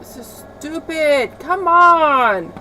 This is stupid. Come on.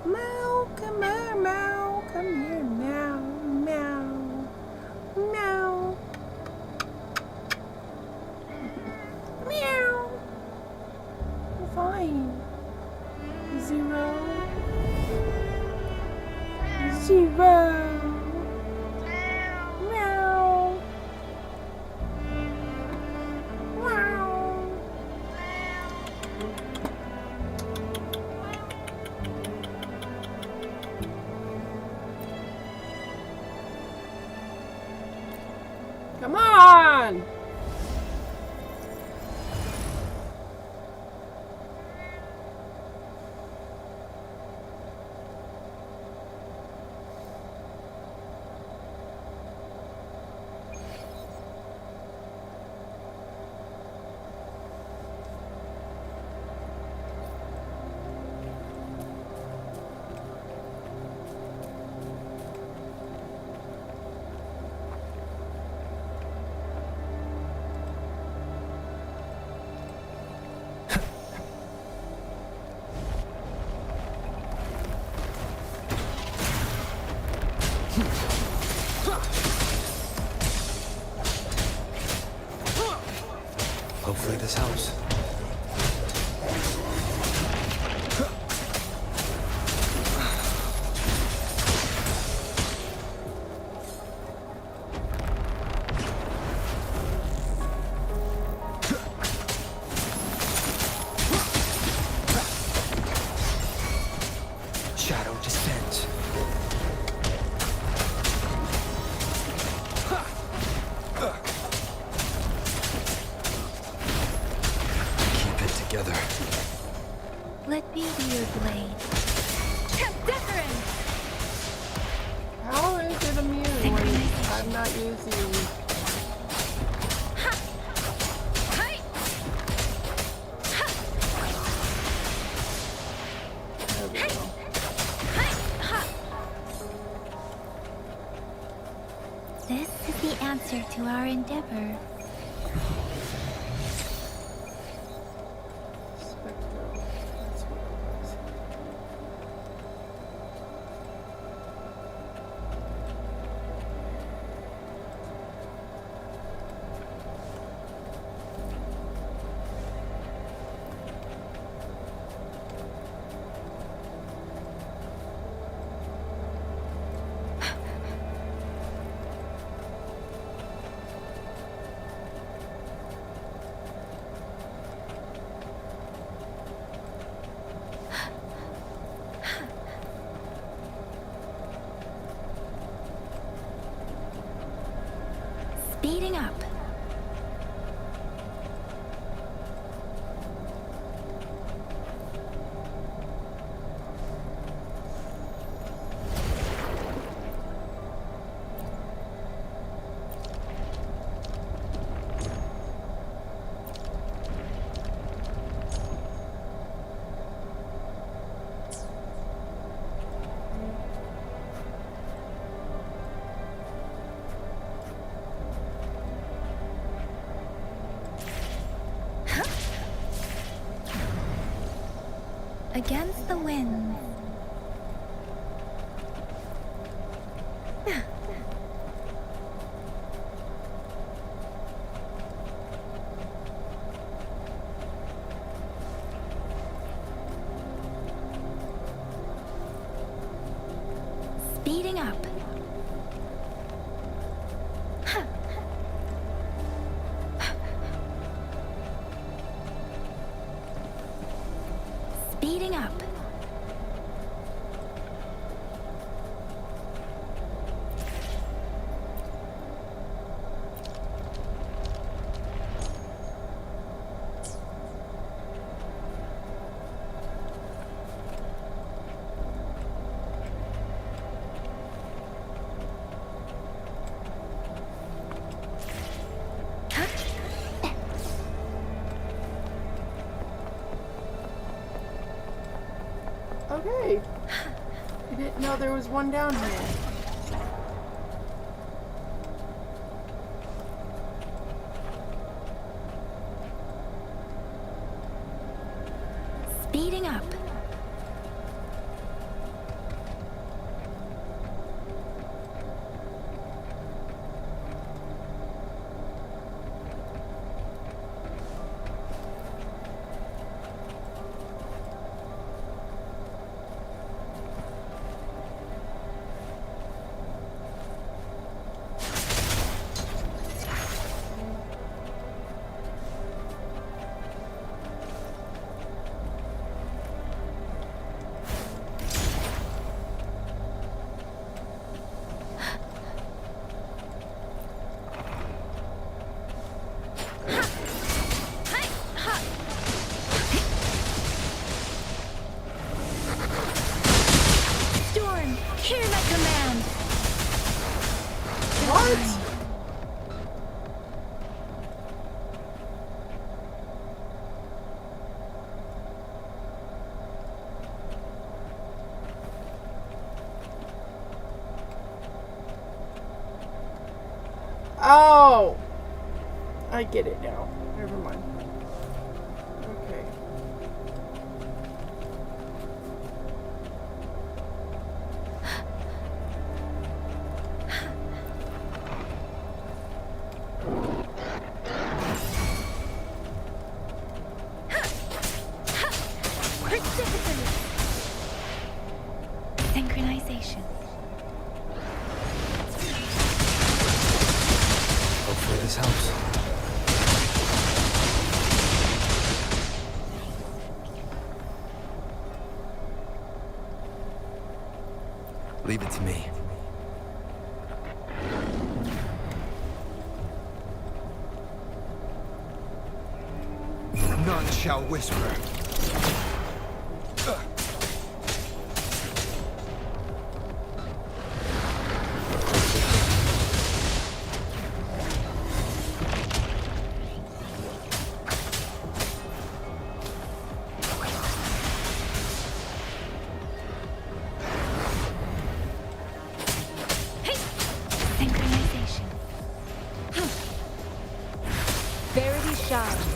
Meow, come here, meow. Come here, meow, meow, meow. Meow. Fine. 0, 0. Meow. Meow. Come on! Hopefully this helps. Shadow descent. Keep it together. Let me be your blade. Different. How is it immune when I'm not using... There we go. This is the answer to our endeavor. Spectral. That's what it was. Speeding up. Against the wind. Speeding up. Speeding up. Okay. I didn't know there was one down here. Speeding up. Storm, hear my command. What? Oh! I get it now. Never mind. Okay. Precipitous. Synchronization. Hopefully this helps. Leave it to me. None shall whisper. Synchronization. Verity shines.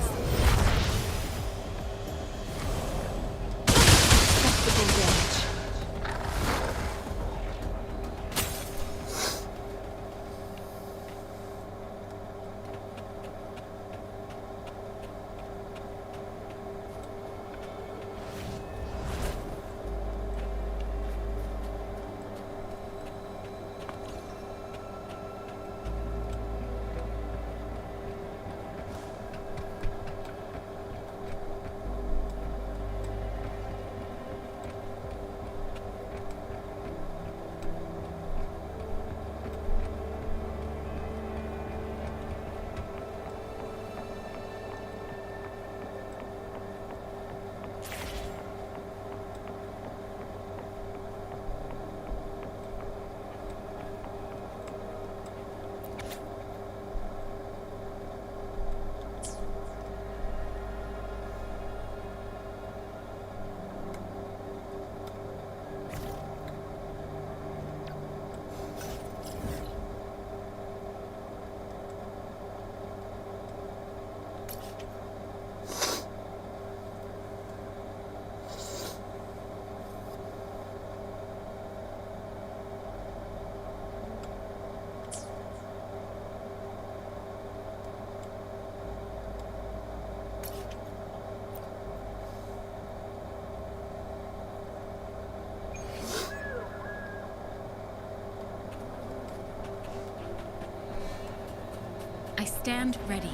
I stand ready.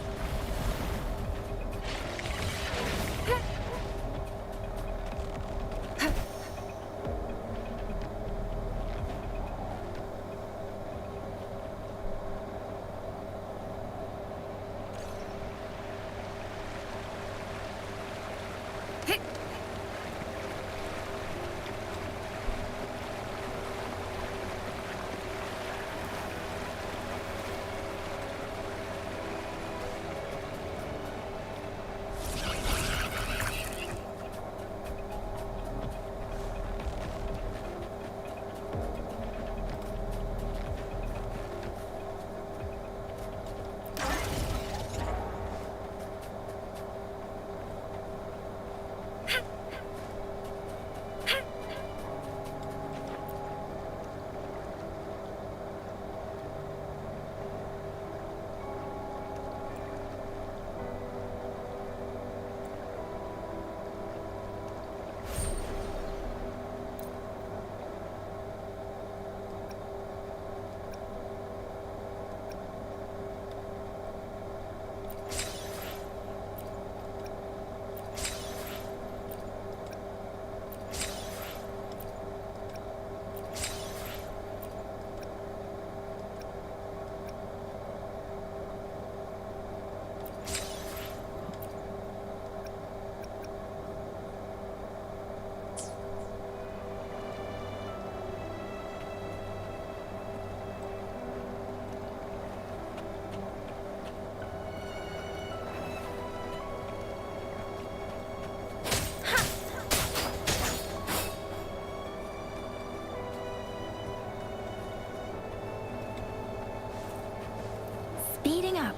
Speeding up.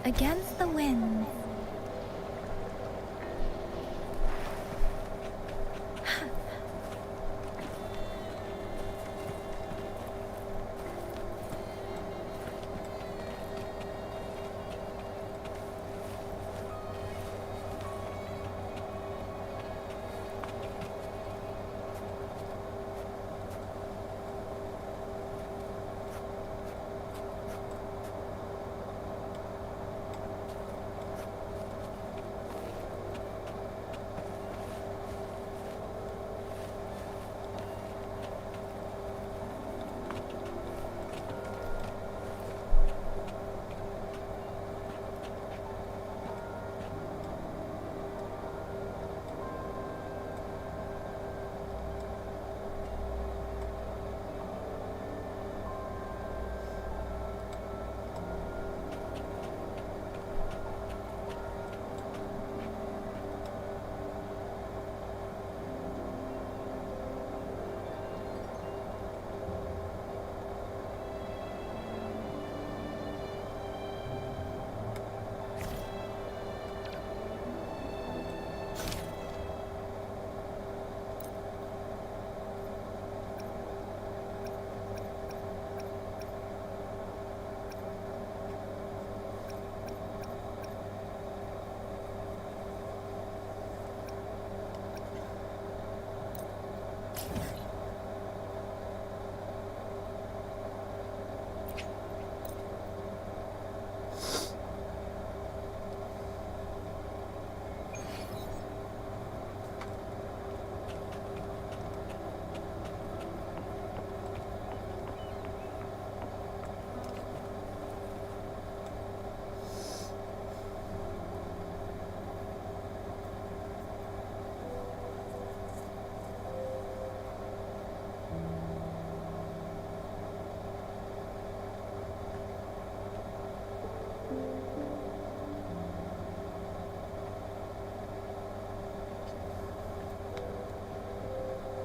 Against the wind.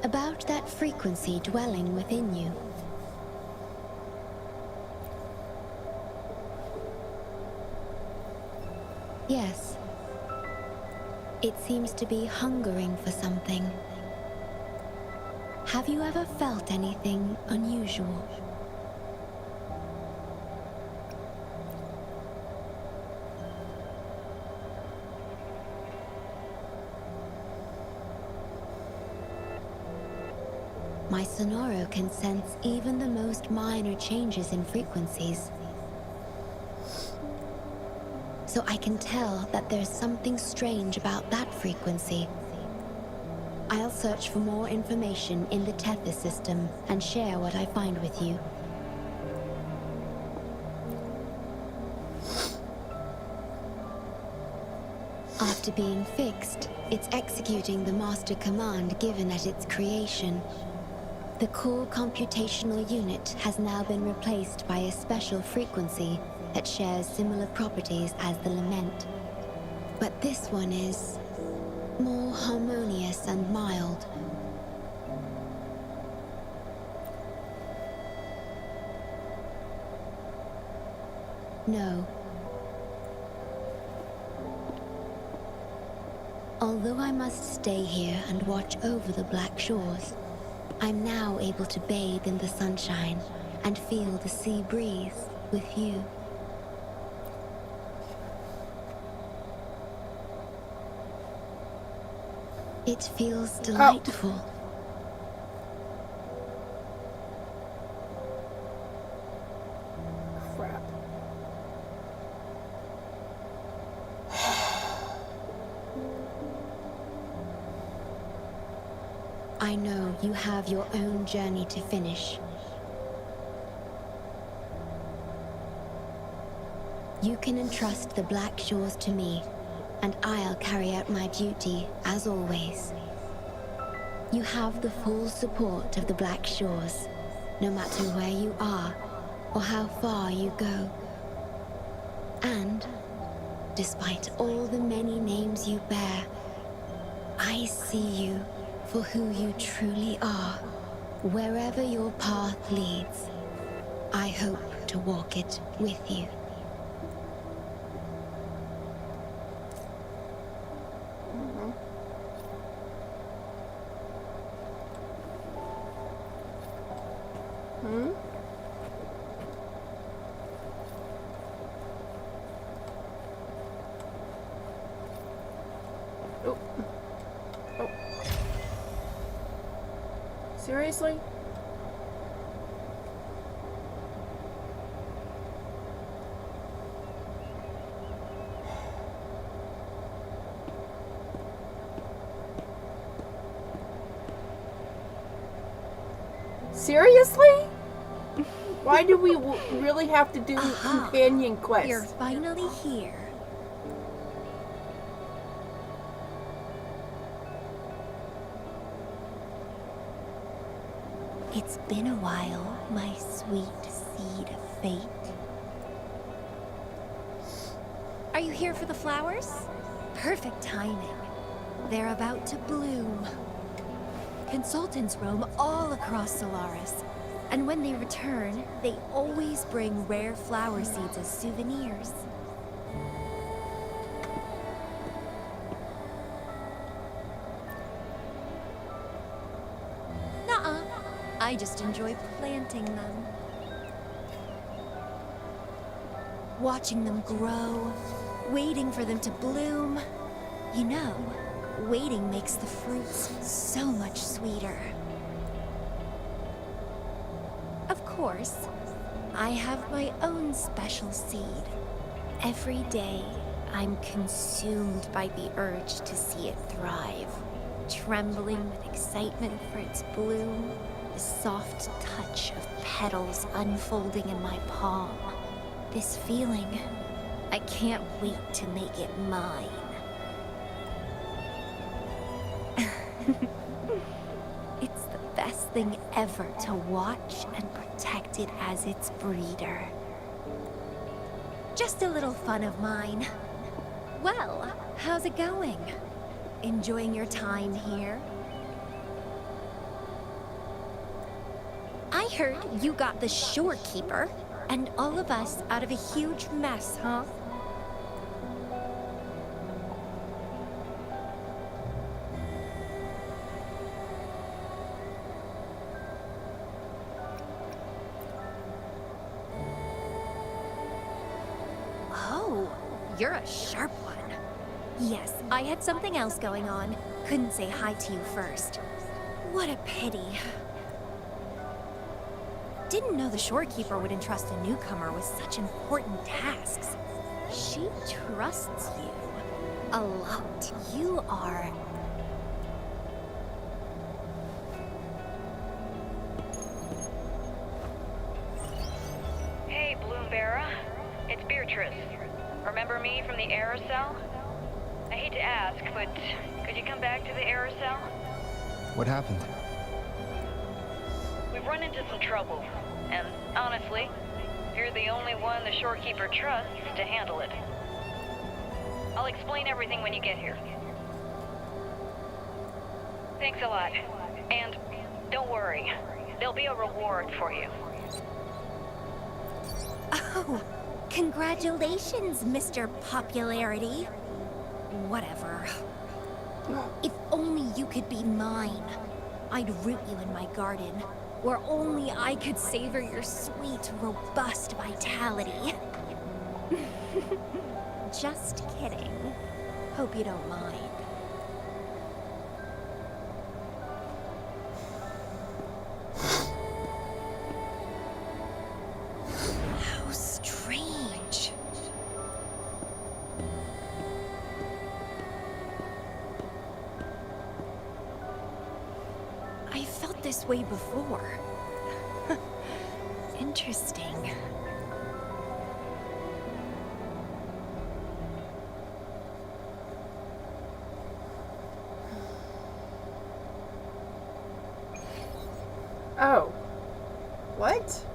About that frequency dwelling within you. Yes. It seems to be hungering for something. Have you ever felt anything unusual? My Sonoro can sense even the most minor changes in frequencies. So I can tell that there's something strange about that frequency. I'll search for more information in the Tethys system and share what I find with you. After being fixed, it's executing the master command given at its creation. The core computational unit has now been replaced by a special frequency that shares similar properties as the lament. But this one is more harmonious and mild. No. Although I must stay here and watch over the Black Shores, I'm now able to bathe in the sunshine and feel the sea breeze with you. It feels delightful. Crap. I know you have your own journey to finish. You can entrust the Black Shores to me, and I'll carry out my duty, as always. You have the full support of the Black Shores, no matter where you are or how far you go. And, despite all the many names you bear, I see you for who you truly are. Wherever your path leads, I hope to walk it with you. Oh. Oh. Seriously? Seriously? Why do we really have to do companion quests? You're finally here. It's been a while, my sweet seed of fate. Are you here for the flowers? Perfect timing. They're about to bloom. Consultants roam all across Solaris, and when they return, they always bring rare flower seeds as souvenirs. Nuh-uh. I just enjoy planting them. Watching them grow, waiting for them to bloom. You know, waiting makes the fruits so much sweeter. Of course, I have my own special seed. Every day, I'm consumed by the urge to see it thrive, trembling with excitement for its bloom, the soft touch of petals unfolding in my palm. This feeling, I can't wait to make it mine. It's the best thing ever to watch and protect it as its breeder. Just a little fun of mine. Well, how's it going? Enjoying your time here? I heard you got the shorekeeper and all of us out of a huge mess, huh? Oh, you're a sharp one. Yes, I had something else going on. Couldn't say hi to you first. What a pity. didn't know the shorekeeper would entrust a newcomer with such important tasks. She trusts you a lot. You are... Hey, Bloomberra. It's Beatrice. Remember me from the aerosol? I hate to ask, but could you come back to the aerosol? What happened? We've run into some trouble, and honestly, you're the only one the shorekeeper trusts to handle it. I'll explain everything when you get here. Thanks a lot. And don't worry, there'll be a reward for you. Oh, congratulations, Mr. Popularity. Whatever. If only you could be mine. I'd root you in my garden, where only I could savor your sweet, robust vitality. Just kidding. Hope you don't mind. How strange. I felt this way before. Interesting. Oh. What?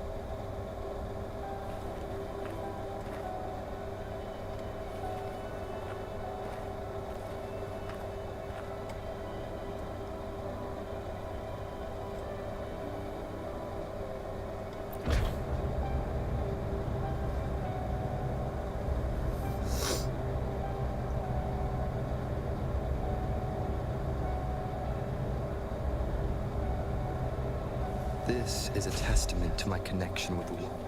This is a testament to my connection with the world.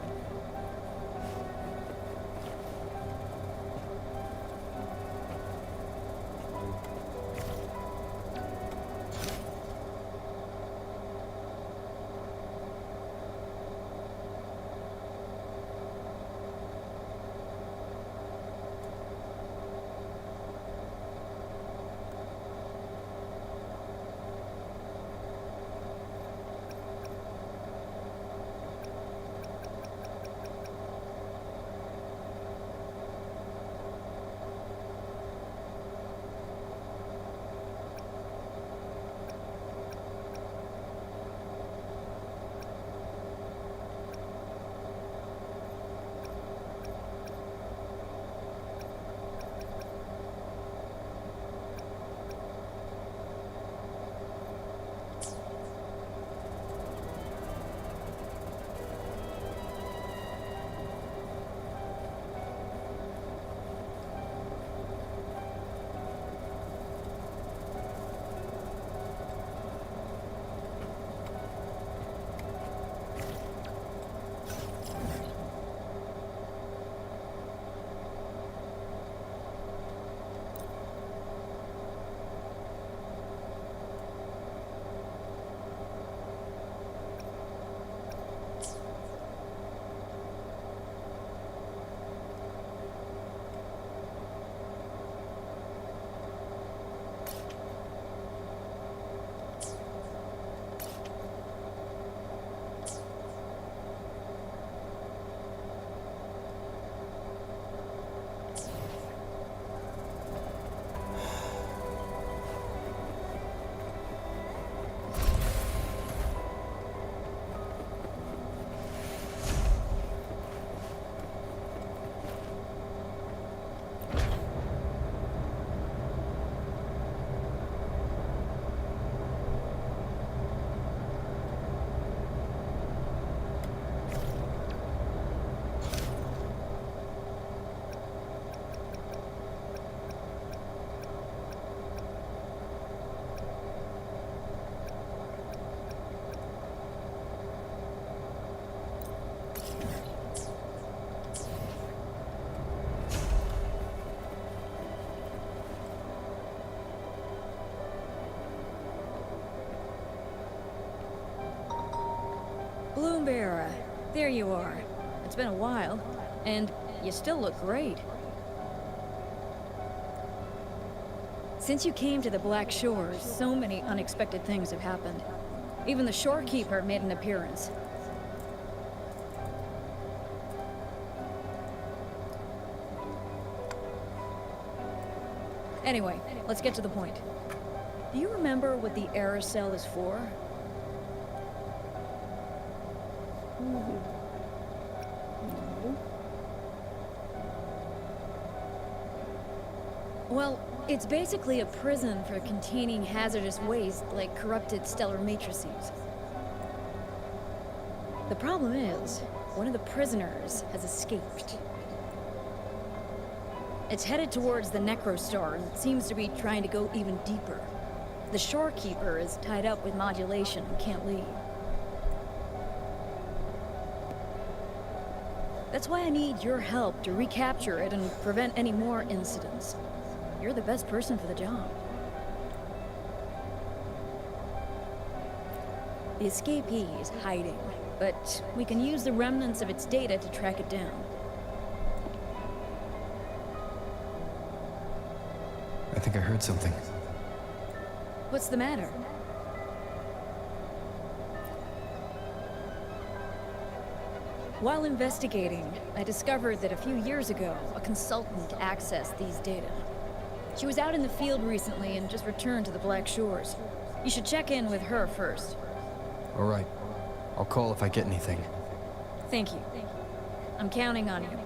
Embera, there you are. It's been a while, and you still look great. Since you came to the Black Shores, so many unexpected things have happened. Even the shorekeeper made an appearance. Anyway, let's get to the point. Do you remember what the aerosol is for? Well, it's basically a prison for containing hazardous waste like corrupted stellar matrices. The problem is, one of the prisoners has escaped. It's headed towards the Necrostar and seems to be trying to go even deeper. The shorekeeper is tied up with modulation and can't leave. That's why I need your help to recapture it and prevent any more incidents. You're the best person for the job. The escapee is hiding, but we can use the remnants of its data to track it down. I think I heard something. What's the matter? While investigating, I discovered that a few years ago, a consultant accessed these data. She was out in the field recently and just returned to the Black Shores. You should check in with her first. All right. I'll call if I get anything. Thank you. I'm counting on you.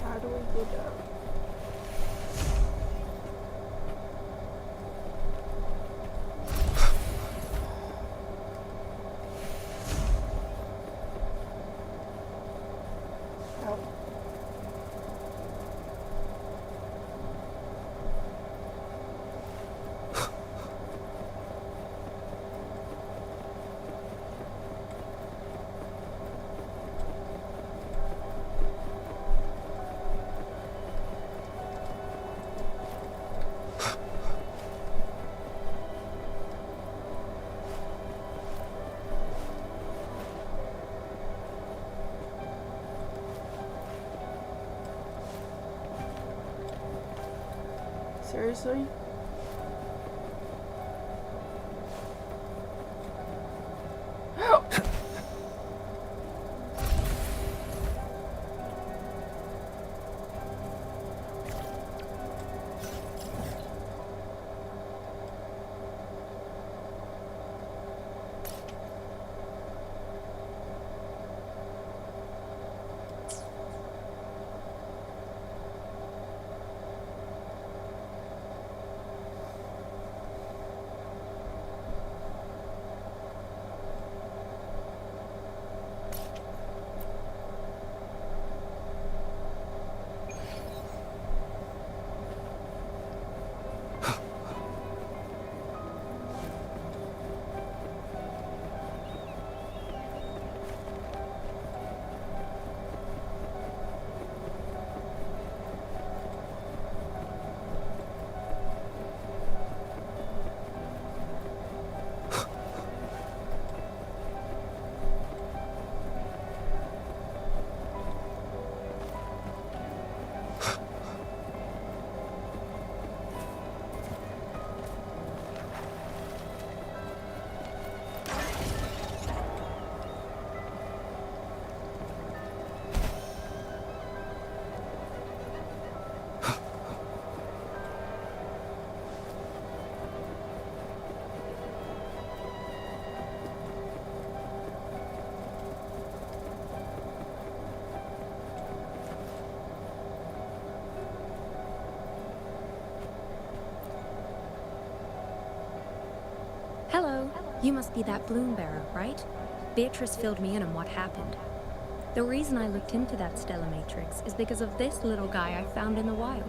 How do we get up? Out. Seriously? You must be that bloom bearer, right? Beatrice filled me in on what happened. The reason I looked into that Stella Matrix is because of this little guy I found in the wild.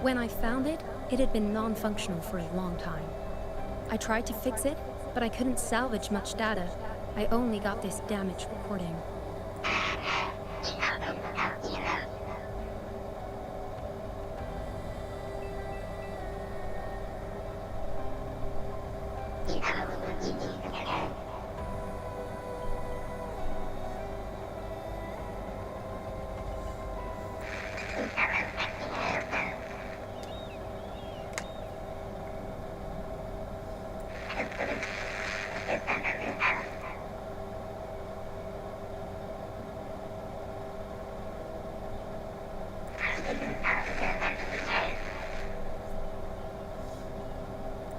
When I found it, it had been non-functional for a long time. I tried to fix it, but I couldn't salvage much data. I only got this damaged recording.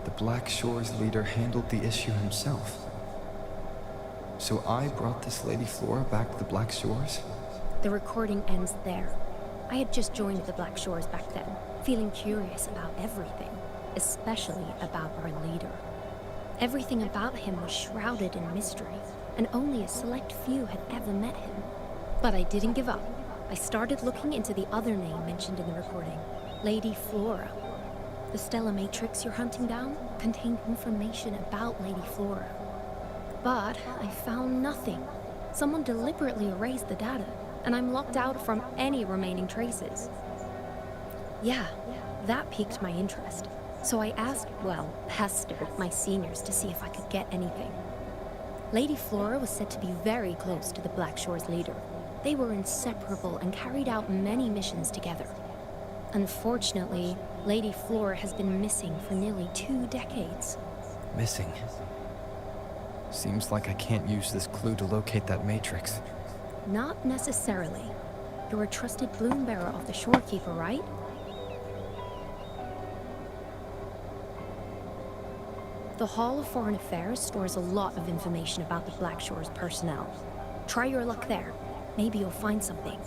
The Black Shores leader handled the issue himself. So I brought this Lady Flora back to the Black Shores? The recording ends there. I had just joined the Black Shores back then, feeling curious about everything, especially about our leader. Everything about him was shrouded in mystery, and only a select few had ever met him. But I didn't give up. I started looking into the other name mentioned in the recording, Lady Flora. The Stella Matrix you're hunting down contained information about Lady Flora. But I found nothing. Someone deliberately erased the data, and I'm locked out from any remaining traces. Yeah, that piqued my interest. So I asked, pestered my seniors to see if I could get anything. Lady Flora was said to be very close to the Black Shores leader. They were inseparable and carried out many missions together. Unfortunately, Lady Flora has been missing for nearly 2 decades. Missing? Seems like I can't use this clue to locate that matrix. Not necessarily. You're a trusted bloom bearer of the Shorekeeper, right? The Hall of Foreign Affairs stores a lot of information about the Black Shores personnel. Try your luck there. Maybe you'll find something.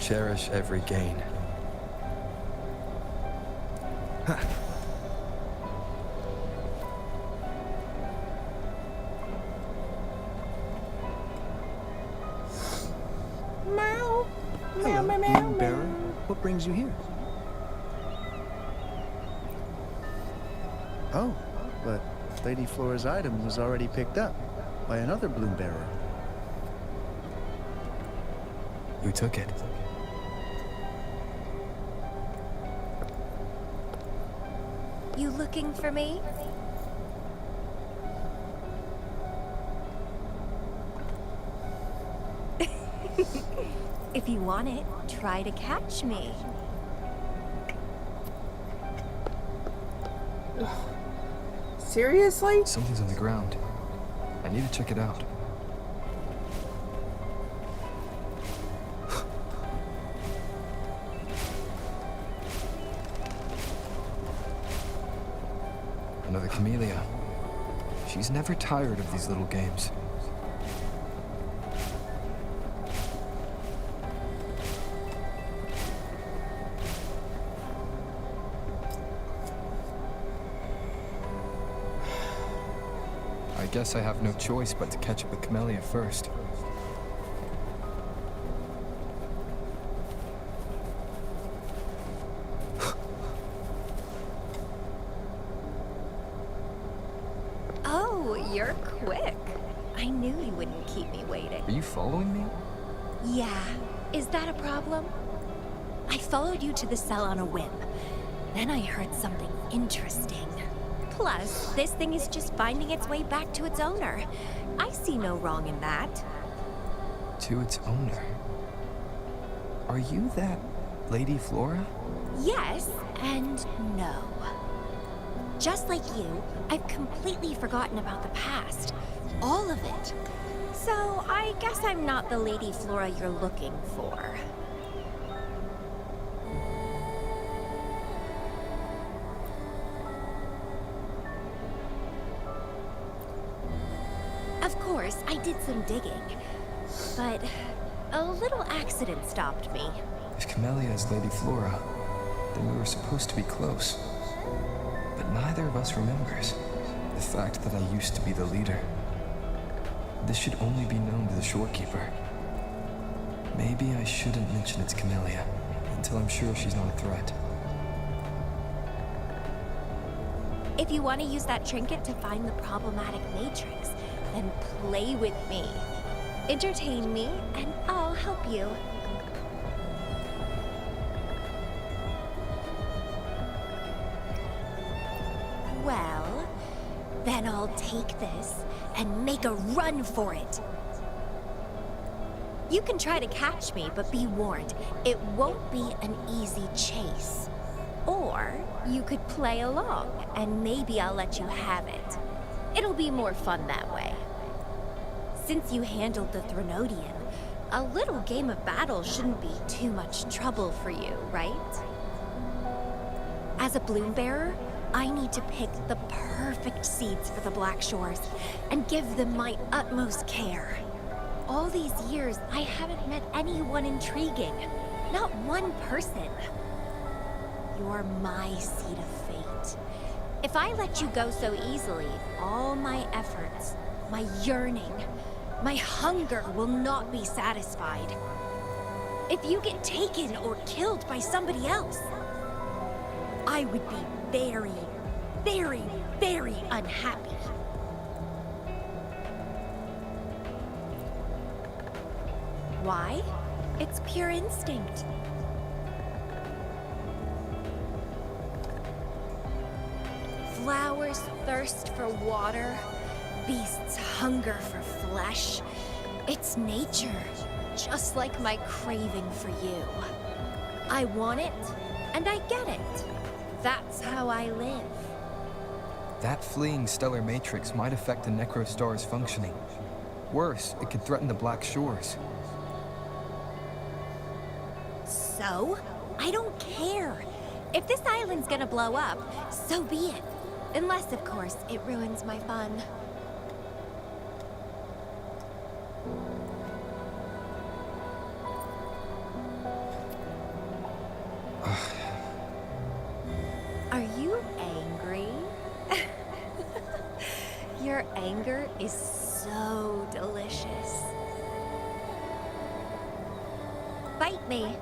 Cherish every gain. Ha. Meow. Hello, Meow, meow, Bloom Bearer. What brings you here? Oh, but Lady Flora's item was already picked up by another bloom bearer. Who took it? You looking for me? If you want it, try to catch me. Seriously? Something's on the ground. I need to check it out. Another camellia. She's never tired of these little games. I guess I have no choice but to catch up with Camellia first. Oh, you're quick. I knew you wouldn't keep me waiting. Are you following me? Yeah. Is that a problem? I followed you to the cell on a whim. Then I heard something interesting. Plus, this thing is just finding its way back to its owner. I see no wrong in that. To its owner? Are you that Lady Flora? Yes and no. Just like you, I've completely forgotten about the past. All of it. So, I guess I'm not the Lady Flora you're looking for. Of course, I did some digging, but a little accident stopped me. If Camellia is Lady Flora, then we were supposed to be close. But neither of us remembers the fact that I used to be the leader. This should only be known to the shorekeeper. Maybe I shouldn't mention it's Camellia until I'm sure she's not a threat. If you want to use that trinket to find the problematic matrix, then play with me. Entertain me, and I'll help you. Well, then I'll take this and make a run for it. You can try to catch me, but be warned, it won't be an easy chase. Or you could play along, and maybe I'll let you have it. It'll be more fun that way. Since you handled the Threnodian, a little game of battle shouldn't be too much trouble for you, right? As a bloom bearer, I need to pick the perfect seeds for the Black Shores and give them my utmost care. All these years, I haven't met anyone intriguing. Not one person. You're my seed of fate. If I let you go so easily, all my efforts, my yearning, my hunger will not be satisfied. If you get taken or killed by somebody else, I would be very, very, very unhappy. Why? It's pure instinct. Flowers thirst for water. Beasts hunger for flesh. It's nature, just like my craving for you. I want it, and I get it. That's how I live. That fleeing stellar matrix might affect the Necrostar's functioning. Worse, it could threaten the Black Shores. So? I don't care. If this island's gonna blow up, so be it. Unless, of course, it ruins my fun. Are you angry? Your anger is so delicious. Fight me.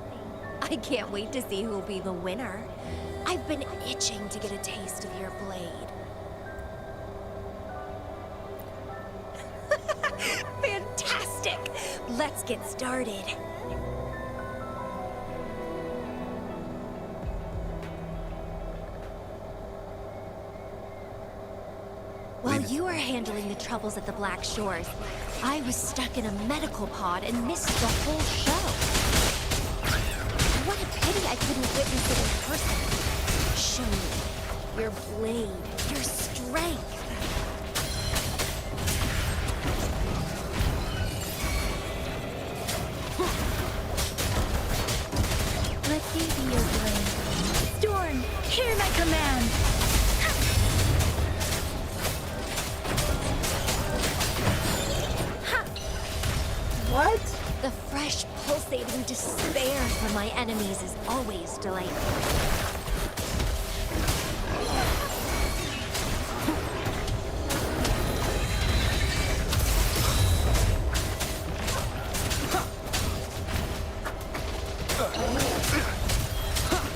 I can't wait to see who'll be the winner. I've been itching to get a taste of your blade. Let's get started. While you were handling the troubles at the Black Shores, I was stuck in a medical pod and missed the whole show. What a pity I couldn't witness it in person. Show me your blade, your strength. Let me be your blade. Storm, hear my command! What? The fresh, pulsating despair from my enemies is always delightful.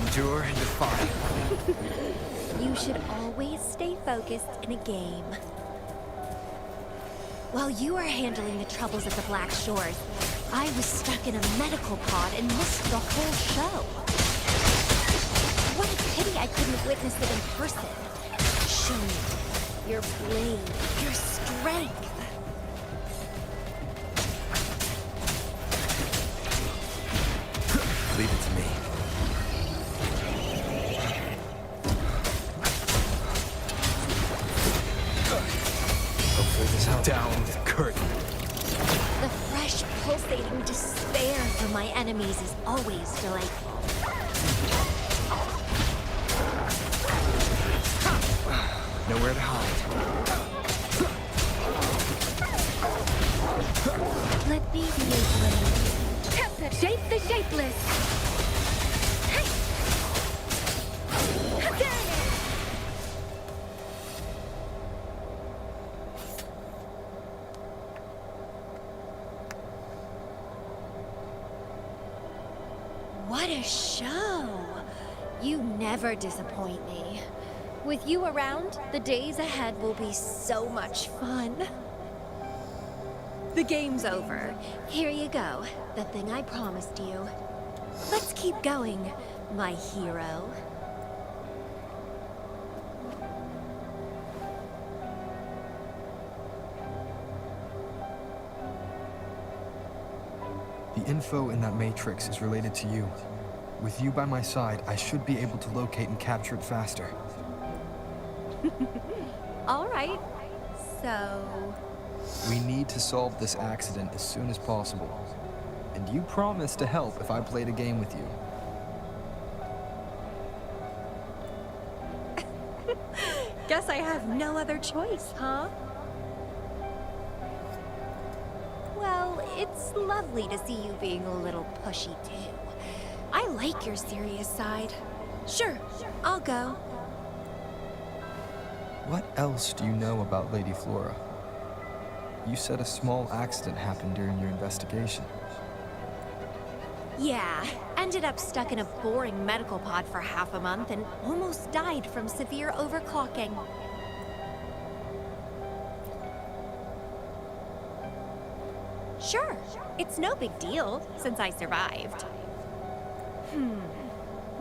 Endure and defy. You should always stay focused in a game. While you were handling the troubles at the Black Shores, I was stuck in a medical pod and missed the whole show. What a pity I couldn't witness it in person. Show me your blade, your strength. Leave it to me. Down the curtain. The fresh, pulsating despair from my enemies is always delightful. Nowhere to hide. Let me be your blade. Shape the shapeless! What a show! You never disappoint me. With you around, the days ahead will be so much fun. The game's over. Here you go, the thing I promised you. Let's keep going, my hero. The info in that matrix is related to you. With you by my side, I should be able to locate and capture it faster. All right, so... We need to solve this accident as soon as possible. And you promised to help if I played a game with you. Guess I have no other choice, huh? Well, it's lovely to see you being a little pushy, too. I like your serious side. Sure, I'll go. What else do you know about Lady Flora? You said a small accident happened during your investigation. Yeah, ended up stuck in a boring medical pod for half a month and almost died from severe overclocking. Sure, it's no big deal since I survived.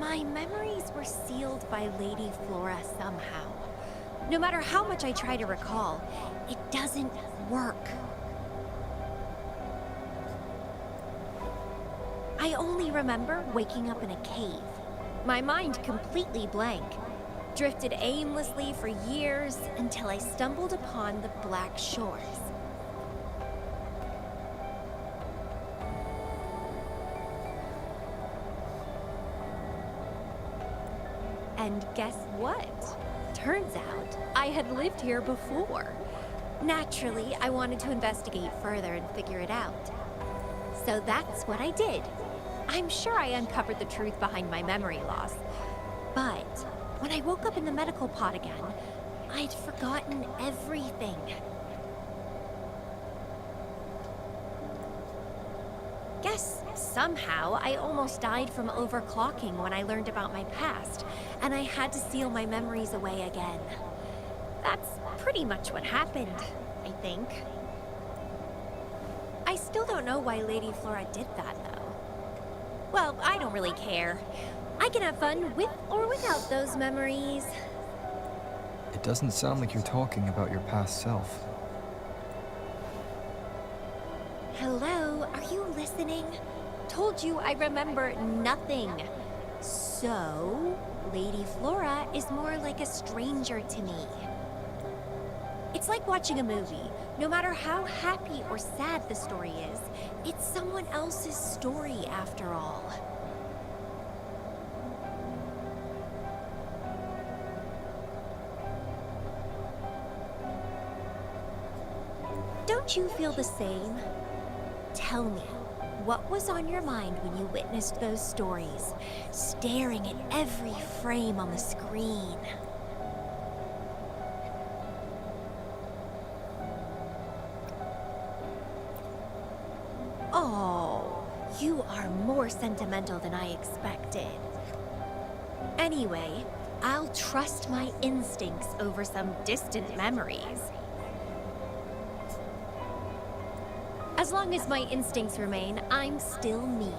My memories were sealed by Lady Flora somehow. No matter how much I try to recall, it doesn't work. I only remember waking up in a cave. My mind completely blank. Drifted aimlessly for years until I stumbled upon the Black Shores. And guess what? Turns out I had lived here before. Naturally, I wanted to investigate further and figure it out. So that's what I did. I'm sure I uncovered the truth behind my memory loss. But when I woke up in the medical pod again, I'd forgotten everything. Guess somehow I almost died from overclocking when I learned about my past, and I had to seal my memories away again. That's pretty much what happened, I think. I still don't know why Lady Flora did that, though. Well, I don't really care. I can have fun with or without those memories. It doesn't sound like you're talking about your past self. Hello, are you listening? Told you I remember nothing. So, Lady Flora is more like a stranger to me. It's like watching a movie. No matter how happy or sad the story is, it's someone else's story after all. Don't you feel the same? Tell me, what was on your mind when you witnessed those stories, staring at every frame on the screen? Oh, you are more sentimental than I expected. Anyway, I'll trust my instincts over some distant memories. As long as my instincts remain, I'm still me.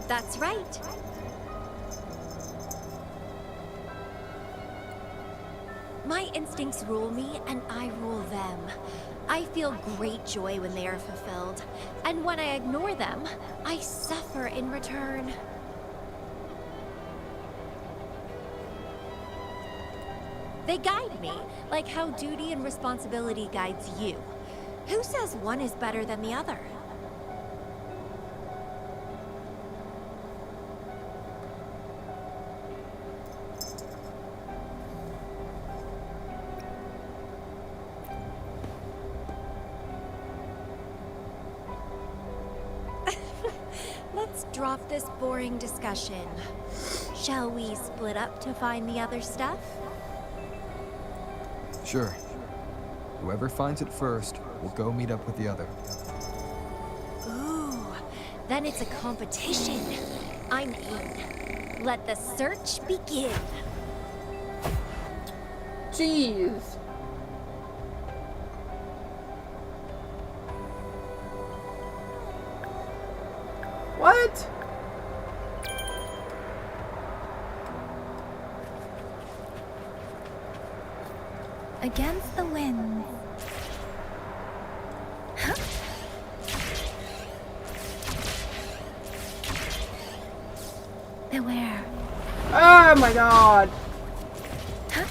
That's right. My instincts rule me, and I rule them. I feel great joy when they are fulfilled, and when I ignore them, I suffer in return. They guide me, like how duty and responsibility guides you. Who says one is better than the other? Let's drop this boring discussion. Shall we split up to find the other stuff? Sure. Whoever finds it first will go meet up with the other. Ooh, then it's a competition. I'm in. Let the search begin. Jeez. What? Against the wind. Huh? Beware. Oh my god. Huh?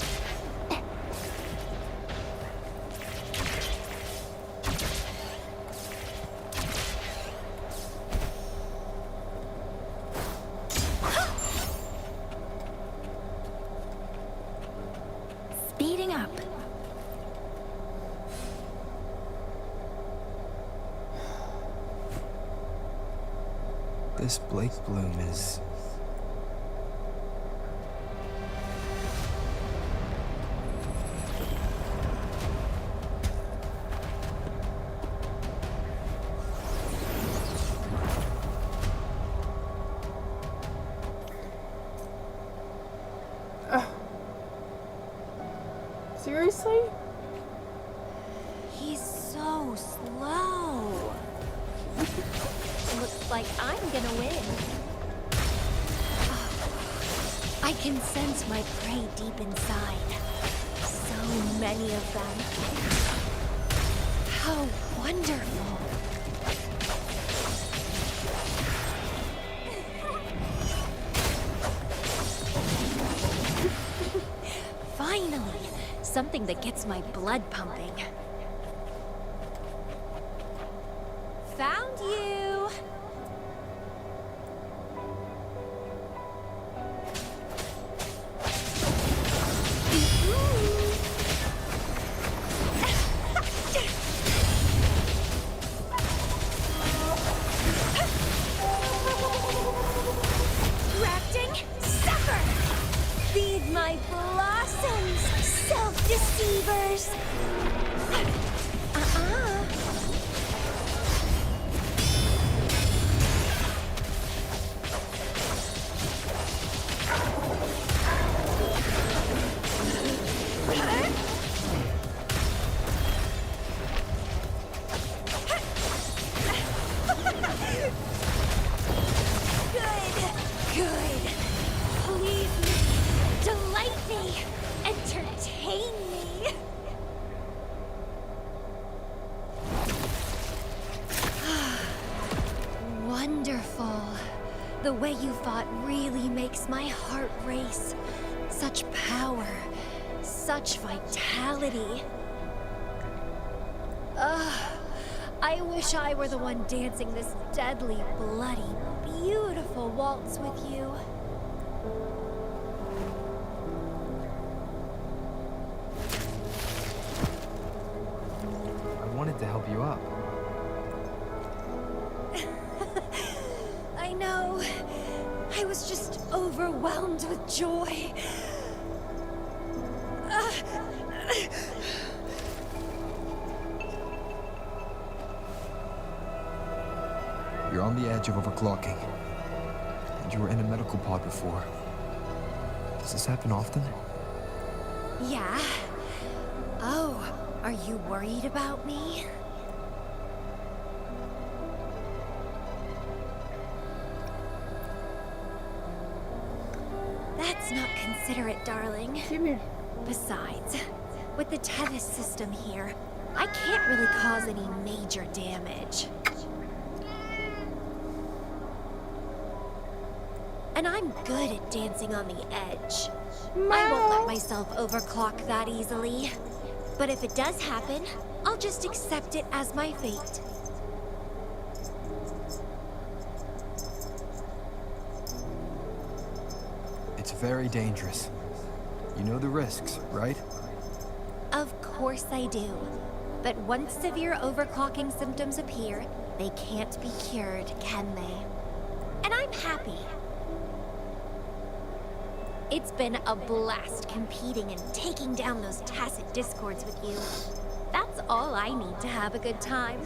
Speeding up. This Blake Bloom is... Seriously? He's so slow. Looks like I'm gonna win. Oh, I can sense my prey deep inside. So many of them. How wonderful. Finally, something that gets my blood pumping. Found you! Reacting, suffer! Feed my blossoms, self-deceivers! Good. Please me. Delight me. Entertain me. Wonderful. The way you fought really makes my heart race. Such power. Such vitality. I wish I were the one dancing this deadly, bloody, beautiful waltz with you. I wanted to help you up. I know. I was just overwhelmed with joy. You're on the edge of overclocking. And you were in a medical pod before. Does this happen often? Yeah. Oh, are you worried about me? That's not considerate, darling. Come here. Besides, with the Tevis system here, I can't really cause any major damage. And I'm good at dancing on the edge. I won't let myself overclock that easily. But if it does happen, I'll just accept it as my fate. It's very dangerous. You know the risks, right? Of course I do. But once severe overclocking symptoms appear, they can't be cured, can they? And I'm happy. It's been a blast competing and taking down those tacit discords with you. That's all I need to have a good time.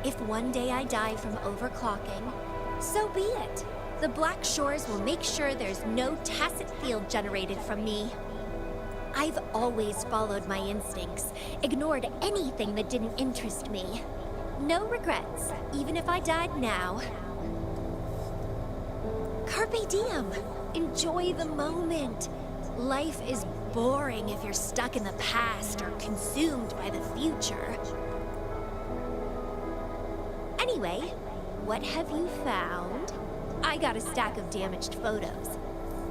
If one day I die from overclocking, so be it. The Black Shores will make sure there's no tacit field generated from me. I've always followed my instincts, ignored anything that didn't interest me. No regrets, even if I died now. Carpe diem. Enjoy the moment. Life is boring if you're stuck in the past or consumed by the future. Anyway, what have you found? I got a stack of damaged photos.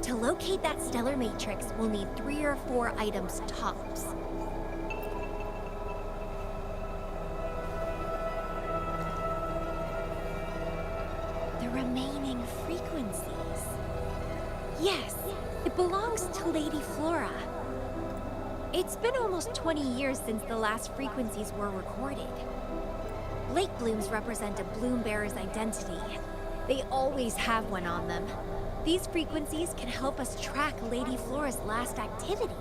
To locate that stellar matrix, we'll need 3 or 4 items tops. The remaining frequencies. Yes, it belongs to Lady Flora. It's been almost 20 years since the last frequencies were recorded. Lake blooms represent a bloom bearer's identity. They always have one on them. These frequencies can help us track Lady Flora's last activity.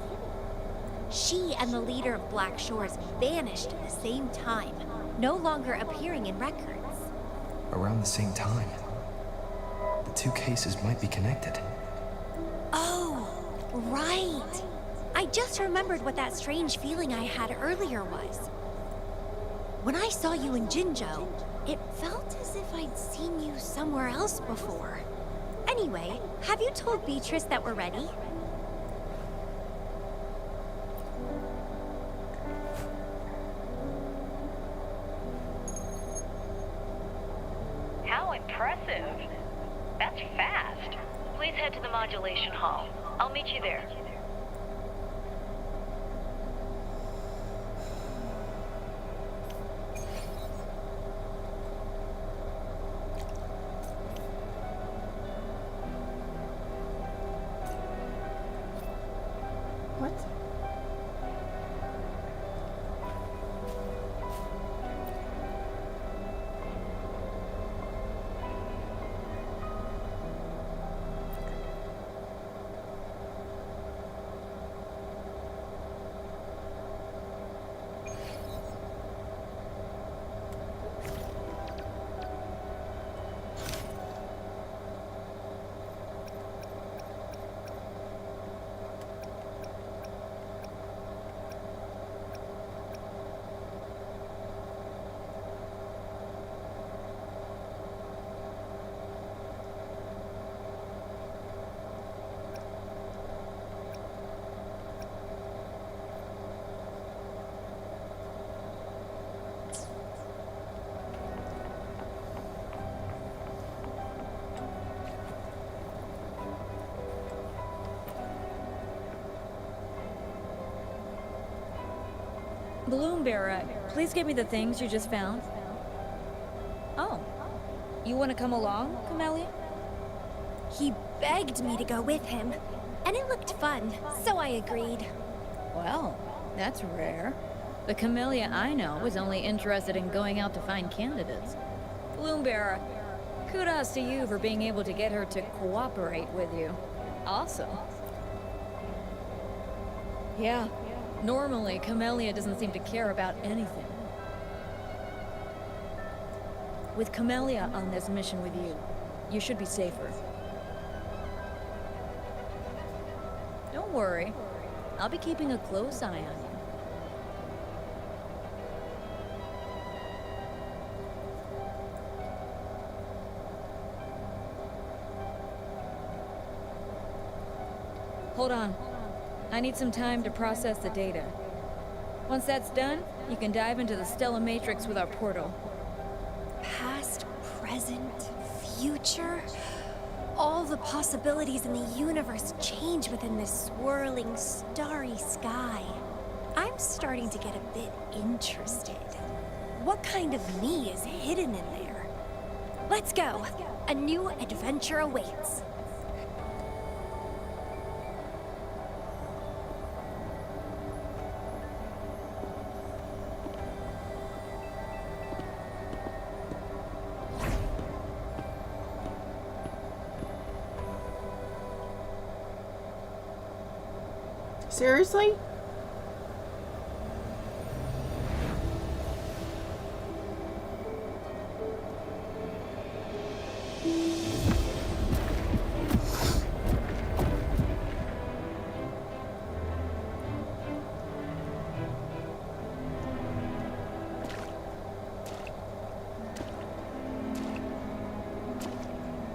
She and the leader of Black Shores vanished at the same time, no longer appearing in records. Around the same time. The two cases might be connected. Oh, right. I just remembered what that strange feeling I had earlier was. When I saw you in Jinzhou, it felt as if I'd seen you somewhere else before. Anyway, have you told Beatrice that we're ready? How impressive. That's fast. Please head to the modulation hall. I'll meet you there. What? Bloombearer, please give me the things you just found. Oh. You want to come along, Camellia? He begged me to go with him, and it looked fun, so I agreed. Well, that's rare. The Camellia I know is only interested in going out to find candidates. Bloombearer, kudos to you for being able to get her to cooperate with you. Awesome. Yeah, normally Camellia doesn't seem to care about anything. With Camellia on this mission with you, you should be safer. Don't worry, I'll be keeping a close eye on you. Hold on. I need some time to process the data. Once that's done, you can dive into the Stellar Matrix with our portal. Past, present, future. All the possibilities in the universe change within this swirling, starry sky. I'm starting to get a bit interested. What kind of me is hidden in there? Let's go. A new adventure awaits. Seriously?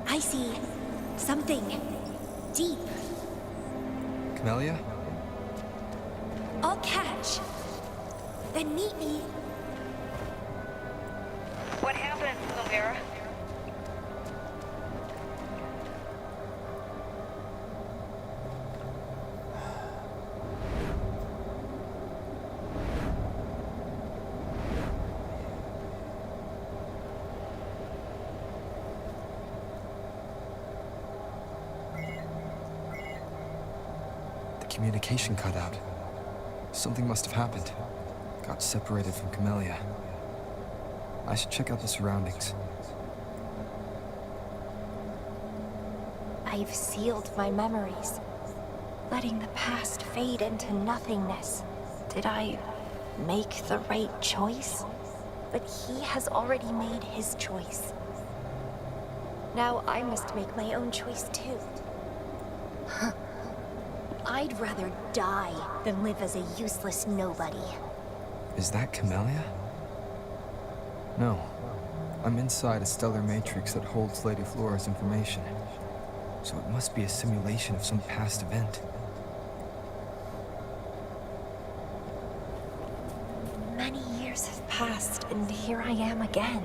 I see something deep. Camellia? I'll catch. Then meet me. What happened, Bloombearer? The communication cut out. Something must have happened. Got separated from Camellia. I should check out the surroundings. I've sealed my memories, letting the past fade into nothingness. Did I make the right choice? But he has already made his choice. Now I must make my own choice too. I'd rather die than live as a useless nobody. Is that Camellia? No. I'm inside a stellar matrix that holds Lady Flora's information. So it must be a simulation of some past event. Many years have passed, and here I am again.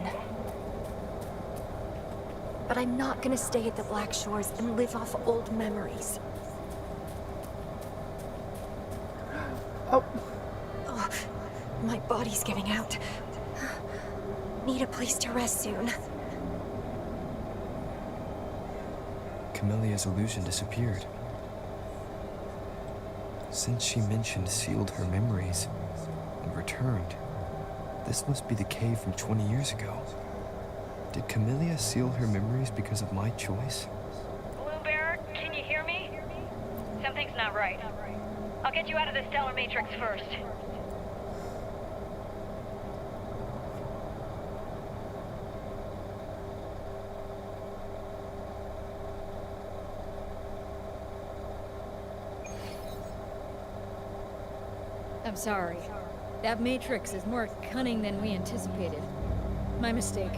But I'm not gonna stay at the Black Shores and live off old memories. Oh. Ugh, my body's giving out. Need a place to rest soon. Camellia's illusion disappeared. Since she mentioned sealed her memories and returned, this must be the cave from 20 years ago. Did Camellia seal her memories because of my choice? Bloombearer, can you hear me? Something's not right. I'll get you out of the Stellar Matrix first. I'm sorry. That Matrix is more cunning than we anticipated. My mistake.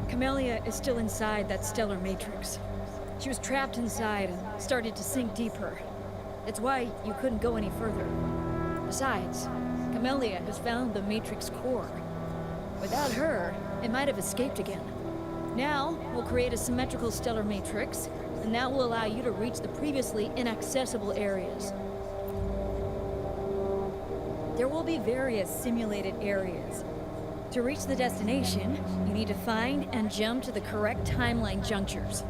Camellia is still inside that stellar matrix. She was trapped inside and started to sink deeper. That's why you couldn't go any further. Besides, Camellia has found the matrix core. Without her, it might have escaped again. Now, we'll create a symmetrical stellar matrix, and that will allow you to reach the previously inaccessible areas. There will be various simulated areas. To reach the destination, you need to find and jump to the correct timeline junctures.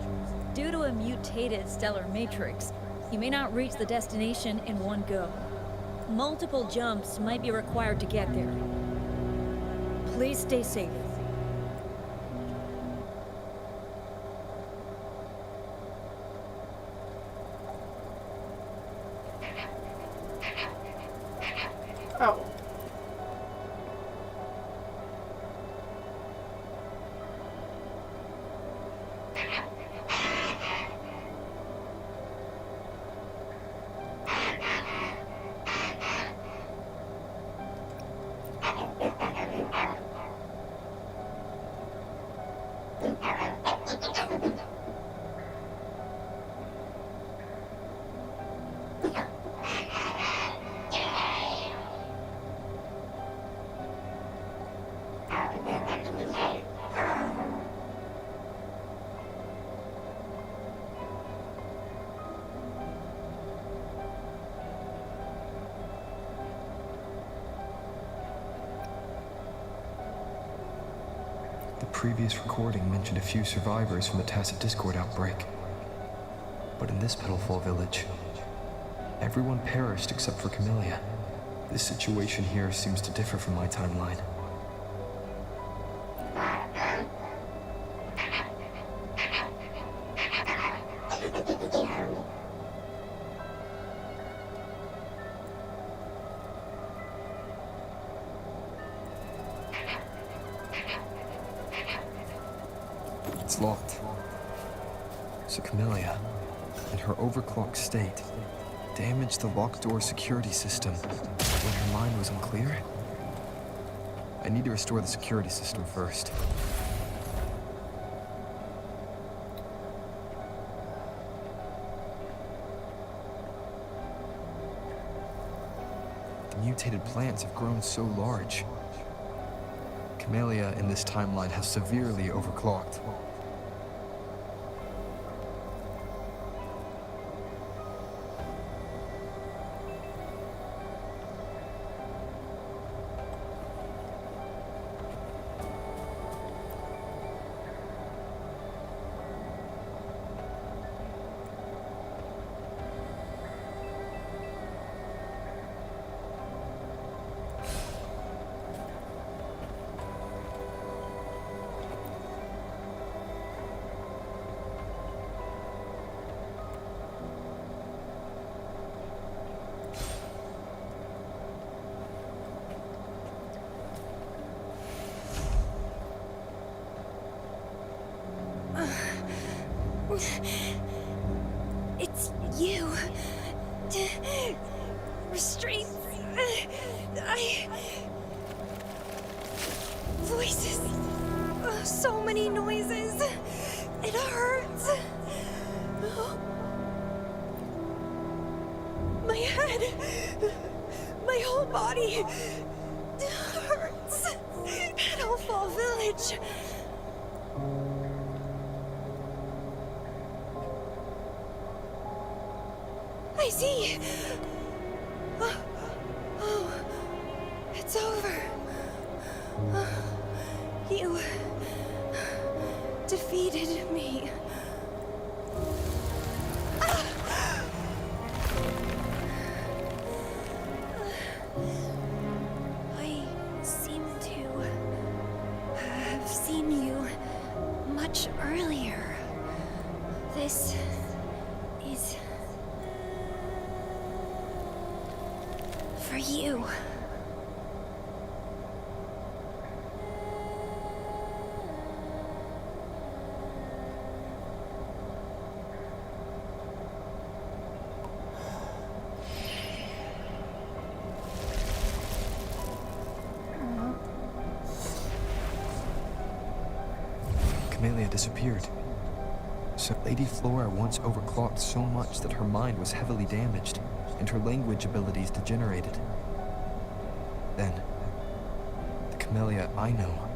Due to a mutated stellar matrix, you may not reach the destination in one go. Multiple jumps might be required to get there. Please stay safe. Oh. The previous recording mentioned a few survivors from the Tacit Discord outbreak. But in this Petalfall village, everyone perished except for Camellia. This situation here seems to differ from my timeline. It's locked. So Camellia, in her overclocked state, damaged the locked door security system when her mind was unclear? I need to restore the security system first. The mutated plants have grown so large. Camellia in this timeline has severely overclocked. It's you. Restraints. Voices. So many noises. It hurts. My head. My whole body. Hurts. Petalfall Village. I see. Oh, it's over. You defeated me. I seem to have seen you much earlier. This is for you. Camellia disappeared. So Lady Flora once overclocked so much that her mind was heavily damaged and her language abilities degenerated. Then, the Camellia I know.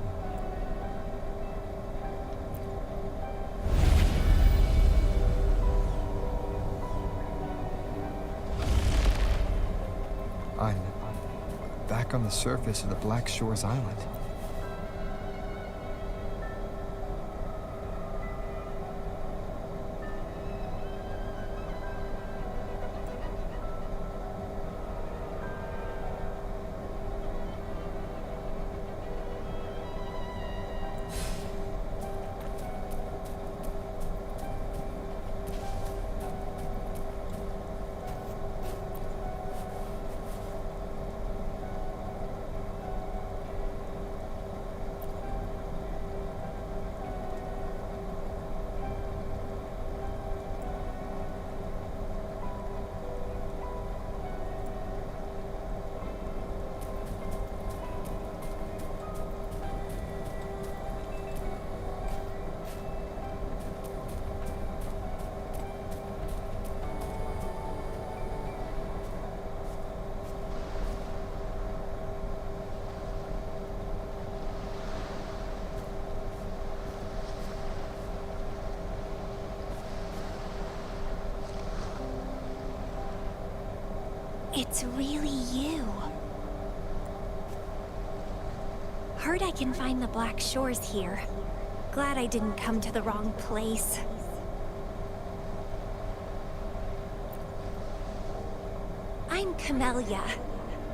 back on the surface of the Black Shores Island. It's really you. Heard I can find the Black Shores here. Glad I didn't come to the wrong place. I'm Camellia.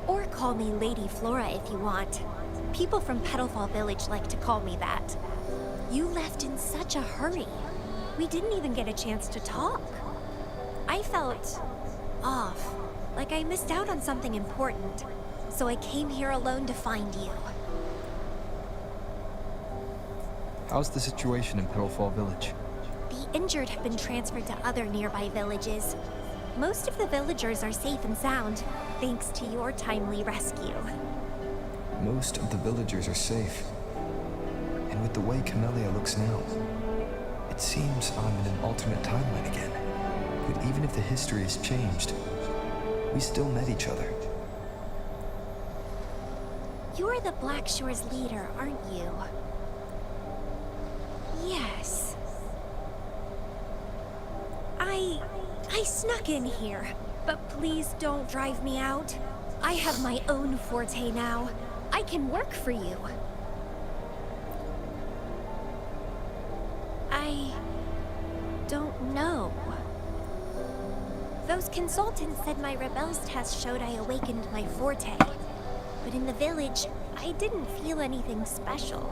Or call me Lady Flora if you want. People from Petalfall Village like to call me that. You left in such a hurry. We didn't even get a chance to talk. I felt off. Like I missed out on something important. So I came here alone to find you. How's the situation in Petalfall Village? The injured have been transferred to other nearby villages. Most of the villagers are safe and sound, thanks to your timely rescue. Most of the villagers are safe. And with the way Camellia looks now, it seems I'm in an alternate timeline again. But even if the history has changed, we still met each other. You're the Black Shores leader, aren't you? Yes. I snuck in here, but please don't drive me out. I have my own forte now. I can work for you. I don't know. Those consultants said my rebels test showed I awakened my forte. But in the village, I didn't feel anything special.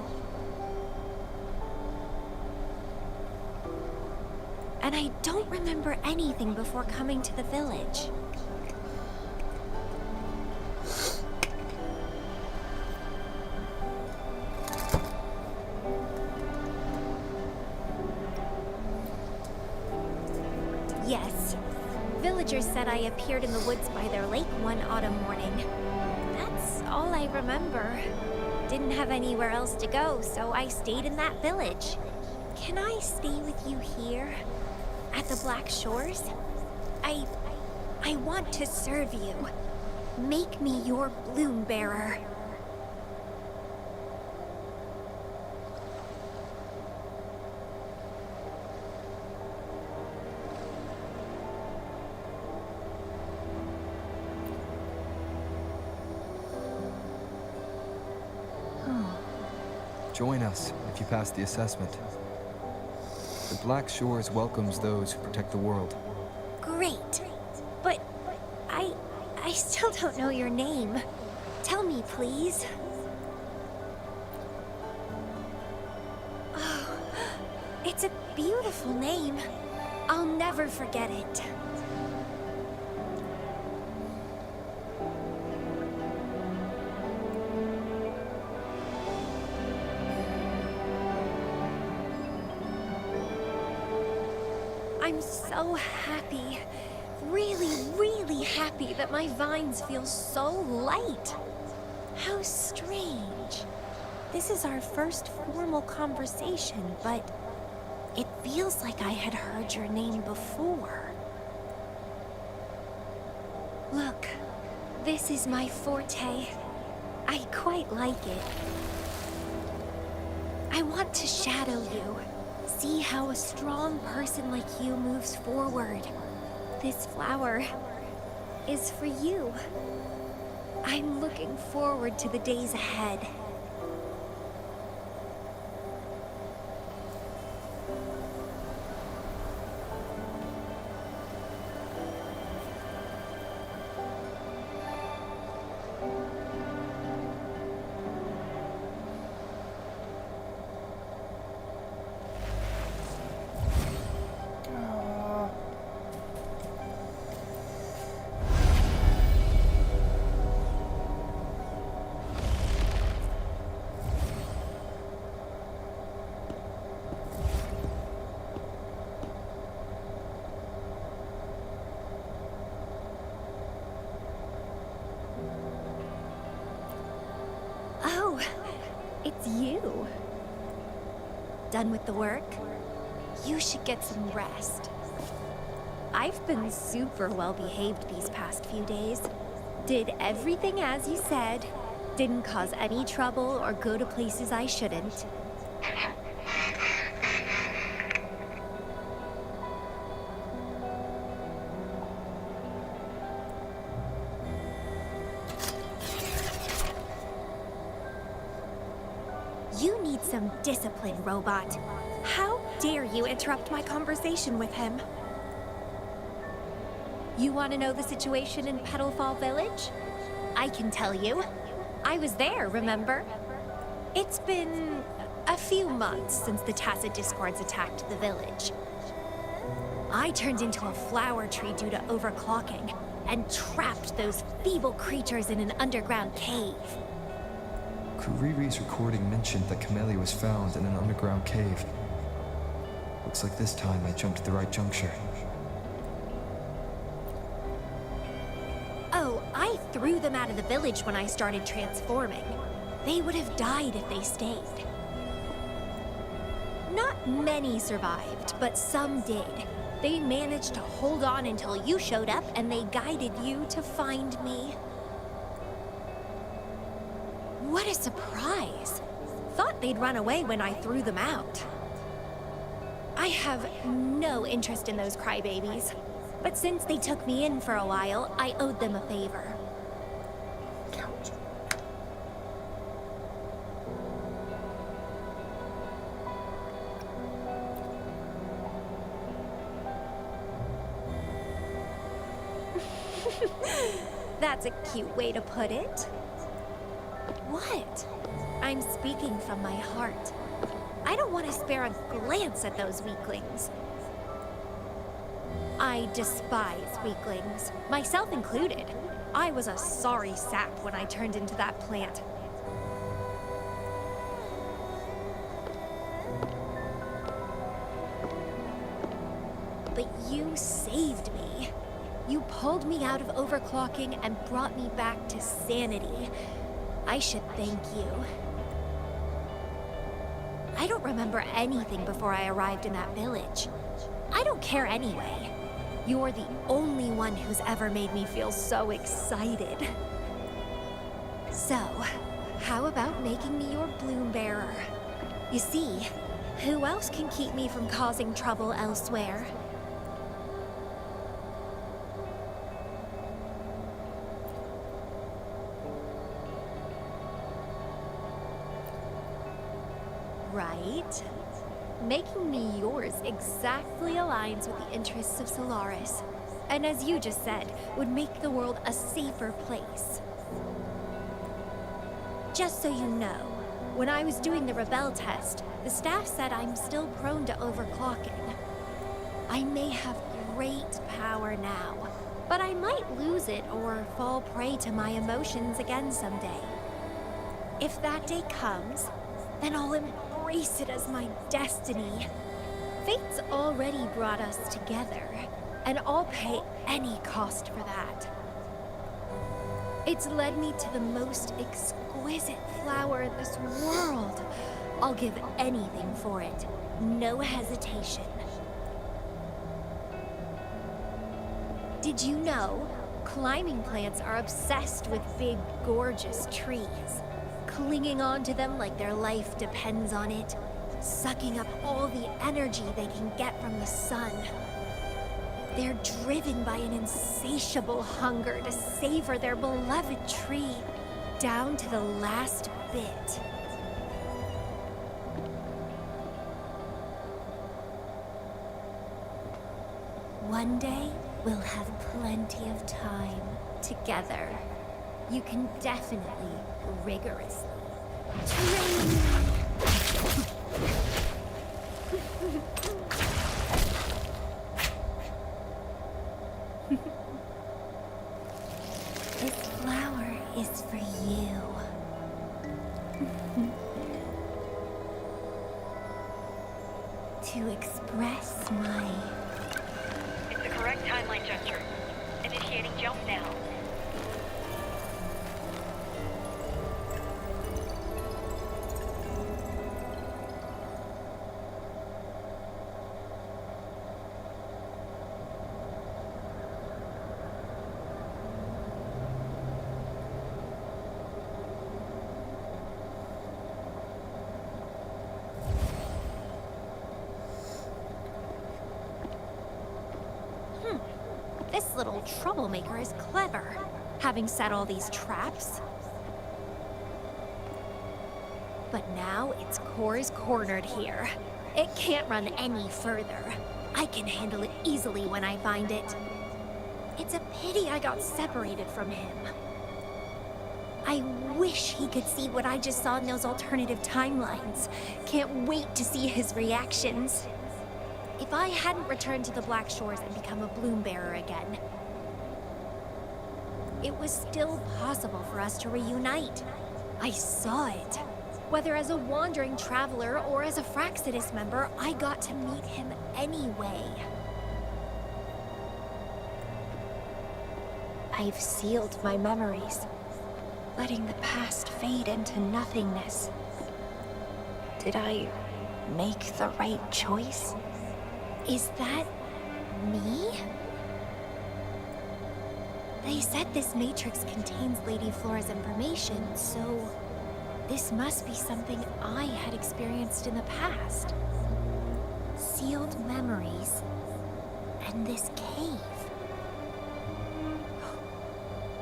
And I don't remember anything before coming to the village. Yes. Villagers said I appeared in the woods by their lake one autumn morning. That's all I remember. Didn't have anywhere else to go, so I stayed in that village. Can I stay with you here? At the Black Shores? I want to serve you. Make me your bloom bearer. Join us if you pass the assessment. The Black Shores welcomes those who protect the world. Great. But I still don't know your name. Tell me, please. Oh, it's a beautiful name. I'll never forget it. I'm so happy. Really happy that my vines feel so light. How strange. This is our first formal conversation, but it feels like I had heard your name before. Look, this is my forte. I quite like it. I want to shadow you. See how a strong person like you moves forward. This flower is for you. I'm looking forward to the days ahead. Oh, it's you. Done with the work? You should get some rest. I've been super well behaved these past few days. Did everything as you said. Didn't cause any trouble or go to places I shouldn't. You need some discipline, robot. How dare you interrupt my conversation with him? You want to know the situation in Petalfall Village? I can tell you. I was there, remember? It's been a few months since the Tacit Discords attacked the village. I turned into a flower tree due to overclocking and trapped those feeble creatures in an underground cave. Kuriri's recording mentioned that Camellia was found in an underground cave. Looks like this time I jumped at the right juncture. Oh, I threw them out of the village when I started transforming. They would have died if they stayed. Not many survived, but some did. They managed to hold on until you showed up and they guided you to find me. What a surprise! Thought they'd run away when I threw them out. I have no interest in those crybabies, but since they took me in for a while, I owed them a favor. That's a cute way to put it. What? I'm speaking from my heart. I don't want to spare a glance at those weaklings. I despise weaklings, myself included. I was a sorry sap when I turned into that plant. But you saved me. You pulled me out of overclocking and brought me back to sanity. I should thank you. I don't remember anything before I arrived in that village. I don't care anyway. You're the only one who's ever made me feel so excited. So, how about making me your bloom bearer? You see, who else can keep me from causing trouble elsewhere? Right? Making me yours exactly aligns with the interests of Solaris. And as you just said, would make the world a safer place. Just so you know, when I was doing the Rebel test, the staff said I'm still prone to overclocking. I may have great power now, but I might lose it or fall prey to my emotions again someday. If that day comes, then I'll embrace it as my destiny. Fate's already brought us together, and I'll pay any cost for that. It's led me to the most exquisite flower in this world. I'll give anything for it, no hesitation. Did you know climbing plants are obsessed with big, gorgeous trees? Clinging on to them like their life depends on it, sucking up all the energy they can get from the sun. They're driven by an insatiable hunger to savor their beloved tree down to the last bit. One day, we'll have plenty of time together. You can definitely, rigorously train. This flower is for you. To express my... It's the correct timeline juncture. Initiating jump now. This little troublemaker is clever, having set all these traps. But now its core is cornered here. It can't run any further. I can handle it easily when I find it. It's a pity I got separated from him. I wish he could see what I just saw in those alternative timelines. Can't wait to see his reactions. If I hadn't returned to the Black Shores and become a bloom bearer again, it was still possible for us to reunite. I saw it. Whether as a wandering traveler or as a Fraxidus member, I got to meet him anyway. I've sealed my memories, letting the past fade into nothingness. Did I make the right choice? Is that me? They said this matrix contains Lady Flora's information, so this must be something I had experienced in the past. Sealed memories and this cave.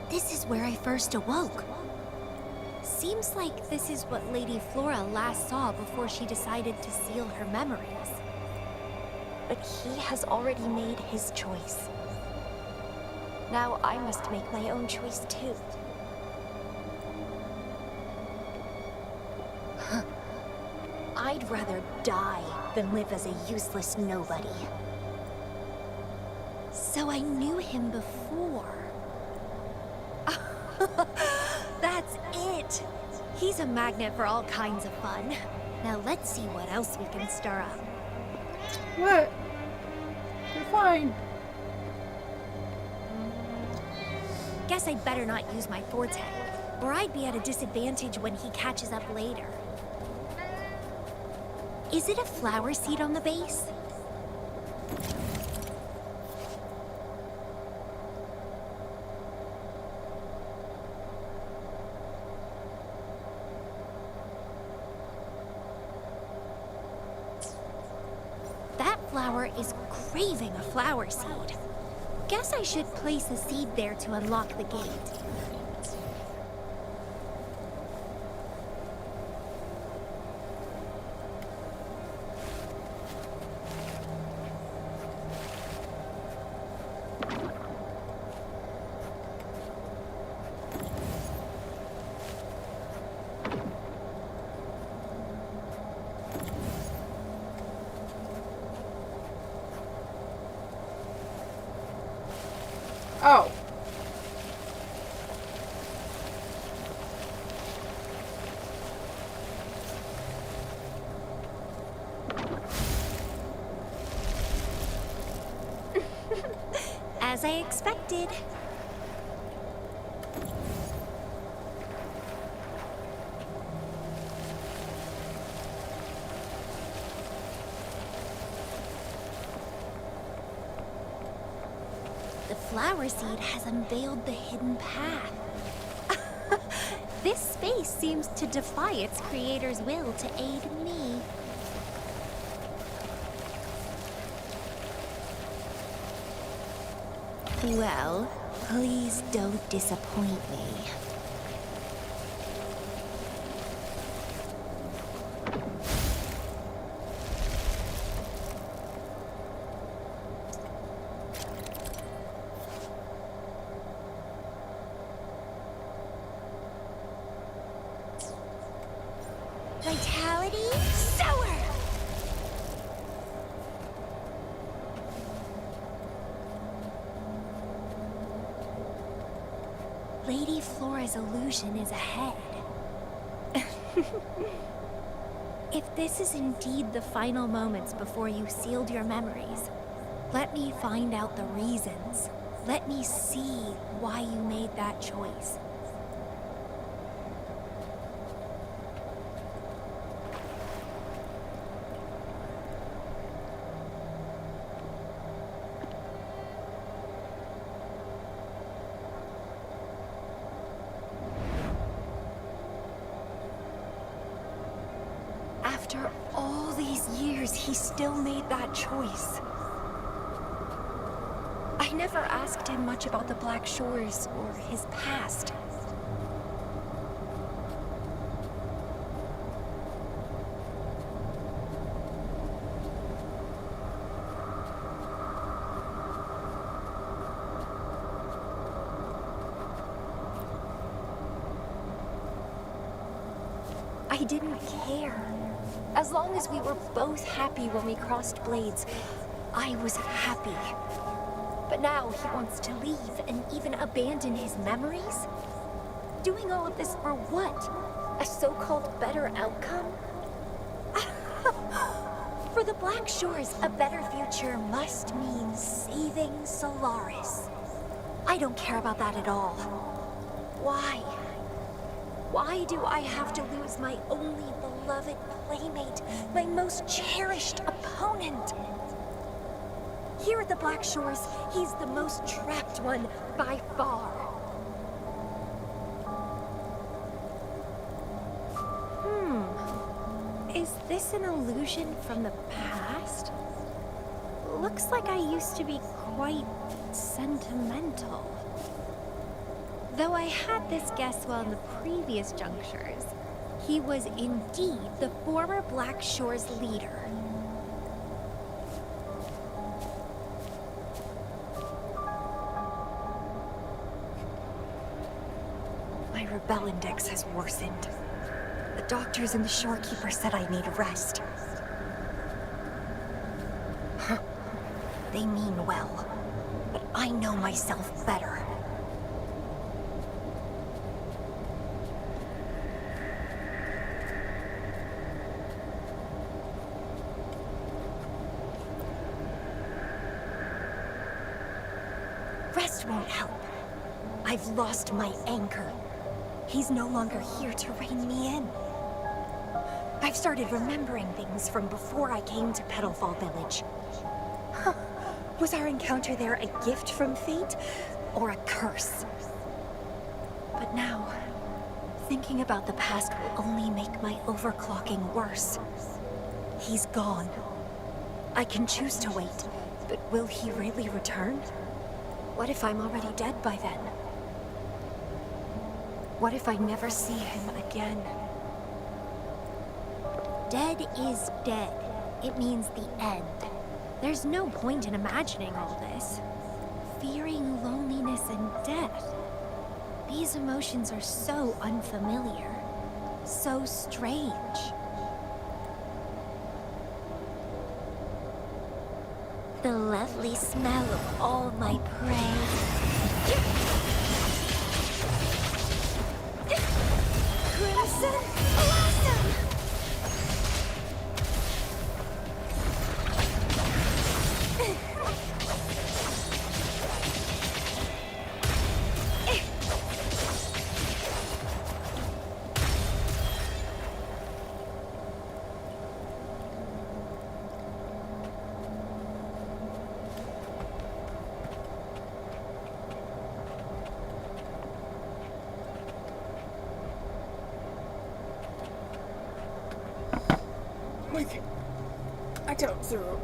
This is where I first awoke. Seems like this is what Lady Flora last saw before she decided to seal her memories. But he has already made his choice. Now I must make my own choice too. I'd rather die than live as a useless nobody. So I knew him before. That's it! He's a magnet for all kinds of fun. Now let's see what else we can stir up. What? You're fine. Guess I'd better not use my forte, or I'd be at a disadvantage when he catches up later. Is it a flower seed on the base? Flower is craving a flower seed. Guess I should place a seed there to unlock the gate. Oh. As I expected. The flower seed has unveiled the hidden path. This space seems to defy its creator's will to aid me. Well, please don't disappoint me. Vitality sour! Lady Flora's illusion is ahead. If this is indeed the final moments before you sealed your memories, let me find out the reasons. Let me see why you made that choice. After all these years, he still made that choice. I never asked him much about the Black Shores or his past. I didn't care. As long as we were both happy when we crossed blades, I was happy. But now he wants to leave and even abandon his memories? Doing all of this for what? A so-called better outcome? For the Black Shores, a better future must mean saving Solaris. I don't care about that at all. Why? Why do I have to lose my only beloved playmate, my most cherished opponent? Here at the Black Shores, he's the most trapped one by far. Is this an illusion from the past? Looks like I used to be quite sentimental. Though I had this guess well in the previous junctures, he was indeed the former Black Shores leader. My rebel index has worsened. The doctors and the shorekeeper said I need rest. They mean well, but I know myself better. Rest won't help. I've lost my anchor. He's no longer here to rein me in. I've started remembering things from before I came to Petalfall Village. Was our encounter there a gift from fate, or a curse? But now, thinking about the past will only make my overclocking worse. He's gone. I can choose to wait, but will he really return? What if I'm already dead by then? What if I never see him again? Dead is dead. It means the end. There's no point in imagining all this. Fearing loneliness and death. These emotions are so unfamiliar. So strange. The lovely smell of all my prey. Crimson Blossom! Like, I don't through.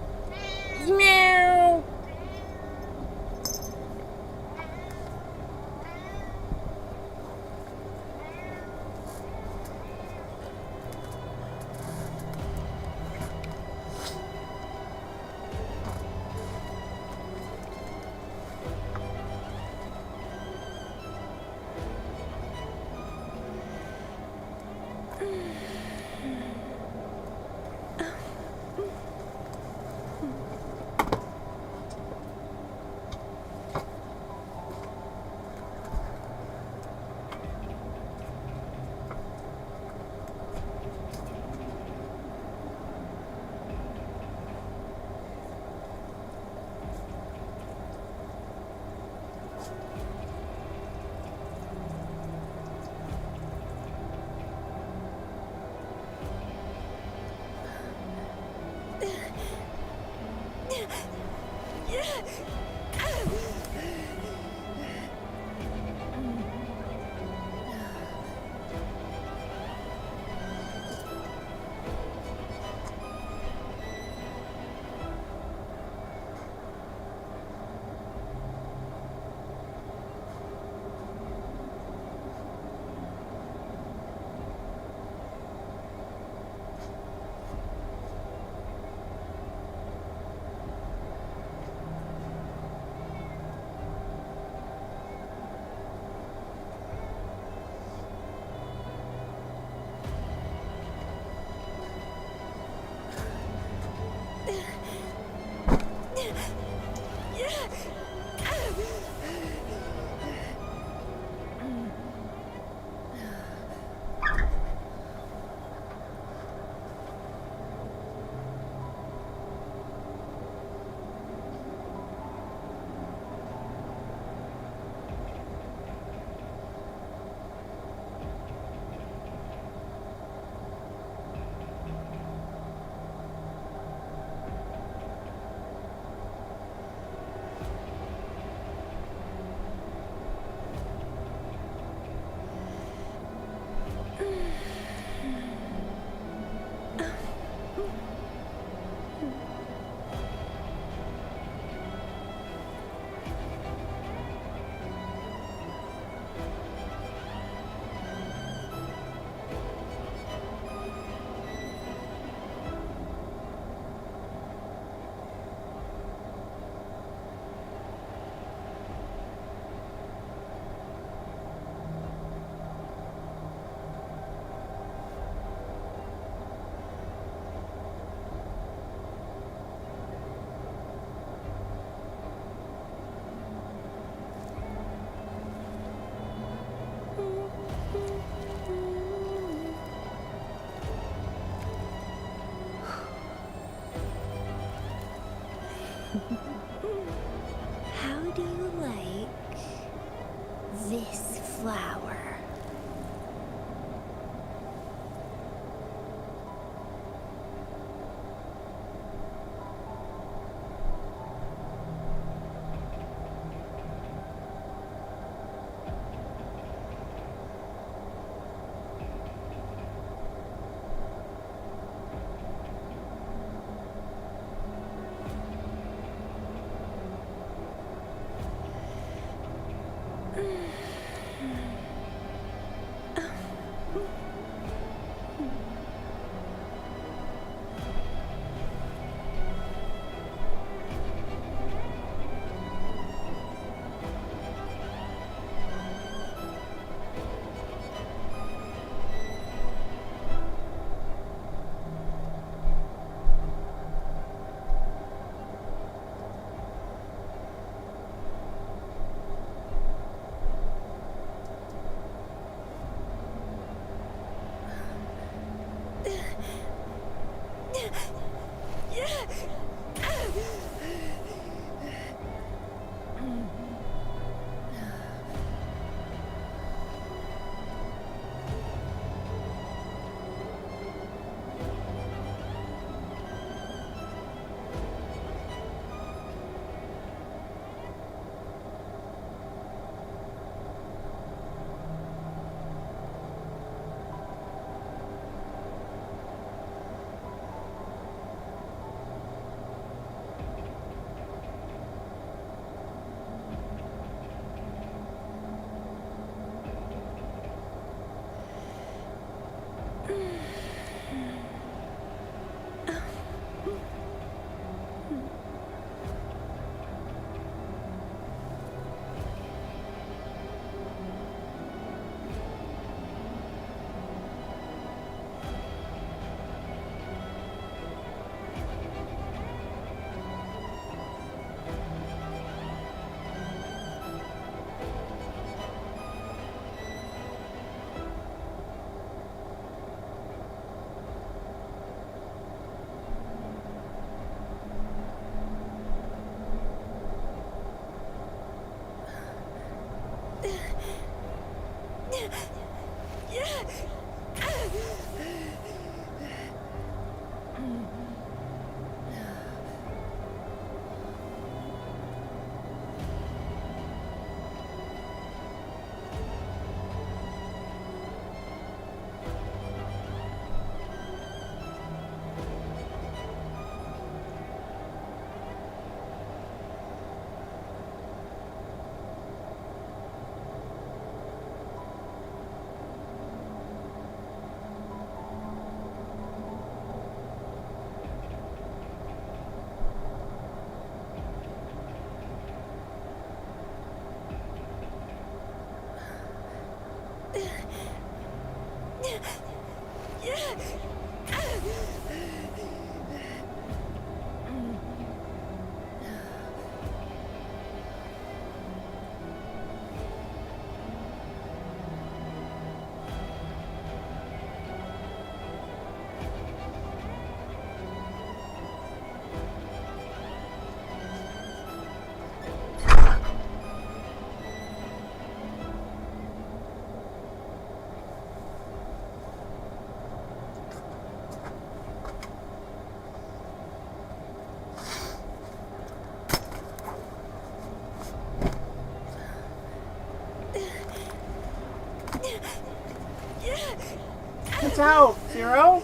Meow. flower. Watch out, Zero!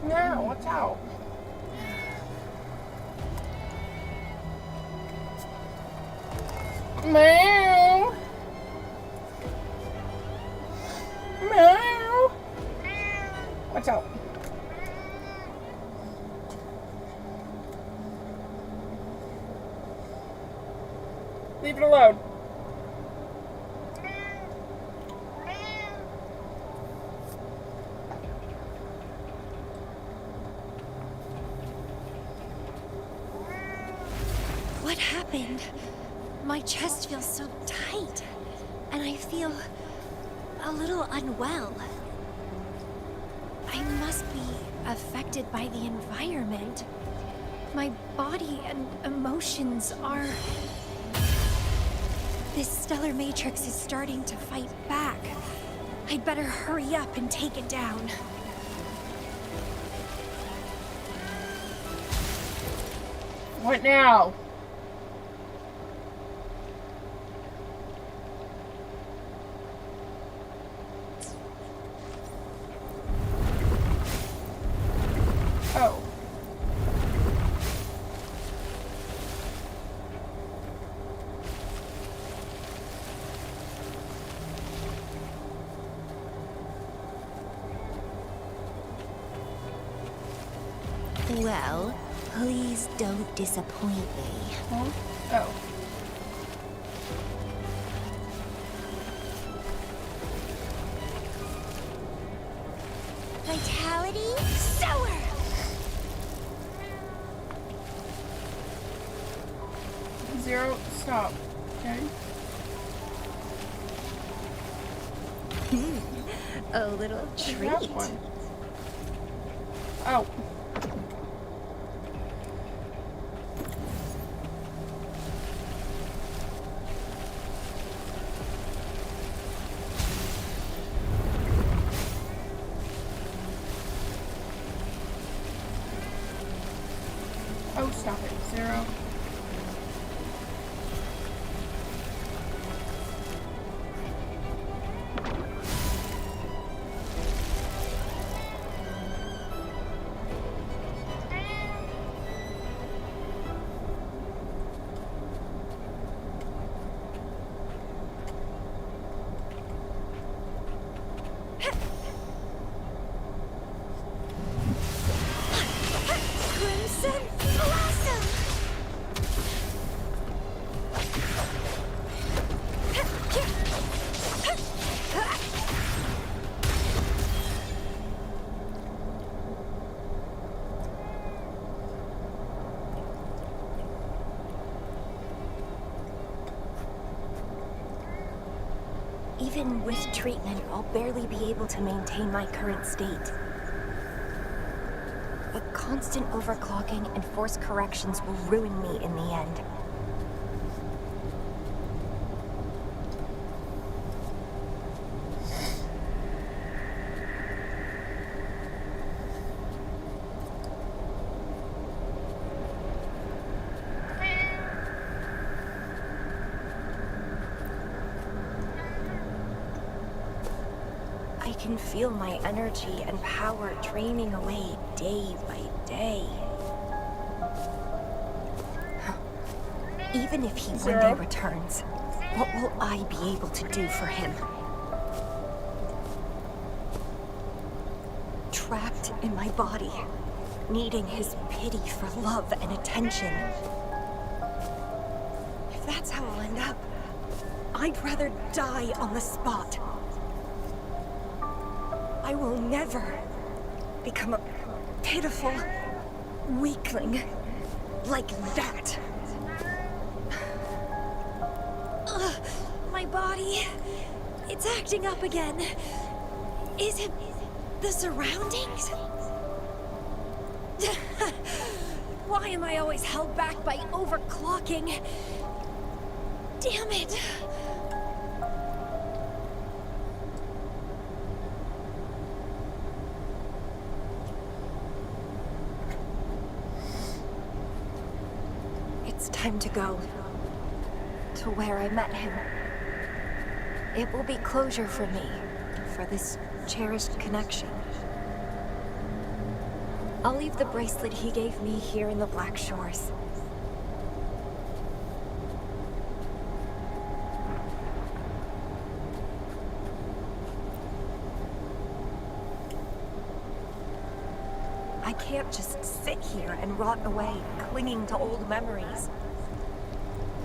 No, watch out. Meow! Meow! Watch out. Leave it alone. What happened? My chest feels so tight, and I feel a little unwell. I must be affected by the environment. My body and emotions are... This stellar matrix is starting to fight back. I'd better hurry up and take it down. What now? Oh. Well, please don't disappoint me. Huh? Oh. Vitality sour! Zero, stop. Okay. A little treat. That one. Oh. Oh, stop it. Zero. Crimson Blossom! Even with treatment, I'll barely be able to maintain my current state. The constant overclocking and forced corrections will ruin me in the end. I can feel my energy and power draining away day by day. Even if he one day returns, what will I be able to do for him? Trapped in my body, needing his pity for love and attention. If that's how I'll end up, I'd rather die on the spot. I will never become a pitiful weakling like that. Ugh, my body, it's acting up again. Is it the surroundings? Why am I always held back by overclocking? Damn it! It's time to go. To where I met him. It will be closure for me, for this cherished connection. I'll leave the bracelet he gave me here in the Black Shores. I can't just sit here and rot away, clinging to old memories.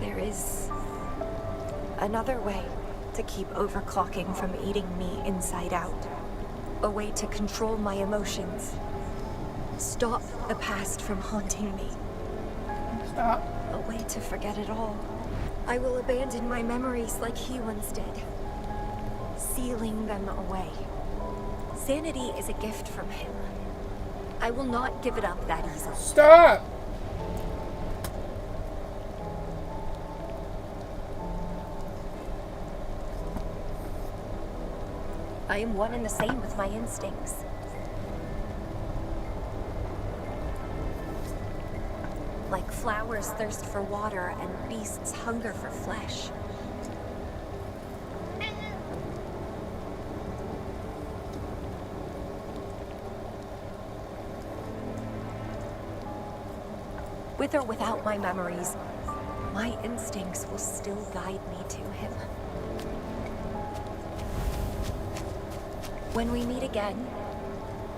There is another way to keep overclocking from eating me inside out. A way to control my emotions. Stop the past from haunting me. Stop. A way to forget it all. I will abandon my memories like he once did, sealing them away. Sanity is a gift from him. I will not give it up that easily. Stop! I am one and the same with my instincts. Like flowers thirst for water and beasts hunger for flesh. With or without my memories, my instincts will still guide me to him. When we meet again,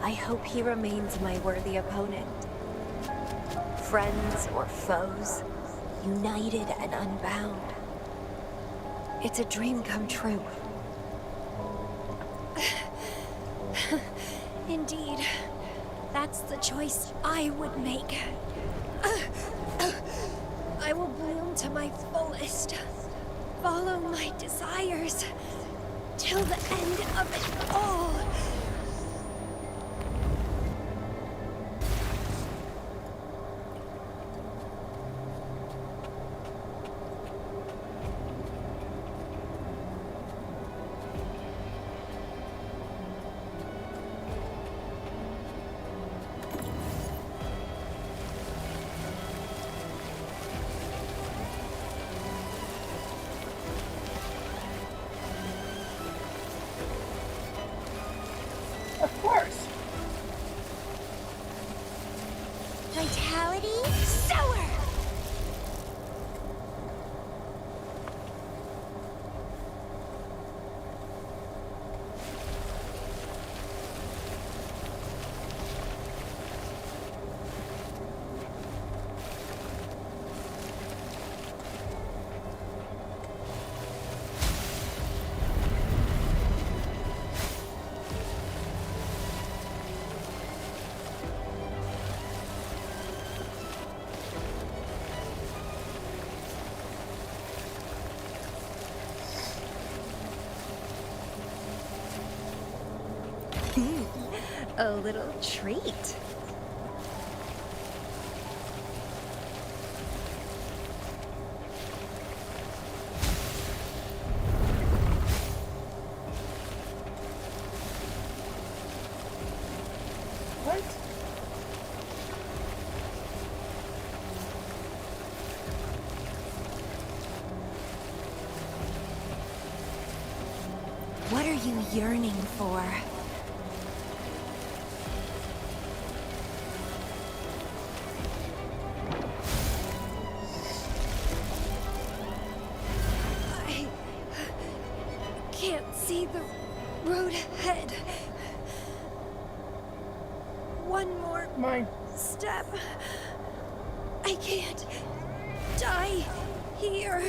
I hope he remains my worthy opponent. Friends or foes, united and unbound. It's a dream come true. Indeed, that's the choice I would make. I will bloom to my fullest, follow my desires, till the end of it all. Of course. Vitality sour! A little treat. What? What are you yearning for? I can't see the road ahead. One more Mine. step. I can't die here.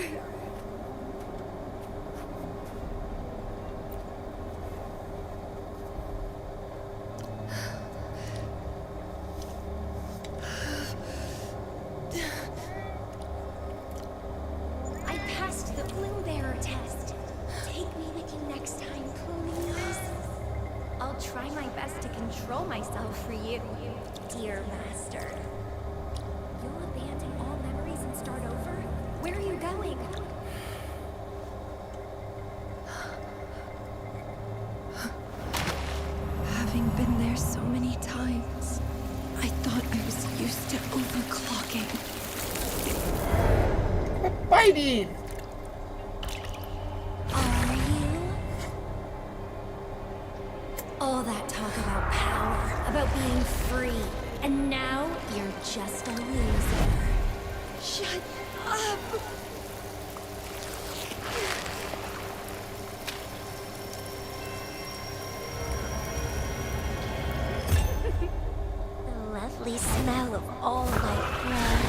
I passed the Bloom Bearer test. Take me with you next time, please. I'll try my best to control myself for you, dear master. You'll abandon all memories and start over? Where are you going? Having been there so many times, I thought I was used to overclocking. Quit biting! Are you? All that talk about power, about being free, and now you're just a loser. Shut up! The lovely smell of all my blood.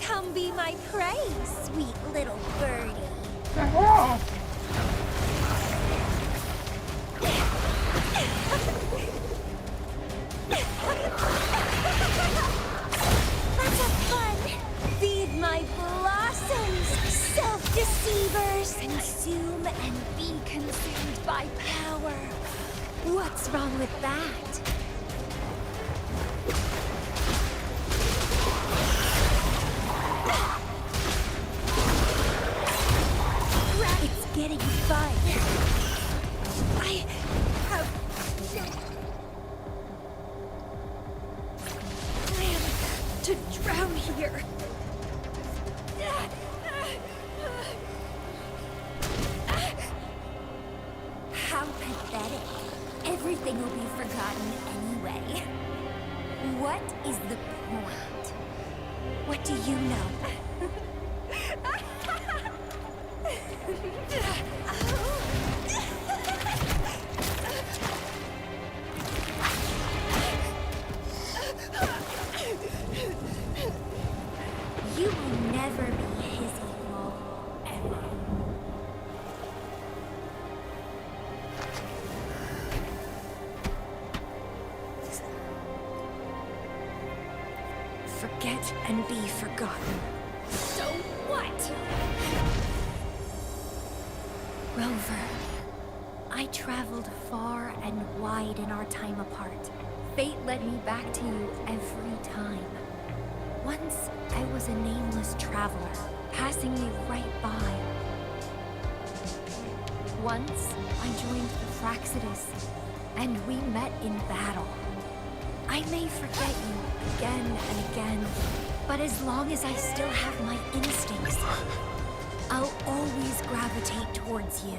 Come be my prey, sweet little birdie. The hell? Let's have fun! Feed my blossoms, self-deceivers! Consume and be consumed by power. What's wrong with that? It's getting fine. I have no plan to drown here. How pathetic. Everything will be forgotten anyway. What is the point? What do you know? You will never be his equal, ever. Forget and be forgotten. So what? Rover, I traveled far and wide in our time apart. Fate led me back to you every time. Once, I was a nameless traveler, passing me right by. Once, I joined the Fraxidus, and we met in battle. I may forget you again and again, but as long as I still have my instincts, I'll always gravitate towards you.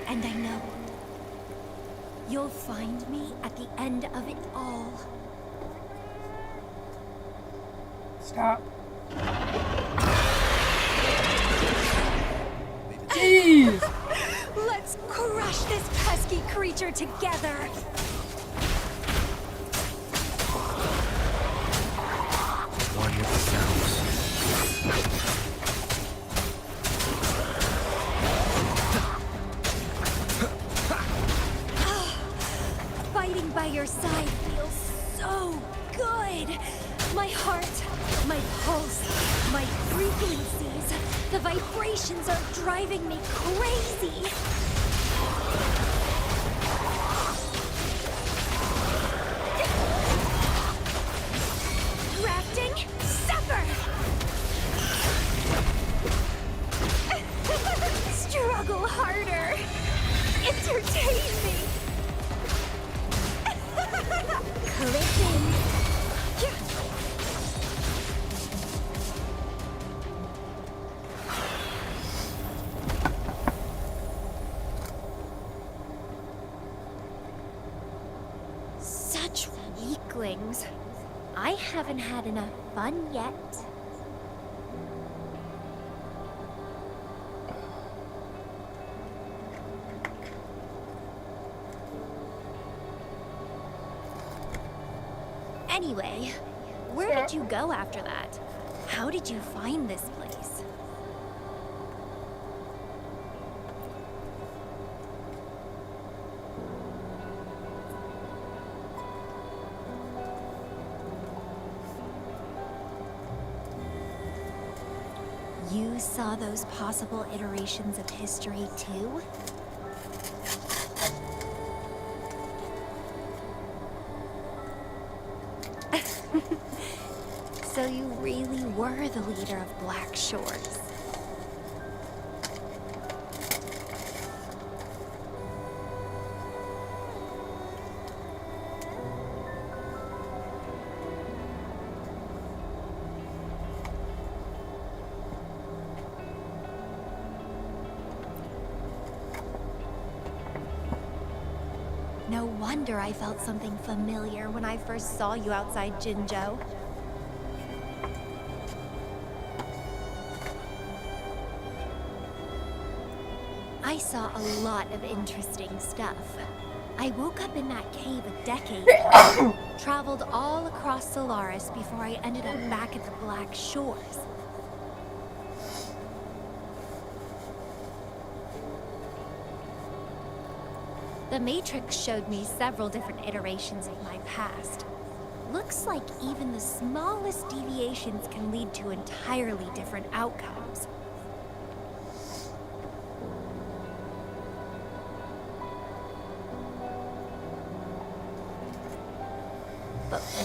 And I know you'll find me at the end of it all. Stop. Jeez! Let's crush this pesky creature together! One with the sounds. Fighting by your side feels so good! My heart, my pulse, my frequencies, the vibrations are driving me crazy! Drafting, sever! Struggle harder! Entertain me! Clipping! Such weaklings. I haven't had enough fun yet. Anyway, where did you go after that? How did you find this place? You saw those possible iterations of history too? So you really were the leader of Black Shores. No wonder I felt something familiar when I first saw you outside Jinzhou. I saw a lot of interesting stuff. I woke up in that cave a decade ago, traveled all across Solaris before I ended up back at the Black Shores. The Matrix showed me several different iterations of my past. Looks like even the smallest deviations can lead to entirely different outcomes.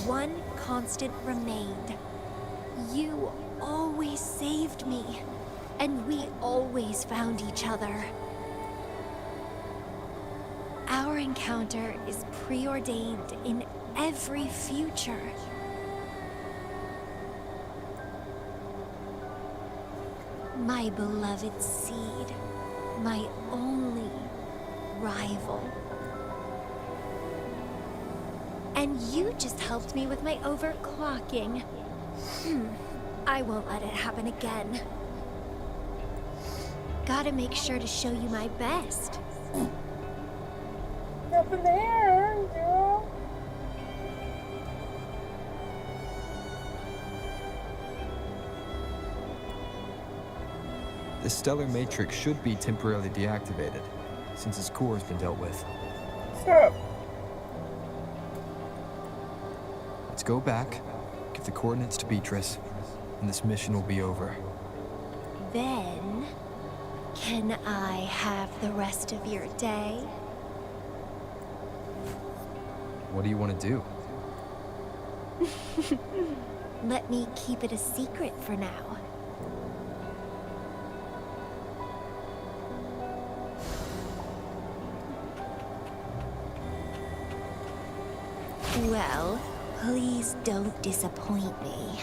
one constant remained. You always saved me, and we always found each other. Our encounter is preordained in every future. My beloved seed, my only rival. And you just helped me with my overclocking. I won't let it happen again. Gotta make sure to show you my best. Up in the air, girl. The stellar matrix should be temporarily deactivated, since its core has been dealt with. Stop. Let's go back, give the coordinates to Beatrice, and this mission will be over. Then, can I have the rest of your day? What do you want to do? Let me keep it a secret for now. Well, please don't disappoint me.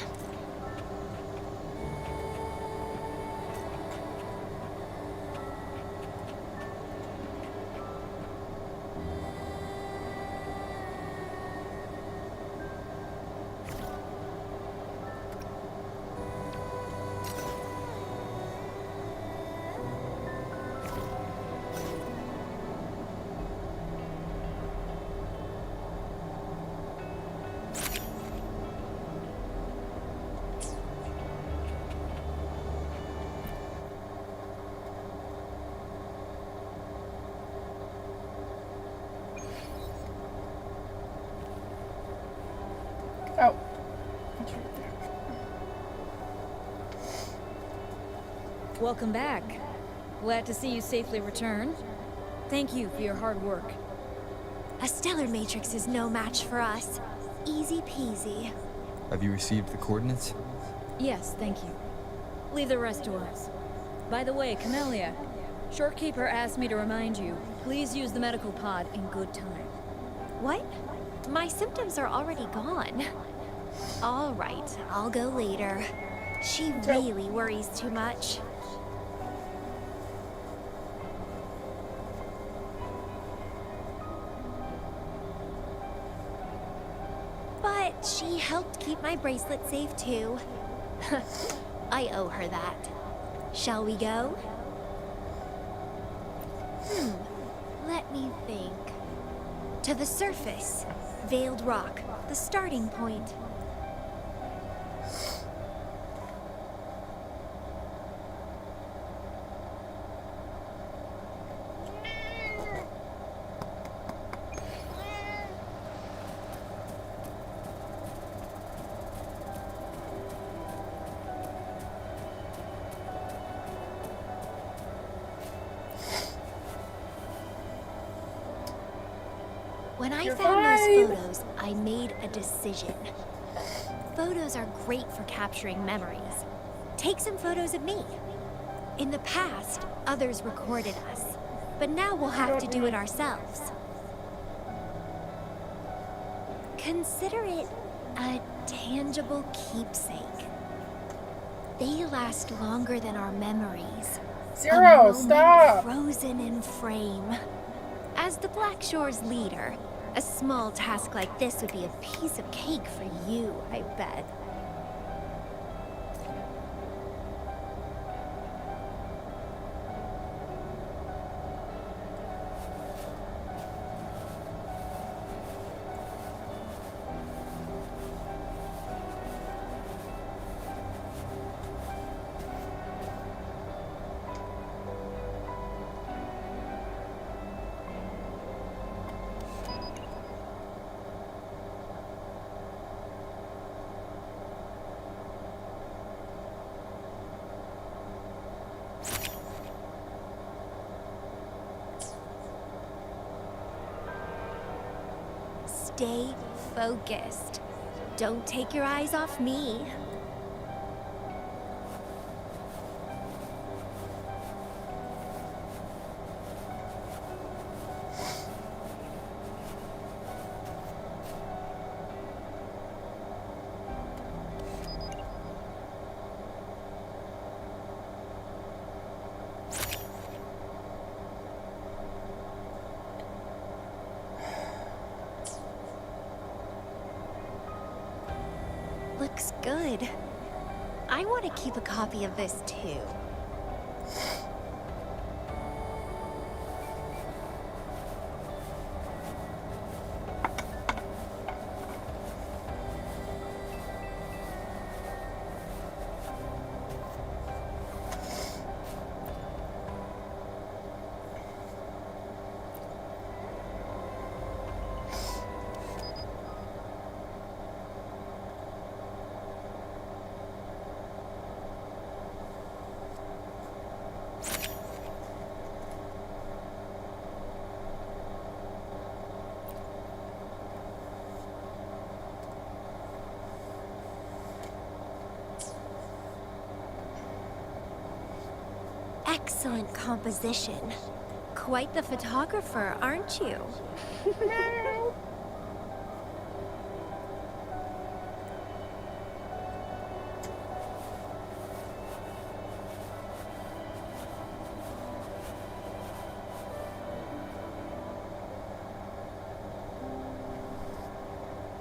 Oh. Welcome back. Glad to see you safely return. Thank you for your hard work. A stellar matrix is no match for us. Easy peasy. Have you received the coordinates? Yes, thank you. Leave the rest to us. By the way, Camellia, Shorekeeper asked me to remind you, please use the medical pod in good time. What? My symptoms are already gone. All right, I'll go later. She really worries too much. But she helped keep my bracelet safe too. I owe her that. Shall we go? Let me think. To the surface. Veiled Rock, the starting point. When I found those photos, I made a decision. Photos are great for capturing memories. Take some photos of me. In the past, others recorded us, but now we'll have to do it ourselves. Consider it a tangible keepsake. They last longer than our memories. Zero, A moment stop! frozen in frame. As the Black Shore's leader, a small task like this would be a piece of cake for you, I bet. Stay focused. Don't take your eyes off me. Looks good. I want to keep a copy of this too. Excellent composition. Quite the photographer, aren't you?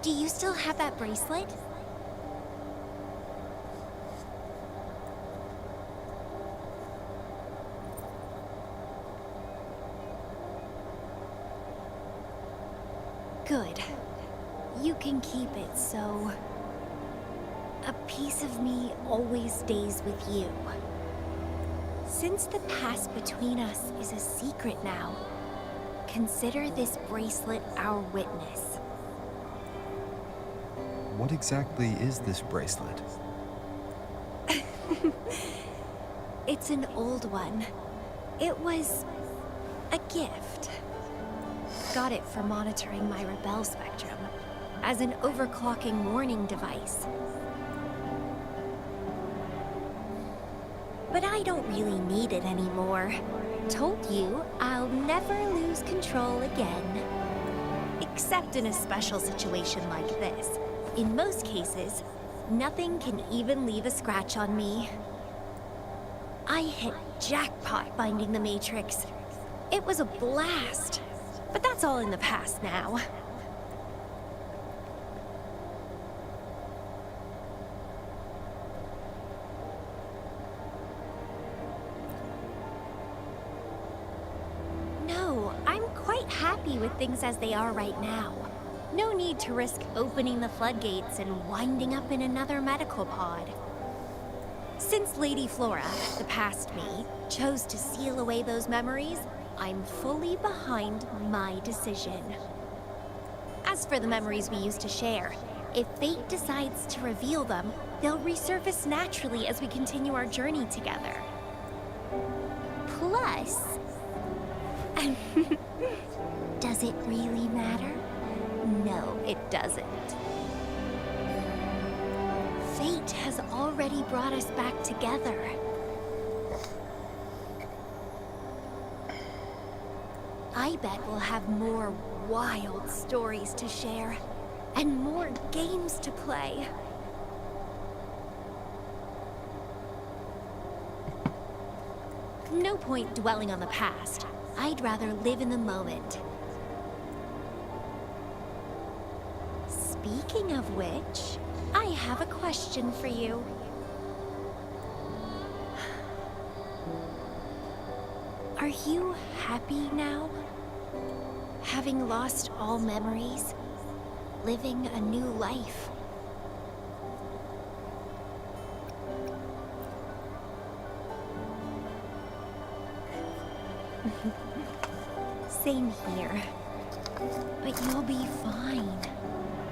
Do you still have that bracelet? Good. You can keep it, so... a piece of me always stays with you. Since the past between us is a secret now, consider this bracelet our witness. What exactly is this bracelet? It's an old one. It was a gift. Got it for monitoring my rebel spectrum, as an overclocking warning device. But I don't really need it anymore. Told you, I'll never lose control again. Except in a special situation like this. In most cases, nothing can even leave a scratch on me. I hit jackpot finding the Matrix. It was a blast. But that's all in the past now. No, I'm quite happy with things as they are right now. No need to risk opening the floodgates and winding up in another medical pod. Since Lady Flora, the past me, chose to seal away those memories, I'm fully behind my decision. As for the memories we used to share, if fate decides to reveal them, they'll resurface naturally as we continue our journey together. Plus... does it really matter? No, it doesn't. Fate has already brought us back together. I bet we'll have more wild stories to share, and more games to play. No point dwelling on the past. I'd rather live in the moment. Speaking of which, I have a question for you. Are you happy now? Having lost all memories, living a new life. Same here. But you'll be fine,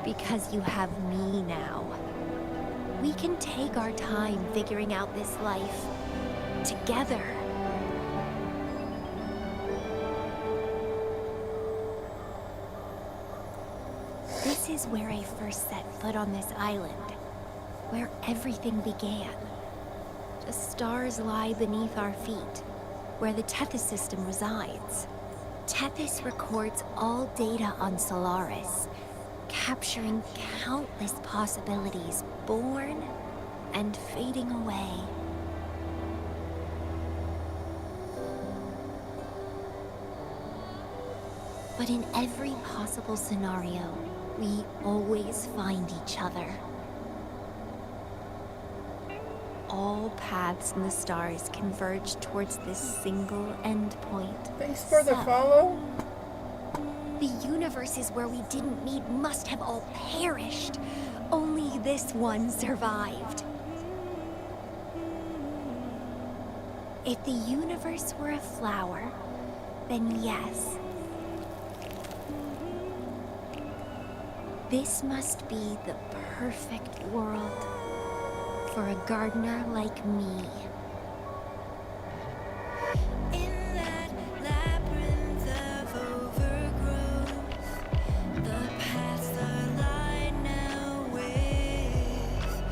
because you have me now. We can take our time figuring out this life together. This This is where I first set foot on this island, where everything began. The stars lie beneath our feet, where the Tethys system resides. Tethys records all data on Solaris, capturing countless possibilities born and fading away. But in every possible scenario, we always find each other. All paths in the stars converge towards this single endpoint. Thanks for the follow. The universes where we didn't meet must have all perished. Only this one survived. If the universe were a flower, then yes. This must be the perfect world for a gardener like me. In that labyrinth of overgrowth, the paths are lined now with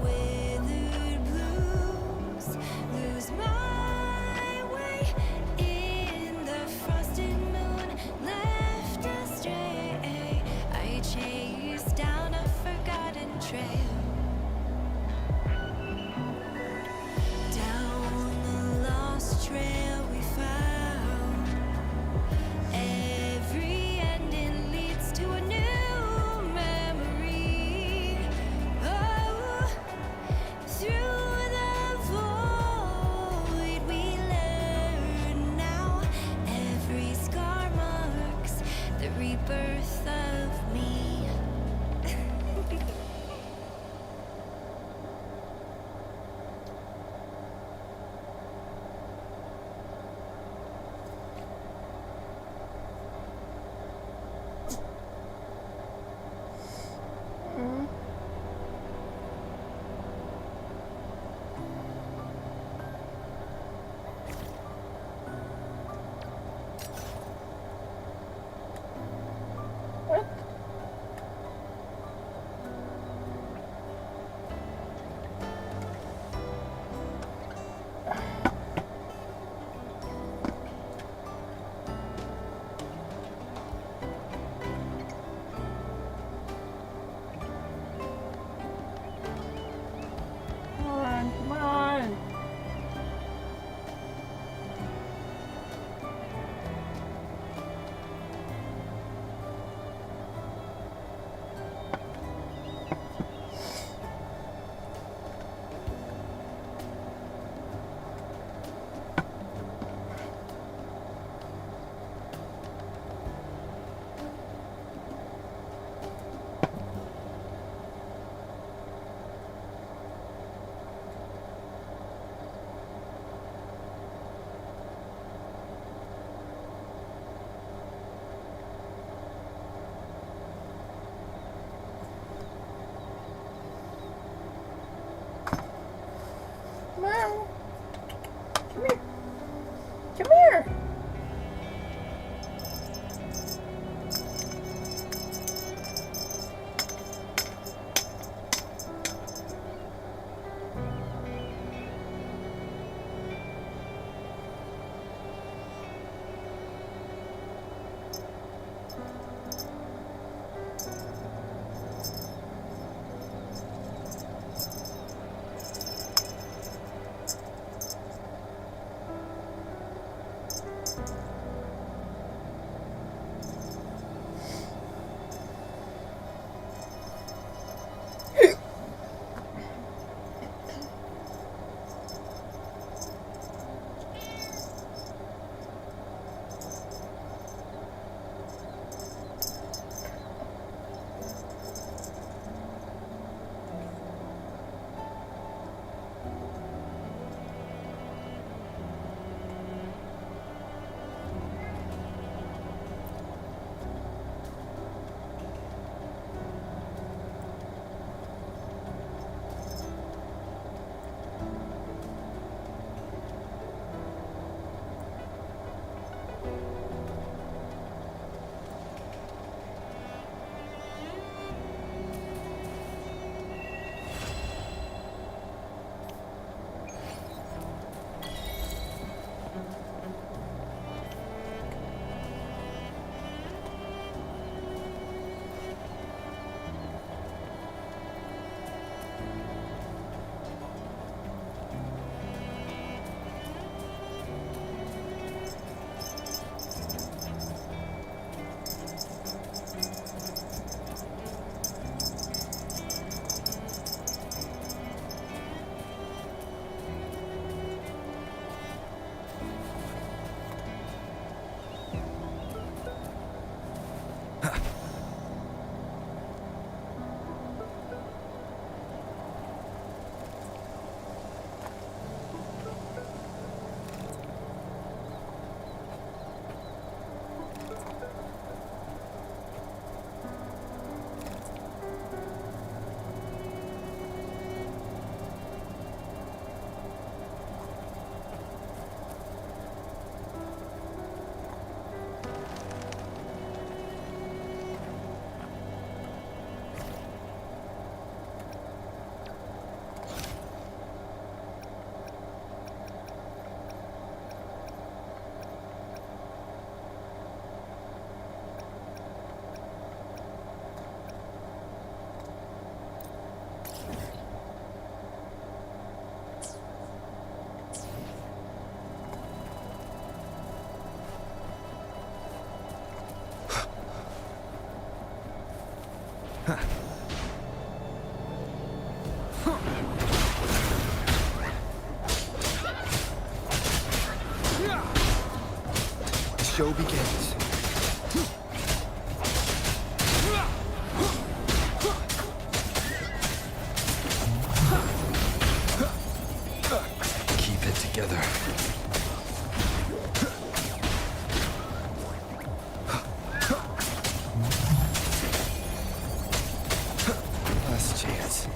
withered blooms. Lose my way in the frosted moon, left astray. I chased down a forgotten trail. Down the lost trail we found. Every ending leads to a new memory. Oh, through the void we learn now. Every scar marks the rebirth of me. What? Come on, come on. Mom. Come here. Come here. The show begins. Keep it together. Last chance.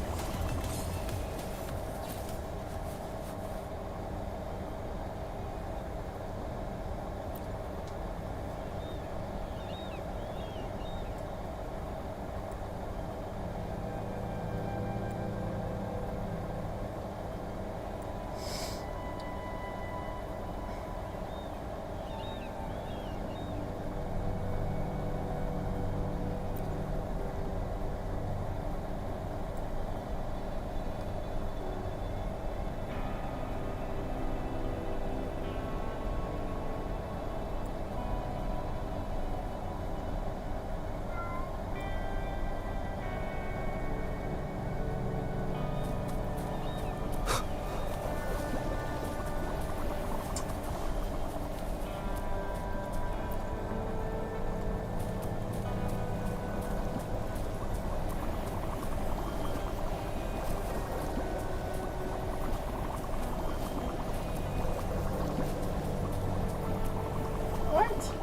What?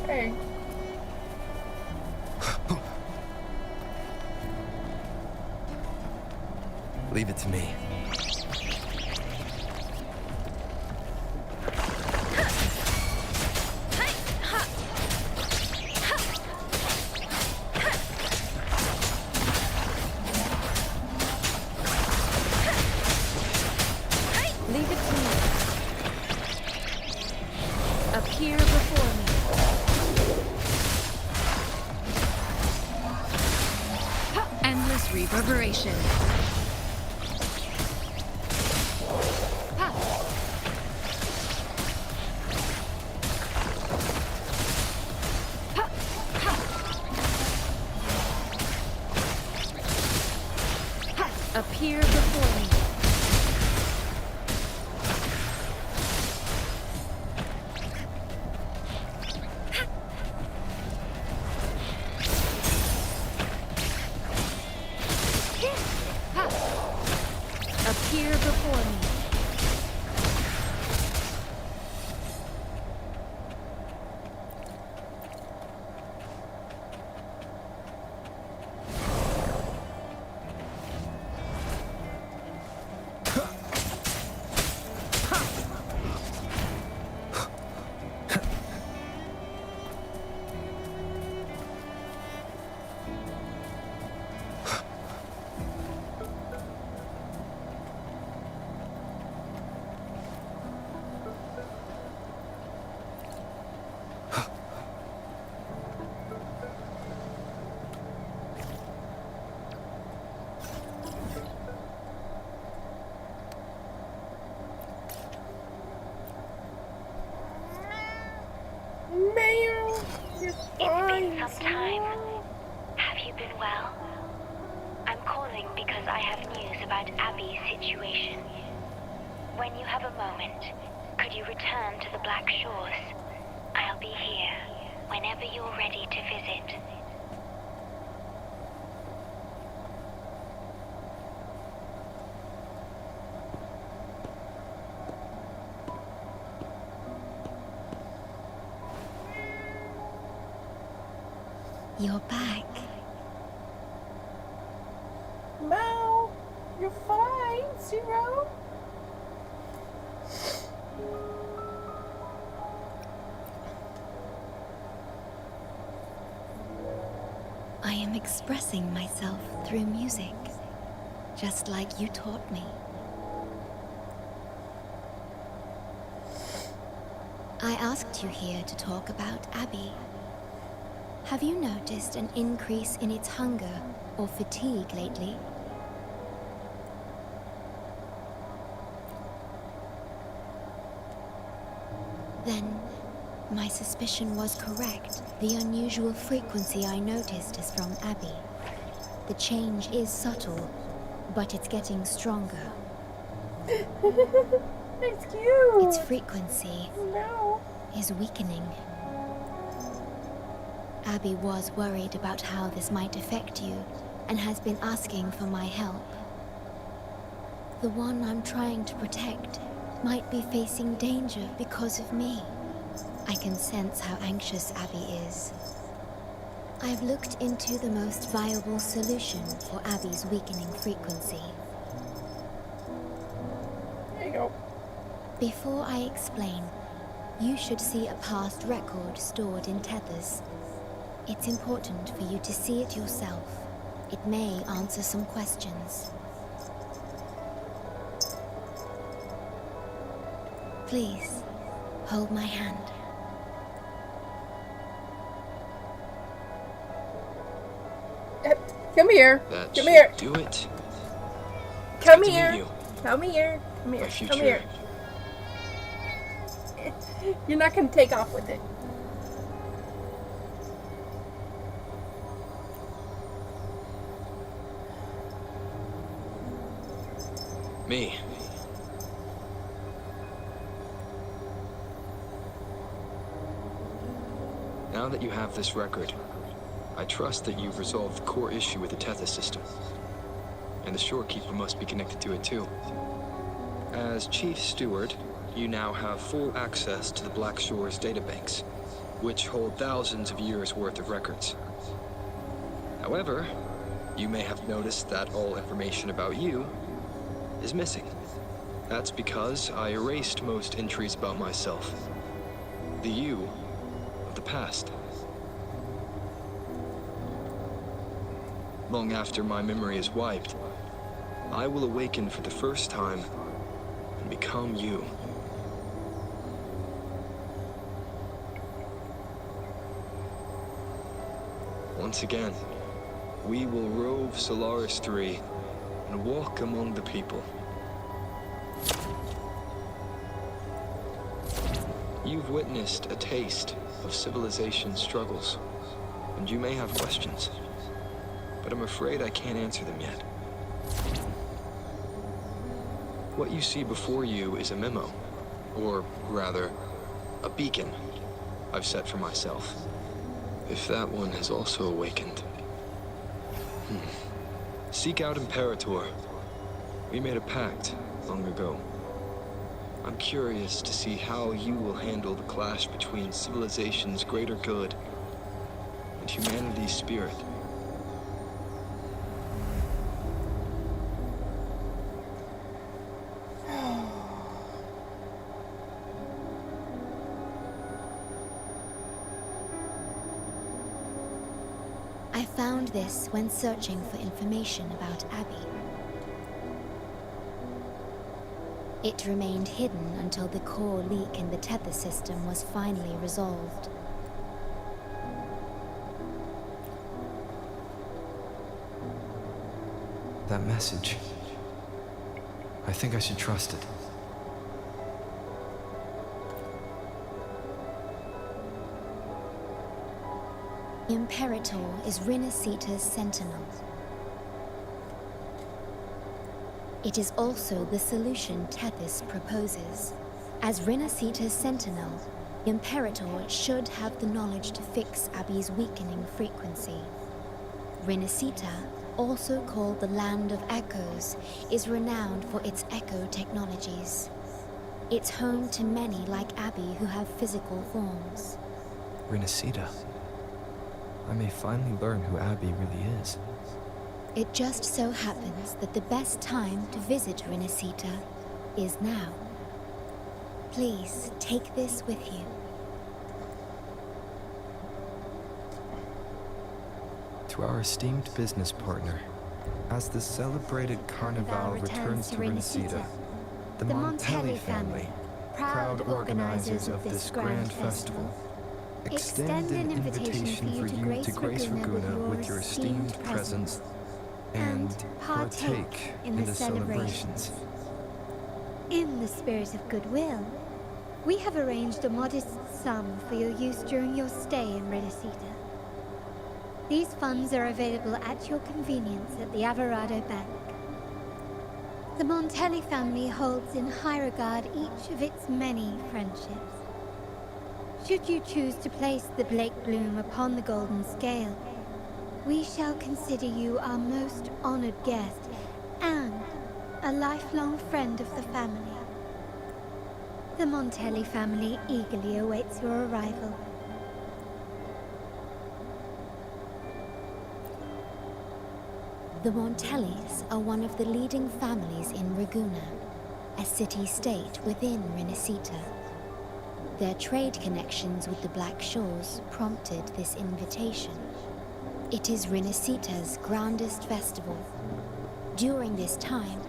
Hey. Leave it to me. Leave it to me. Appear before me. Endless reverberation. Appear before me. some time. Have you been well? I'm calling because I have news about Abby's situation. When you have a moment, could you return to the Black Shores? I'll be here whenever you're ready to visit. You're back. Mal, you're fine, Zero. I am expressing myself through music, just like you taught me. I asked you here to talk about Abby. Have you noticed an increase in its hunger or fatigue lately? Then, my suspicion was correct. The unusual frequency I noticed is from Abby. The change is subtle, but it's getting stronger. It's cute. Its frequency No. is weakening. Abby was worried about how this might affect you and has been asking for my help. The one I'm trying to protect might be facing danger because of me. I can sense how anxious Abby is. I've looked into the most viable solution for Abby's weakening frequency. There you go. Before I explain, you should see a past record stored in tethers. It's important for you to see it yourself. It may answer some questions. Please, hold my hand. Come here. That Come should here. do it. Come Good to meet here. you. Come here. Come here. My future. Come here. You're not gonna take off with it. Me. Now that you have this record, I trust that you've resolved the core issue with the Tethys system. And the Shorekeeper must be connected to it too. As Chief Steward, you now have full access to the Black Shores databanks, which hold thousands of years' worth of records. However, you may have noticed that all information about you is missing. That's because I erased most entries about myself. The you of the past. Long after my memory is wiped, I will awaken for the first time and become you. Once again, we will rove Solaris 3 and walk among the people. You've witnessed a taste of civilization's struggles, and you may have questions, but I'm afraid I can't answer them yet. What you see before you is a memo, or rather, a beacon I've set for myself. If that one has also awakened. Seek out Imperator. We made a pact long ago. I'm curious to see how you will handle the clash between civilization's greater good and humanity's spirit. I found this when searching for information about Abby. It remained hidden until the core leak in the tether system was finally resolved. That message. I think I should trust it. Imperator is Rinasita's sentinel. It is also the solution Tethys proposes. As Rinasita's sentinel, Imperator should have the knowledge to fix Abby's weakening frequency. Rinasita, also called the Land of Echoes, is renowned for its echo technologies. It's home to many like Abby who have physical forms. Rinasita. I may finally learn who Abby really is. It just so happens that the best time to visit Rinasita is now. Please take this with you. To our esteemed business partner, as the celebrated Carnival returns to Rinasita, the Montelli family, proud organizers of this grand festival, extend an invitation for you to grace Raguna with your esteemed presence and partake in the celebrations. In the spirit of goodwill, we have arranged a modest sum for your use during your stay in Rinasita. These funds are available at your convenience at the Averado Bank. The Montelli family holds in high regard each of its many friendships. Should you choose to place the Blake Bloom upon the golden scale, we shall consider you our most honored guest and a lifelong friend of the family. The Montelli family eagerly awaits your arrival. The Montellis are one of the leading families in Raguna, a city-state within Rinasita. Their trade connections with the Black Shores prompted this invitation. It is Rinasita's grandest festival. During this time,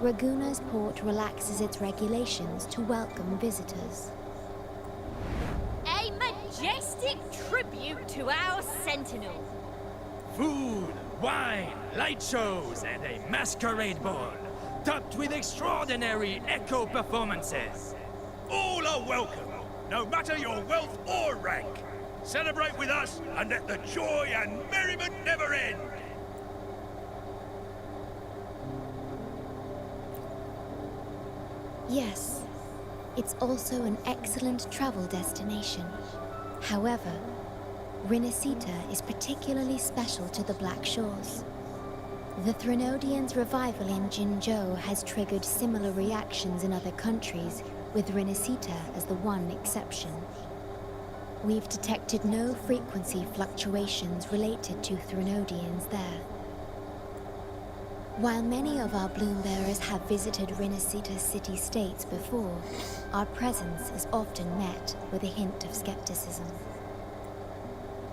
Raguna's port relaxes its regulations to welcome visitors. A majestic tribute to our sentinel. Food, wine, light shows, and a masquerade ball, topped with extraordinary echo performances. All are welcome, no matter your wealth or rank. Celebrate with us and let the joy and merriment never end. Yes, it's also an excellent travel destination. However, Rinasita is particularly special to the Black Shores. The Threnodians' revival in Jinzhou has triggered similar reactions in other countries, with Rinasita as the one exception. We've detected no frequency fluctuations related to Threnodians there. While many of our Bloombearers have visited Rinasita's city-states before, our presence is often met with a hint of skepticism.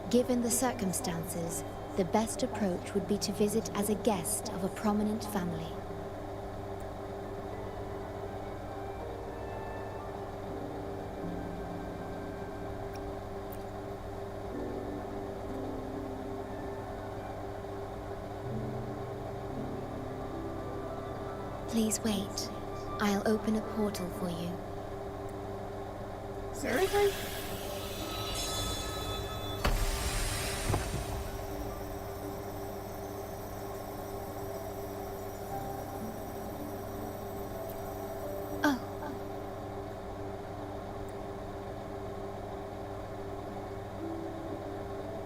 Given the circumstances, the best approach would be to visit as a guest of a prominent family. Please wait. I'll open a portal for you. Seriously? Oh.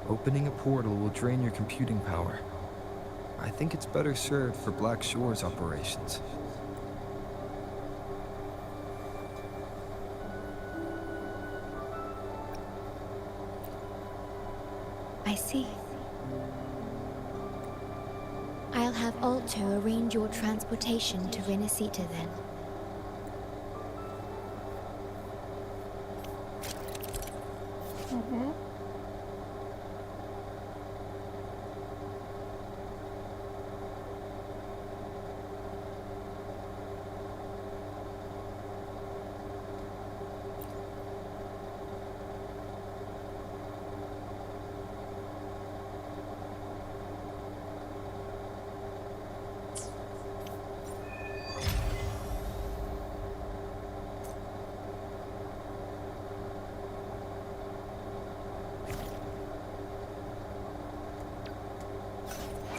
Opening a portal will drain your computing power. I think it's better served for Black Shores operations. I see. I'll have Alto arrange your transportation to Rinasita then. Mm-hmm.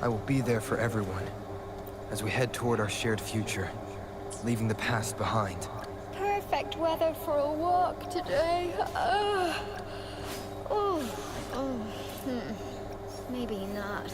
I will be there for everyone as we head toward our shared future, leaving the past behind. Perfect weather for a walk today. Maybe not.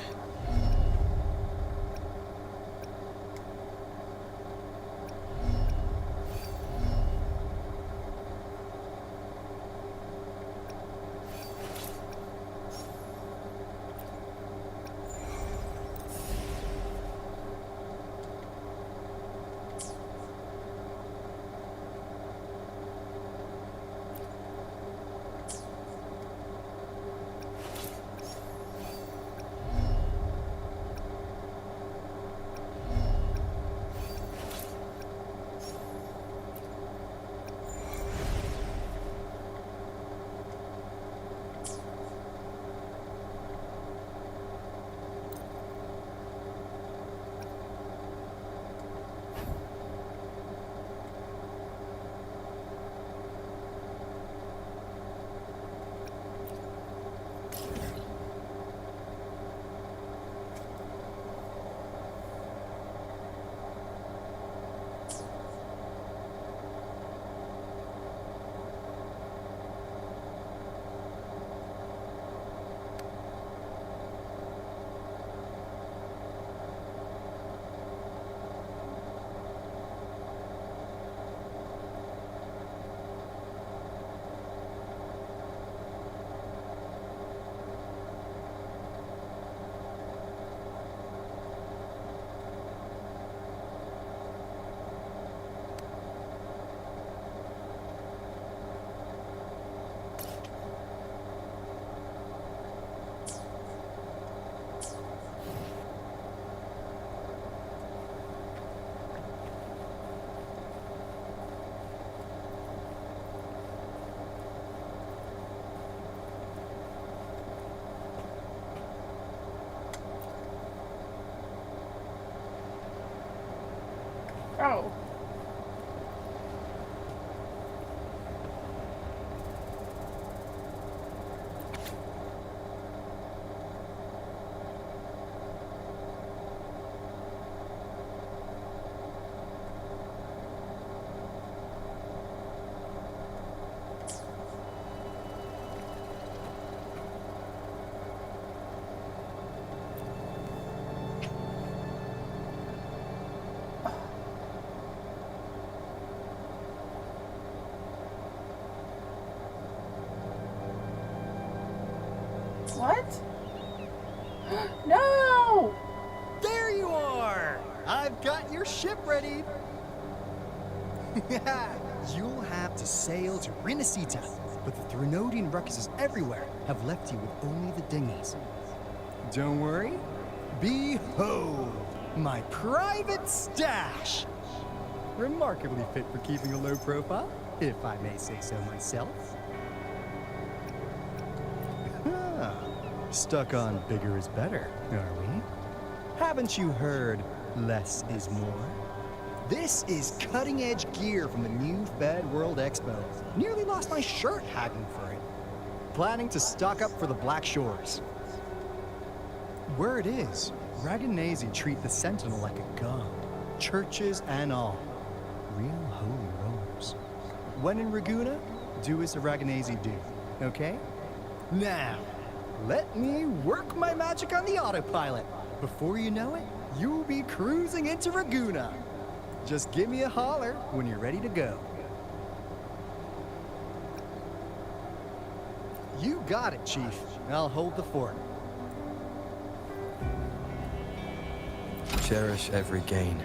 Oh. What? No! There you are! I've got your ship ready. You'll have to sail to Renacita, but the Threnodian ruckuses everywhere have left you with only the dinghies. Don't worry. Behold, my private stash! Remarkably fit for keeping a low profile, if I may say so myself. Stuck on bigger is better, are we? Haven't you heard less is more? This is cutting-edge gear from the new Fed World Expo. Nearly lost my shirt haggling for it. Planning to stock up for the Black Shores. Word is, Raganese treat the Sentinel like a god. Churches and all. Real holy rollers. When in Raguna, do as a Raganese do, okay? Now, let me work my magic on the autopilot. Before you know it, you'll be cruising into Raguna. Just give me a holler when you're ready to go. You got it, Chief. I'll hold the fort. Cherish every gain.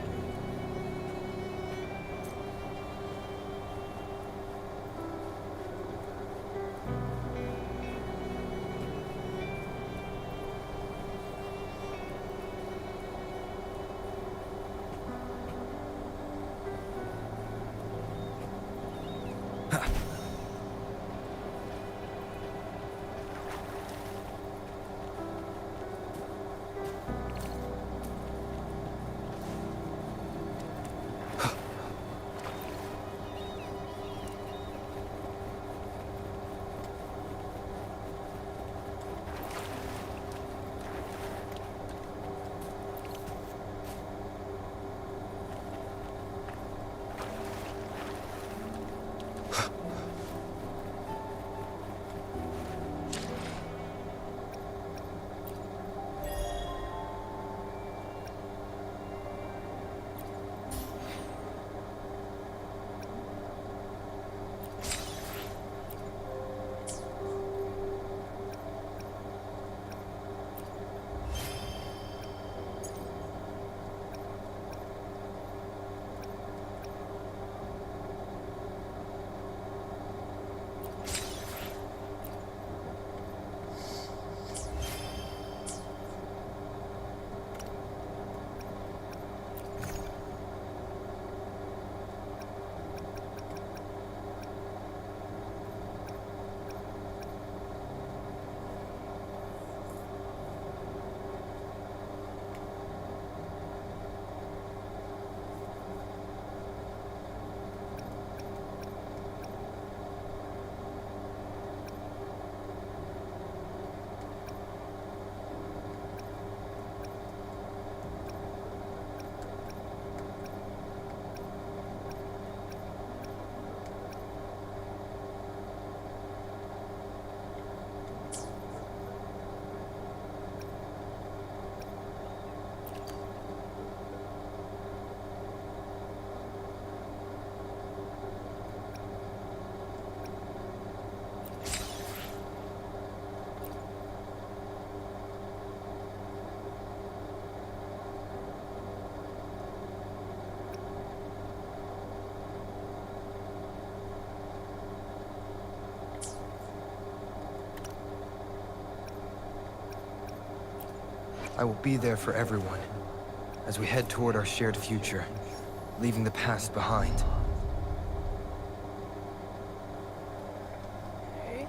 I will be there for everyone as we head toward our shared future, leaving the past behind. Okay.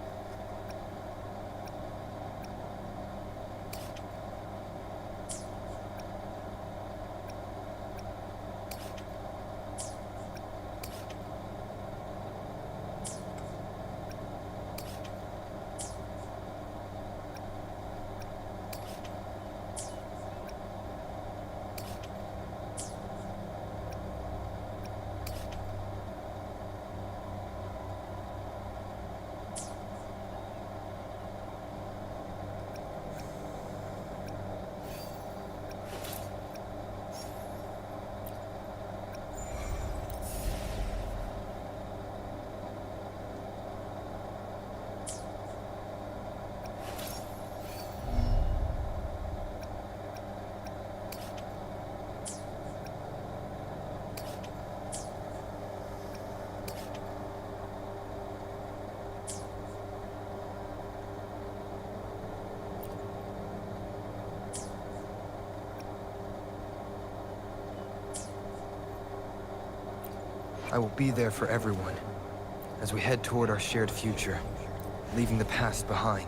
I will be there for everyone as we head toward our shared future, leaving the past behind.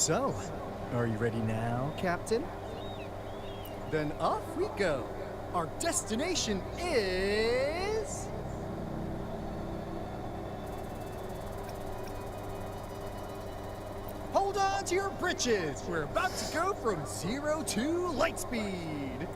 So, are you ready now, Captain? Then off we go. Our destination is... Hold on to your britches! We're about to go from 0 to light speed!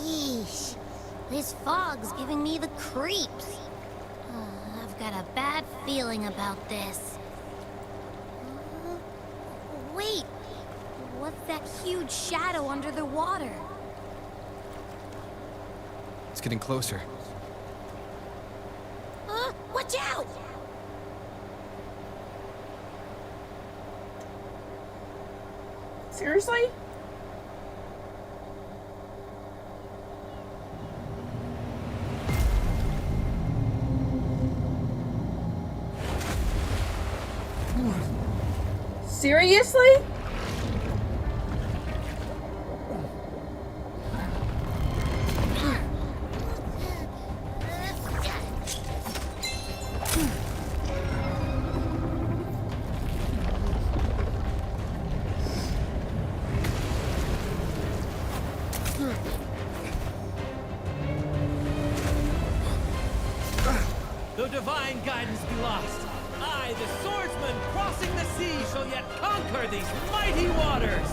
Yeesh. This fog's giving me the creeps. I've got a bad feeling about this. Wait! What's that huge shadow under the water? It's getting closer. Watch out! Seriously? Seriously? Though divine guidance be lost, I, the swordsman crossing the sea, shall yet conquer these mighty waters!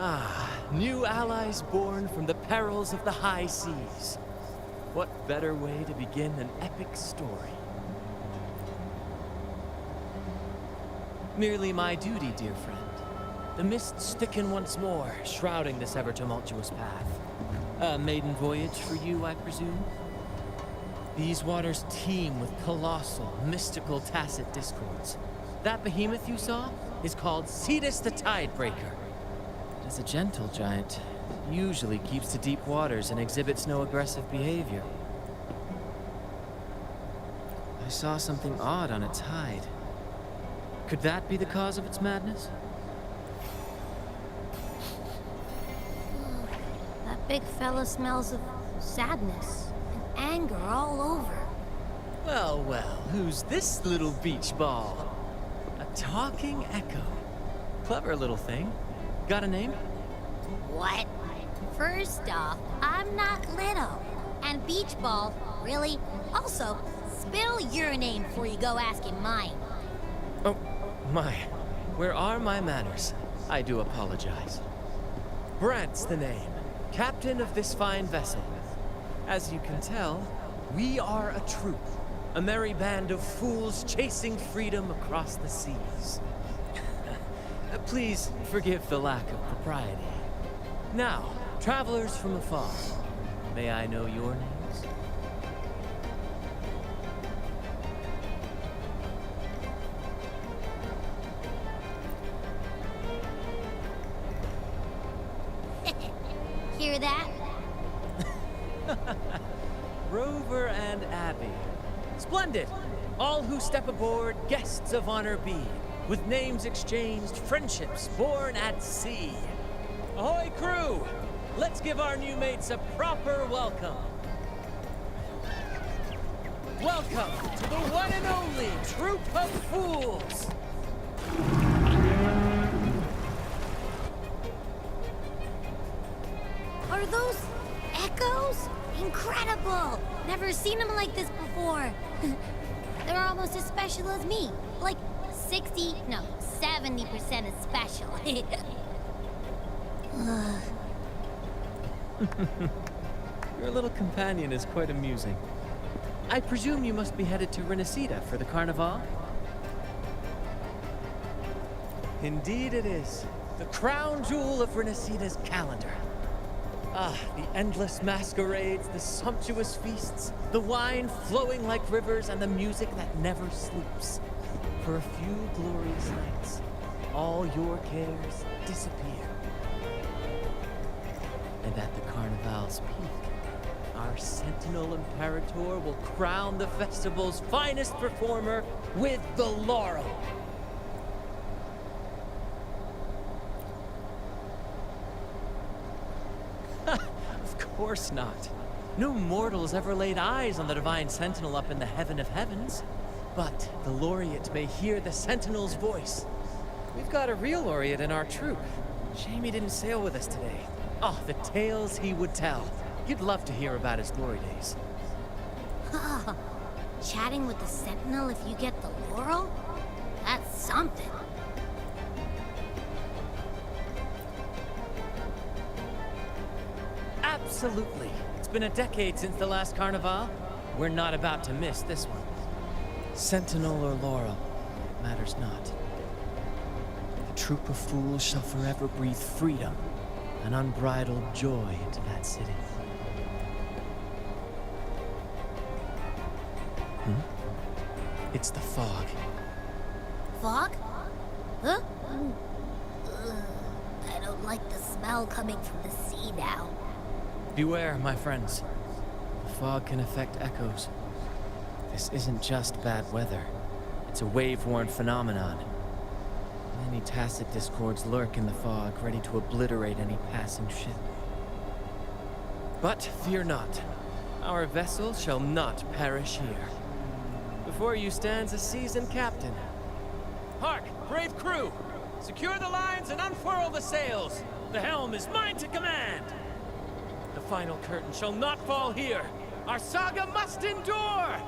Ah, new allies born from the perils of the high seas. What better way to begin an epic story? Merely my duty, dear friend. The mists thicken once more, shrouding this ever-tumultuous path. A maiden voyage for you, I presume? These waters teem with colossal, mystical, tacit discords. That behemoth you saw is called Cetus the Tidebreaker. It is a gentle giant, usually keeps to deep waters and exhibits no aggressive behavior. I saw something odd on its hide. Could that be the cause of its madness? That big fella smells of sadness and anger all over. Well, well, who's this little beach ball? A talking echo. Clever little thing. Got a name? What? First off, I'm not little. And beach ball, really? Also, spill your name before you go asking mine. Oh, my. Where are my manners? I do apologize. Brant's the name. Captain of this fine vessel. As you can tell, we are a troop. A merry band of fools chasing freedom across the seas. Please forgive the lack of propriety. Now, travelers from afar, may I know your names? Hear that? Rover and Abby. Splendid! All who step aboard, guests of honor be. With names exchanged, friendships born at sea. Ahoy, crew! Let's give our new mates a proper welcome. Welcome to the one and only Troop of Fools! Are those echoes? Incredible! Never seen them like this before. They're almost as special as me. Like 60, no, 70% as special. Your little companion is quite amusing. I presume you must be headed to Renacida for the Carnival? Indeed it is. The crown jewel of Renacida's calendar. Ah, the endless masquerades, the sumptuous feasts, the wine flowing like rivers, and the music that never sleeps. For a few glorious nights, all your cares disappear. And at the Carnival's peak, our Sentinel Imperator will crown the festival's finest performer with the laurel. Of course not. No mortals ever laid eyes on the Divine Sentinel up in the heaven of heavens. But the laureate may hear the Sentinel's voice. We've got a real laureate in our troop. Shame he didn't sail with us today. Oh, the tales he would tell. You'd love to hear about his glory days. Chatting with the Sentinel if you get the laurel? That's something. Absolutely. It's been a decade since the last Carnival. We're not about to miss this one. Sentinel or laurel, it matters not. The troop of fools shall forever breathe freedom and unbridled joy into that city. It's the fog. Fog? Huh? Ugh, I don't like the smell coming from the sea now. Beware, my friends. The fog can affect echoes. This isn't just bad weather. It's a wave-worn phenomenon. Many tacit discords lurk in the fog, ready to obliterate any passing ship. But fear not. Our vessel shall not perish here. Before you stands a seasoned captain. Hark, brave crew! Secure the lines and unfurl the sails! The helm is mine to command! The final curtain shall not fall here! Our saga must endure!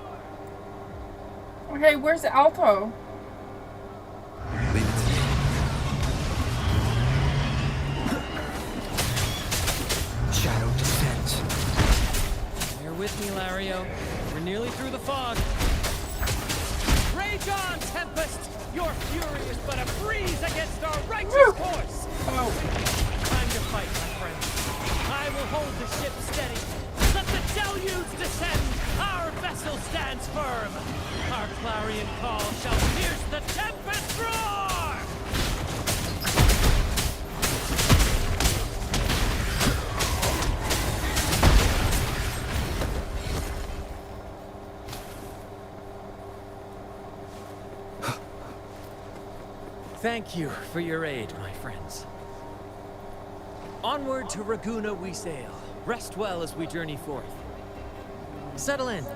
Okay, where's the alto? Leave it to me. Shadow descends. Bear with me, Lario. We're nearly through the fog. Rage on, Tempest! Your fury is but a breeze against our righteous course! Oh. Time to fight, my friends. I will hold the ship steady. Let the deluge descend! Our vessel stands firm! Our clarion call shall pierce the tempest roar! Thank you for your aid, my friends. Onward to Raguna we sail. Rest well as we journey forth. Settle in.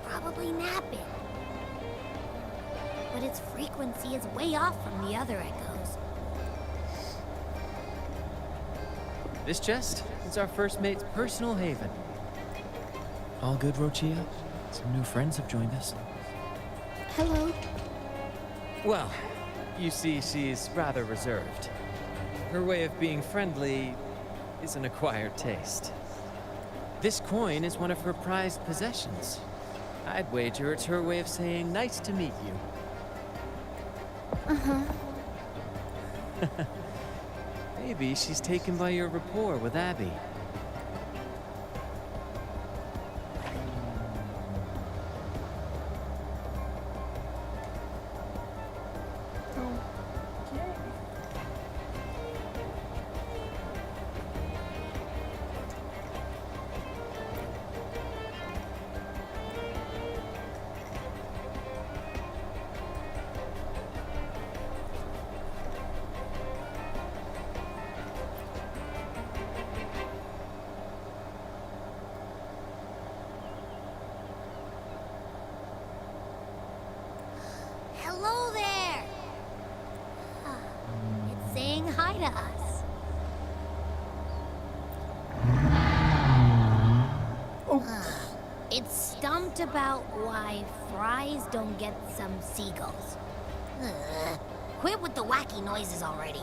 Probably napping. But its frequency is way off from the other echoes. This chest is our first mate's personal haven. All good, Rochia? Some new friends have joined us. Hello. Well, you see, she's rather reserved. Her way of being friendly is an acquired taste. This coin is one of her prized possessions. I'd wager it's her way of saying nice to meet you. Uh-huh. Maybe she's taken by your rapport with Abby. to us. It's stumped about why fries don't get some seagulls. Quit with the wacky noises already.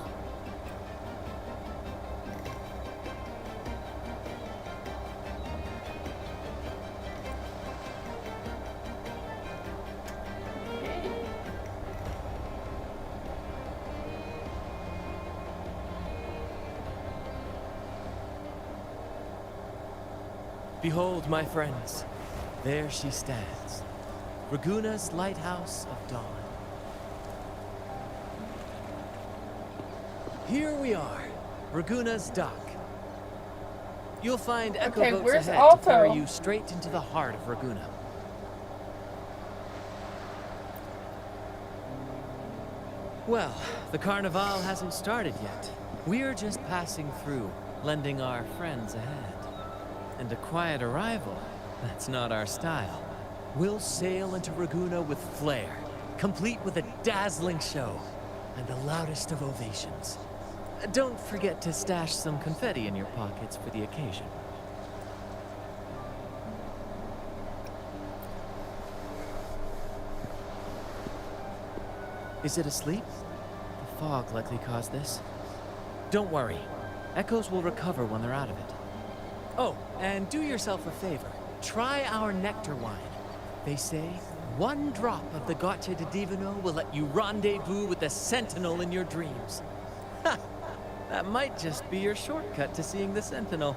Behold, my friends, there she stands, Raguna's lighthouse of dawn. Here we are, Raguna's dock. You'll find echo Okay, boats where's ahead Alto? to carry you straight into the heart of Raguna. Well, the carnival hasn't started yet. We're just passing through, lending our friends a hand. And a quiet arrival, that's not our style. We'll sail into Raguna with flair, complete with a dazzling show, and the loudest of ovations. Don't forget to stash some confetti in your pockets for the occasion. Is it asleep? The fog likely caused this. Don't worry. Echoes will recover when they're out of it. Oh, and do yourself a favor. Try our nectar wine. They say one drop of the Gocce di Divino will let you rendezvous with the Sentinel in your dreams. Ha! That might just be your shortcut to seeing the Sentinel.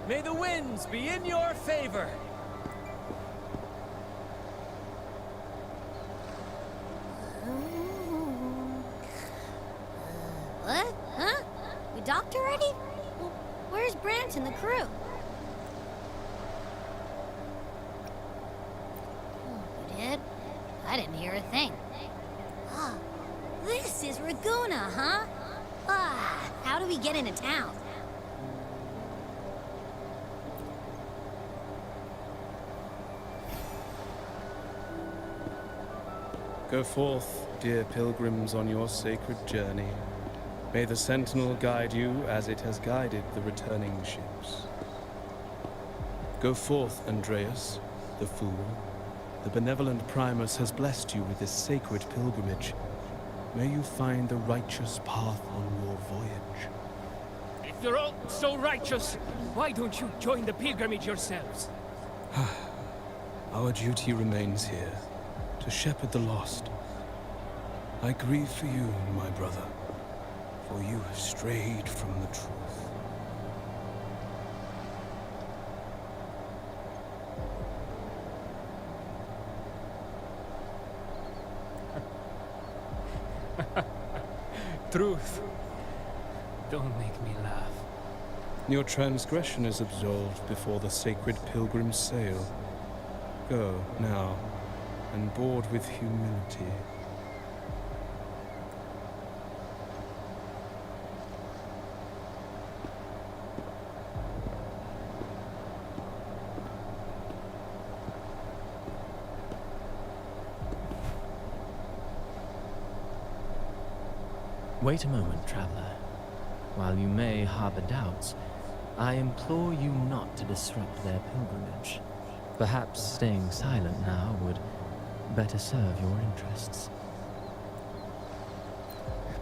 May the winds be in your favor! What? Huh? We docked already? Well, where's Brant and the crew? You did? I didn't hear a thing. Ah, this is Raguna, huh? Ah, how do we get into town? Go forth, dear pilgrims, on your sacred journey. May the Sentinel guide you as it has guided the returning ships. Go forth, Andreas, the fool. The benevolent Primus has blessed you with this sacred pilgrimage. May you find the righteous path on your voyage. If you're all so righteous, why don't you join the pilgrimage yourselves? Our duty remains here, to shepherd the lost. I grieve for you, my brother, for you have strayed from the truth. Truth. Don't make me laugh. Your transgression is absolved before the sacred pilgrims sail. Go, now, and board with humility. Wait a moment, traveler. While you may harbor doubts, I implore you not to disrupt their pilgrimage. Perhaps staying silent now would better serve your interests.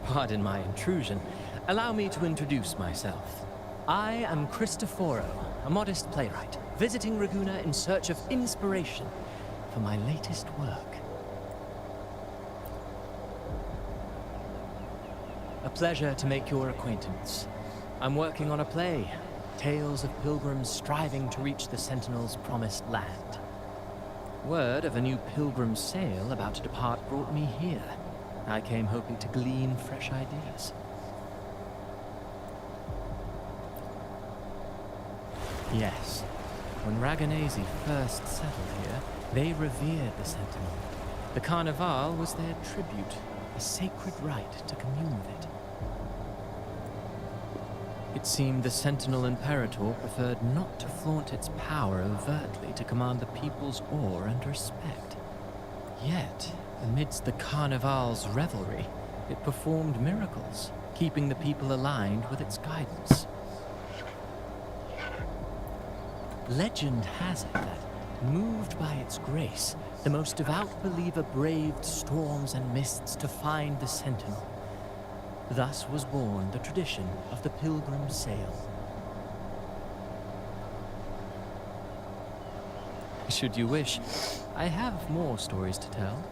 Pardon my intrusion. Allow me to introduce myself. I am Cristoforo, a modest playwright, visiting Raguna in search of inspiration for my latest work. A pleasure to make your acquaintance. I'm working on a play, tales of pilgrims striving to reach the Sentinel's promised land. Word of a new pilgrim sail about to depart brought me here. I came hoping to glean fresh ideas. Yes, when Raganese first settled here, they revered the Sentinel. The Carnival was their tribute, a sacred rite to commune with it. It seemed the Sentinel Imperator preferred not to flaunt its power overtly to command the people's awe and respect. Yet, amidst the Carnival's revelry, it performed miracles, keeping the people aligned with its guidance. Legend has it that, moved by its grace, the most devout believer braved storms and mists to find the Sentinel. Thus was born the tradition of the Pilgrim Sail. Should you wish, I have more stories to tell.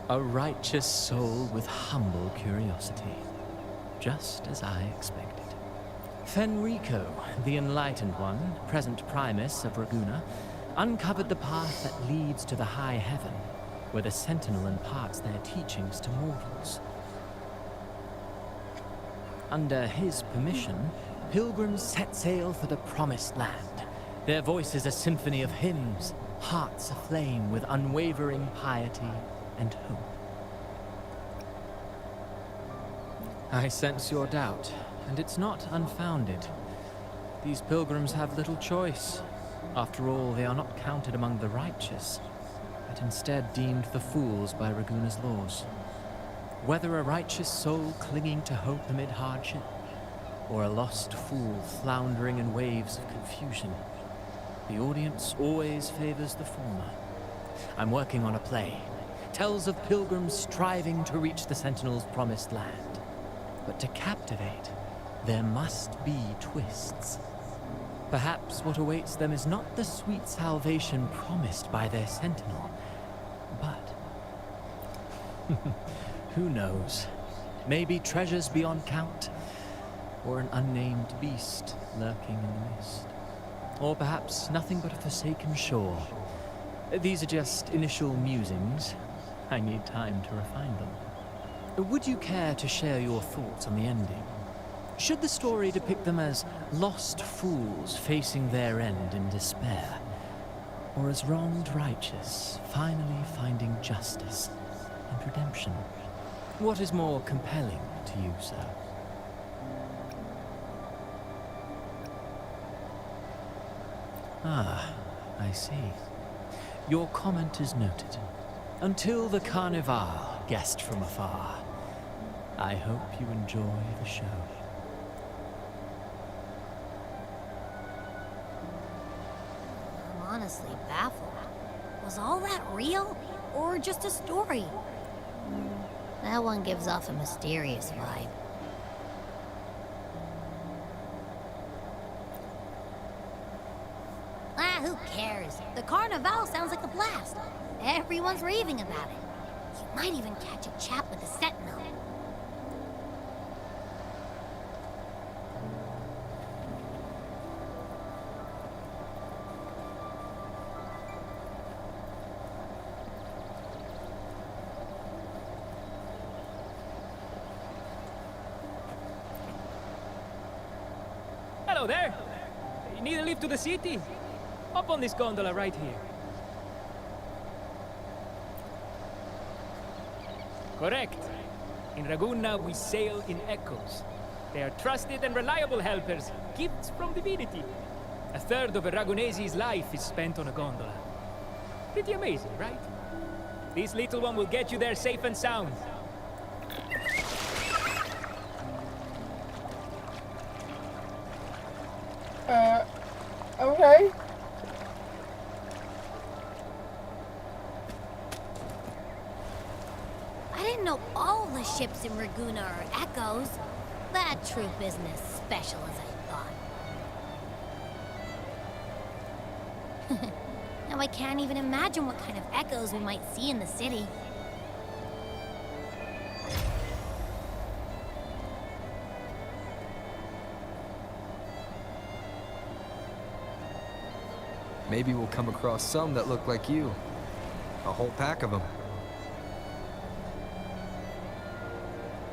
A righteous soul with humble curiosity, just as I expected. Fenrico, the Enlightened One, present Primus of Raguna, uncovered the path that leads to the high heaven, where the Sentinel imparts their teachings to mortals. Under his permission, pilgrims set sail for the Promised Land, their voices a symphony of hymns, hearts aflame with unwavering piety and hope. I sense your doubt, and it's not unfounded. These pilgrims have little choice. After all, they are not counted among the righteous, but instead deemed the fools by Raguna's laws. Whether a righteous soul clinging to hope amid hardship, or a lost fool floundering in waves of confusion, the audience always favors the former. I'm working on a play. Tells of pilgrims striving to reach the Sentinel's promised land. But to captivate, there must be twists. Perhaps what awaits them is not the sweet salvation promised by their Sentinel, but... who knows? Maybe treasures beyond count, or an unnamed beast lurking in the mist. Or perhaps nothing but a forsaken shore. These are just initial musings. I need time to refine them. Would you care to share your thoughts on the ending? Should the story depict them as lost fools facing their end in despair? Or as wronged righteous finally finding justice and redemption? What is more compelling to you, sir? Ah, I see. Your comment is noted. Until the Carnival, guest from afar. I hope you enjoy the show. I'm honestly baffled. Was all that real? Or just a story? That one gives off a mysterious vibe. Who cares? The Carnival sounds like a blast. Everyone's raving about it. You might even catch a chat with the Sentinel. Hello there. You need a lift to the city? Hop on this gondola right here. Correct. In Raguna, we sail in echoes. They are trusted and reliable helpers, gifts from divinity. A third of a Ragonese's life is spent on a gondola. Pretty amazing, right? This little one will get you there safe and sound. Okay. I didn't know all the ships in Raguna are echoes. That troop isn't as special as I thought. Now I can't even imagine what kind of echoes we might see in the city. Maybe we'll come across some that look like you. A whole pack of them.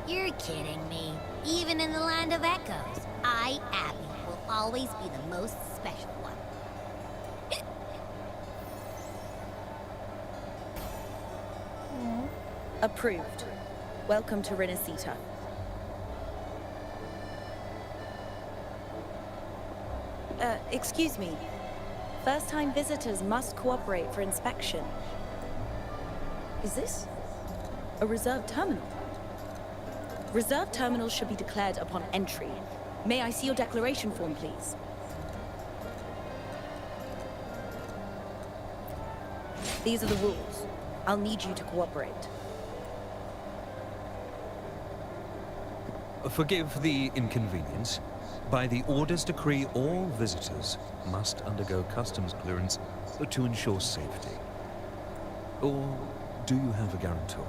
You're kidding me. Even in the land of echoes, I, Abby, will always be the most special one. Approved. Welcome to Renacita. Excuse me. First-time visitors must cooperate for inspection. Is this a reserved terminal? Reserved terminals should be declared upon entry. May I see your declaration form, please? These are the rules. I'll need you to cooperate. Forgive the inconvenience. By the Order's decree, all visitors must undergo customs clearance to ensure safety. Or do you have a guarantor?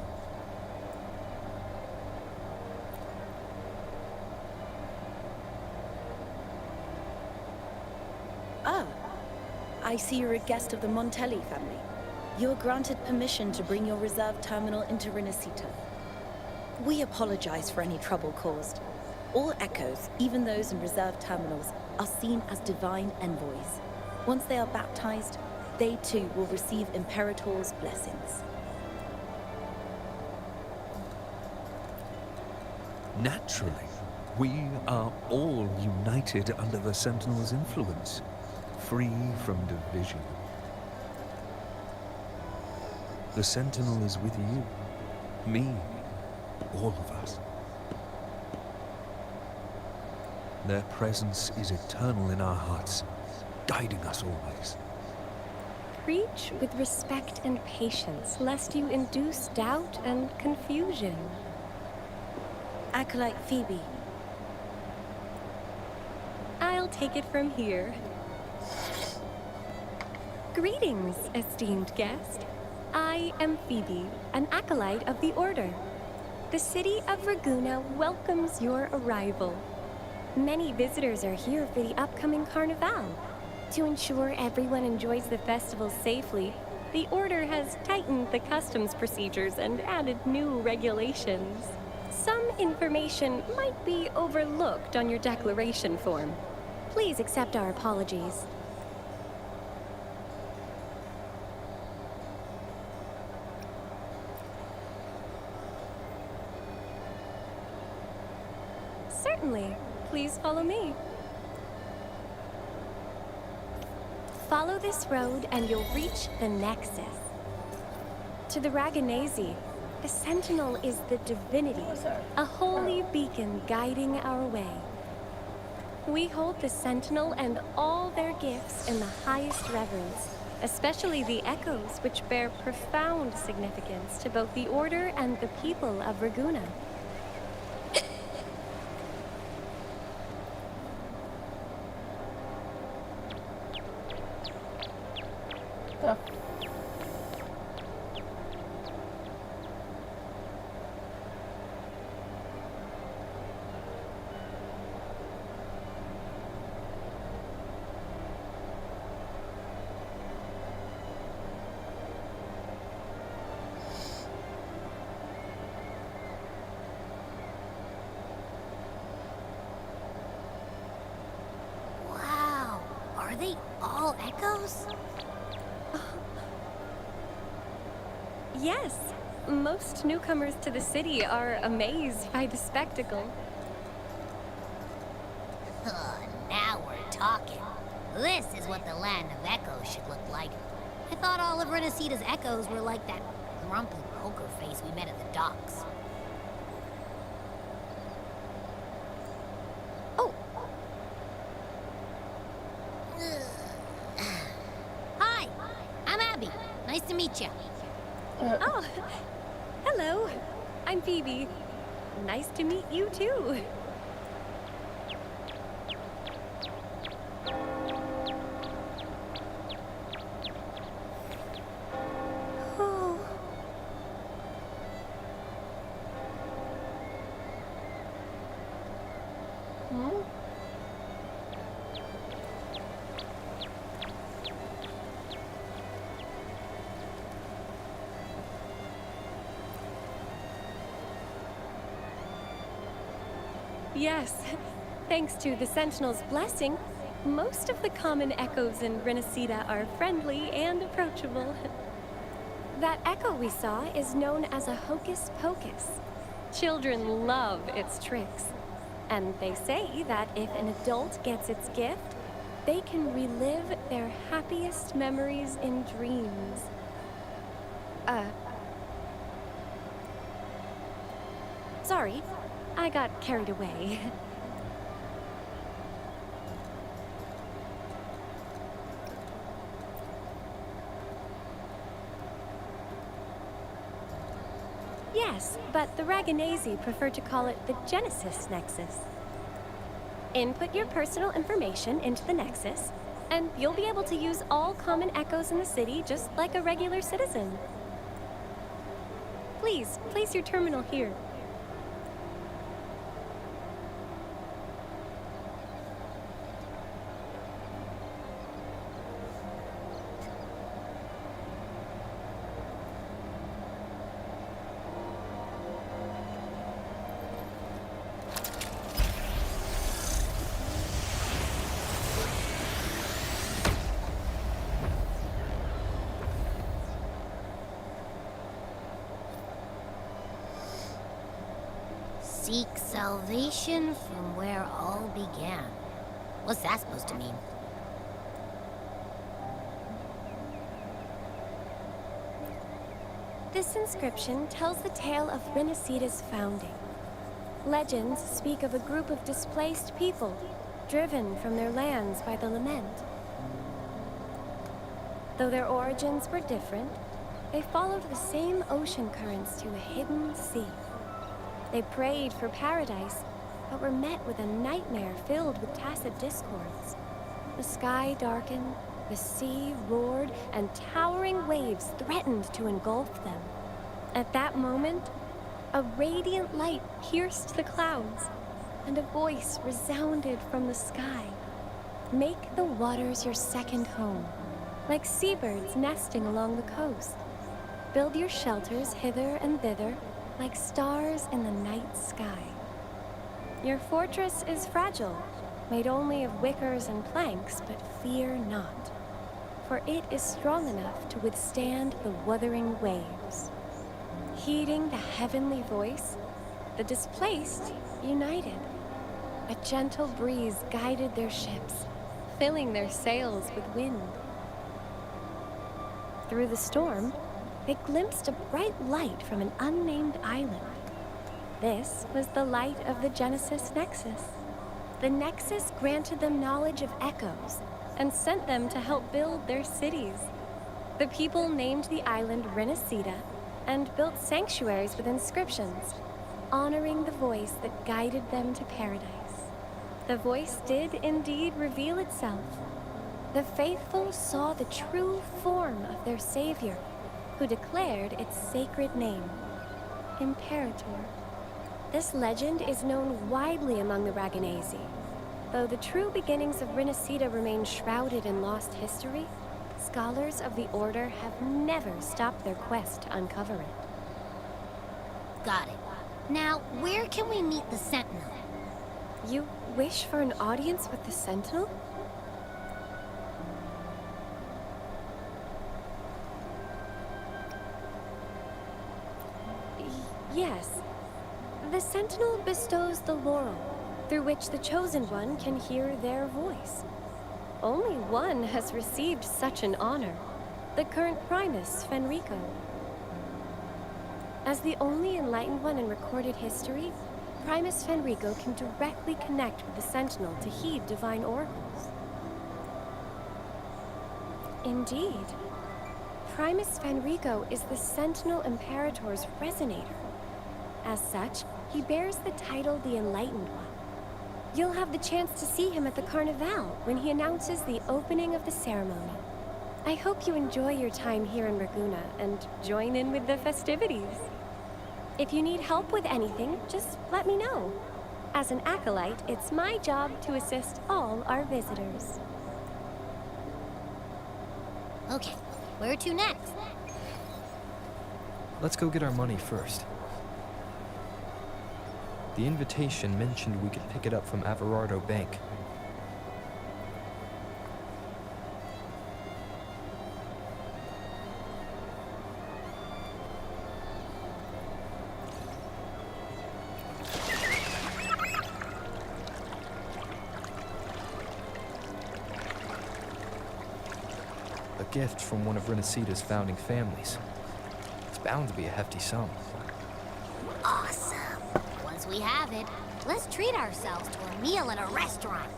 Ah, I see you're a guest of the Montelli family. You are granted permission to bring your reserve terminal into Renacita. We apologize for any trouble caused. All echoes, even those in reserved terminals, are seen as divine envoys. Once they are baptized, they too will receive Imperator's blessings. Naturally, we are all united under the Sentinel's influence, free from division. The Sentinel is with you, me, all of us. Their presence is eternal in our hearts, guiding us always. Preach with respect and patience, lest you induce doubt and confusion. Acolyte Phoebe. I'll take it from here. Greetings, esteemed guest. I am Phoebe, an acolyte of the Order. The city of Raguna welcomes your arrival. Many visitors are here for the upcoming Carnival. To ensure everyone enjoys the festival safely, the Order has tightened the customs procedures and added new regulations. Some information might be overlooked on your declaration form. Please accept our apologies. Certainly. Please follow me. Follow this road and you'll reach the Nexus. To the Ragonese, the Sentinel is the divinity, a holy beacon guiding our way. We hold the Sentinel and all their gifts in the highest reverence, especially the echoes, which bear profound significance to both the Order and the people of Raguna. Wow, are they all echoes? Yes, most newcomers to the city are amazed by the spectacle. Now we're talking. This is what the land of echoes should look like. I thought all of Renacita's echoes were like that grumpy poker face we met at the docks. Oh! Hi! I'm Abby. Nice to meet you. Oh, hello. I'm Phoebe. Nice to meet you too. Oh. Hmm? Yes, thanks to the Sentinel's blessing, most of the common echoes in Renacita are friendly and approachable. That echo we saw is known as a hocus pocus. Children love its tricks. And they say that if an adult gets its gift, they can relive their happiest memories in dreams. Sorry, I got carried away. Yes, but the Raganese prefer to call it the Genesis Nexus. Input your personal information into the Nexus, and you'll be able to use all common echoes in the city just like a regular citizen. Please, place your terminal here. Seek salvation from where all began. What's that supposed to mean? This inscription tells the tale of Renacita's founding. Legends speak of a group of displaced people, driven from their lands by the lament. Though their origins were different, they followed the same ocean currents to a hidden sea. They prayed for paradise, but were met with a nightmare filled with tacit discords. The sky darkened, the sea roared, and towering waves threatened to engulf them. At that moment, a radiant light pierced the clouds, and a voice resounded from the sky. Make the waters your second home, like seabirds nesting along the coast. Build your shelters hither and thither, like stars in the night sky. Your fortress is fragile, made only of wickers and planks, but fear not, for it is strong enough to withstand the wuthering waves. Heeding the heavenly voice, the displaced united. A gentle breeze guided their ships, filling their sails with wind. Through the storm, they glimpsed a bright light from an unnamed island. This was the light of the Genesis Nexus. The Nexus granted them knowledge of echoes and sent them to help build their cities. The people named the island Renacita and built sanctuaries with inscriptions, honoring the voice that guided them to paradise. The voice did indeed reveal itself. The faithful saw the true form of their savior, who declared its sacred name, Imperator. This legend is known widely among the Raganese. Though the true beginnings of Renacita remain shrouded in lost history, scholars of the Order have never stopped their quest to uncover it. Got it. Now, where can we meet the Sentinel? You wish for an audience with the Sentinel? Yes. The Sentinel bestows the laurel, through which the Chosen One can hear their voice. only one has received such an honor. The current Primus, Fenrico. As the only enlightened one in recorded history, Primus Fenrico can directly connect with the Sentinel to heed divine oracles. Indeed. Primus Fenrico is the Sentinel Imperator's resonator. As such, he bears the title the Enlightened One. You'll have the chance to see him at the Carnival when he announces the opening of the ceremony. I hope you enjoy your time here in Raguna and join in with the festivities. If you need help with anything, just let me know. As an acolyte, it's my job to assist all our visitors. Okay, where to next? Let's go get our money first. The invitation mentioned we could pick it up from Averardo Bank. A gift from one of Renacita's founding families. It's bound to be a hefty sum. Awesome. Once we have it, let's treat ourselves to a meal in a restaurant.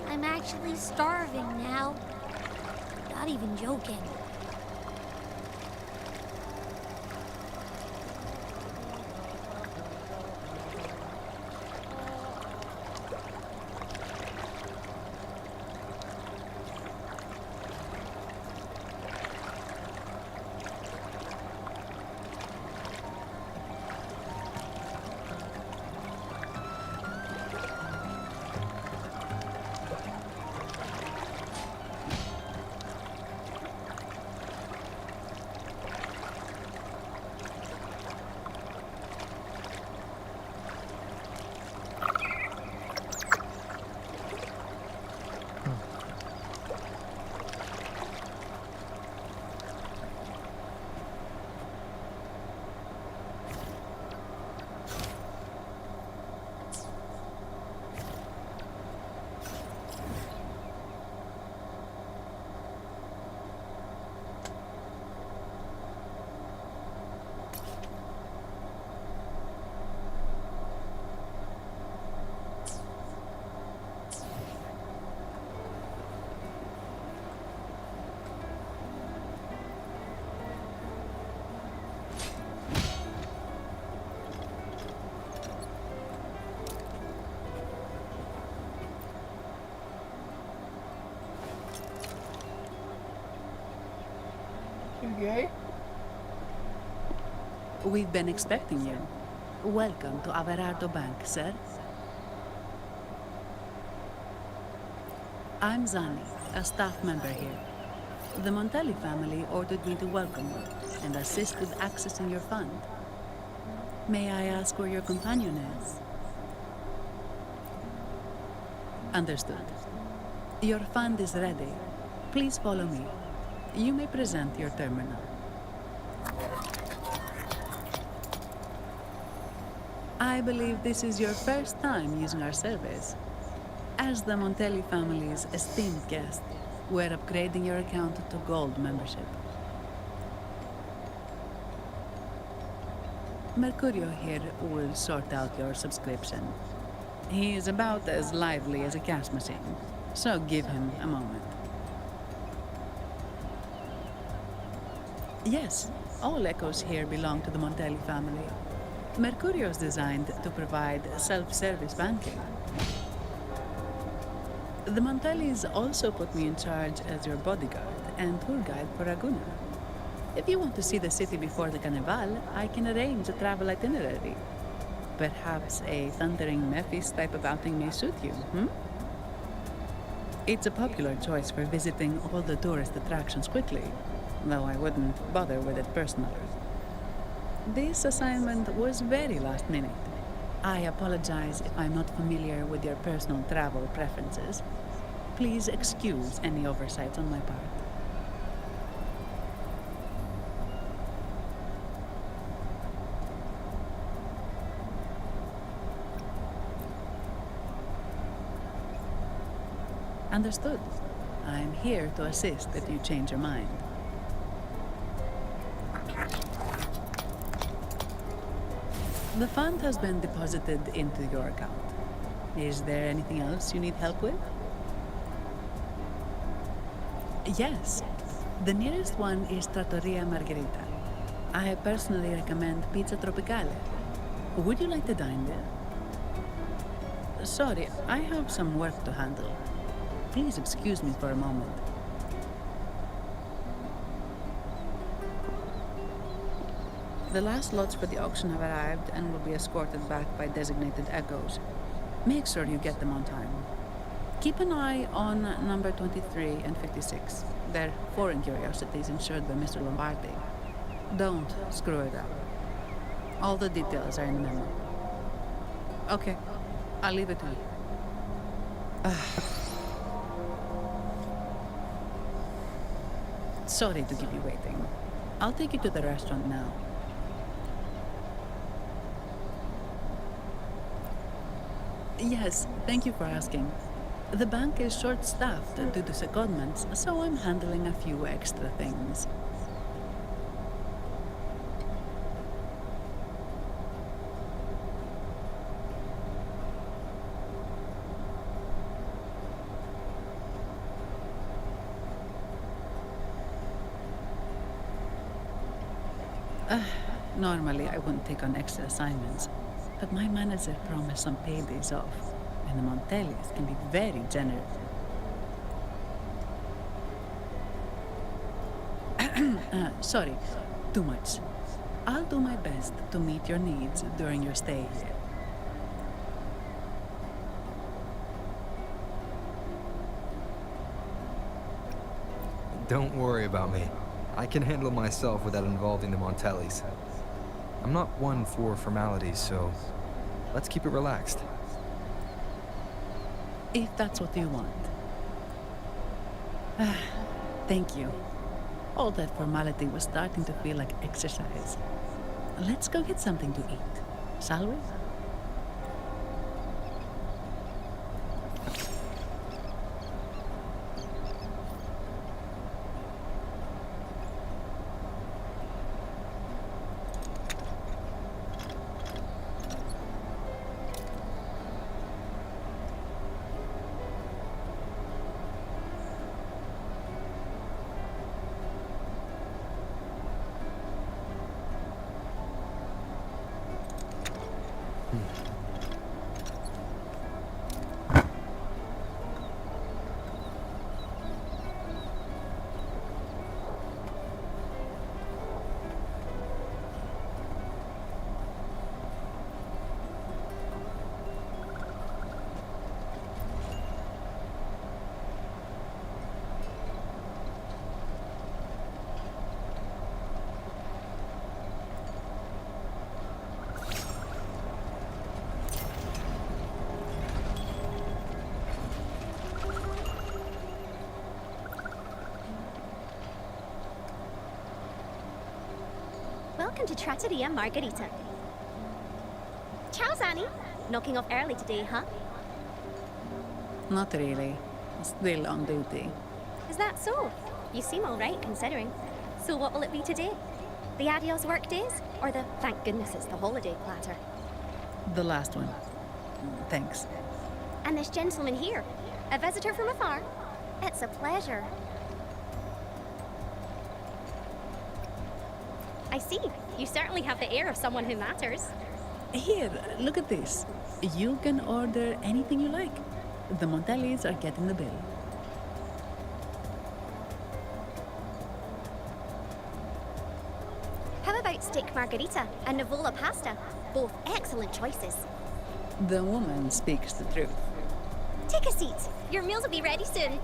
I'm actually starving now. Not even joking. Okay. We've been expecting you. Welcome to Averardo Bank, sir. I'm Zani, a staff member here. The Montelli family ordered me to welcome you and assist with accessing your fund. May I ask where your companion is? Understood. Your fund is ready. Please follow me. You may present your terminal. I believe this is your first time using our service. As the Montelli family's esteemed guest, we're upgrading your account to Gold membership. Mercurio here will sort out your subscription. He is about as lively as a cash machine, so give him a moment. Yes, all echoes here belong to the Montelli family. Mercurio is designed to provide self-service banking. The Montellis also put me in charge as your bodyguard and tour guide for Raguna. If you want to see the city before the Carnival, I can arrange a travel itinerary. Perhaps a thundering Memphis type of outing may suit you, It's a popular choice for visiting all the tourist attractions quickly, though I wouldn't bother with it personally. This assignment was very last minute. I apologize if I'm not familiar with your personal travel preferences. Please excuse any oversights on my part. Understood. I'm here to assist if you change your mind. The fund has been deposited into your account. Is there anything else you need help with? Yes. The nearest one is Trattoria Margherita. I personally recommend Pizza Tropicale. Would you like to dine there? Sorry, I have some work to handle. Please excuse me for a moment. The last lots for the auction have arrived and will be escorted back by designated echoes. Make sure you get them on time. Keep an eye on number 23 and 56. They're foreign curiosities insured by Mr. Lombardi. Don't screw it up. All the details are in the memo. Okay, I'll leave it to you. Sorry to keep you waiting. I'll take you to the restaurant now. Yes, thank you for asking. The bank is short-staffed due to secondments, so I'm handling a few extra things. Normally, I wouldn't take on extra assignments, but my manager promised some paydays off, and the Montellis can be very generous. Sorry, too much. I'll do my best to meet your needs during your stay here. Don't worry about me. I can handle myself without involving the Montellis. I'm not one for formalities, so let's keep it relaxed. If that's what you want. Thank you. All that formality was starting to feel like exercise. Let's go get something to eat, shall we? Welcome to Trattoria Margherita. Ciao, Zanni. Knocking off early today, huh? Not really. Still on duty. Is that so? You seem all right, considering. So what will it be today? The adios work days? Or the thank goodness it's the holiday platter? The last one. Thanks. And this gentleman here, a visitor from afar? It's a pleasure. I see. You certainly have the air of someone who matters. Here, look at this. You can order anything you like. The Montellis are getting the bill. How about steak margarita and Nivola pasta? Both excellent choices. The woman speaks the truth. Take a seat. Your meals will be ready soon.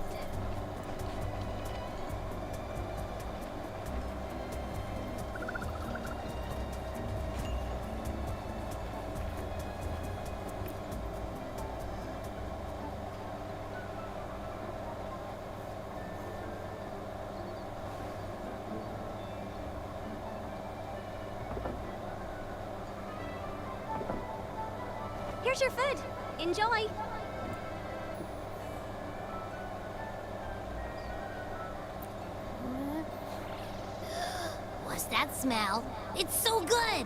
Here's your food. Enjoy. smell. It's so good.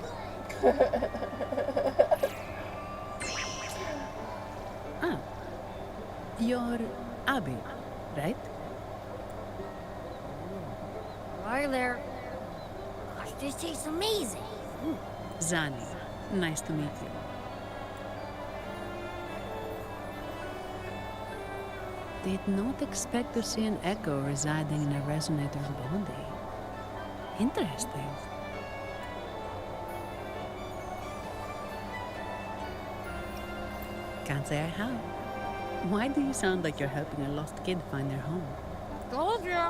Ah. You're Abby, right? Hi there. Gosh, this tastes amazing. Zani, nice to meet you. Did not expect to see an echo residing in a resonator's body. Interesting. Can't say I have. Why do you sound like you're helping a lost kid find their home? Told you.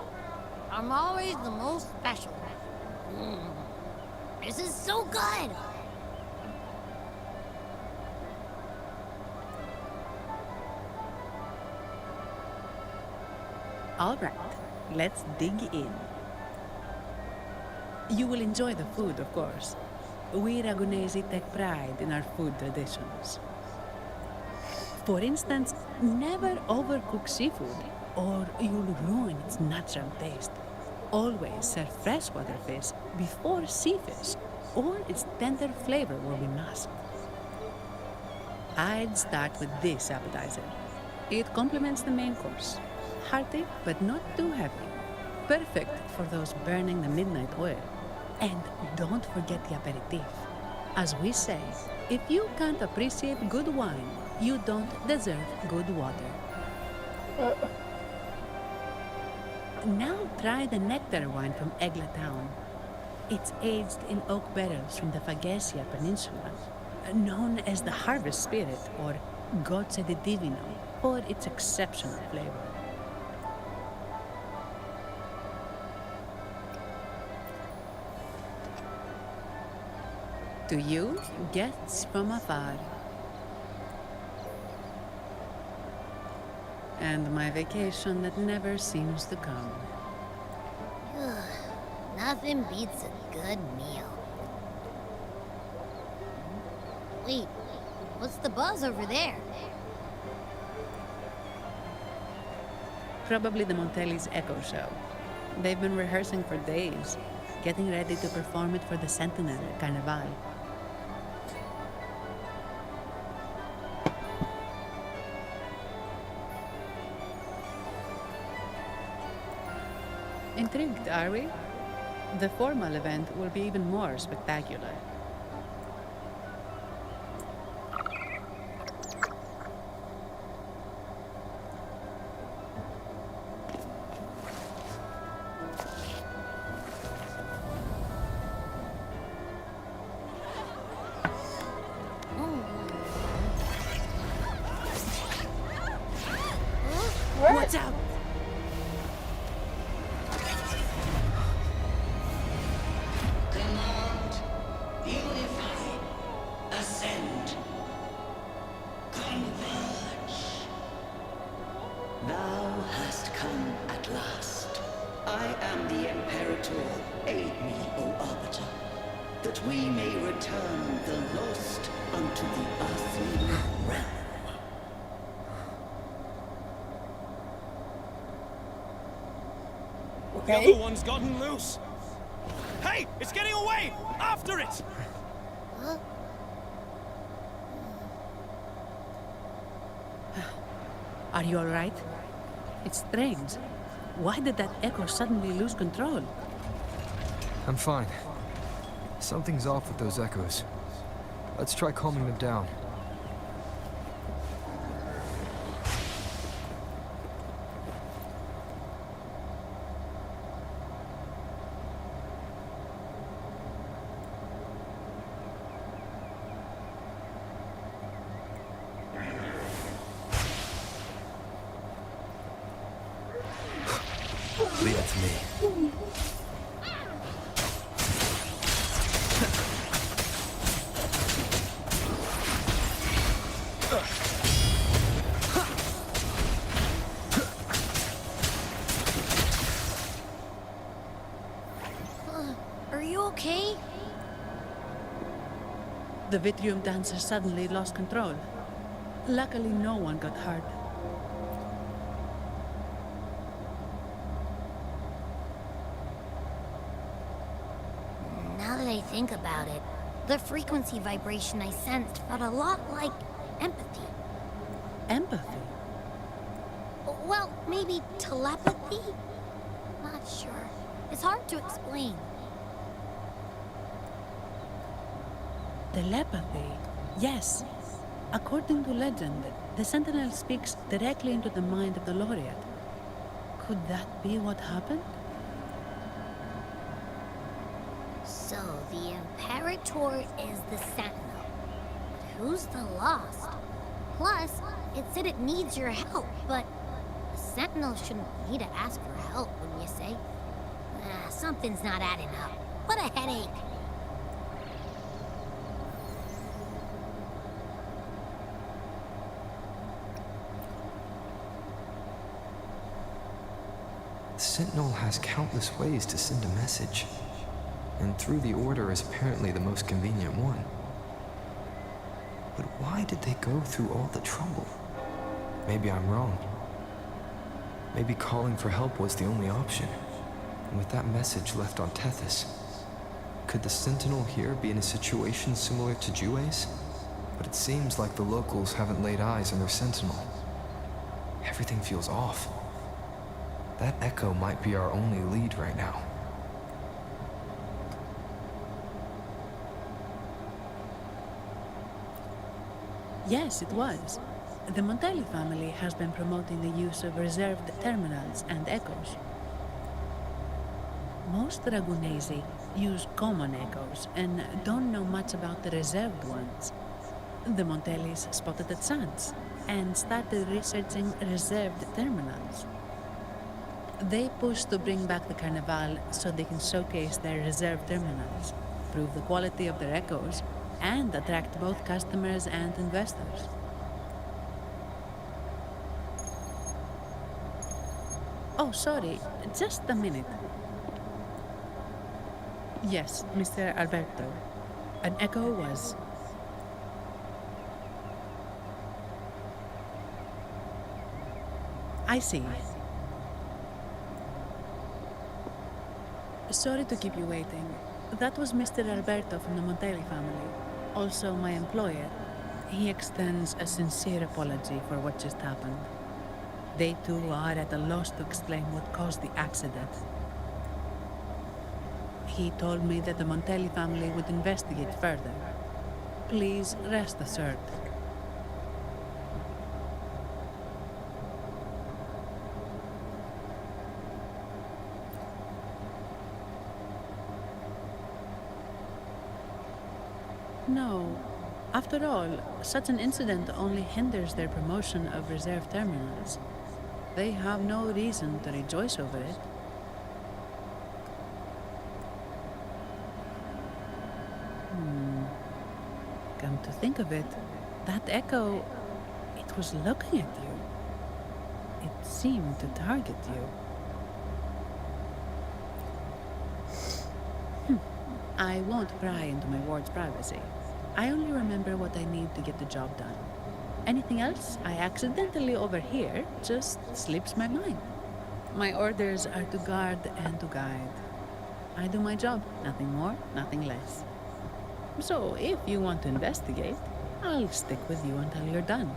I'm always the most special. This is so good. All right, let's dig in. You will enjoy the food, of course. We Ragunesi take pride in our food traditions. For instance, never overcook seafood, or you'll ruin its natural taste. Always serve freshwater fish before sea fish, or its tender flavor will be masked. I'd start with this appetizer. It complements the main course. Hearty, but not too heavy. Perfect for those burning the midnight oil. And don't forget the aperitif. As we say, if you can't appreciate good wine, you don't deserve good water. Now try the nectar wine from Egla town. It's aged in oak barrels from the Fagacia Peninsula, known as the Harvest Spirit or Gozze di Divino for its exceptional flavor. To you, guests from afar. And my vacation that never seems to come. Nothing beats a good meal. Wait, what's the buzz over there? Probably the Montelli's Echo Show. They've been rehearsing for days, getting ready to perform it for the Sentinel at Carnival. Intrigued, are we? The formal event will be even more spectacular. What's up? Command, unify, ascend, converge. Thou hast come at last. I am the Imperator. Aid me, O Arbiter, that we may return the lost unto the earthly realm. The other one's gotten loose. Hey, it's getting away! After it! Are you all right? It's strange. Why did that echo suddenly lose control? I'm fine. Something's off with those echoes. Let's try calming them down. Leave it to me. Are you okay? The Vitrium dancer suddenly lost control. Luckily, no one got hurt. think about it, the frequency vibration I sensed felt a lot like empathy. Empathy? Well, maybe telepathy? Not sure. It's hard to explain. Telepathy? Yes. According to legend, the Sentinel speaks directly into the mind of the Laureate. Could that be what happened? So, the Imperator is the Sentinel. But who's the Lost? Plus, it said it needs your help, but the Sentinel shouldn't need to ask for help, wouldn't you say? Something's not adding up. What a headache. The Sentinel has countless ways to send a message, and through the Order is apparently the most convenient one. But why did they go through all the trouble? Maybe I'm wrong. Maybe calling for help was the only option. And with that message left on Tethys, could the Sentinel here be in a situation similar to Jue's? But it seems like the locals haven't laid eyes on their Sentinel. Everything feels off. That echo might be our only lead right now. Yes, it was. The Montelli family has been promoting the use of reserved terminals and echoes. Most Dragonesi use common echoes and don't know much about the reserved ones. The Montellis spotted a chance and started researching reserved terminals. They pushed to bring back the Carnival so they can showcase their reserved terminals, prove the quality of their echoes, and attract both customers and investors. Oh, sorry, just a minute. Yes, Mr. Alberto. An echo was... I see. Sorry to keep you waiting. That was Mr. Alberto from the Montelli family, also my employer. He extends a sincere apology for what just happened. They too are at a loss to explain what caused the accident. He told me that the Montelli family would investigate further. Please rest assured. No. After all, such an incident only hinders their promotion of reserve terminals. They have no reason to rejoice over it. Come to think of it, that echo, it was looking at you. It seemed to target you. I won't pry into my ward's privacy. I only remember what I need to get the job done. Anything else I accidentally overhear just slips my mind. My orders are to guard and to guide. I do my job, nothing more, nothing less. So, if you want to investigate, I'll stick with you until you're done.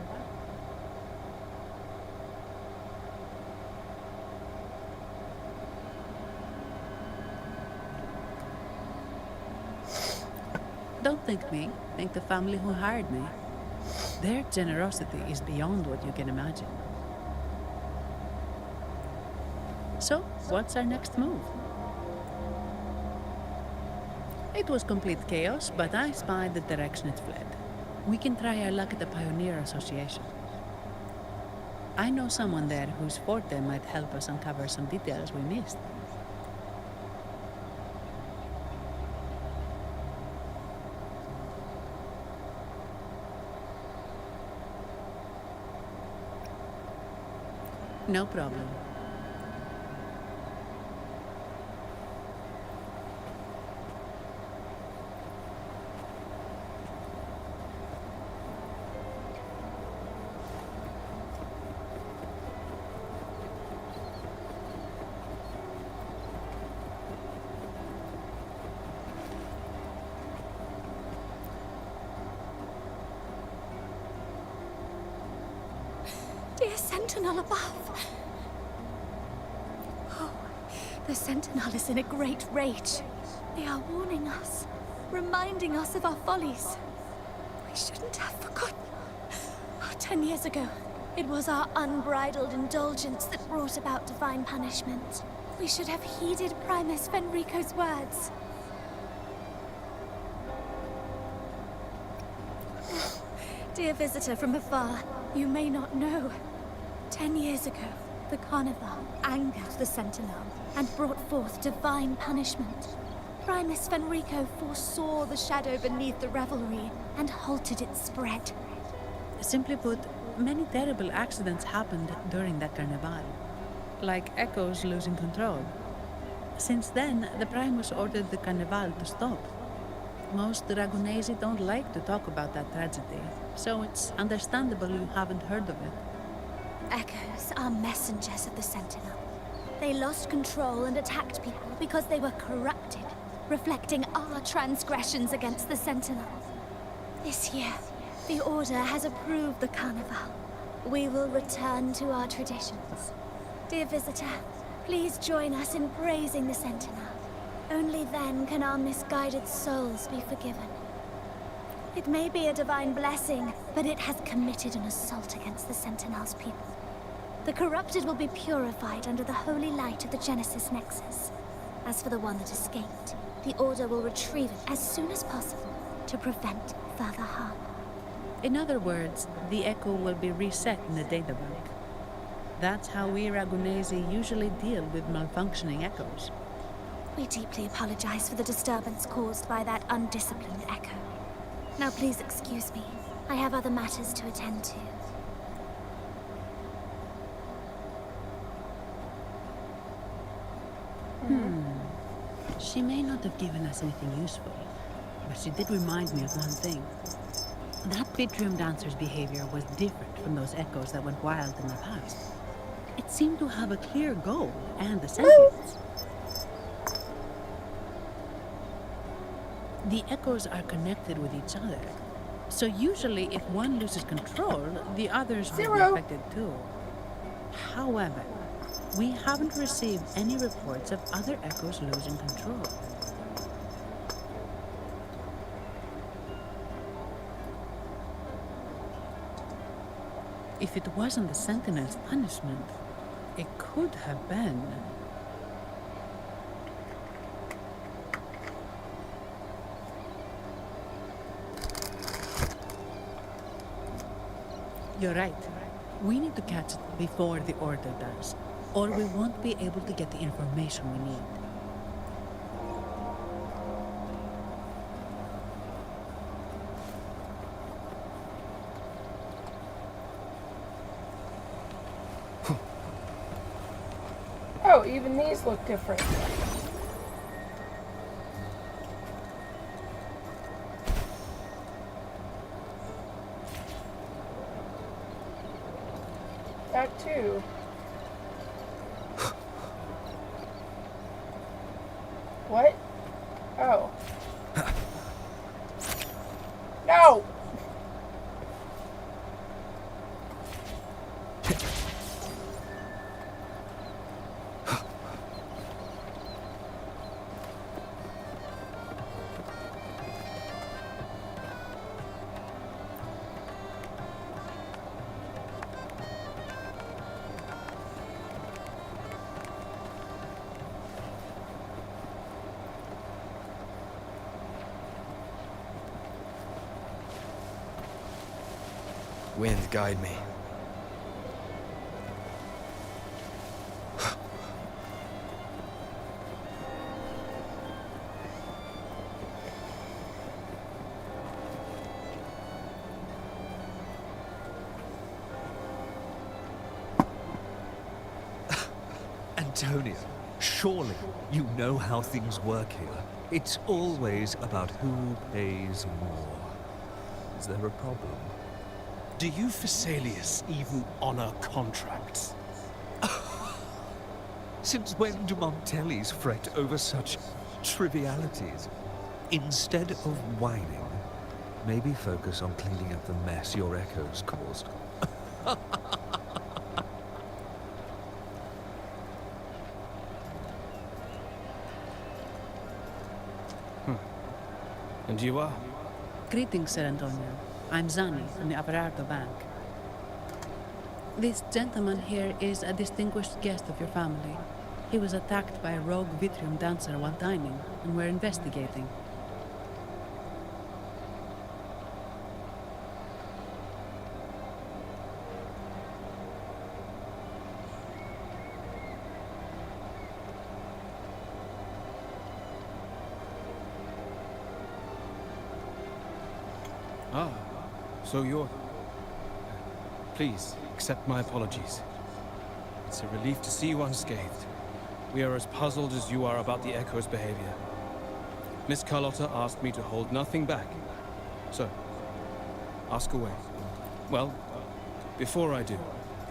Don't thank me, thank the family who hired me. Their generosity is beyond what you can imagine. So, what's our next move? It was complete chaos, but I spied the direction it fled. We can try our luck at the Pioneer Association. I know someone there whose forte might help us uncover some details we missed. No problem. Dear Sentinel above. Oh, the Sentinel is in a great rage. They are warning us, reminding us of our follies. We shouldn't have forgotten. 10 years ago, it was our unbridled indulgence that brought about divine punishment. We should have heeded Primus Fenrico's words. Dear visitor from afar, you may not know. 10 years ago, the Carnival angered the Sentinel and brought forth divine punishment. Primus Fenrico foresaw the shadow beneath the revelry and halted its spread. Simply put, many terrible accidents happened during that Carnival, like Echoes losing control. Since then, the Primus ordered the Carnival to stop. Most Dragonesi don't like to talk about that tragedy, so it's understandable you haven't heard of it. Echoes are messengers of the Sentinel. They lost control and attacked people because they were corrupted, reflecting our transgressions against the Sentinel. This year, the Order has approved the Carnival. We will return to our traditions. Dear visitor, please join us in praising the Sentinel. Only then can our misguided souls be forgiven. It may be a divine blessing, but it has committed an assault against the Sentinel's people. The corrupted will be purified under the holy light of the Genesis Nexus. As for the one that escaped, the Order will retrieve it as soon as possible to prevent further harm. In other words, the Echo will be reset in the databank. That's how we Ragunesi usually deal with malfunctioning Echoes. We deeply apologize for the disturbance caused by that undisciplined Echo. Now please excuse me. I have other matters to attend to. She may not have given us anything useful, but she did remind me of one thing. That Restream dancer's behavior was different from those Echoes that went wild in the past. It seemed to have a clear goal and a sentience. The Echoes are connected with each other, so usually if one loses control, the others will be affected too. However, we haven't received any reports of other Echoes losing control. If it wasn't the Sentinel's punishment, it could have been. You're right. We need to catch it before the Order does, or we won't be able to get the information we need. Oh, even these look different. That too. What? Oh. No! Wind, guide me. Antonia, surely you know how things work here. It's always about who pays more. Is there a problem? Do you Phasaelius even honor contracts? Since when do Montellis fret over such trivialities? Instead of whining, maybe focus on cleaning up the mess your Echoes caused. And you are? Greetings, Sir Antonio. I'm Zani from the Averardo Bank. This gentleman here is a distinguished guest of your family. He was attacked by a rogue Vitrium dancer while dining, and we're investigating. Ah, so you're... Please, accept my apologies. It's a relief to see you unscathed. We are as puzzled as you are about the Echo's behavior. Miss Carlotta asked me to hold nothing back. So, ask away. Well, before I do,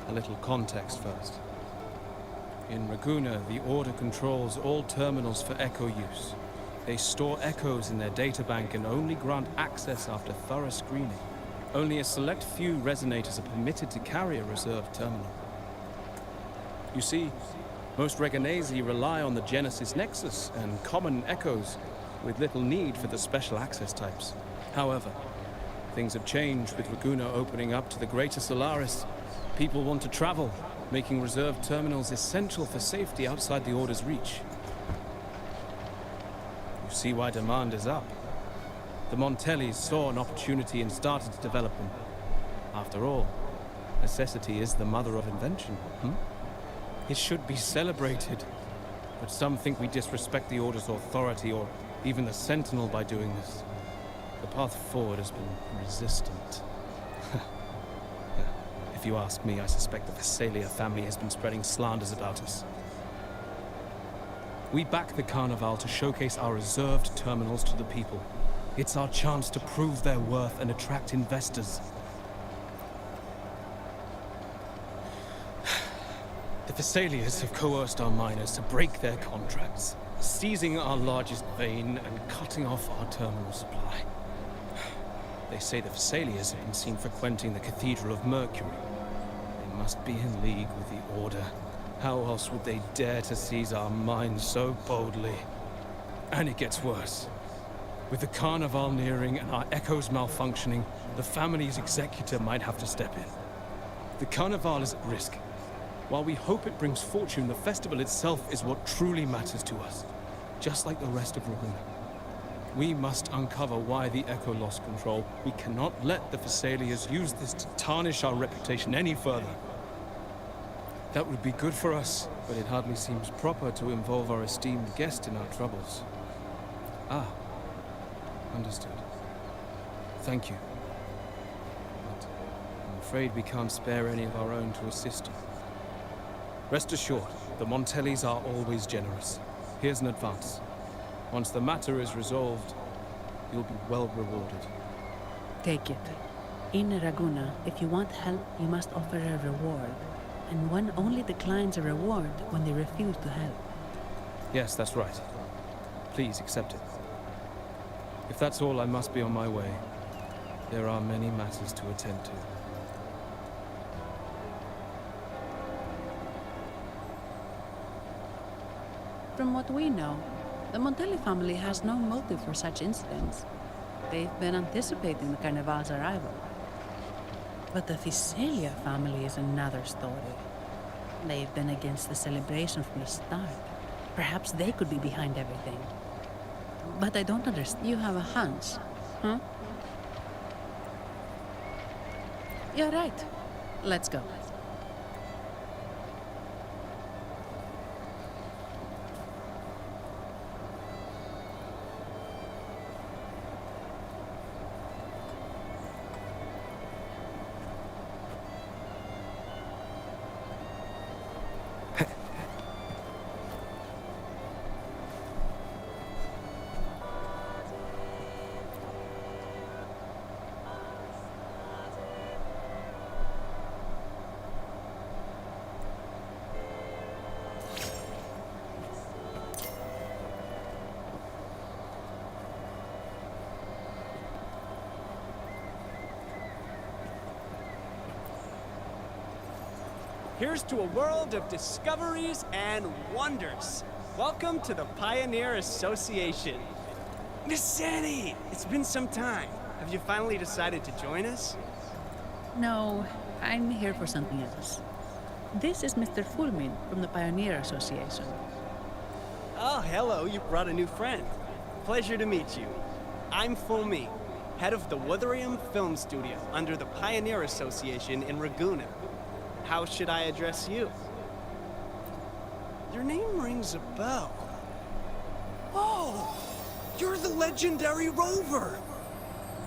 a little context first. In Raguna, the Order controls all terminals for Echo use. They store echoes in their databank and only grant access after thorough screening. Only a select few resonators are permitted to carry a reserved terminal. You see, most Reganesi rely on the Genesis Nexus and common echoes, with little need for the special access types. However, things have changed with Raguna opening up to the Greater Solaris. People want to travel, making reserved terminals essential for safety outside the Order's reach. You see why demand is up. The Montellis saw an opportunity and started to develop them. After all, necessity is the mother of invention, It should be celebrated, but some think we disrespect the Order's authority or even the Sentinel by doing this. The path forward has been resistant. If you ask me, I suspect the Visalia family has been spreading slanders about us. We back the Carnival to showcase our reserved terminals to the people. It's our chance to prove their worth and attract investors. The Visalias have coerced our miners to break their contracts, seizing our largest vein and cutting off our terminal supply. They say the Visalias have been seen frequenting the Cathedral of Mercury. They must be in league with the Order. How else would they dare to seize our mines so boldly? And it gets worse. With the Carnival nearing and our echoes malfunctioning, the family's executor might have to step in. The Carnival is at risk. While we hope it brings fortune, the festival itself is what truly matters to us. Just like the rest of Raguna. We must uncover why the Echo lost control. We cannot let the Visalias use this to tarnish our reputation any further. That would be good for us, but it hardly seems proper to involve our esteemed guest in our troubles. Ah, understood. Thank you. But I'm afraid we can't spare any of our own to assist you. Rest assured, the Montellis are always generous. Here's an advance. Once the matter is resolved, you'll be well rewarded. Take it. In Raguna, if you want help, you must offer a reward. And one only declines a reward when they refuse to help. Yes, that's right. Please accept it. If that's all, I must be on my way. There are many matters to attend to. From what we know, the Montelli family has no motive for such incidents. They've been anticipating the Carnival's arrival. But the Visalia family is another story. They've been against the celebration from the start. Perhaps they could be behind everything. But I don't understand. You have a hunch, huh? You're right. Let's go. Here's to a world of discoveries and wonders. Welcome to the Pioneer Association. Miss Sandy! It's been some time. Have you finally decided to join us? No, I'm here for something else. This is Mr. Fulmin from the Pioneer Association. Oh, hello, you brought a new friend. Pleasure to meet you. I'm Fulmi, head of the Wutherium Film Studio under the Pioneer Association in Raguna. How should I address you? Your name rings a bell. Oh, you're the legendary Rover!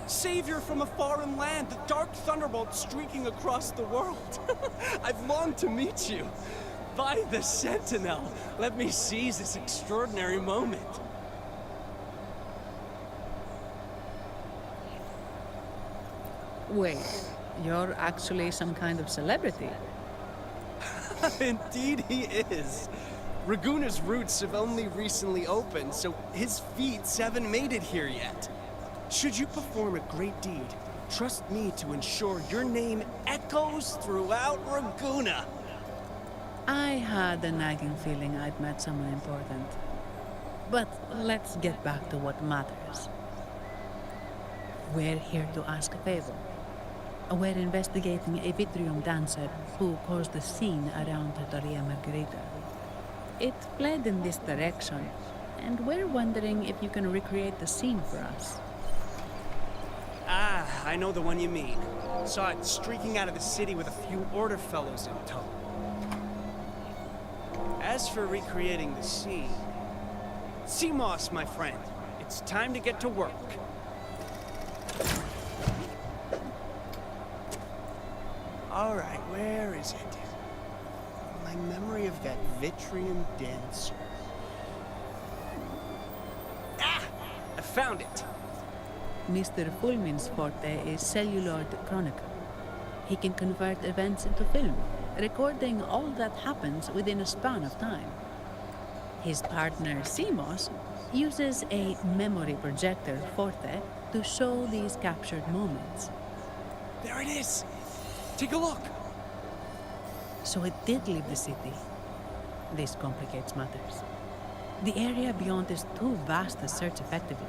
Savior from a foreign land, the dark thunderbolt streaking across the world. I've longed to meet you. By the Sentinel, let me seize this extraordinary moment. Wait, you're actually some kind of celebrity? Indeed he is. Raguna's roots have only recently opened, so his feats haven't made it here yet. Should you perform a great deed, trust me to ensure your name echoes throughout Raguna. I had a nagging feeling I'd met someone important. But let's get back to what matters. We're here to ask a favor. We're investigating a Vitrium dancer who caused a scene around Trattoria Margherita. It fled in this direction, and we're wondering if you can recreate the scene for us. Ah, I know the one you mean. Saw it streaking out of the city with a few Order fellows in tow. As for recreating the scene... Seamoss, my friend, it's time to get to work. Alright, where is it? My memory of that Vitrium dancer. Ah! I found it! Mr. Fulmin's forte is celluloid chronicle. He can convert events into film, recording all that happens within a span of time. His partner, Seamoss, uses a memory projector forte to show these captured moments. There it is! Take a look! So it did leave the city. This complicates matters. The area beyond is too vast to search effectively.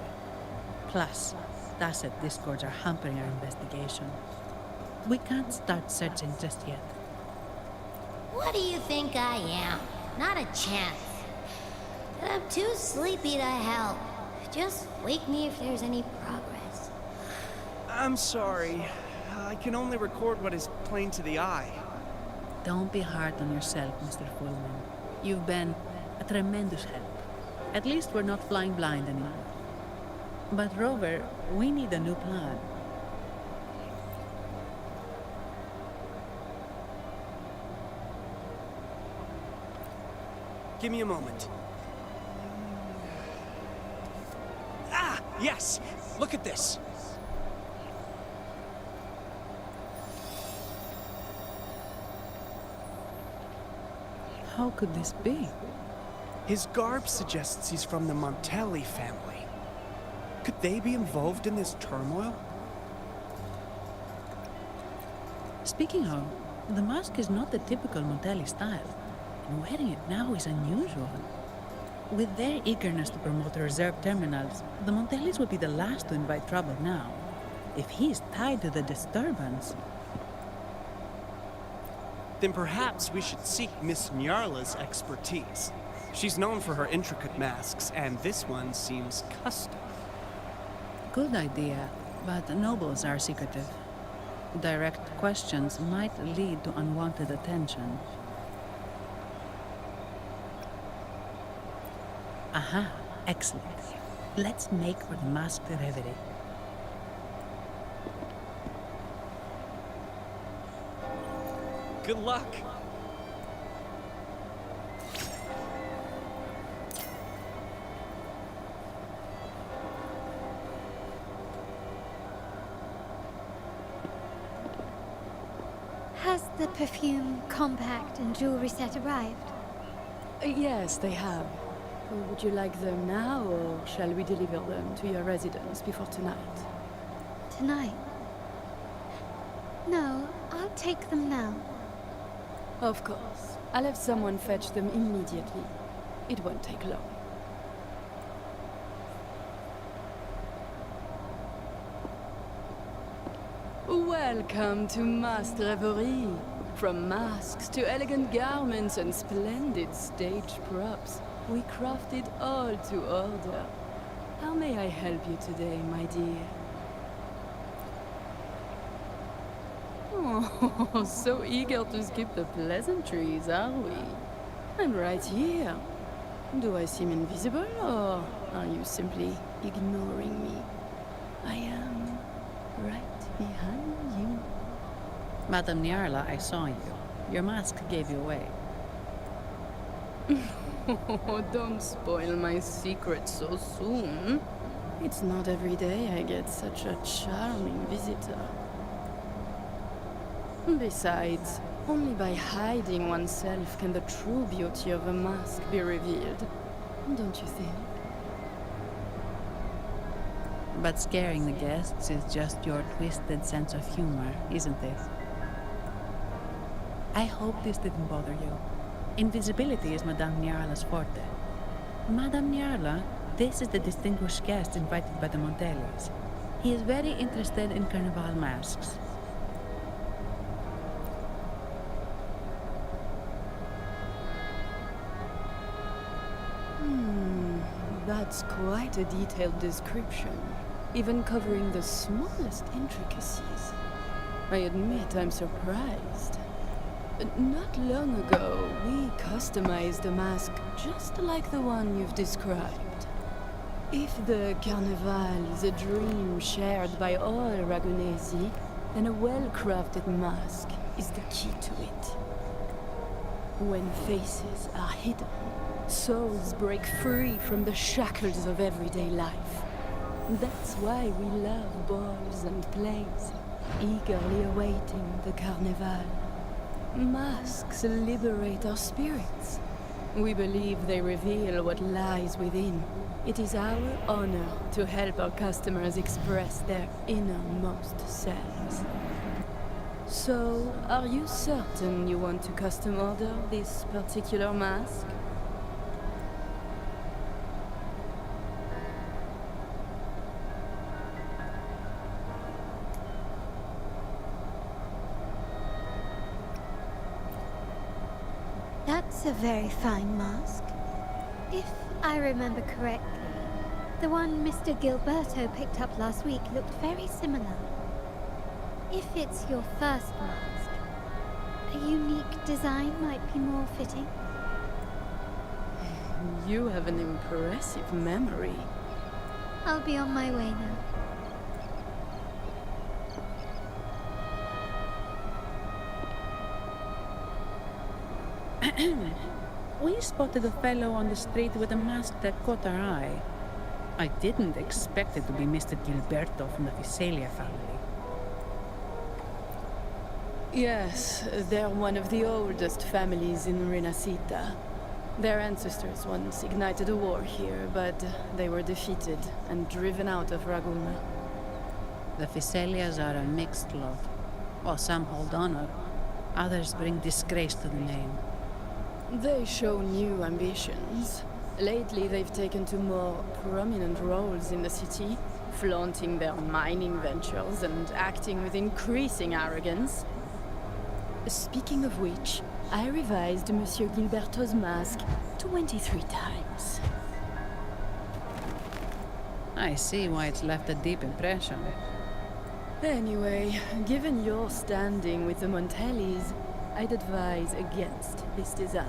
Plus, Tacet discords are hampering our investigation. We can't start searching just yet. What do you think I am? Not a chance. And I'm too sleepy to help. Just wake me if there's any progress. I'm sorry. I can only record what is plain to the eye. Don't be hard on yourself, Mr. Fulmin. You've been a tremendous help. At least we're not flying blind anymore. But Rover, we need a new plan. Give me a moment. Ah, yes! Look at this! How could this be? His garb suggests he's from the Montelli family. Could they be involved in this turmoil? Speaking of, the mask is not the typical Montelli style, and wearing it now is unusual. With their eagerness to promote reserve terminals, the Montellis would be the last to invite trouble now. If he is tied to the disturbance... Then perhaps we should seek Miss Nyarla's expertise. She's known for her intricate masks, and this one seems custom. Good idea, but nobles are secretive. Direct questions might lead to unwanted attention. Aha, excellent. Let's make for the masked reverie. Good luck! Has the perfume, compact, and jewelry set arrived? Yes, they have. Would you like them now, or shall we deliver them to your residence before tonight? Tonight? No, I'll take them now. Of course. I'll have someone fetch them immediately. It won't take long. Welcome to Masked Revelry. From masks to elegant garments and splendid stage props, we craft it all to order. How may I help you today, my dear? Oh, so eager to skip the pleasantries, are we? I'm right here. Do I seem invisible, or are you simply ignoring me? I am right behind you. Madame Nyarla, I saw you. Your mask gave you away. Oh, don't spoil my secret so soon. It's not every day I get such a charming visitor. Besides, only by hiding oneself can the true beauty of a mask be revealed. Don't you think? But scaring the guests is just your twisted sense of humor, isn't it? I hope this didn't bother you. Invisibility is Madame Nyarla's forte. Madame Nyarla, this is the distinguished guest invited by the Montellis. He is very interested in carnival masks. That's quite a detailed description, even covering the smallest intricacies. I admit I'm surprised. Not long ago, we customized a mask just like the one you've described. If the Carnival is a dream shared by all Ragunesi, then a well-crafted mask is the key to it. When faces are hidden, souls break free from the shackles of everyday life. That's why we love balls and plays, eagerly awaiting the Carnival. Masks liberate our spirits. We believe they reveal what lies within. It is our honor to help our customers express their innermost selves. So, are you certain you want to custom order this particular mask? That's a very fine mask. If I remember correctly, the one Mr. Gilberto picked up last week looked very similar. If it's your first mask, a unique design might be more fitting. You have an impressive memory. I'll be on my way now. We spotted a fellow on the street with a mask that caught our eye. I didn't expect it to be Mr. Gilberto from the Visalia family. Yes, they're one of the oldest families in Renacita. Their ancestors once ignited a war here, but they were defeated and driven out of Raguna. The Visalias are a mixed lot. While some hold honor, others bring disgrace to the name. They show new ambitions. Lately, they've taken to more prominent roles in the city, flaunting their mining ventures and acting with increasing arrogance. Speaking of which, I revised Monsieur Gilberto's mask 23 times. I see why it's left a deep impression. Anyway, given your standing with the Montellis, I'd advise against this design.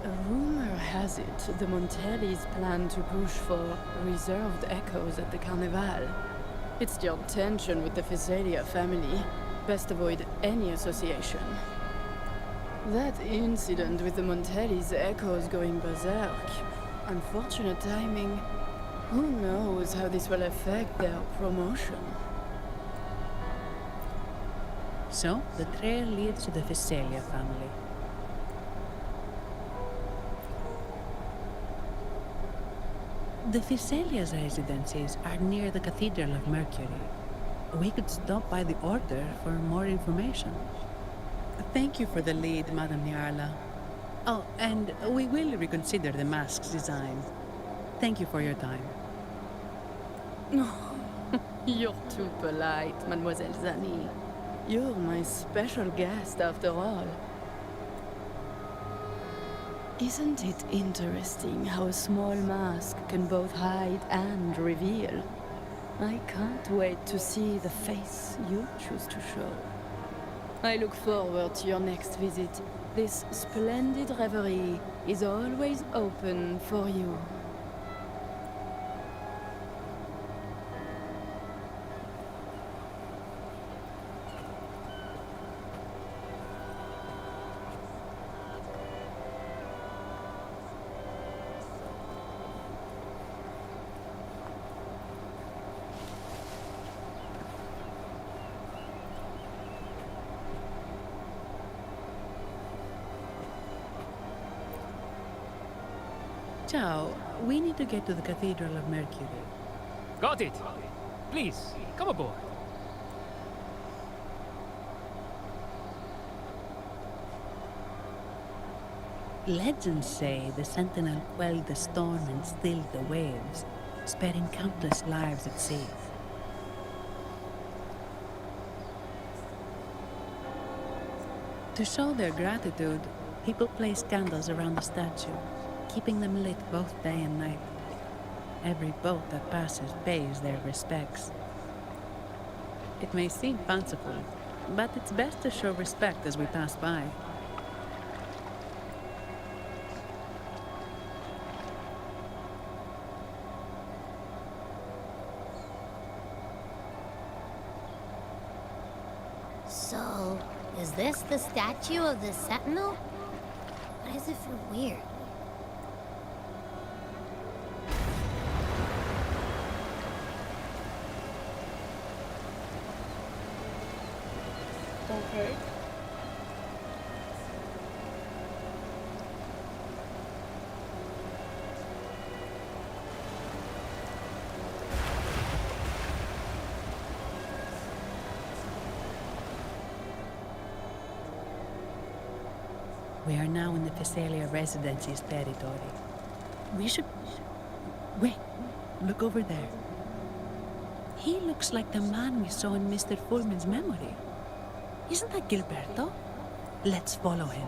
A rumor has it the Montellis plan to push for reserved echoes at the Carnival. It's stirred tension with the Visalia family. Best avoid any association. That incident with the Montellis' echoes going berserk. Unfortunate timing. Who knows how this will affect their promotion? So, the trail leads to the Visalia family. The Visalia's residences are near the Cathedral of Mercury. We could stop by the Order for more information. Thank you for the lead, Madame Nyarla. Oh, and we will reconsider the mask's design. Thank you for your time. You're too polite, Mademoiselle Zani. You're my special guest after all. Isn't it interesting how a small mask can both hide and reveal? I can't wait to see the face you choose to show. I look forward to your next visit. This splendid reverie is always open for you. Ciao, we need to get to the Cathedral of Mercury. Got it! Please, come aboard. Legends say the Sentinel quelled the storm and stilled the waves, sparing countless lives at sea. To show their gratitude, people place candles around the statue, keeping them lit both day and night. Every boat that passes pays their respects. It may seem fanciful, but it's best to show respect as we pass by. So, is this the statue of the Sentinel? Why does it feel weird? Okay. We are now in the Phasalia Residency's territory. We should... Wait, look over there. He looks like the man we saw in Mr. Fullman's memory. Isn't that Gilberto? Let's follow him.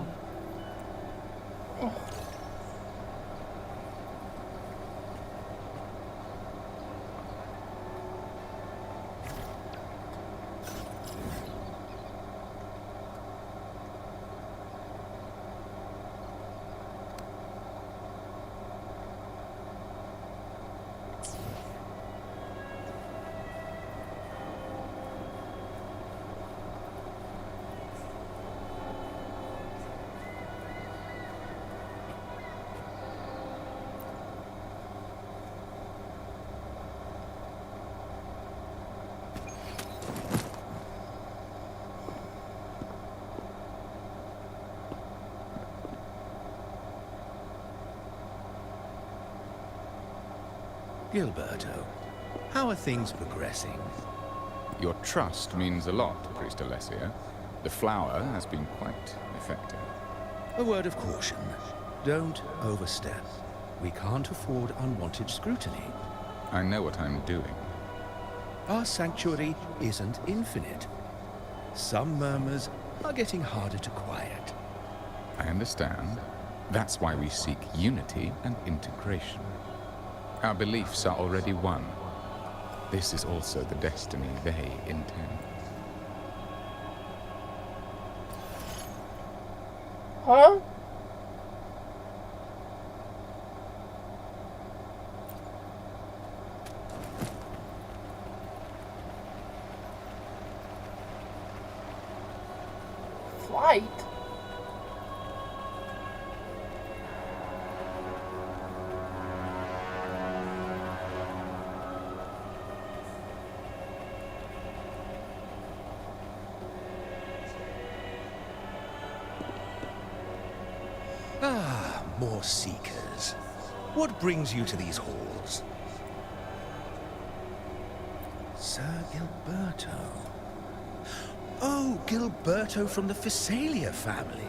Gilberto, how are things progressing? Your trust means a lot, Priest Alessio. The flower has been quite effective. A word of caution. Don't overstep. We can't afford unwanted scrutiny. I know what I'm doing. Our sanctuary isn't infinite. Some murmurs are getting harder to quiet. I understand. That's why we seek unity and integration. Our beliefs are already one. This is also the destiny they intend. Huh? Flight? Ah, more seekers. What brings you to these halls? Sir Gilberto. Oh, Gilberto from the Phasalia family.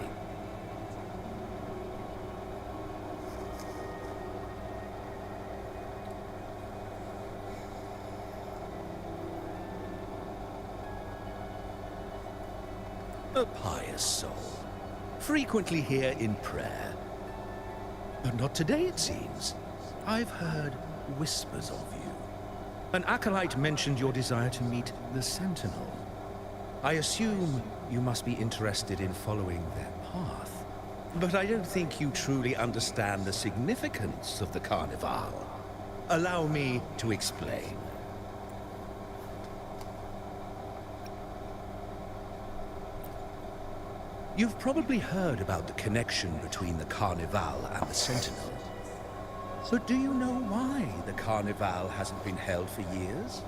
A pious soul. Frequently here in prayer. But not today, it seems. I've heard whispers of you. An acolyte mentioned your desire to meet the Sentinel. I assume you must be interested in following their path. But I don't think you truly understand the significance of the Carnival. Allow me to explain. You've probably heard about the connection between the Carnival and the Sentinel. But do you know why the Carnival hasn't been held for years?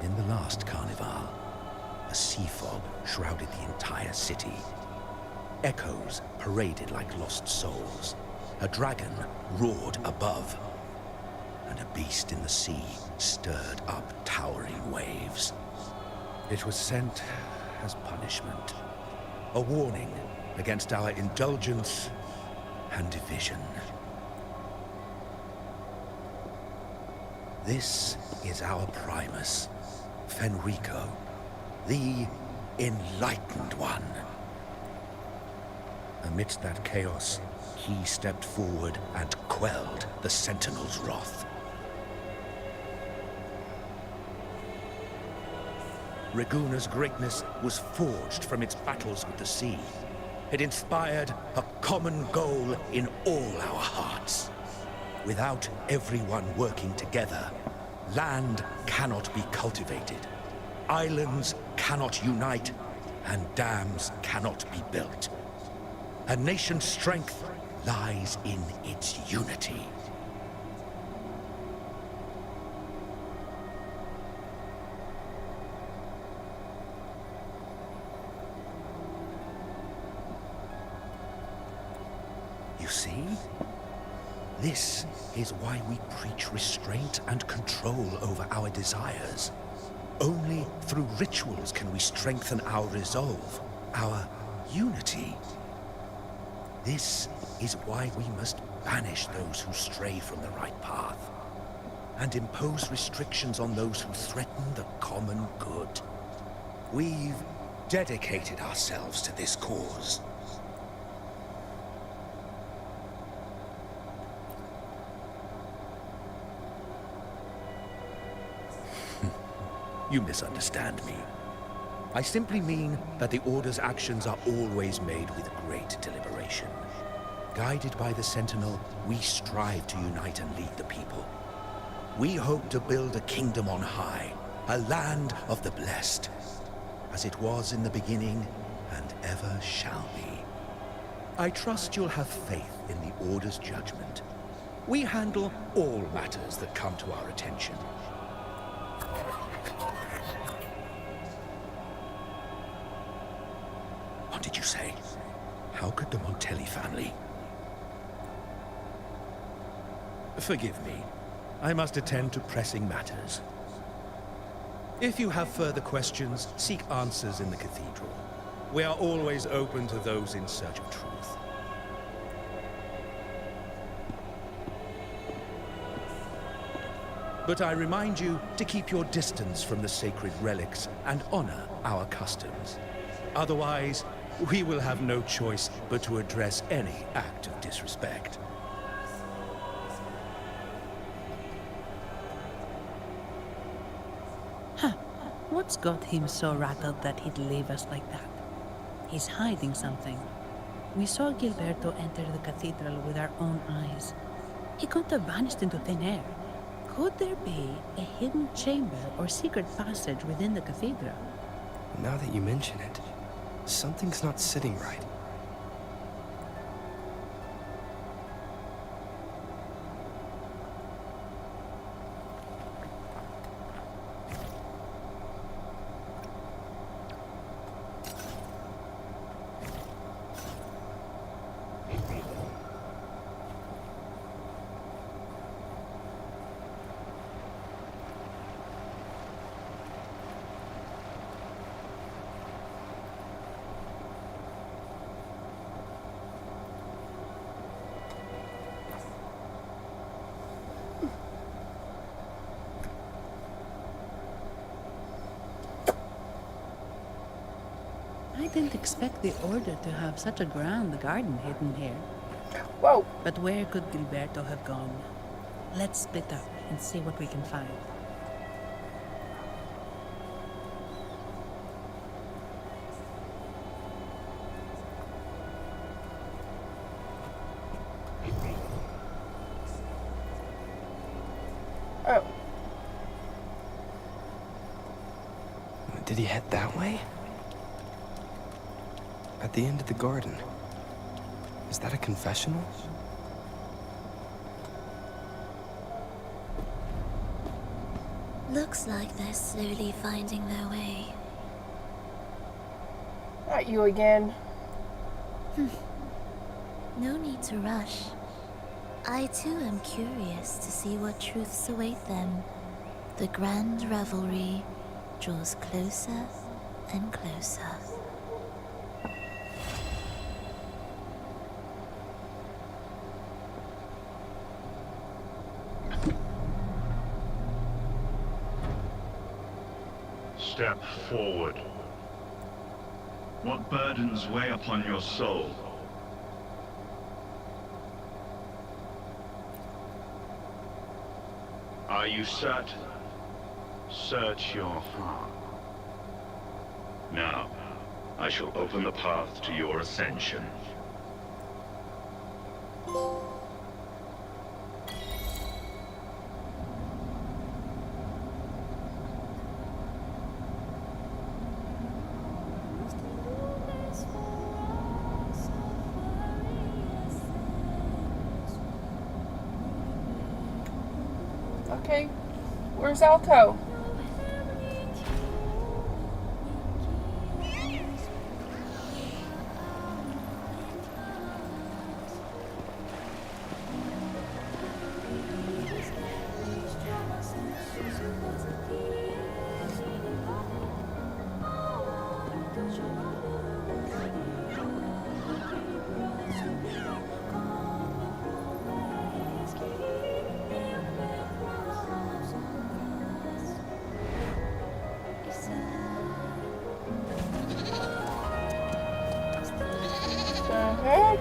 In the last Carnival, a sea fog shrouded the entire city. Echoes paraded like lost souls. A dragon roared above, and a beast in the sea stirred up towering waves. It was sent as punishment, a warning against our indulgence and division. This is our Primus, Fenrico, the Enlightened One. Amidst that chaos, he stepped forward and quelled the Sentinel's wrath. Raguna's greatness was forged from its battles with the sea. It inspired a common goal in all our hearts. Without everyone working together, land cannot be cultivated, islands cannot unite, and dams cannot be built. A nation's strength lies in its unity. You see? This is why we preach restraint and control over our desires. Only through rituals can we strengthen our resolve, our unity. This is why we must banish those who stray from the right path, and impose restrictions on those who threaten the common good. We've dedicated ourselves to this cause. You misunderstand me. I simply mean that the Order's actions are always made with great deliberation. Guided by the Sentinel, we strive to unite and lead the people. We hope to build a kingdom on high, a land of the blessed, as it was in the beginning and ever shall be. I trust you'll have faith in the Order's judgment. We handle all matters that come to our attention. What did you say? How could the Montelli family? Forgive me. I must attend to pressing matters. If you have further questions, seek answers in the cathedral. We are always open to those in search of truth. But I remind you to keep your distance from the sacred relics and honor our customs. Otherwise, we will have no choice but to address any act of disrespect. Huh. What's got him so rattled that he'd leave us like that? He's hiding something. We saw Gilberto enter the cathedral with our own eyes. He couldn't have vanished into thin air. Could there be a hidden chamber or secret passage within the cathedral? Now that you mention it, something's not sitting right. didn't expect the Order to have such a grand garden hidden here. Whoa! But where could Gilberto have gone? Let's split up and see what we can find. Oh. Did he head that way? At the end of the garden. Is that a confessional? Looks like they're slowly finding their way. Not you again. No need to rush. I too am curious to see what truths await them. The grand revelry draws closer and closer. Step forward. What burdens weigh upon your soul? Are you certain? Search your heart. Now, I shall open the path to your ascension. Okay. Where's Alto? The heck?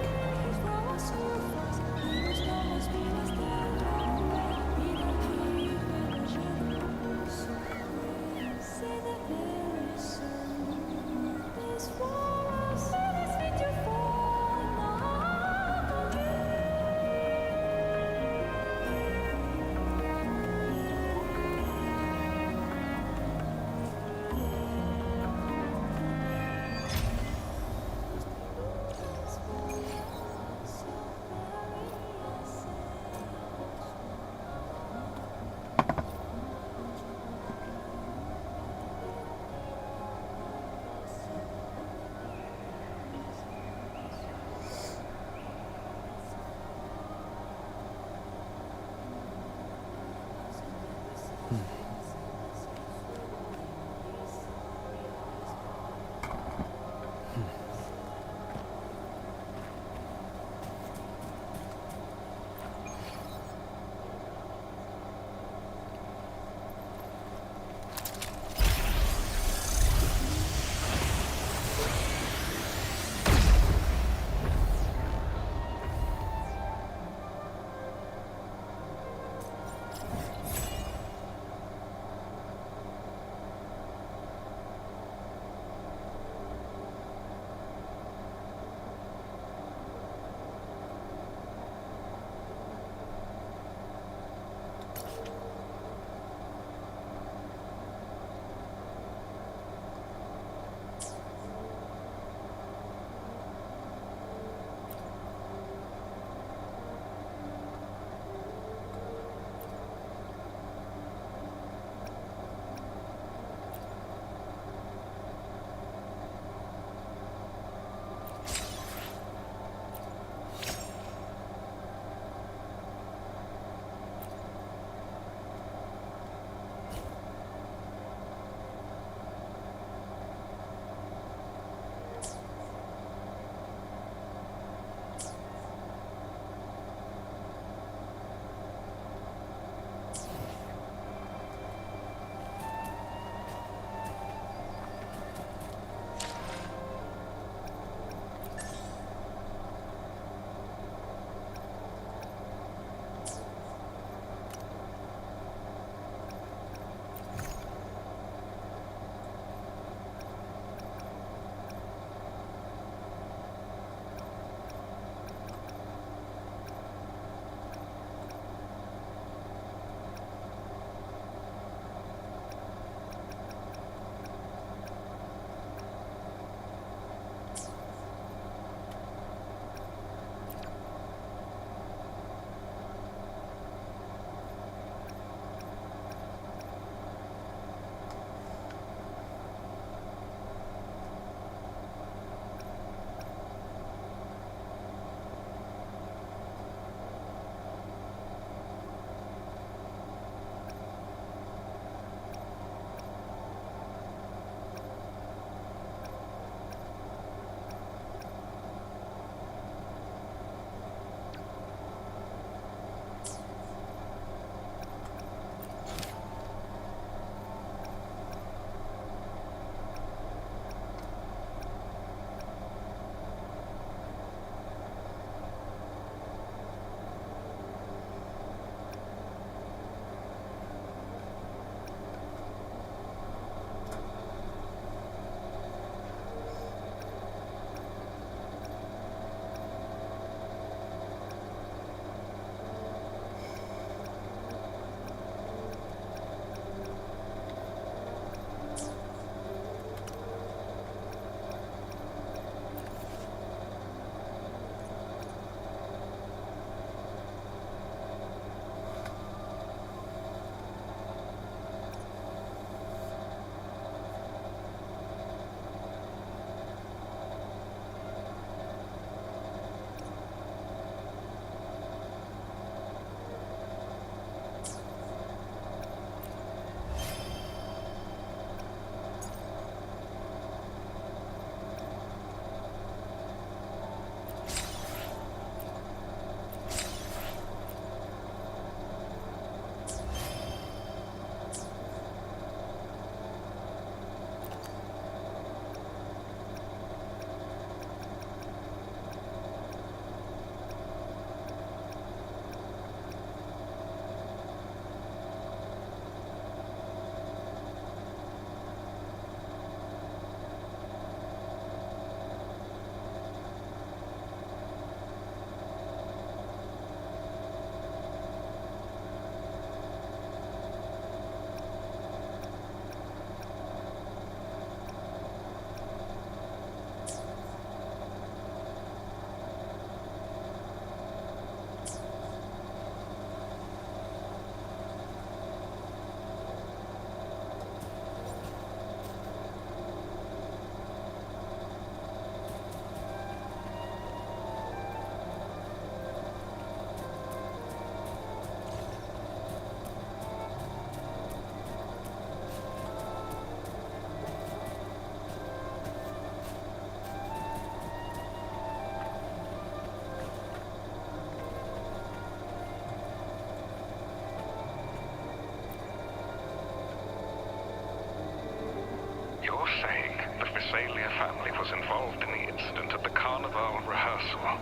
family was involved in the incident at the Carnival rehearsal.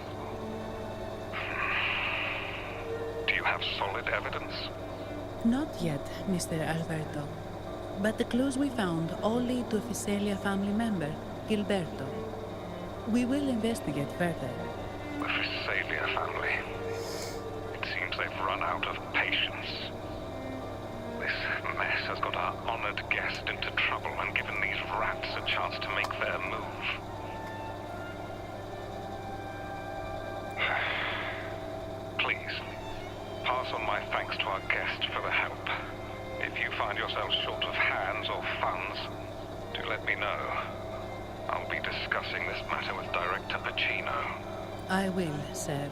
Do you have solid evidence? Not yet, Mr. Alberto. But the clues we found all lead to a Visalia family member, Gilberto. We will investigate further. The Visalia family. It seems they've run out of patience. This mess has got our honored guest into trouble and given these rats a chance to make their move. Please, pass on my thanks to our guest for the help. If you find yourself short of hands or funds, do let me know. I'll be discussing this matter with Director Pacino. I will, sir.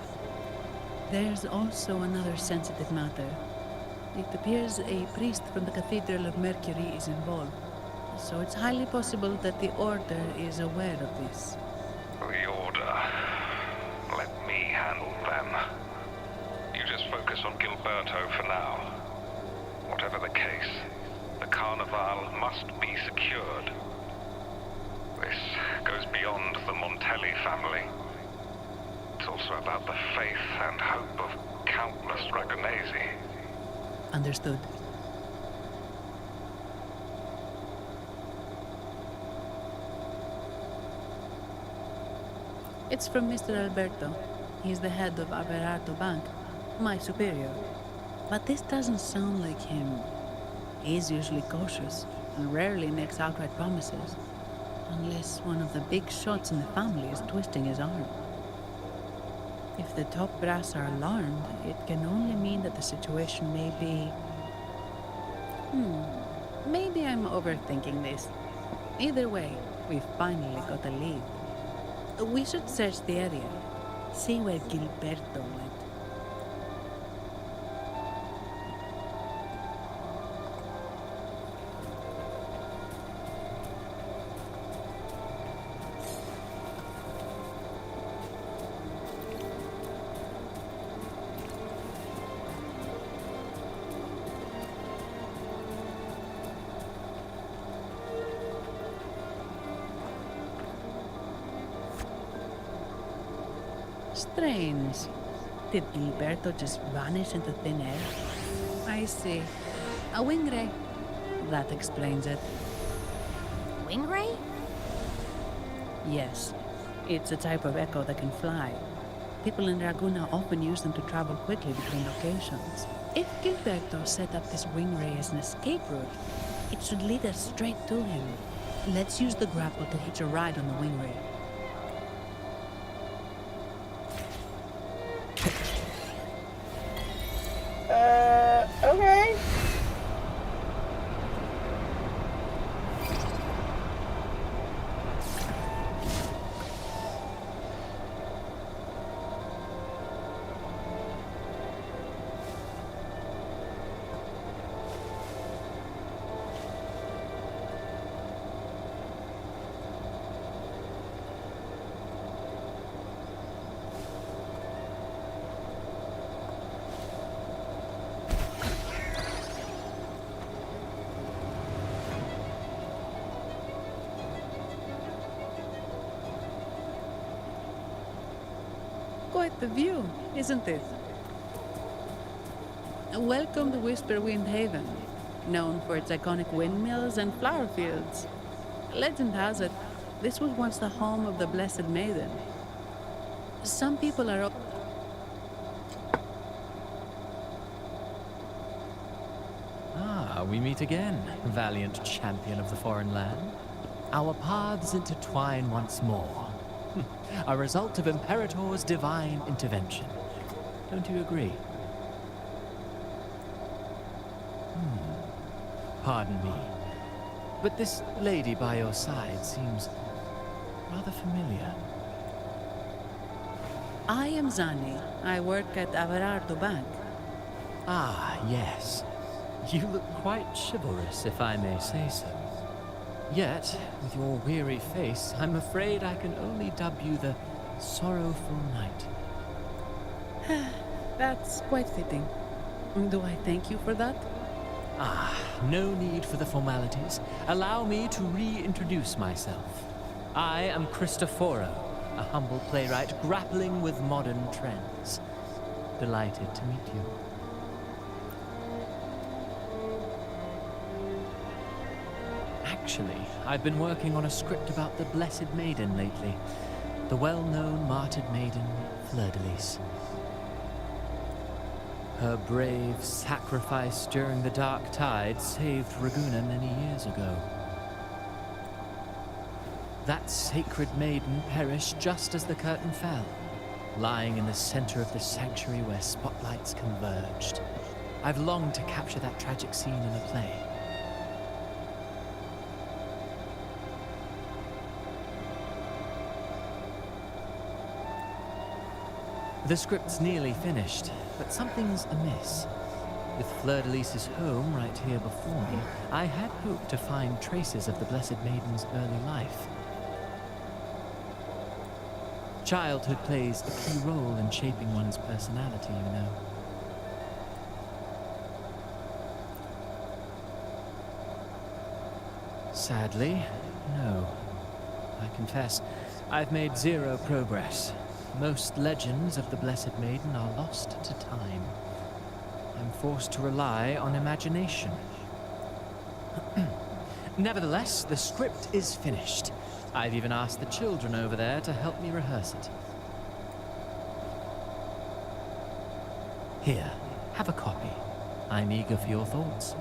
There's also another sensitive matter. It appears a priest from the Cathedral of Mercury is involved, so it's highly possible that the Order is aware of this. The Order. Let me handle them. You just focus on Gilberto for now. Whatever the case, the Carnival must be secured. This goes beyond the Montelli family. It's also about the faith and hope of countless Dragonesi. Understood. It's from Mr. Alberto. He's the head of Averardo Bank, my superior. But this doesn't sound like him. He's usually cautious and rarely makes outright promises. Unless one of the big shots in the family is twisting his arm. If the top brass are alarmed, it can only mean that the situation may be... Maybe I'm overthinking this. Either way, we've finally got a lead. We should search the area. See where Gilberto went. Strange. Did Gilberto just vanish into thin air? I see. A wing ray. That explains it. Wing ray? Yes. It's a type of echo that can fly. People in Raguna often use them to travel quickly between locations. If Gilberto set up this wing ray as an escape route, it should lead us straight to him. Let's use the grapple to hitch a ride on the wing ray. Okay. Quite the view, isn't it? Welcome to Whisperwind Haven, known for its iconic windmills and flower fields. Legend has it, this was once the home of the Blessed Maiden. Some people are... Ah, we meet again, valiant champion of the foreign land. Our paths intertwine once more. A result of Imperator's divine intervention. Don't you agree? Pardon me, but this lady by your side seems rather familiar. I am Zani. I work at Averardo Bank. Ah, yes. You look quite chivalrous, if I may say so. Yet, with your weary face, I'm afraid I can only dub you the Sorrowful Knight. That's quite fitting. Do I thank you for that? Ah, no need for the formalities. Allow me to reintroduce myself. I am Cristoforo, a humble playwright grappling with modern trends. Delighted to meet you. Actually, I've been working on a script about the Blessed Maiden lately. The well-known martyred maiden, Fleur-de-Lis. Her brave sacrifice during the Dark Tide saved Raguna many years ago. That sacred maiden perished just as the curtain fell, lying in the center of the sanctuary where spotlights converged. I've longed to capture that tragic scene in a play. The script's nearly finished, but something's amiss. With Fleur-de-Lis's home right here before me, I had hoped to find traces of the Blessed Maiden's early life. Childhood plays a key role in shaping one's personality, you know. Sadly, no. I confess, I've made zero progress. Most legends of the Blessed Maiden are lost to time. I'm forced to rely on imagination. Nevertheless, the script is finished. I've even asked the children over there to help me rehearse it. Here, have a copy. I'm eager for your thoughts.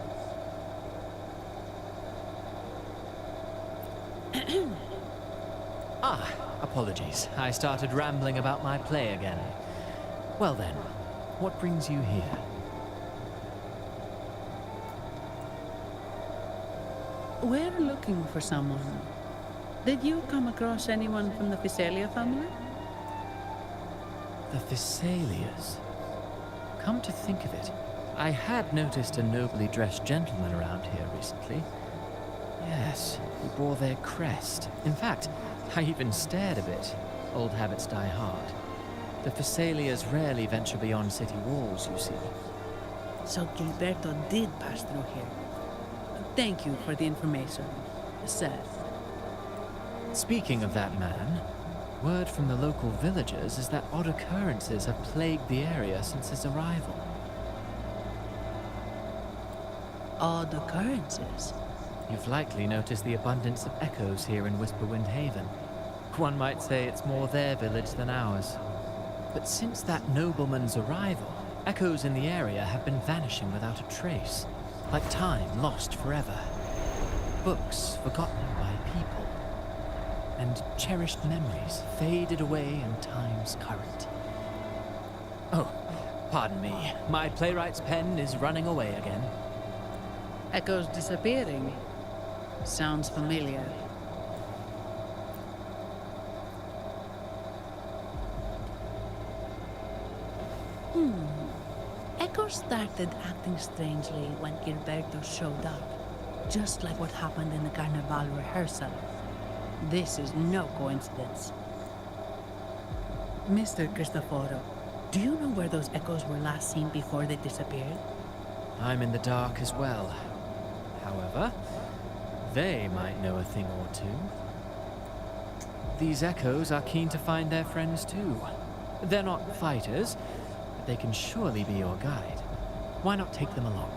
Apologies. I started rambling about my play again. Well then, what brings you here? We're looking for someone. Did you come across anyone from the Physalia family? The Physalias? Come to think of it, I had noticed a nobly dressed gentleman around here recently. Yes, he bore their crest. In fact, I even stared a bit. Old habits die hard. The Physalias rarely venture beyond city walls, you see. So Gilberto did pass through here. Thank you for the information, Seth. Speaking of that man, word from the local villagers is that odd occurrences have plagued the area since his arrival. Odd occurrences? You've likely noticed the abundance of echoes here in Whisperwind Haven. One might say it's more their village than ours. But since that nobleman's arrival, echoes in the area have been vanishing without a trace, like time lost forever. Books forgotten by people, and cherished memories faded away in time's current. Oh, pardon me. My playwright's pen is running away again. Echoes disappearing. Sounds familiar. Echoes started acting strangely when Gilberto showed up. Just like what happened in the Carnival rehearsal. This is no coincidence. Mr. Cristoforo, do you know where those echoes were last seen before they disappeared? I'm in the dark as well. However, they might know a thing or two. These echoes are keen to find their friends too. They're not fighters, but they can surely be your guide. Why not take them along?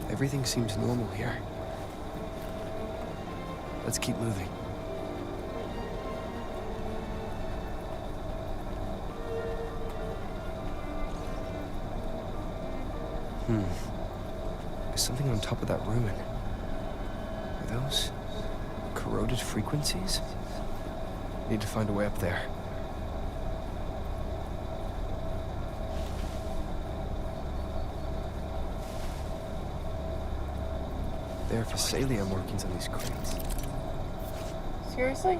Everything seems normal here. Let's keep moving. There's something on top of that ruin. Are those corroded frequencies? Need to find a way up there. There are Phasalia markings on these crates. Seriously?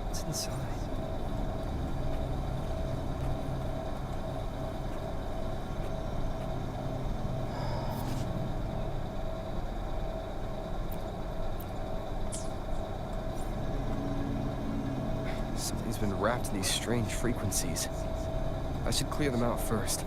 What's inside? Something's been wrapped in these strange frequencies. I should clear them out first.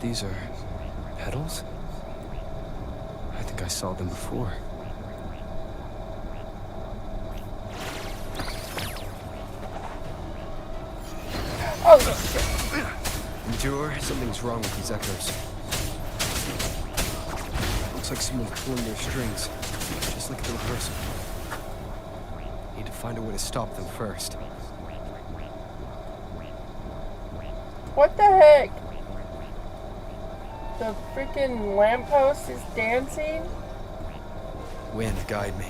These are petals? I think I saw them before. Oh, shit. Endure, something's wrong with these echoes. Looks like someone's pulling their strings, just like at the rehearsal. Need to find a way to stop them first. What the heck? The freaking lamppost is dancing? Wind, guide me.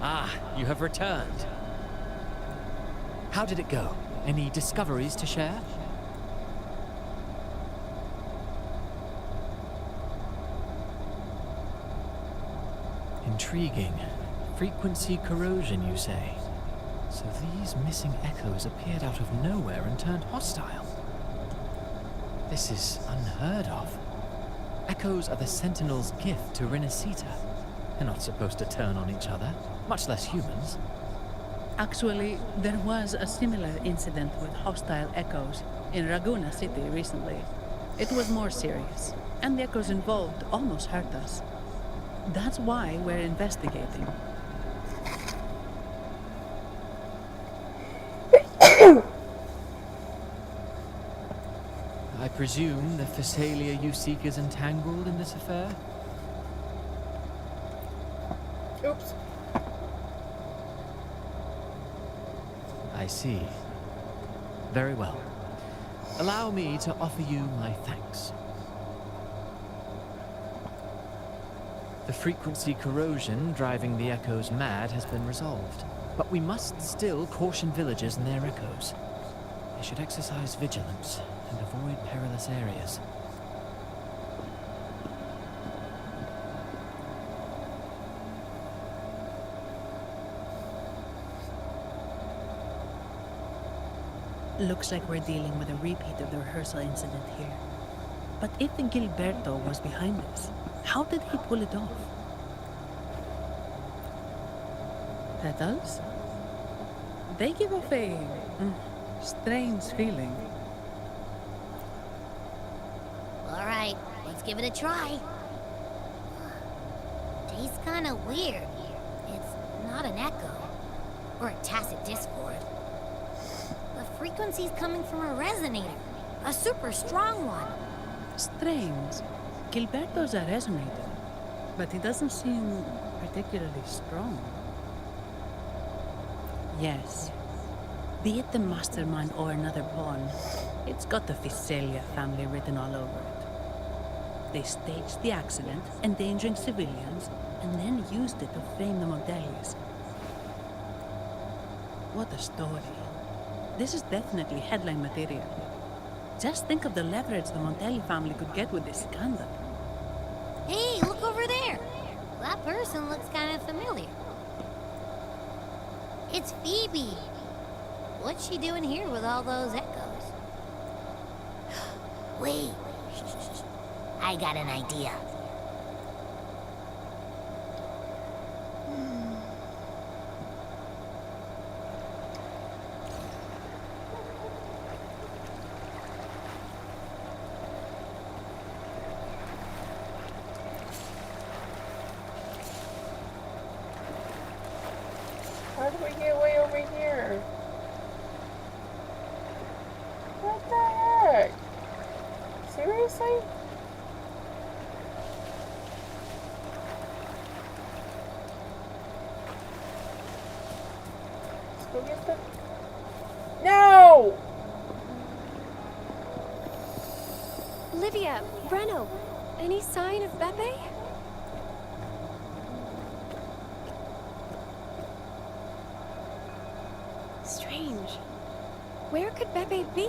Ah, you have returned. How did it go? Any discoveries to share? Intriguing. Frequency corrosion, you say? So these missing echoes appeared out of nowhere and turned hostile. This is unheard of. Echoes are the Sentinel's gift to Renacita. They're not supposed to turn on each other, much less humans. Actually, there was a similar incident with hostile echoes in Raguna City recently. It was more serious, and the echoes involved almost hurt us. That's why we're investigating. I presume the Phasalia you seek is entangled in this affair? Oops. I see. Very well. Allow me to offer you my thanks. The frequency corrosion driving the echoes mad has been resolved, but we must still caution villagers and their echoes. They should exercise vigilance and avoid perilous areas. Looks like we're dealing with a repeat of the rehearsal incident here. But if Gilberto was behind this, how did he pull it off? Petals? They give off a strange feeling. All right, let's give it a try. Tastes kind of weird. It's not an echo or a tacit discord. The frequency's coming from a resonator, a super strong one. Strange. Gilberto's a resonator, but he doesn't seem particularly strong. Yes. Be it the mastermind or another pawn, it's got the Visalia family written all over it. They staged the accident, endangering civilians, and then used it to frame the Montellis. What a story. This is definitely headline material. Just think of the leverage the Montelli family could get with this scandal. Hey, look over there. That person looks kind of familiar. It's Phoebe. What's she doing here with all those echoes? Wait. Shh. I got an idea. How do we get way over here? What the heck? Seriously? Let's go get the... No! Livia, Breno, any sign of Beppe? Strange. Where could Beppe be?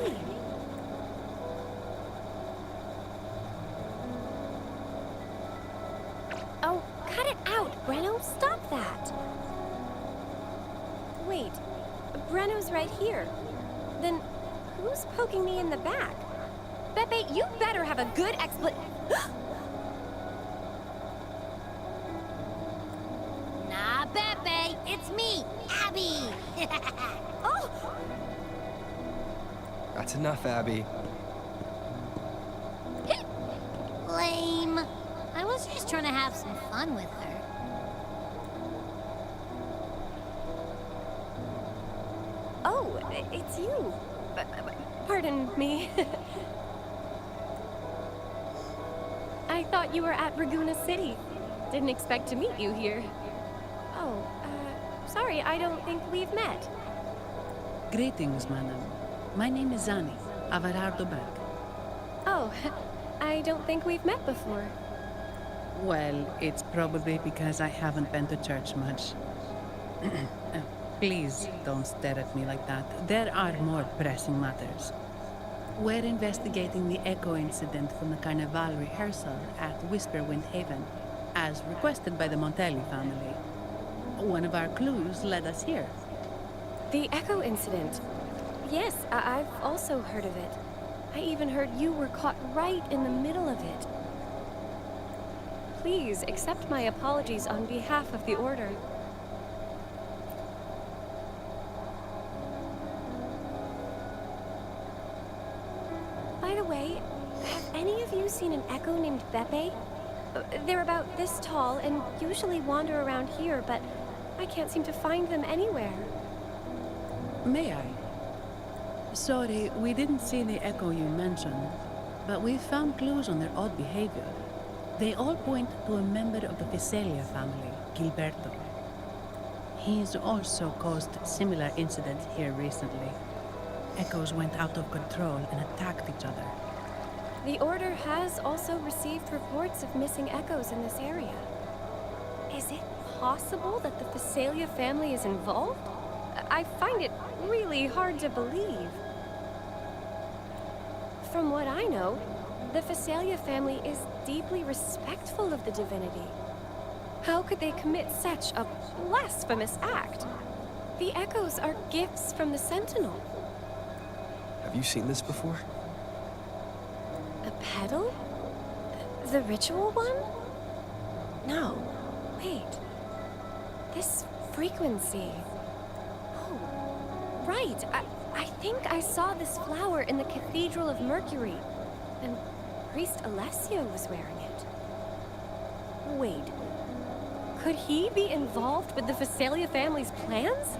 Oh, cut it out, Breno. Stop that. Wait, Breno's right here. Then who's poking me in the back? Beppe, you better have a good Nah, Beppe, it's me, Abby. Oh! That's enough, Abby. Lame. I was just trying to have some fun with her. Oh, it's you. Pardon me. I thought you were at Raguna City. Didn't expect to meet you here. Oh, sorry, I don't think we've met. Greetings, madam. My name is Zani, Averardo Beck. Oh, I don't think we've met before. Well, it's probably because I haven't been to church much. Please don't stare at me like that. There are more pressing matters. We're investigating the echo incident from the Carnival rehearsal at Whisperwind Haven, as requested by the Montelli family. One of our clues led us here. The echo incident. Yes, I've also heard of it. I even heard you were caught right in the middle of it. Please accept my apologies on behalf of the Order. By the way, have any of you seen an echo named Beppe? They're about this tall and usually wander around here, but I can't seem to find them anywhere. May I? Sorry, we didn't see the echo you mentioned, but we found clues on their odd behavior. They all point to a member of the Visalia family, Gilberto. He's also caused similar incidents here recently. Echoes went out of control and attacked each other. The Order has also received reports of missing echoes in this area. Is it possible that the Visalia family is involved? I find it really hard to believe. From what I know, the Visalia family is deeply respectful of the divinity. How could they commit such a blasphemous act? The echoes are gifts from the Sentinel. Have you seen this before? A pedal? The ritual one? No. Wait. This frequency. Oh, right. I think I saw this flower in the Cathedral of Mercury, and Priest Alessio was wearing it. Wait. Could he be involved with the Visalia family's plans?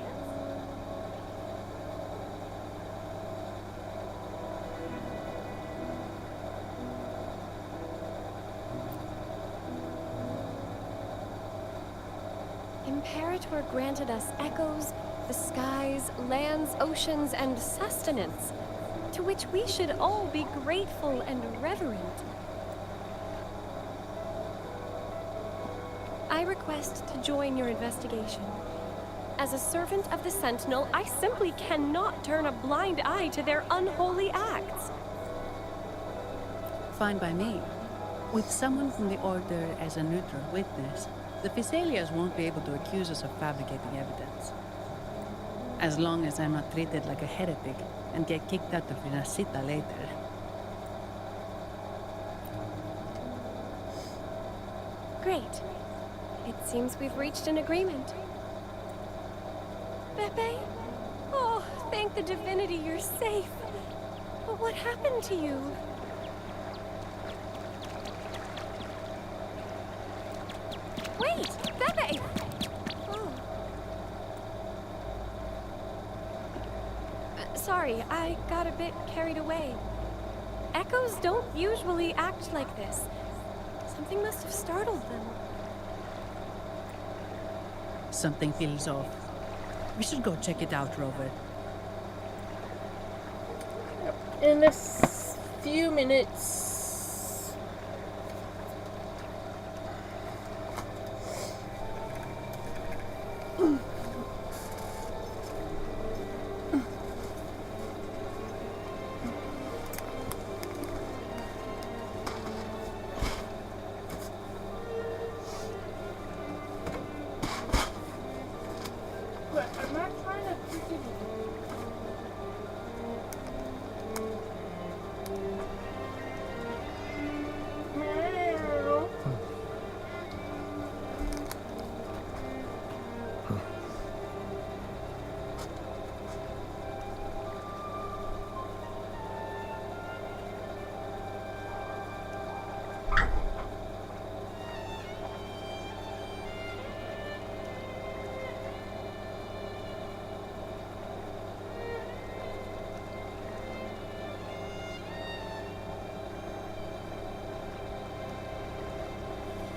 Imperator granted us echoes, the skies, lands, oceans, and sustenance, to which we should all be grateful and reverent. I request to join your investigation. As a servant of the Sentinel, I simply cannot turn a blind eye to their unholy acts. Fine by me. With someone from the Order as a neutral witness, the Physaelians won't be able to accuse us of fabricating evidence. As long as I'm not treated like a heretic and get kicked out of Renacita later. Great. It seems we've reached an agreement. Pepe? Oh, thank the divinity you're safe. But what happened to you? Wait! Pepe! Oh. Sorry, I got a bit carried away. Echoes don't usually act like this. Something must have startled them. Something feels off. We should go check it out, Rover. In a few minutes.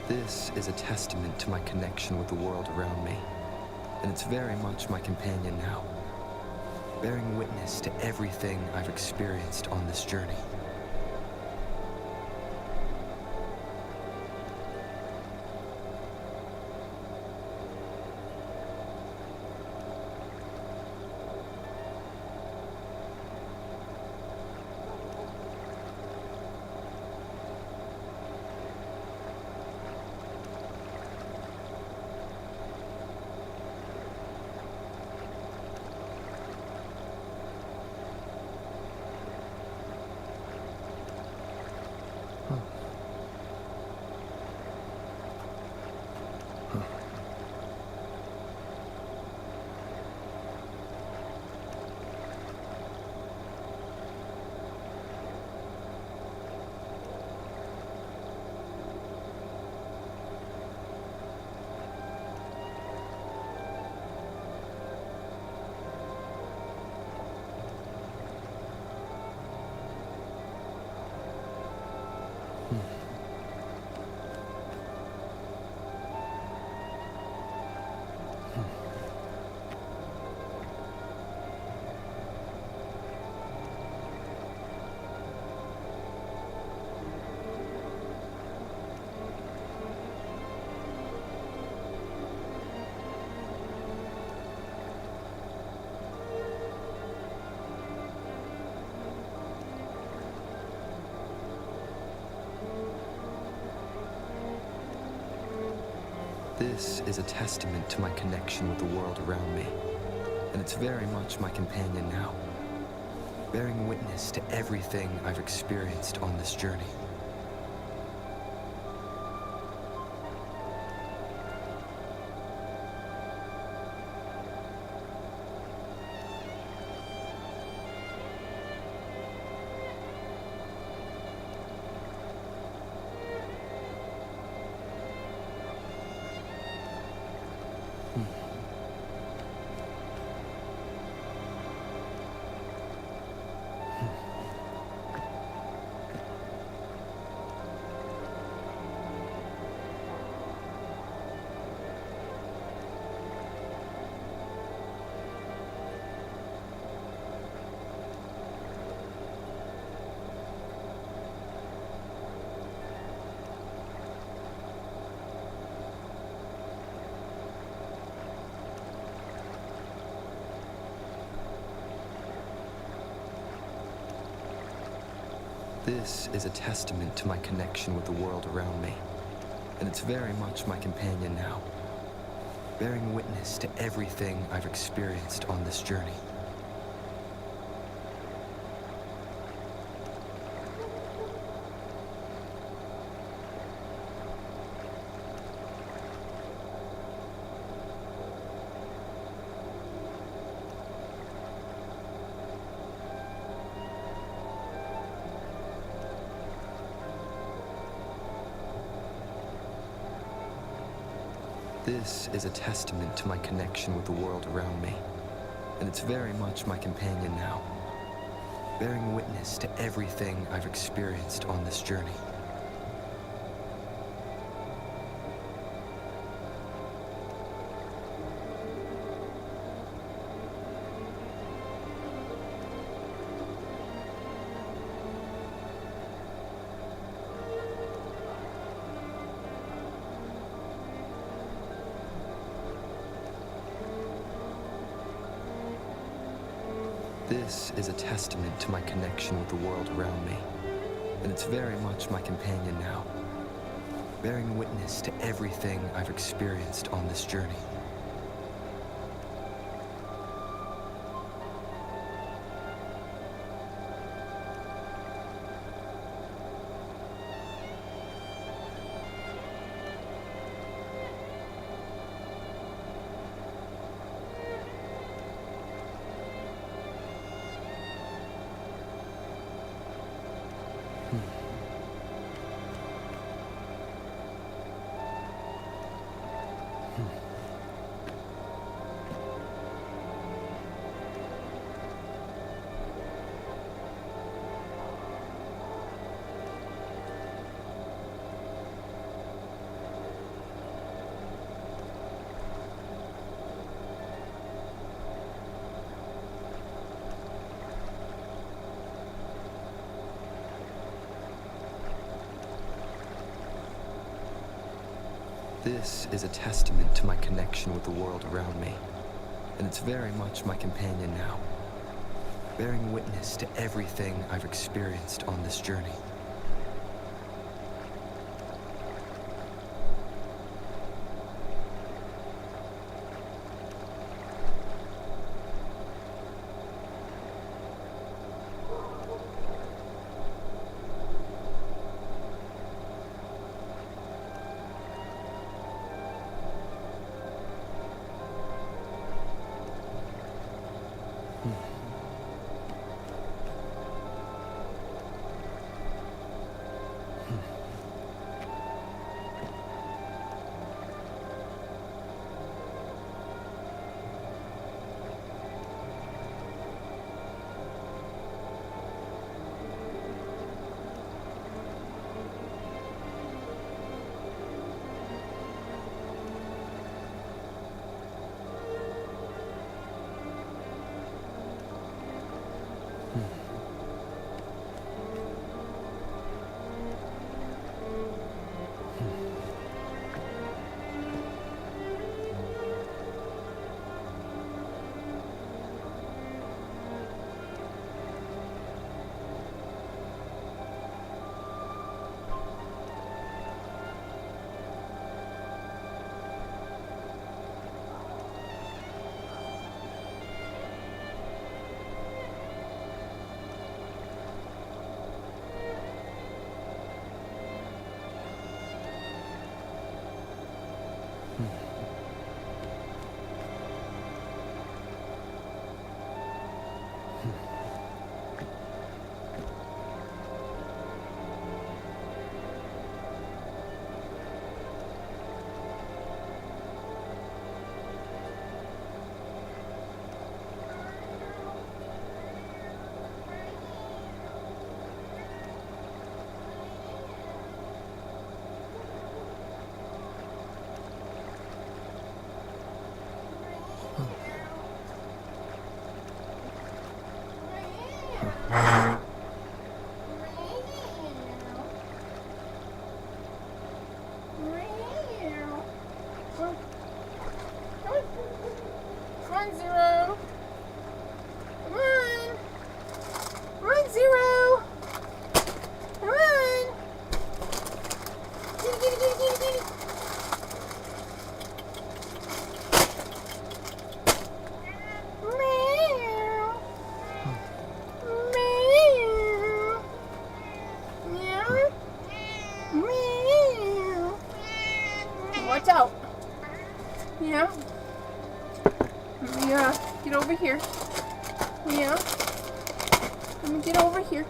This is a testament to my connection with the world around me, and it's very much my companion now, bearing witness to everything I've experienced on this journey. This is a testament to my connection with the world around me, and it's very much my companion now, bearing witness to everything I've experienced on this journey. This is a testament to my connection with the world around me, and it's very much my companion now, bearing witness to everything I've experienced on this journey. This is a testament to my connection with the world around me, and it's very much my companion now, bearing witness to everything I've experienced on this journey. This is a testament to my connection with the world around me, and it's very much my companion now, bearing witness to everything I've experienced on this journey. This is a testament to my connection with the world around me, and it's very much my companion now, bearing witness to everything I've experienced on this journey. over here. Yeah. Let me get over here.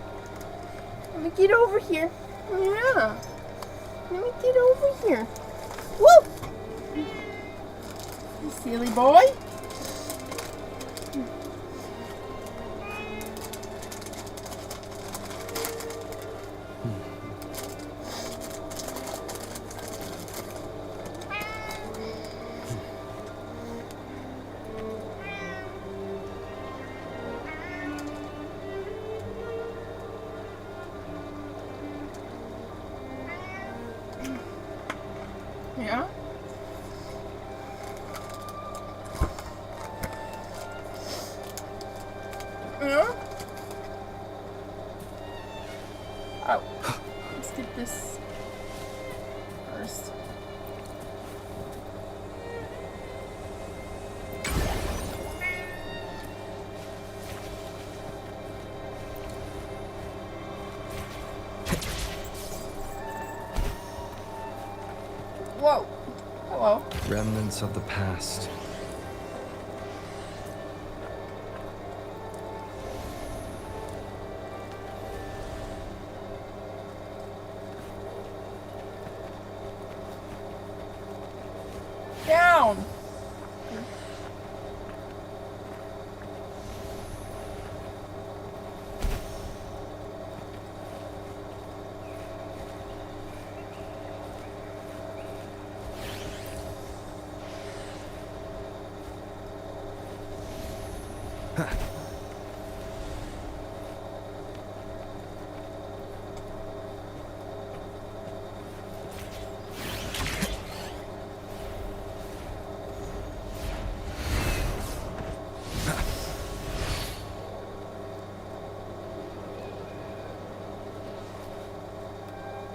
Let me get over here. Yeah. Let me get over here. Woo! You silly boy. Yeah. Yeah. Oh, let's get this first. Whoa. Hello. Remnants of the past. Down.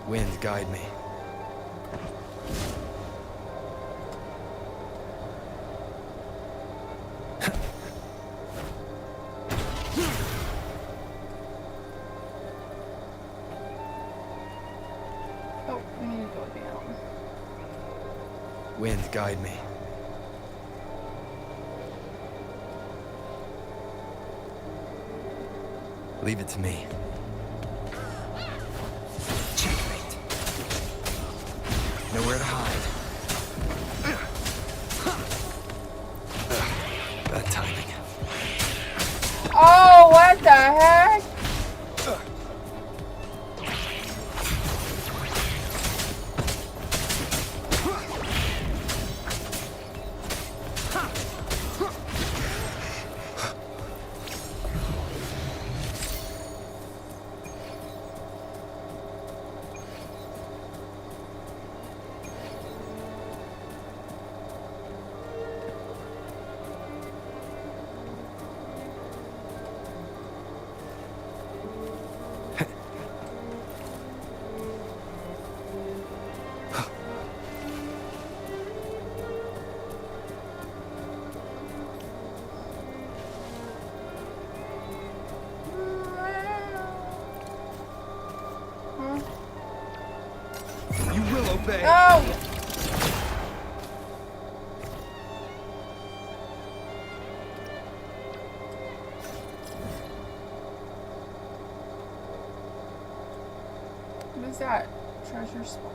Wind, guide me. Oh, we need to go down. Wind, guide me. Leave it to me. Checkmate. Nowhere to hide. Bad timing. Oh, what the heck? You will obey. Oh! What is that? Treasure spot.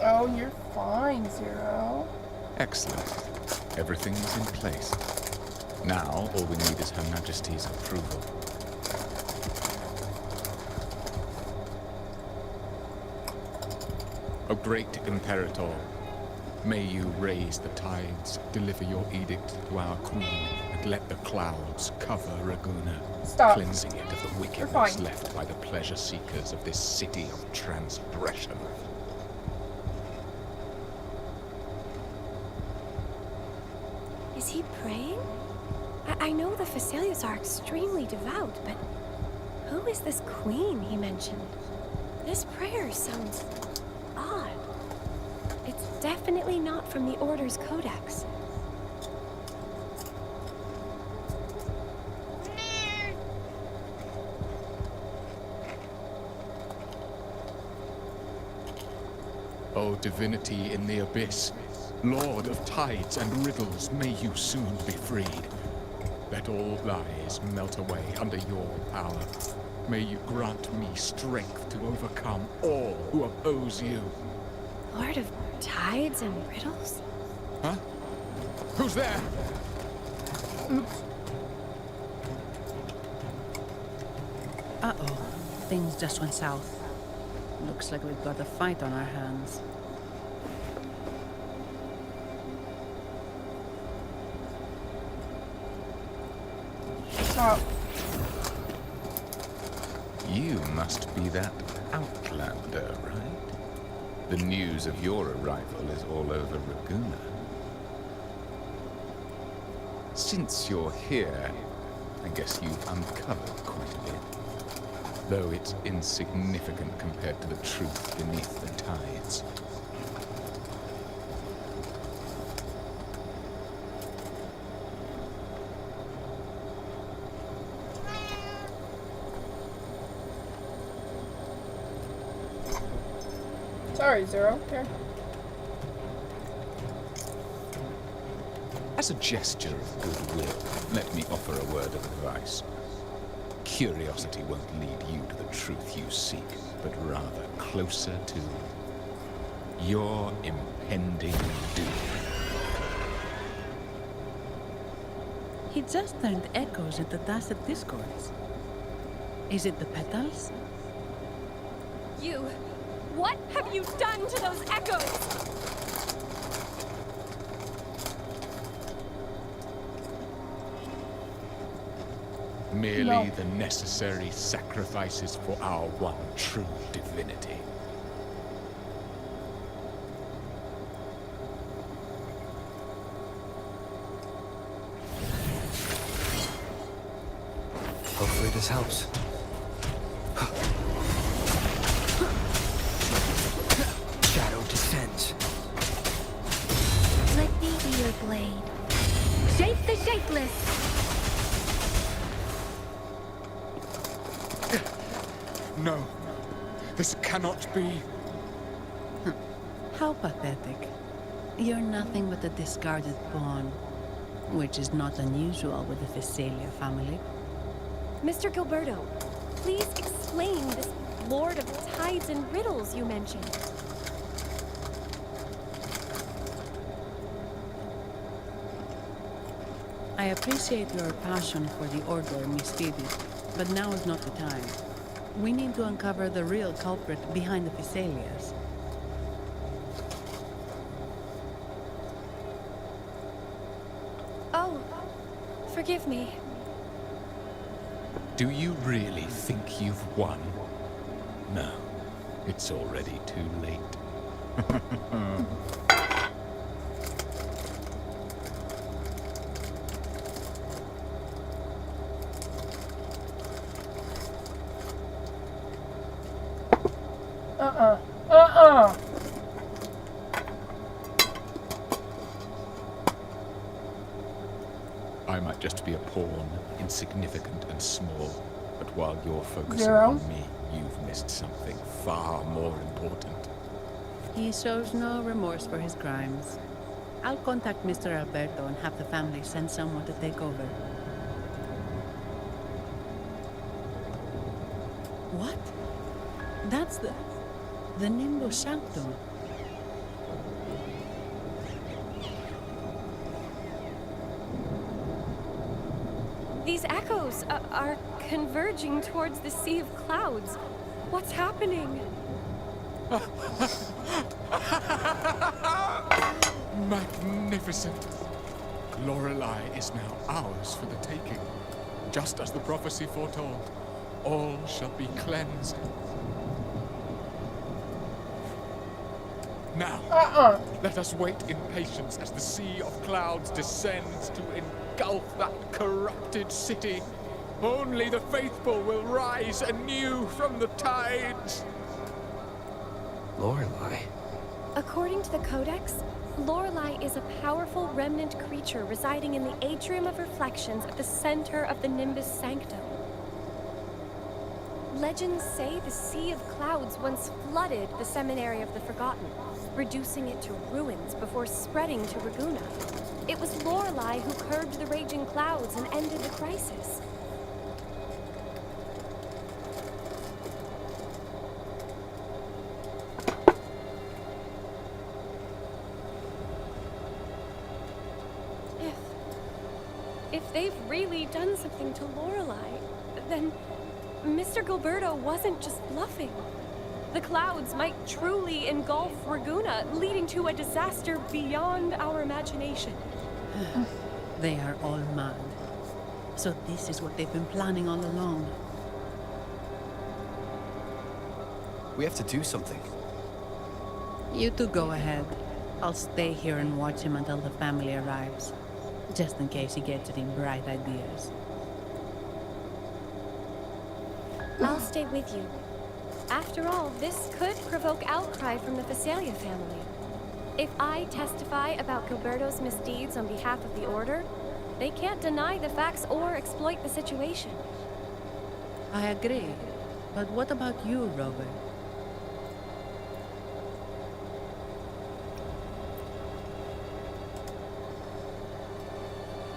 Oh, you're fine, Zero. Excellent. Everything is in place. Now, all we need is Her Majesty's approval. O great Imperator, may you raise the tides, deliver your edict to our queen, and let the clouds cover Raguna, Stop. cleansing it of the wickedness fine. left by the pleasure seekers of this city of transgression. Is he praying? I know the Facilius are extremely devout, but who is this queen he mentioned? This prayer sounds odd. It's definitely not from the Order's Codex. O divinity in the abyss, Lord of tides and riddles, may you soon be freed. Let all lies melt away under your power. May you grant me strength to overcome all who oppose you. Lord of tides and riddles? Huh? Who's there? Oops. Uh-oh. Things just went south. Looks like we've got a fight on our hands. Stop. You must be that outlander, right? The news of your arrival is all over Raguna. Since you're here, I guess you've uncovered quite a bit. Though it's insignificant compared to the truth beneath the tides. Sorry, Zero. Here. As a gesture of goodwill, let me offer a word of advice. Curiosity won't lead you to the truth you seek, but rather closer to your impending doom. He just turned echoes into tacit discords. Is it the petals? You! What have you done to those echoes? Merely the necessary sacrifices for our one true divinity. Hopefully this helps. Shadow descends. Let me be your blade. Shape the shapeless! No, this cannot be. How pathetic. You're nothing but a discarded pawn, which is not unusual with the Phasalia family. Mr. Gilberto, please explain this Lord of Tides and Riddles you mentioned. I appreciate your passion for the Order, Miss Phoebe, but now is not the time. We need to uncover the real culprit behind the Phasalias. Oh, forgive me. Do you really think you've won? No, it's already too late. I might just be a pawn, insignificant and small, but while you're focusing on me, you've missed something far more important. He shows no remorse for his crimes. I'll contact Mr. Alberto and have the family send someone to take over. What? That's the Nimbus Sanctum. These echoes are converging towards the Sea of Clouds. What's happening? Magnificent! Lorelei is now ours for the taking. Just as the prophecy foretold, all shall be cleansed. Now, let us wait in patience as the Sea of Clouds descends to engulf that corrupted city. Only the faithful will rise anew from the tides. Lorelei, According to the Codex, Lorelei is a powerful remnant creature residing in the Atrium of Reflections at the center of the Nimbus Sanctum. Legends say the Sea of Clouds once flooded the Seminary of the Forgotten, reducing it to ruins before spreading to Raguna. It was Lorelei who curbed the raging clouds and ended the crisis. If they've really done something to Lorelei, then Mr. Gilberto wasn't just bluffing. The clouds might truly engulf Raguna, leading to a disaster beyond our imagination. They are all mad. So this is what they've been planning all along. We have to do something. You two go ahead. I'll stay here and watch him until the family arrives. Just in case he gets any bright ideas. I'll stay with you. After all, this could provoke outcry from the Visalia family. If I testify about Gilberto's misdeeds on behalf of the Order, they can't deny the facts or exploit the situation. I agree. But what about you, Rover?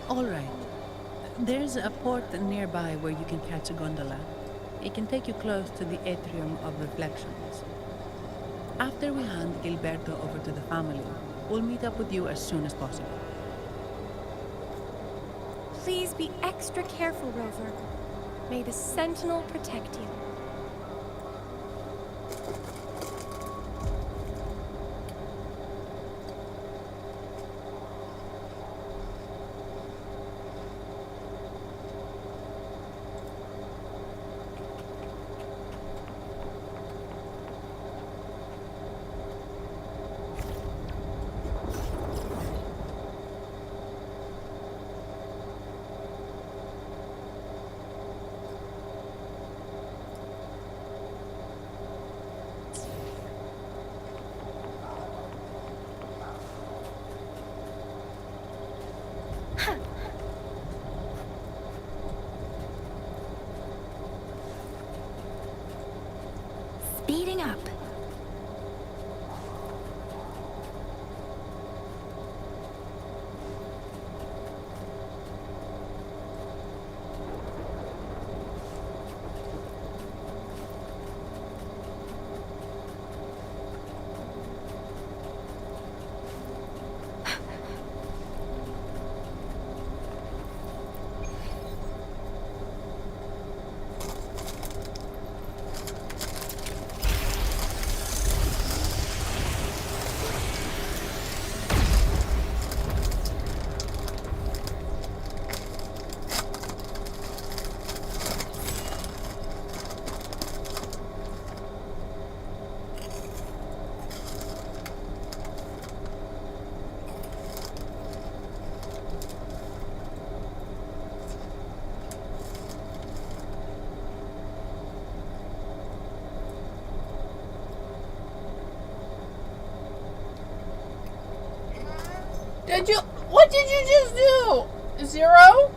All right. There's a port nearby where you can catch a gondola. It can take you close to the Atrium of Reflections. After we hand Gilberto over to the family, we'll meet up with you as soon as possible. Please be extra careful, Rover. May the Sentinel protect you. Speeding up. What did you just do? Zero?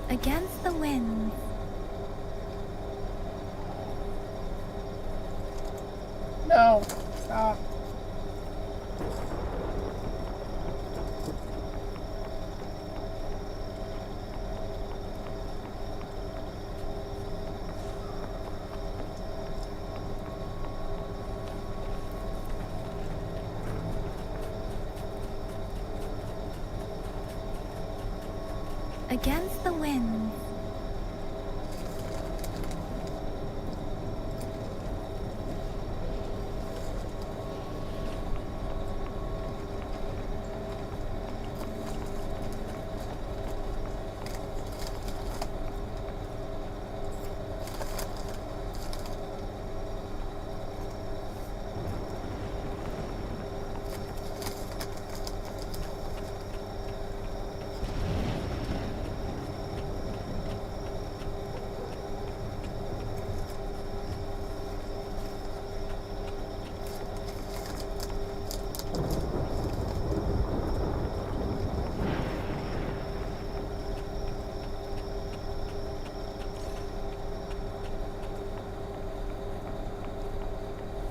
Against the wind. No. Stop. Against the wind.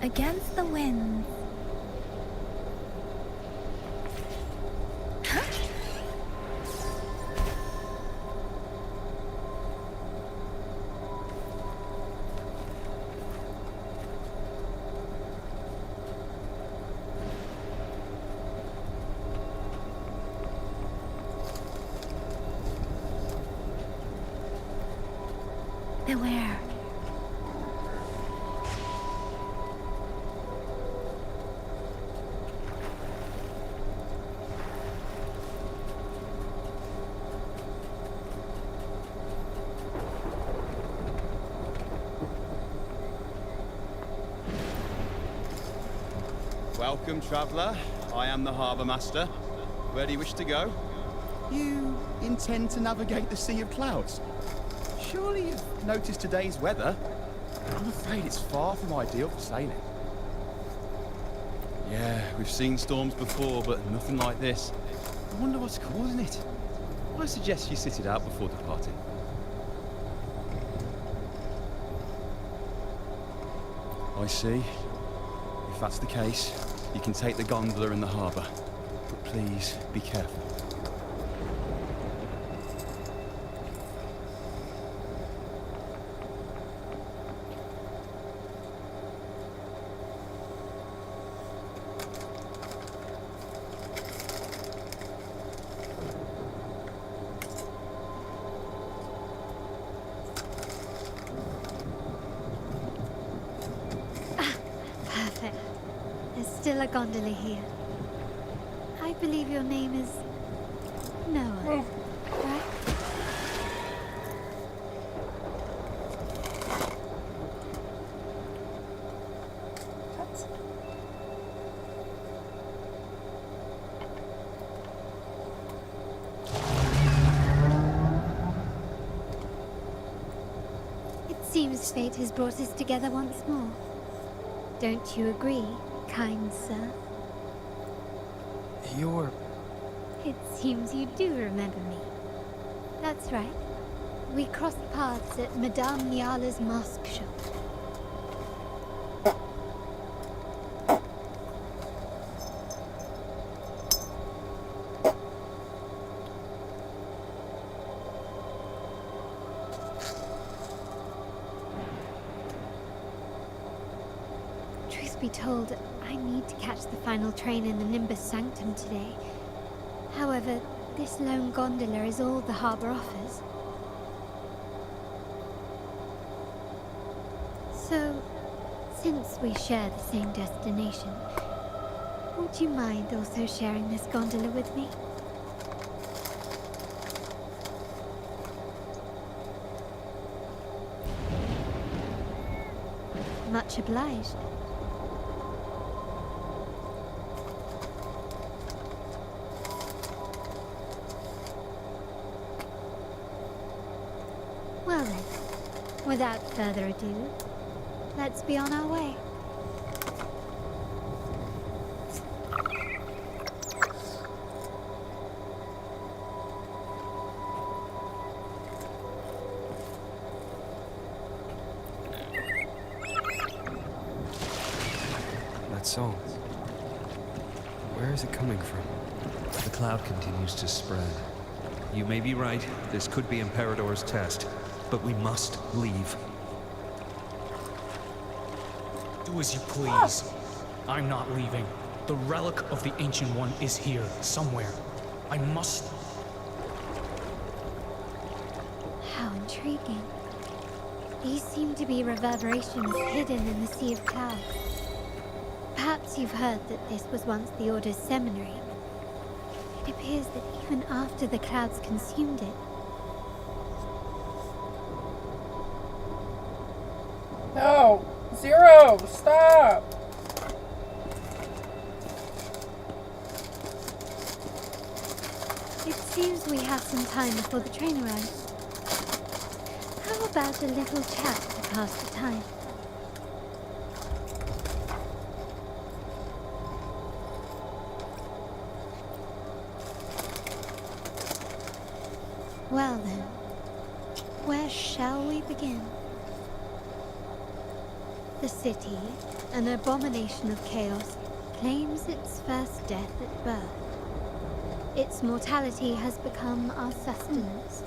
against the wind. Beware. Welcome, traveller. I am the Harbour Master. Where do you wish to go? You intend to navigate the Sea of Clouds? Surely you've noticed today's weather? I'm afraid it's far from ideal for sailing. Yeah, we've seen storms before, but nothing like this. I wonder what's causing it. I suggest you sit it out before departing. I see. If that's the case, you can take the gondola in the harbour. But please, be careful. Perfect. There's still a gondola here. I believe your name is Noah, right? It seems fate has brought us together once more. Don't you agree, kind sir? You're... It seems you do remember me. That's right. We crossed paths at Madame Niala's mask shop. Truth be told, I need to catch the final train in the Nimbus Sanctum today. However, this lone gondola is all the harbour offers. So, since we share the same destination, would you mind also sharing this gondola with me? Much obliged. Well then, without further ado, let's be on our way. That song. Where is it coming from? The cloud continues to spread. You may be right, this could be Imperador's test, but we must leave. Do as you please. I'm not leaving. The relic of the Ancient One is here, somewhere. I must... How intriguing. These seem to be reverberations hidden in the Sea of Clouds. Perhaps you've heard that this was once the Order's seminary. It appears that even after the clouds consumed it... No! Zero! Stop! It seems we have some time before the train arrives. How about a little chat to pass the time? Well then, where shall we begin? The city, an abomination of chaos, claims its first death at birth. Its mortality has become our sustenance,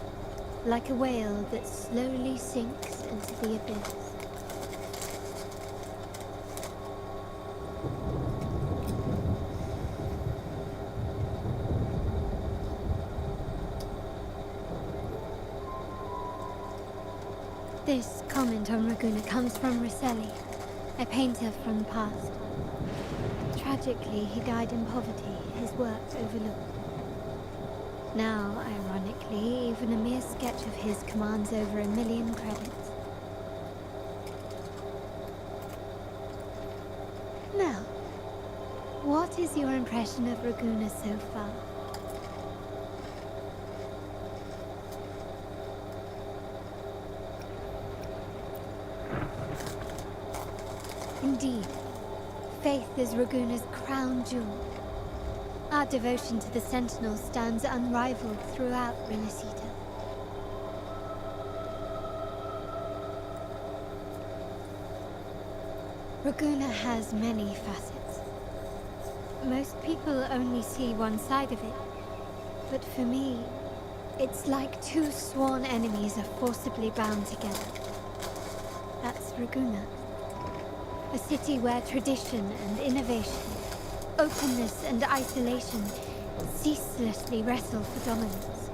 like a whale that slowly sinks into the abyss. This comment on Raguna comes from Risseli, a painter from the past. Tragically, he died in poverty, his work overlooked. Now, ironically, even a mere sketch of his commands over 1 million credits. Now, what is your impression of Raguna so far? Indeed, faith is Raguna's crown jewel. Our devotion to the Sentinel stands unrivaled throughout Renesita. Raguna has many facets. Most people only see one side of it, but for me, it's like two sworn enemies are forcibly bound together. That's Raguna. A city where tradition and innovation, openness and isolation ceaselessly wrestle for dominance.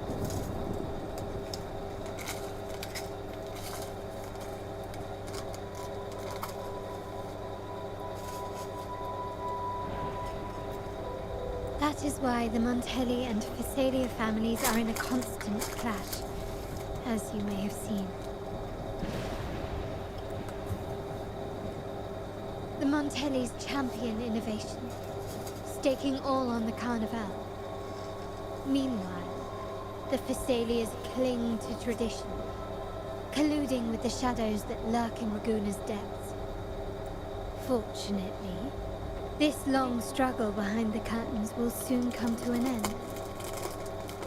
That is why the Montelli and Phasalia families are in a constant clash, as you may have seen. The Montellis champion innovation, staking all on the Carnival. Meanwhile, the Phasalias cling to tradition, colluding with the shadows that lurk in Raguna's depths. Fortunately, this long struggle behind the curtains will soon come to an end.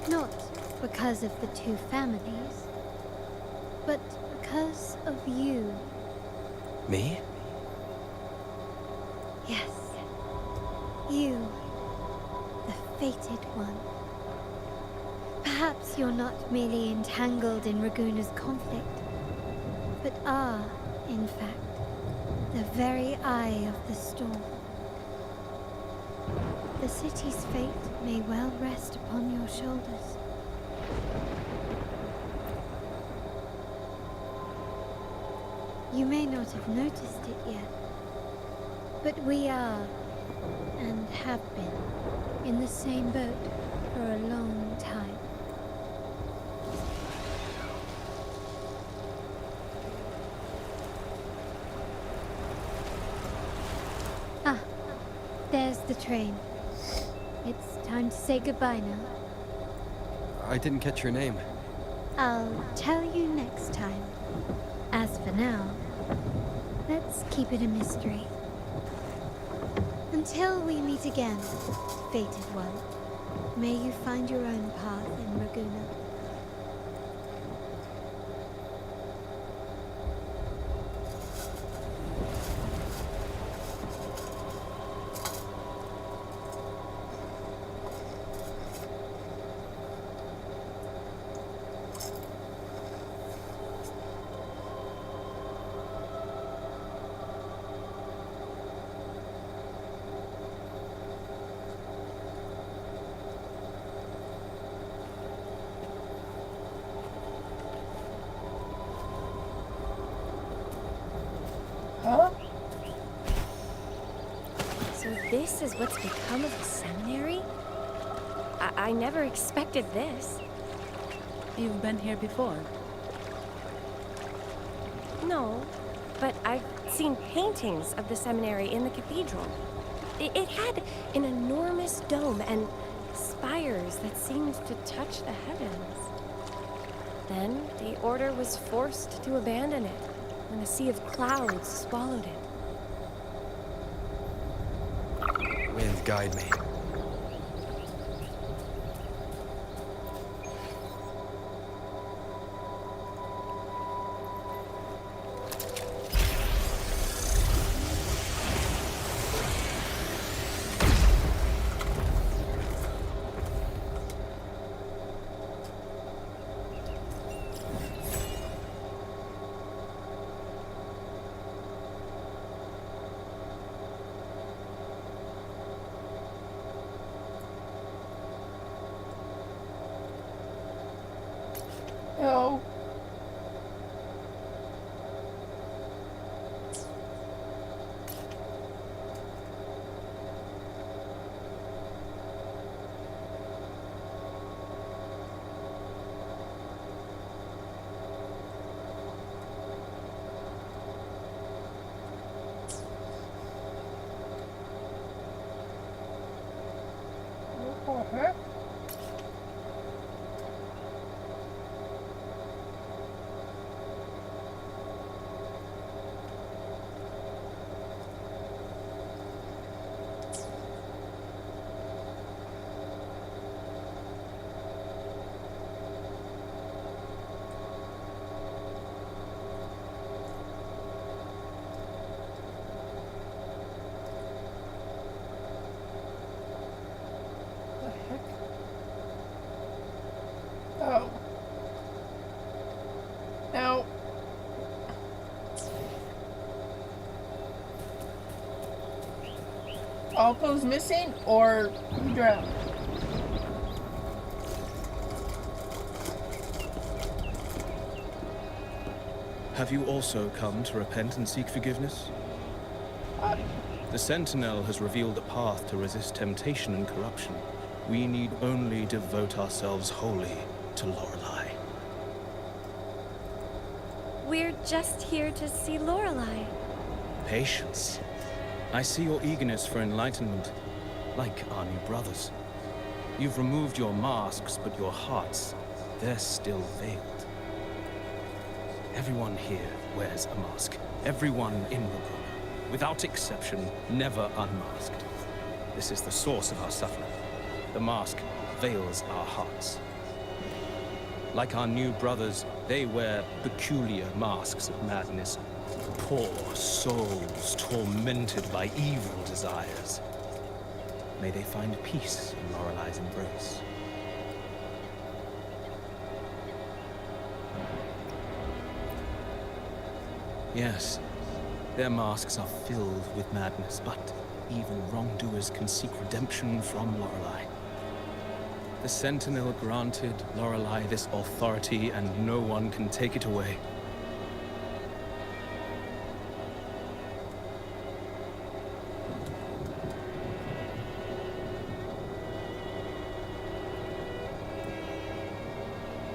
Not because of the two families, but because of you. Me? Yes. You, the fated one. Perhaps you're not merely entangled in Raguna's conflict, but are, in fact, the very eye of the storm. The city's fate may well rest upon your shoulders. You may not have noticed it yet, but we are, and have been, in the same boat for a long time. Ah, there's the train. It's time to say goodbye now. I didn't catch your name. I'll tell you next time. As for now, let's keep it a mystery. Until we meet again, fated one, may you find your own path in Raguna. Huh? So this is what's become of the seminary? I never expected this. You've been here before? No, but I've seen paintings of the seminary in the cathedral. It had an enormous dome and spires that seemed to touch the heavens. Then the order was forced to abandon it when a sea of clouds swallowed it. Wind, guide me. No. Huh? Oh. Now. Alco's missing or drowned? Have you also come to repent and seek forgiveness? The Sentinel has revealed a path to resist temptation and corruption. We need only devote ourselves wholly to Lorelei. We're just here to see Lorelei. Patience. I see your eagerness for enlightenment, like our new brothers. You've removed your masks, but your hearts, they're still veiled. Everyone here wears a mask. Everyone in Ragona, without exception, never unmasked. This is the source of our suffering. The mask veils our hearts. Like our new brothers, they wear peculiar masks of madness. Poor souls tormented by evil desires. May they find peace in Lorelei's embrace. Yes, their masks are filled with madness, but even wrongdoers can seek redemption from Lorelei. The Sentinel granted Lorelei this authority, and no one can take it away.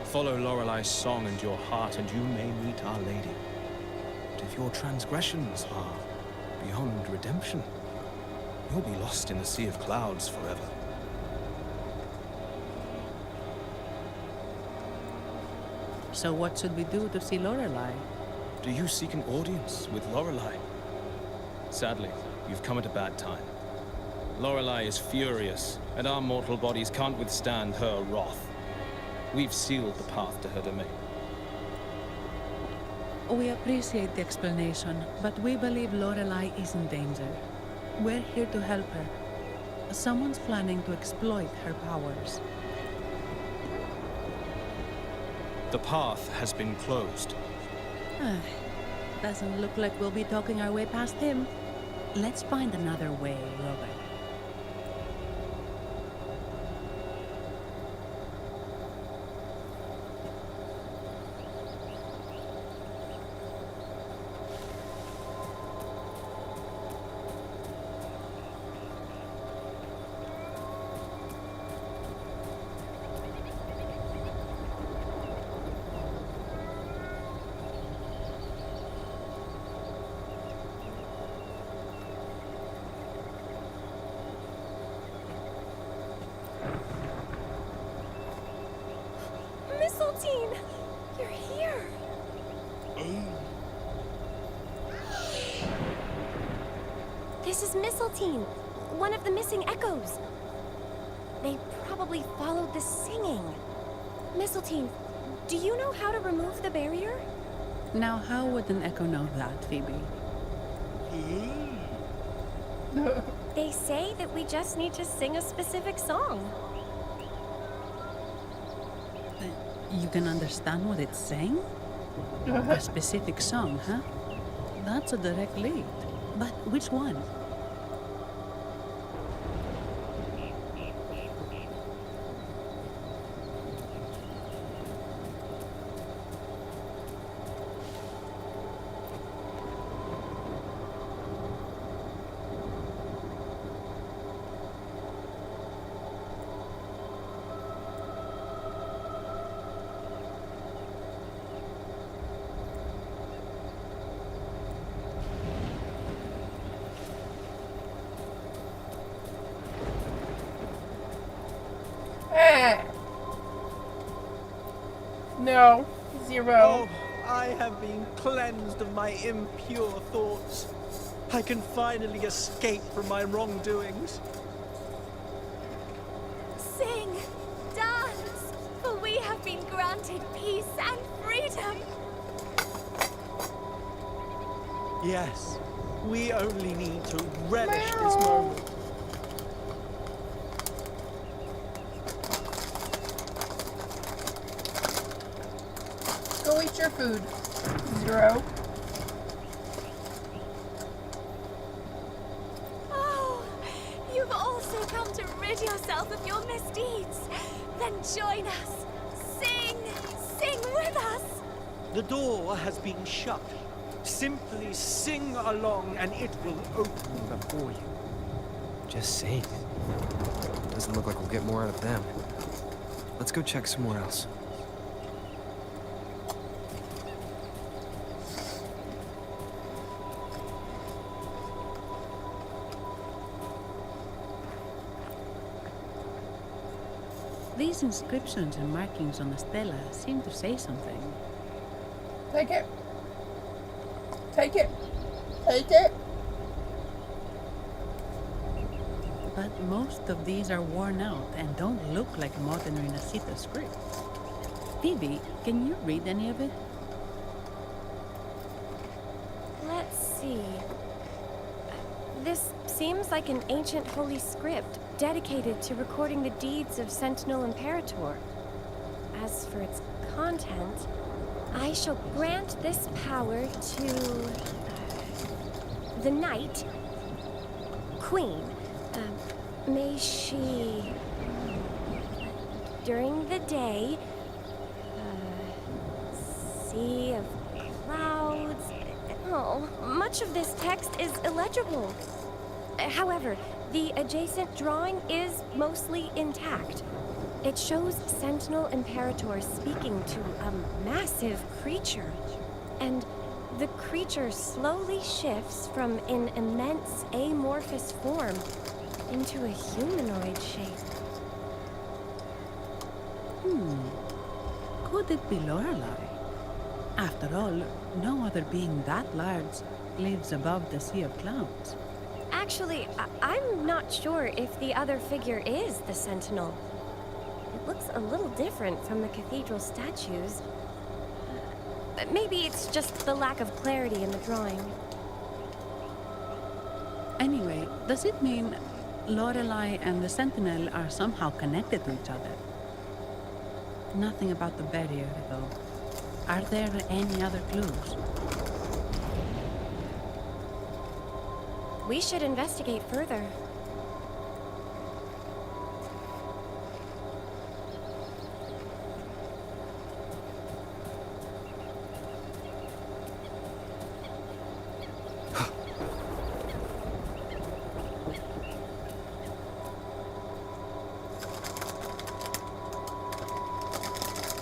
Follow Lorelei's song and your heart, and you may meet Our Lady. But if your transgressions are beyond redemption, you'll be lost in the sea of clouds forever. So what should we do to see Lorelei? Do you seek an audience with Lorelei? Sadly, you've come at a bad time. Lorelei is furious, and our mortal bodies can't withstand her wrath. We've sealed the path to her domain. We appreciate the explanation, but we believe Lorelei is in danger. We're here to help her. Someone's planning to exploit her powers. The path has been closed. Doesn't look like we'll be talking our way past him. Let's find another way, Robert. Mistletoe! You're here! This is Mistletoe, one of the missing echoes. They probably followed the singing. Mistletoe, do you know how to remove the barrier? Now, how would an echo know that, Phoebe? They say that we just need to sing a specific song. You can understand what it's saying? A specific song, huh? That's a direct lead. But which one? No. 0. Oh, I have been cleansed of my impure thoughts. I can finally escape from my wrongdoings. Sing, dance, for we have been granted peace and freedom. Yes, we only need to relish this moment. Go eat your food. 0. Oh, you've also come to rid yourself of your misdeeds. Then join us. Sing, sing with us. The door has been shut. Simply sing along and it will open before you. Just sing. Doesn't look like we'll get more out of them. Let's go check somewhere else. These inscriptions and markings on the stela seem to say something. Take it. Take it. Take it. But most of these are worn out and don't look like modern Renacita script. Phoebe, can you read any of it? Let's see. This seems like an ancient holy script dedicated to recording the deeds of Sentinel Imperator. As for its content, I shall grant this power to the Knight Queen. May she, during the day, sea of clouds. Oh, much of this text is illegible. However, the adjacent drawing is mostly intact. It shows Sentinel Imperator speaking to a massive creature, and the creature slowly shifts from an immense amorphous form into a humanoid shape. Could it be Lorelei? After all, no other being that large lives above the sea of clouds. Actually, I'm not sure if the other figure is the Sentinel. It looks a little different from the cathedral statues. Maybe it's just the lack of clarity in the drawing. Anyway, does it mean Lorelei and the Sentinel are somehow connected to each other? Nothing about the barrier, though. Are there any other clues? We should investigate further.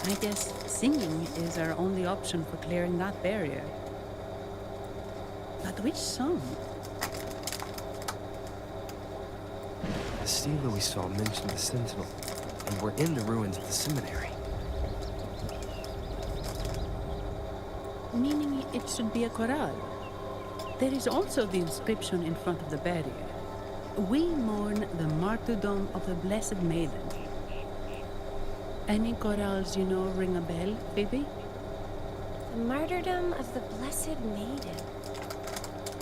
I guess singing is our only option for clearing that barrier. But which song? The stela we saw mentioned the Sentinel, and we're in the ruins of the seminary. Meaning it should be a chorale. There is also the inscription in front of the barrier. We mourn the martyrdom of the Blessed Maiden. Any chorales you know ring a bell, Phoebe? The martyrdom of the Blessed Maiden.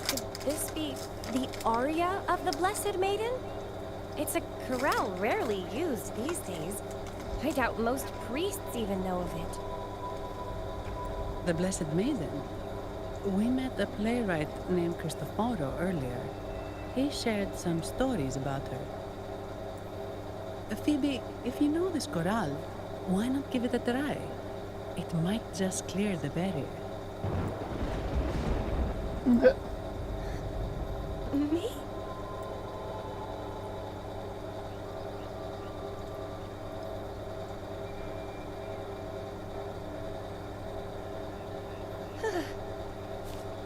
Could this be the aria of the Blessed Maiden? It's a chorale rarely used these days. I doubt most priests even know of it. The Blessed Maiden? We met a playwright named Cristoforo earlier. He shared some stories about her. Phoebe, if you know this chorale, why not give it a try? It might just clear the barrier. Me?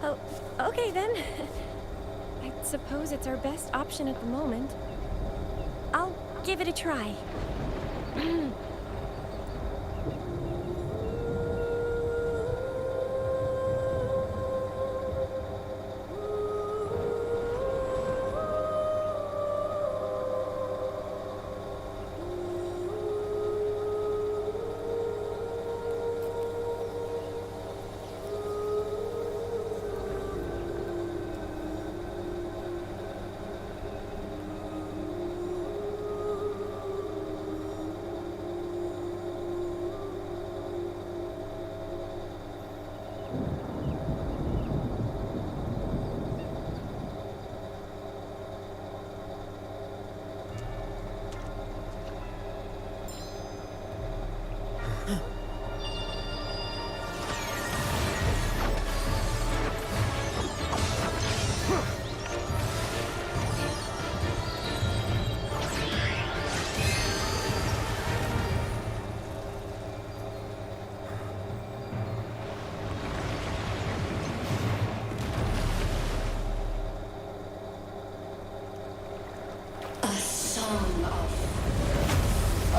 Oh, okay then. I suppose it's our best option at the moment. I'll give it a try.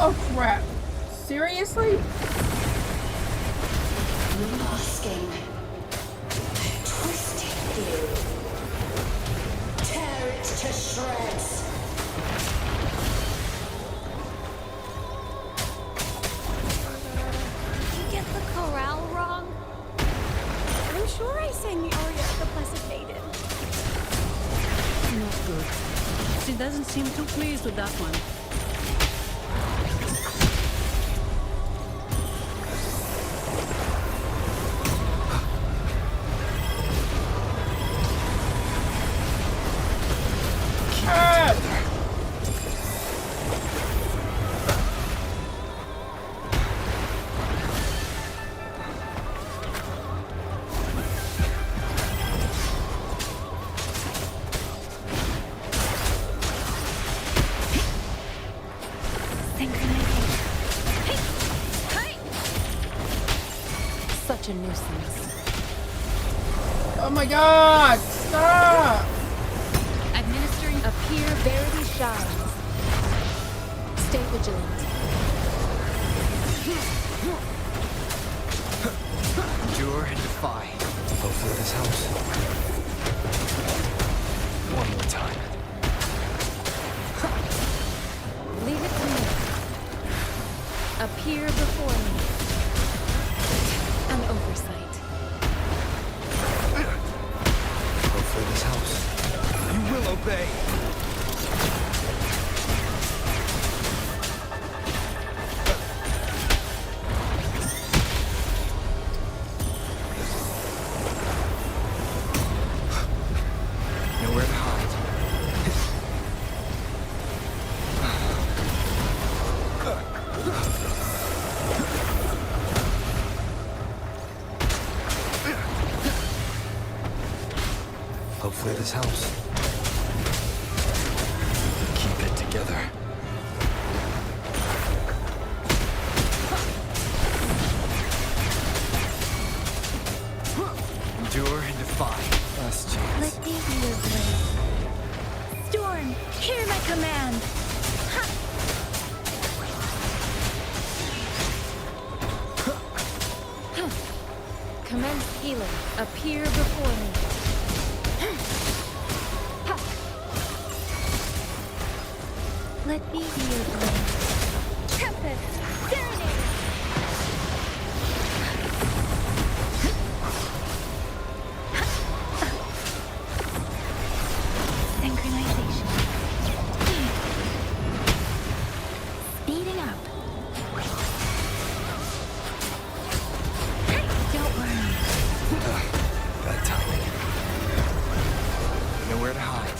Oh crap. Seriously? Masking. Twisting you. Tear it to shreds. Did you get the chorale wrong? I'm sure I sang the aria of the Blessed Maiden. Not good. She doesn't seem too pleased with that one. Such a nuisance. Oh my god! Stop! Administering appear verity shines. Stay vigilant. Endure and defy. Hopefully this helps. One more time. Leave it to me. Appear before me. An oversight. Hopefully this helps. You will obey. Nowhere to hide. Hopefully this helps. Keep it together. Endure and defy. Last chance. Let me be your blade. Storm, hear my command. Ha! Commence healing. Appear before me. Let me be your blade. Tempest, serenade. Synchronization. Speeding up. Don't worry. Bad timing. Nowhere to hide.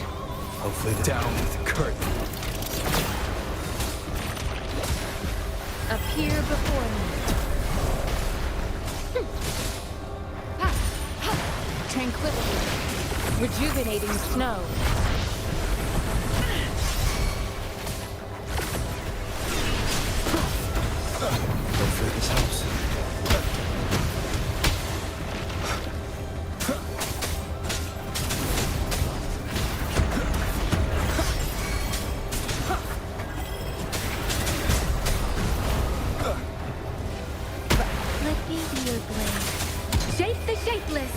Hopefully down with the curtain. Appear before me. Tranquility. Rejuvenating snow. Hopefully this helps. Let me be your blade. Shape the shapeless.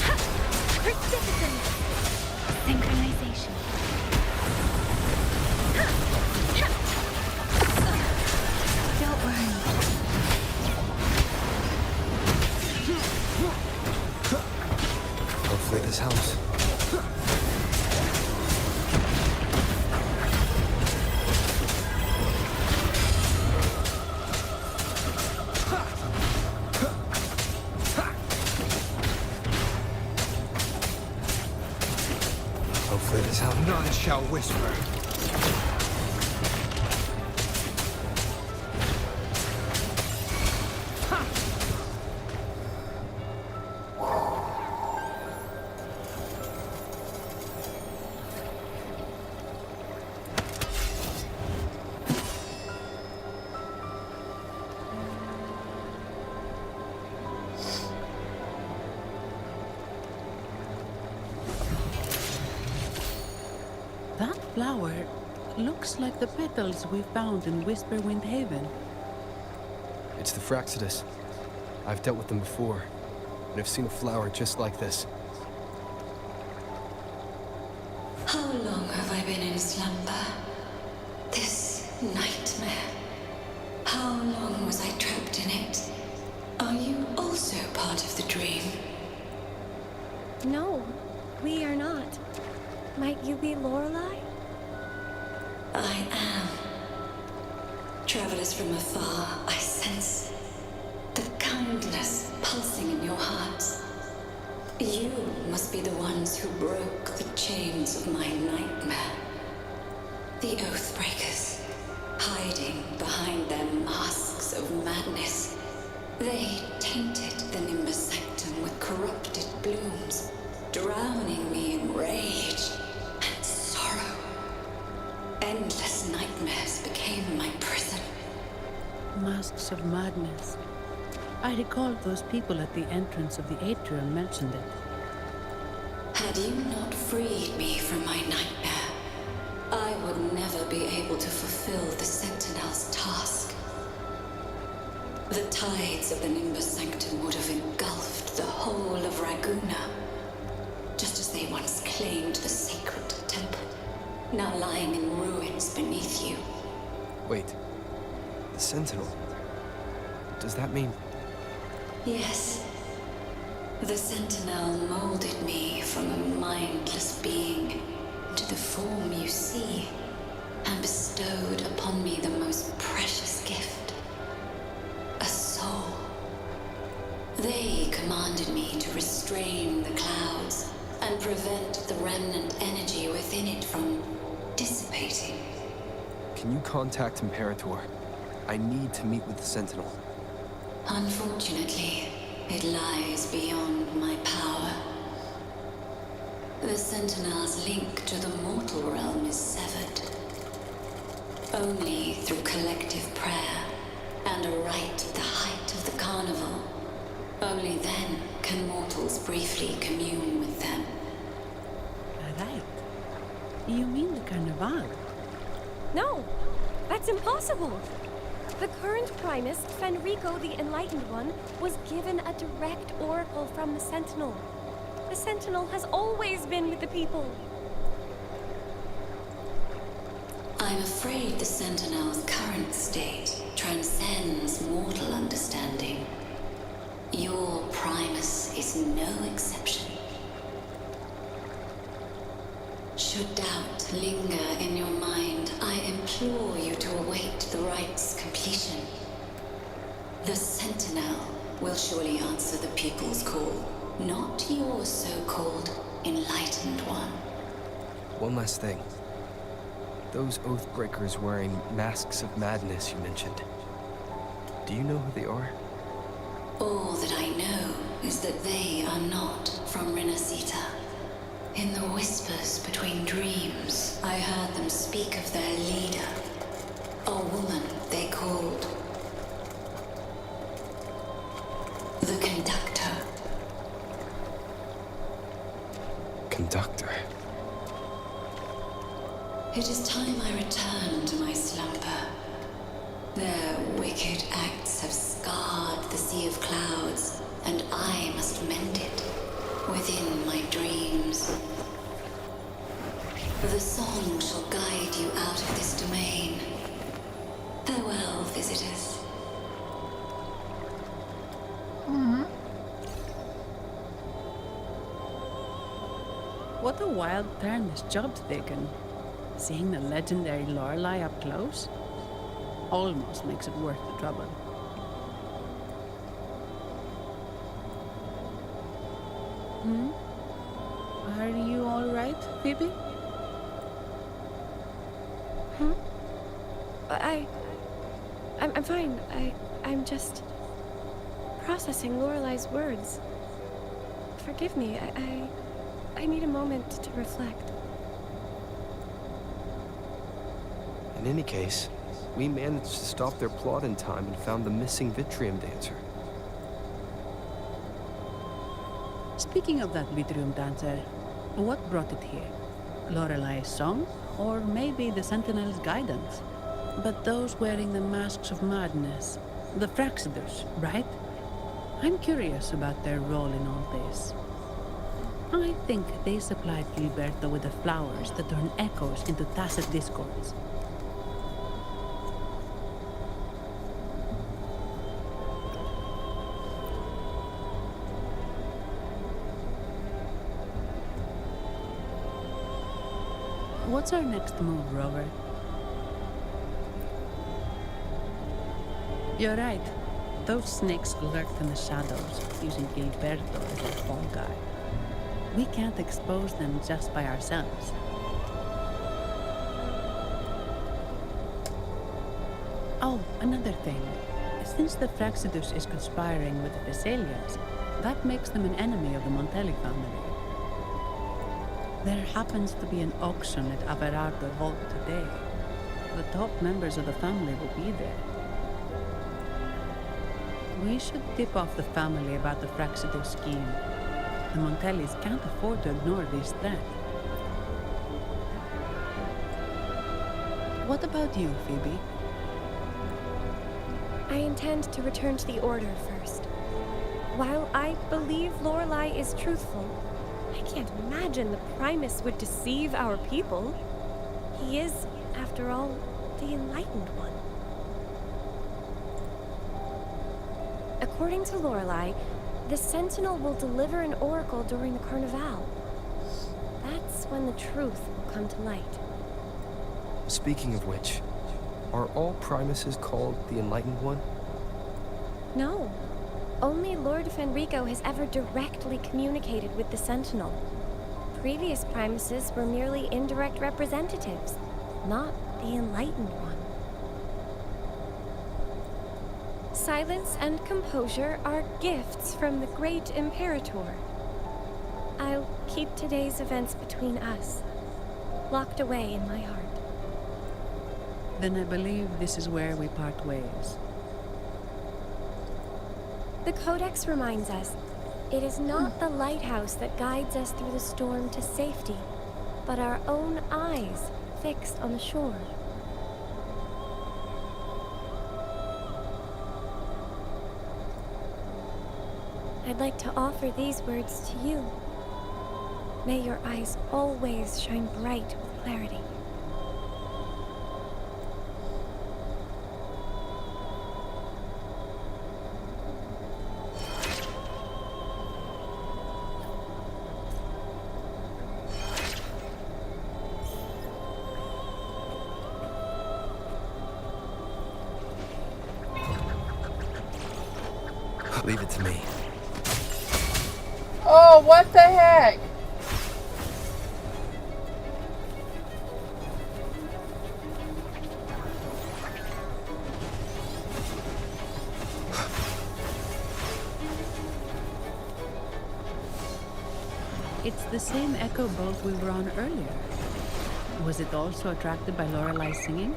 Ha! Persistence. Synchronization. Ha! Ha! Don't worry. Hopefully this helps. Hopefully this helps. None shall whisper. flower looks like the petals we found in Whisperwind Haven. It's the Fraxidus. I've dealt with them before, and I've seen a flower just like this. How long have I been in slumber? This nightmare. How long was I trapped in it? Are you also part of the dream? No, we are not. Might you be Lorelei? I am. Travelers from afar, I sense the kindness pulsing in your hearts. You must be the ones who broke the chains of my nightmare. The Oathbreakers, hiding behind their masks of madness. They tainted the Nimbus Sanctum with corrupted blooms, drowning me in rage and sorrow. Endless nightmares became my prison. Masks of madness. I recall those people at the entrance of the atrium mentioned it. Had you not freed me from my nightmare, I would never be able to fulfill the Sentinel's task. The tides of the Nimbus Sanctum would have engulfed the whole of Raguna, just as they once claimed the sacred temple, now lying in ruins beneath you. Wait. The Sentinel. Does that mean... Yes. The Sentinel molded me from a mindless being into the form you see, and bestowed upon me the most precious gift. A soul. They commanded me to restrain the clouds and prevent the remnant energy within it from dissipating. Can you contact Imperator? I need to meet with the Sentinel. Unfortunately, it lies beyond my power. The Sentinel's link to the mortal realm is severed. Only through collective prayer and a rite at the height of the carnival. Only then can mortals briefly commune with them. A rite? You mean the Carnival? No, that's impossible. The current Primus, Fenrico the Enlightened One, was given a direct oracle from the Sentinel. The Sentinel has always been with the people. I'm afraid the Sentinel's current state transcends mortal understanding. Your Primus is no exception. Should doubt linger in your mind, I implore you to await the rite's completion. The Sentinel will surely answer the people's call, not your so-called Enlightened One. One last thing. Those Oathbreakers wearing masks of madness you mentioned. Do you know who they are? All that I know is that they are not from Renacita. In the whispers between dreams, I heard them speak of their leader, a woman they called the Conductor. Conductor? It is time I returned to my slumber. Their wicked acts have scarred the Sea of Clouds, and I must mend it within my dreams. The song shall guide you out of this domain. Farewell, visitors. What a wild turn this job's taken. Seeing the legendary Lorelei up close almost makes it worth the trouble. Are you all right, Phoebe? I'm fine. I'm just processing Lorelei's words. Forgive me. I need a moment to reflect. In any case, we managed to stop their plot in time and found the missing Vitrium dancer. Speaking of that Vitrium dancer, what brought it here? Lorelei's song Or maybe the Sentinel's guidance. But those wearing the masks of madness, the Fraxidus, right? I'm curious about their role in all this. I think they supplied Gilberto with the flowers that turn echoes into tacit discords. What's our next move, Rover? You're right. Those snakes lurked in the shadows, using Gilberto as their fall guy. We can't expose them just by ourselves. Oh, another thing. Since the Fraxidus is conspiring with the Thessalians, that makes them an enemy of the Montelli family. There happens to be an auction at Averardo Vault today. The top members of the family will be there. We should tip off the family about the Fraxidus scheme. The Montellis can't afford to ignore this threat. What about you, Phoebe? I intend to return to the Order first. While I believe Lorelei is truthful, I can't imagine the Primus would deceive our people. He is, after all, the Enlightened One. According to Lorelei, the Sentinel will deliver an oracle during the Carnival. That's when the truth will come to light. Speaking of which, are all Primuses called the Enlightened One? No. Only Lord Fenrico has ever directly communicated with the Sentinel. Previous Primuses were merely indirect representatives, not the Enlightened One. Silence and composure are gifts from the great Imperator. I'll keep today's events between us, locked away in my heart. Then I believe this is where we part ways. The Codex reminds us, it is not the lighthouse that guides us through the storm to safety, but our own eyes fixed on the shore. I'd like to offer these words to you. May your eyes always shine bright with clarity. Leave it to me. Oh, what the heck? It's the same echo boat we were on earlier. Was it also attracted by Lorelai's singing?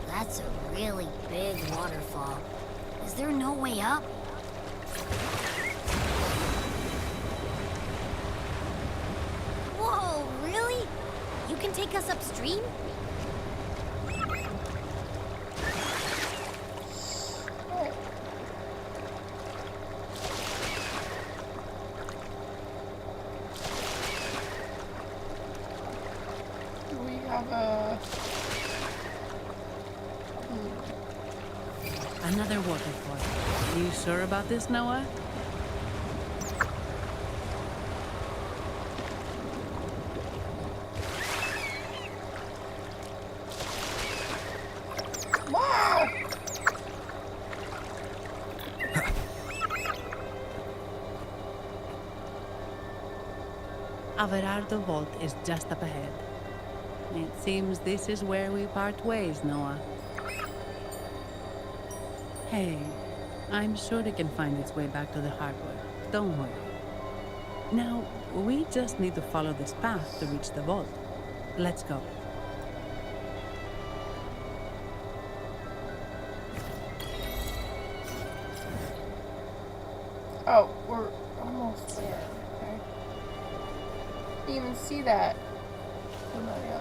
That's a really big waterfall. Is there no way up? Whoa, really? You can take us upstream? Do we have a... Another waterfall. You sure about this, Noah? Wow! Averardo Vault is just up ahead. It seems this is where we part ways, Noah. Hey, I'm sure it can find its way back to the hardware. Don't worry. Now, we just need to follow this path to reach the vault. Let's go. Oh, we're almost there. Okay. Didn't even see that. Oh, no, yeah.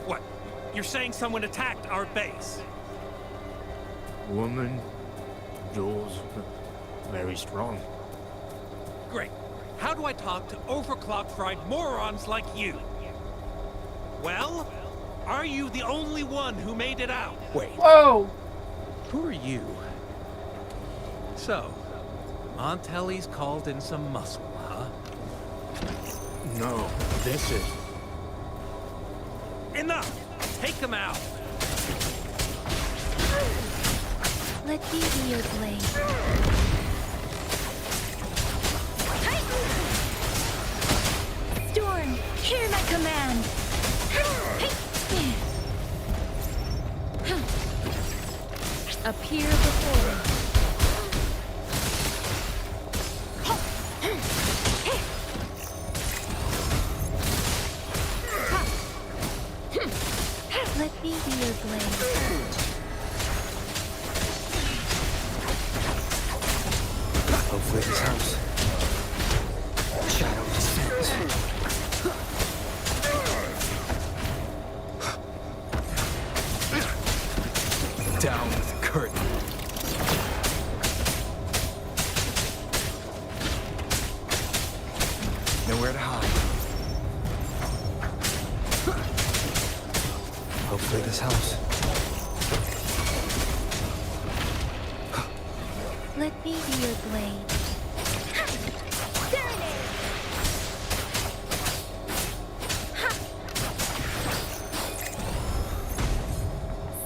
What? You're saying someone attacked our base? Woman, Jules, very strong. Great. How do I talk to overclock fried morons like you? Well, are you the only one who made it out? Wait. Whoa! Who are you? So, Montelli's called in some muscle, huh? No, this is... Enough! Take them out! Let me be your blade. Storm, hear my command! Appear before me. Let me be your blade. Hopefully this helps. Shadow descends. Down with the curtain. Nowhere to hide. Hopefully this helps. Let me be your blade.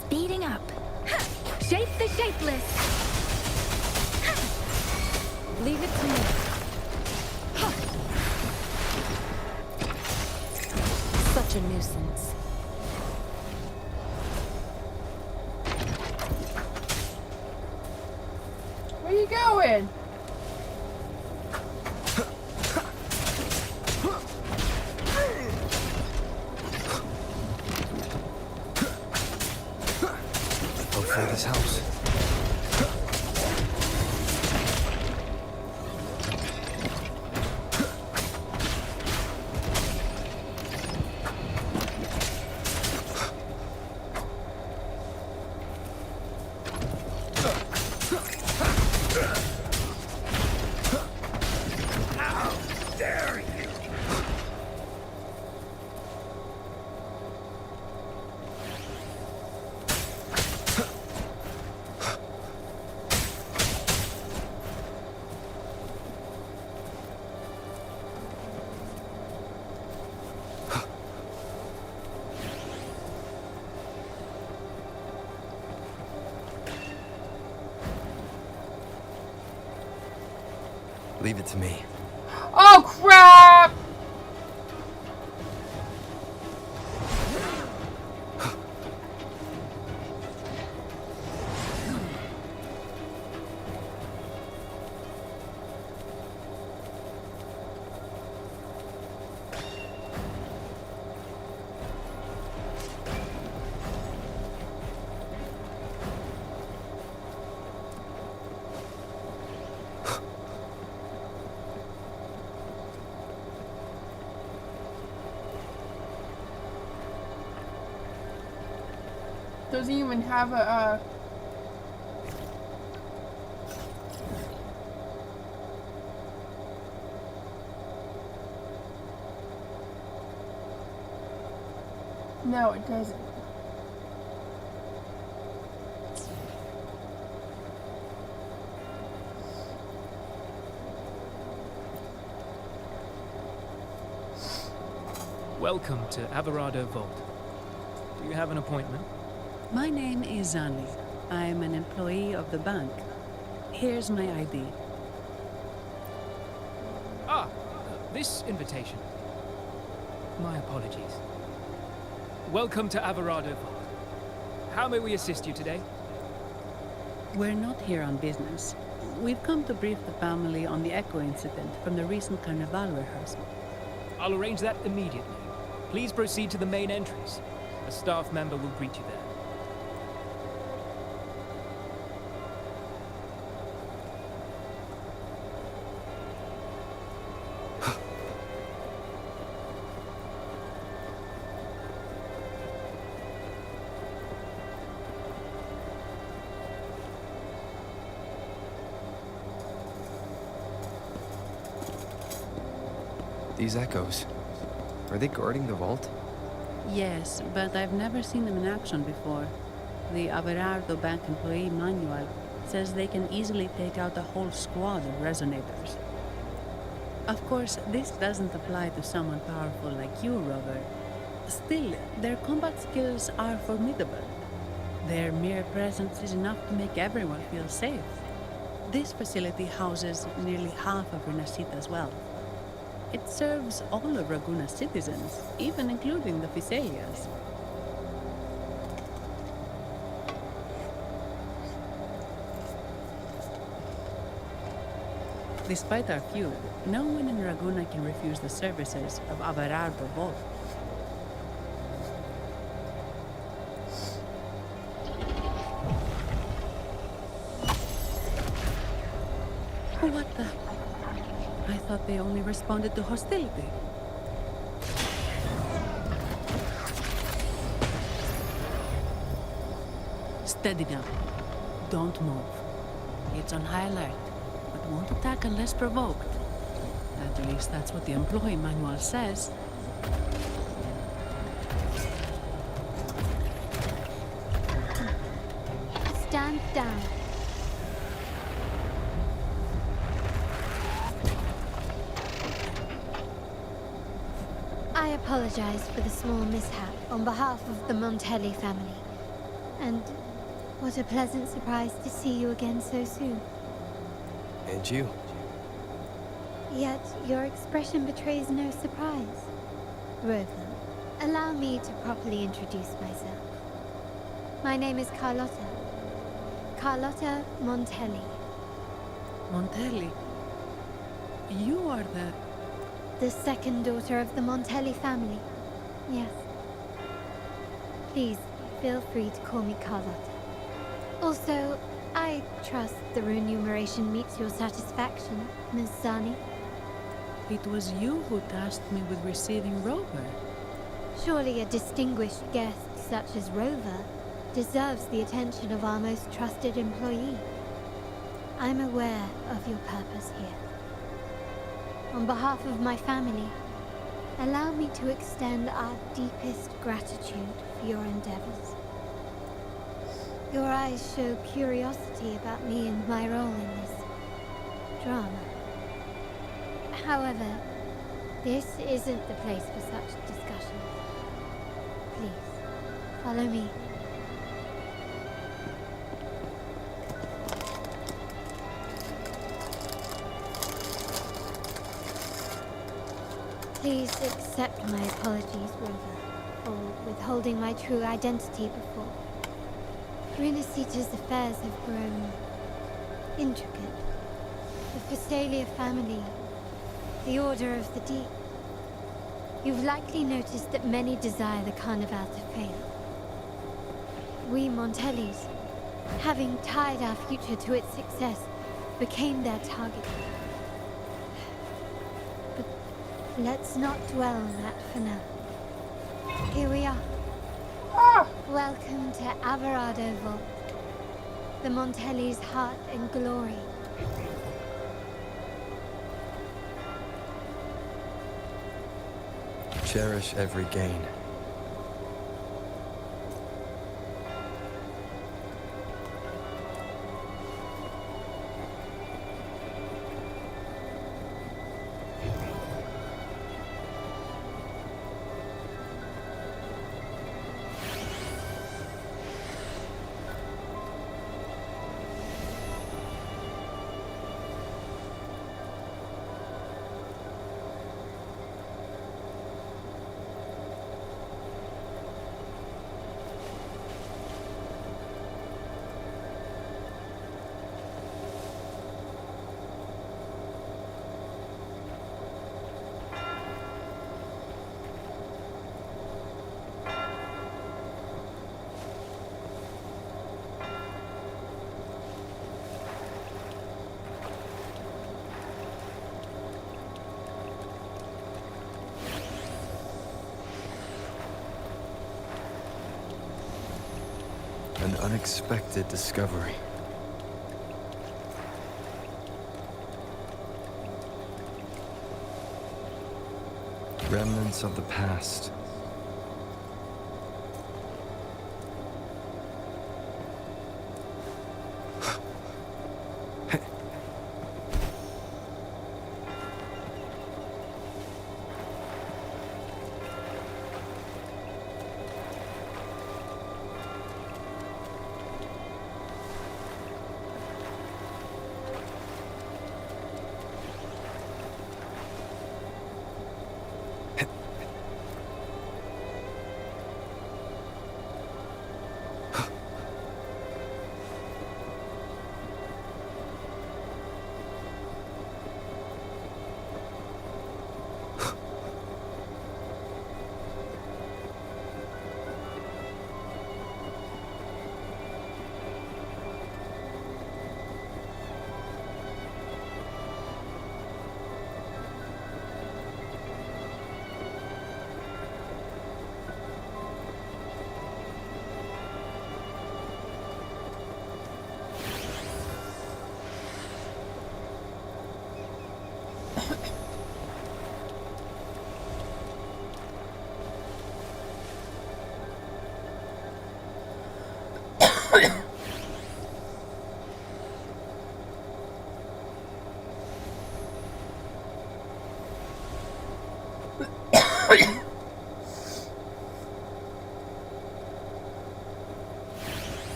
Speeding up. Shape the shapeless. Leave it to me. Such a nuisance. Where you going? Hopefully this helps. Leave it to me. Oh, crap! Doesn't even have a, No, it doesn't. Welcome to Averado Vault. Do you have an appointment? My name is Zani. I'm an employee of the bank. Here's my ID. This invitation. My apologies. Welcome to Averado Vault. How may we assist you today? We're not here on business. We've come to brief the family on the Echo incident from the recent Carnival rehearsal. I'll arrange that immediately. Please proceed to the main entrance. A staff member will greet you there. These echoes. Are they guarding the vault? Yes, but I've never seen them in action before. The Averardo Bank employee manual says they can easily take out a whole squad of resonators. Of course, this doesn't apply to someone powerful like you, Rover. Still, their combat skills are formidable. Their mere presence is enough to make everyone feel safe. This facility houses nearly half of Renacita's wealth. It serves all of Raguna's citizens, even including the Physaelias. Despite our feud, no one in Raguna can refuse the services of Averardo Vault. What the? I thought they only responded to hostility. Steady now. Don't move. It's on high alert, but won't attack unless provoked. At least that's what the employee manual says. Stand down. I apologize for the small mishap on behalf of the Montelli family. And what a pleasant surprise to see you again so soon. And you. Yet your expression betrays no surprise. Rover, allow me to properly introduce myself. My name is Carlotta. Carlotta Montelli. Montelli? You are the second daughter of the Montelli family. Yes. Please, feel free to call me Carlotta. Also, I trust the remuneration meets your satisfaction, Ms. Zani. It was you who tasked me with receiving Rover. Surely a distinguished guest such as Rover deserves the attention of our most trusted employee. I'm aware of your purpose here. On behalf of my family, allow me to extend our deepest gratitude for your endeavors. Your eyes show curiosity about me and my role in this drama. However, this isn't the place for such discussions. Please, follow me. Please accept my apologies, Rover, for withholding my true identity before. Renacita's affairs have grown intricate. The Phasalia family, the Order of the Deep. You've likely noticed that many desire the Carnival to fail. We Montellis, having tied our future to its success, became their target. But let's not dwell on that for now. Here we are. Welcome to Alvarado Vault, the Montellis' heart and glory. Cherish every gain. An unexpected discovery. Remnants of the past.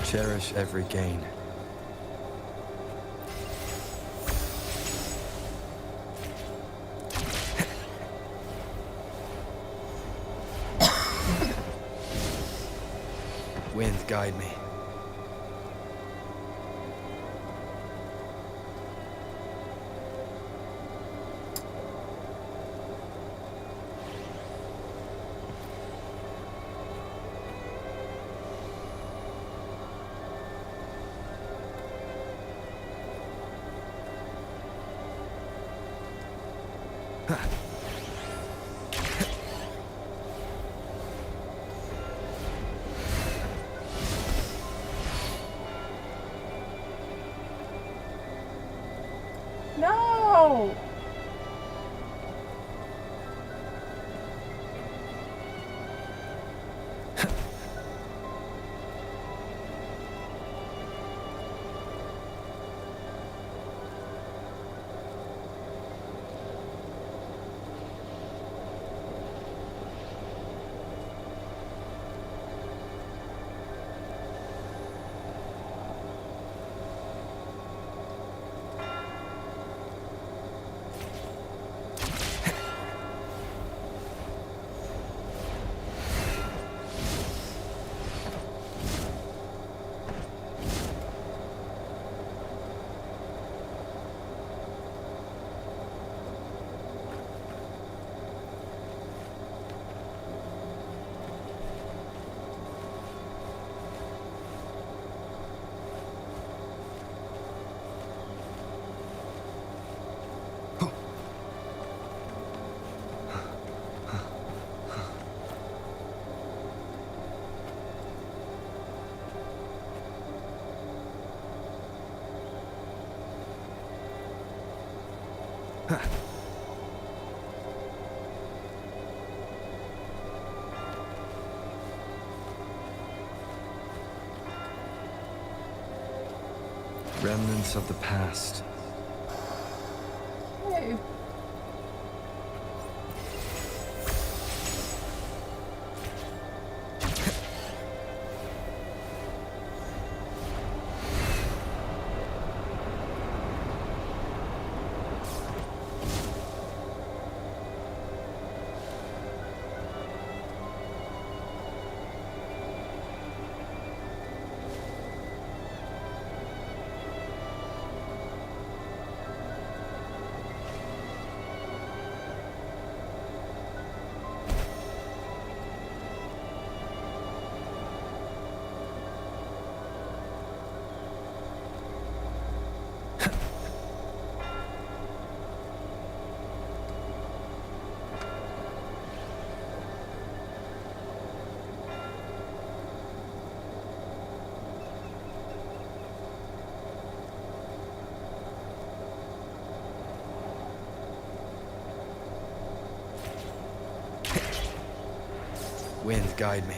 Cherish every gain. Wind, guide me. No! Remnants of the past. Hey. Wind, guide me.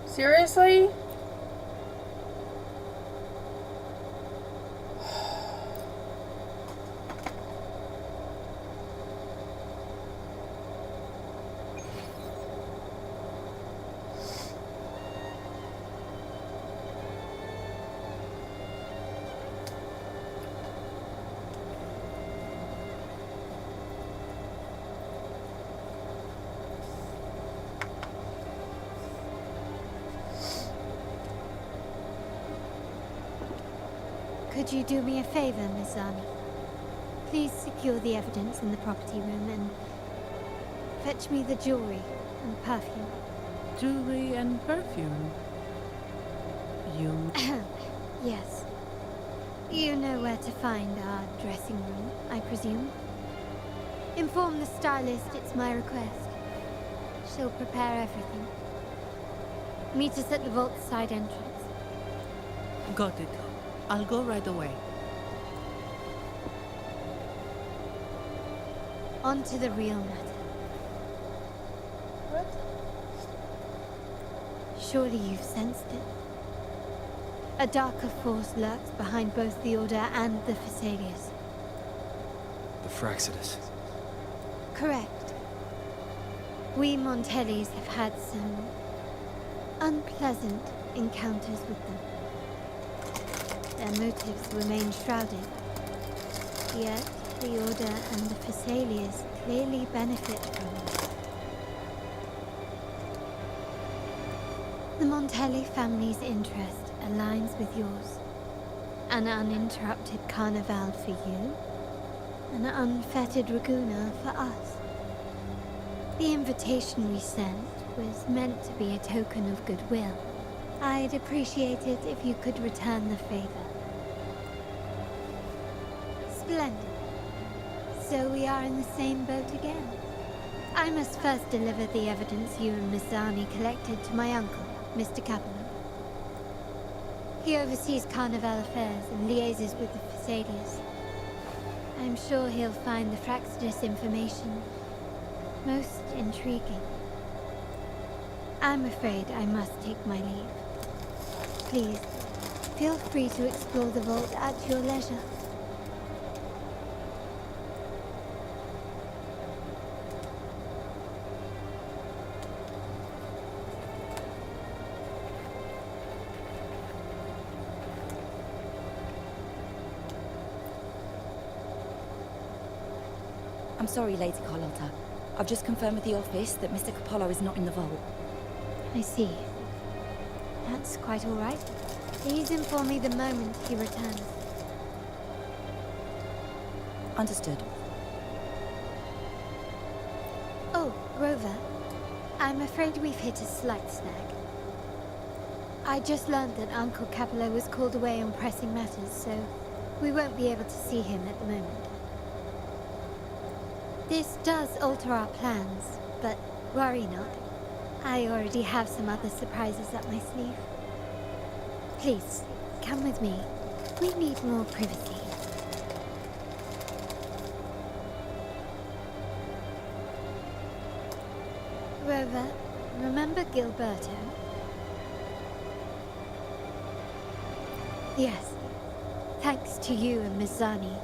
Seriously? Could you do me a favor, Miss Zani? Please secure the evidence in the property room and fetch me the jewelry and perfume. Jewelry and perfume? You... Yes. You know where to find our dressing room, I presume? Inform the stylist it's my request. She'll prepare everything. Meet us at the vault side entrance. Got it. I'll go right away. On to the real matter. What? Surely you've sensed it. A darker force lurks behind both the Order and the Phasaelius. The Fraxidus. Correct. We Montellis have had some unpleasant encounters with them. Their motives remain shrouded. Yet, the Order and the Phasaelius clearly benefit from it. The Montelli family's interest aligns with yours. An uninterrupted carnival for you, an unfettered Raguna for us. The invitation we sent was meant to be a token of goodwill. I'd appreciate it if you could return the favor. Splendid. So we are in the same boat again. I must first deliver the evidence you and Miss Zani collected to my uncle, Mr. Capello. He oversees Carnival affairs and liaises with the Phasaelius. I'm sure he'll find the Fraxidus information most intriguing. I'm afraid I must take my leave. Please, feel free to explore the vault at your leisure. I'm sorry, Lady Carlotta. I've just confirmed with the office that Mr. Capello is not in the vault. I see. That's quite all right. Please inform me the moment he returns. Understood. Oh, Rover. I'm afraid we've hit a slight snag. I just learned that Uncle Capello was called away on pressing matters, so we won't be able to see him at the moment. This does alter our plans, but worry not. I already have some other surprises up my sleeve. Please, come with me. We need more privacy. Rover, remember Gilberto? Yes. Thanks to you and Mizani,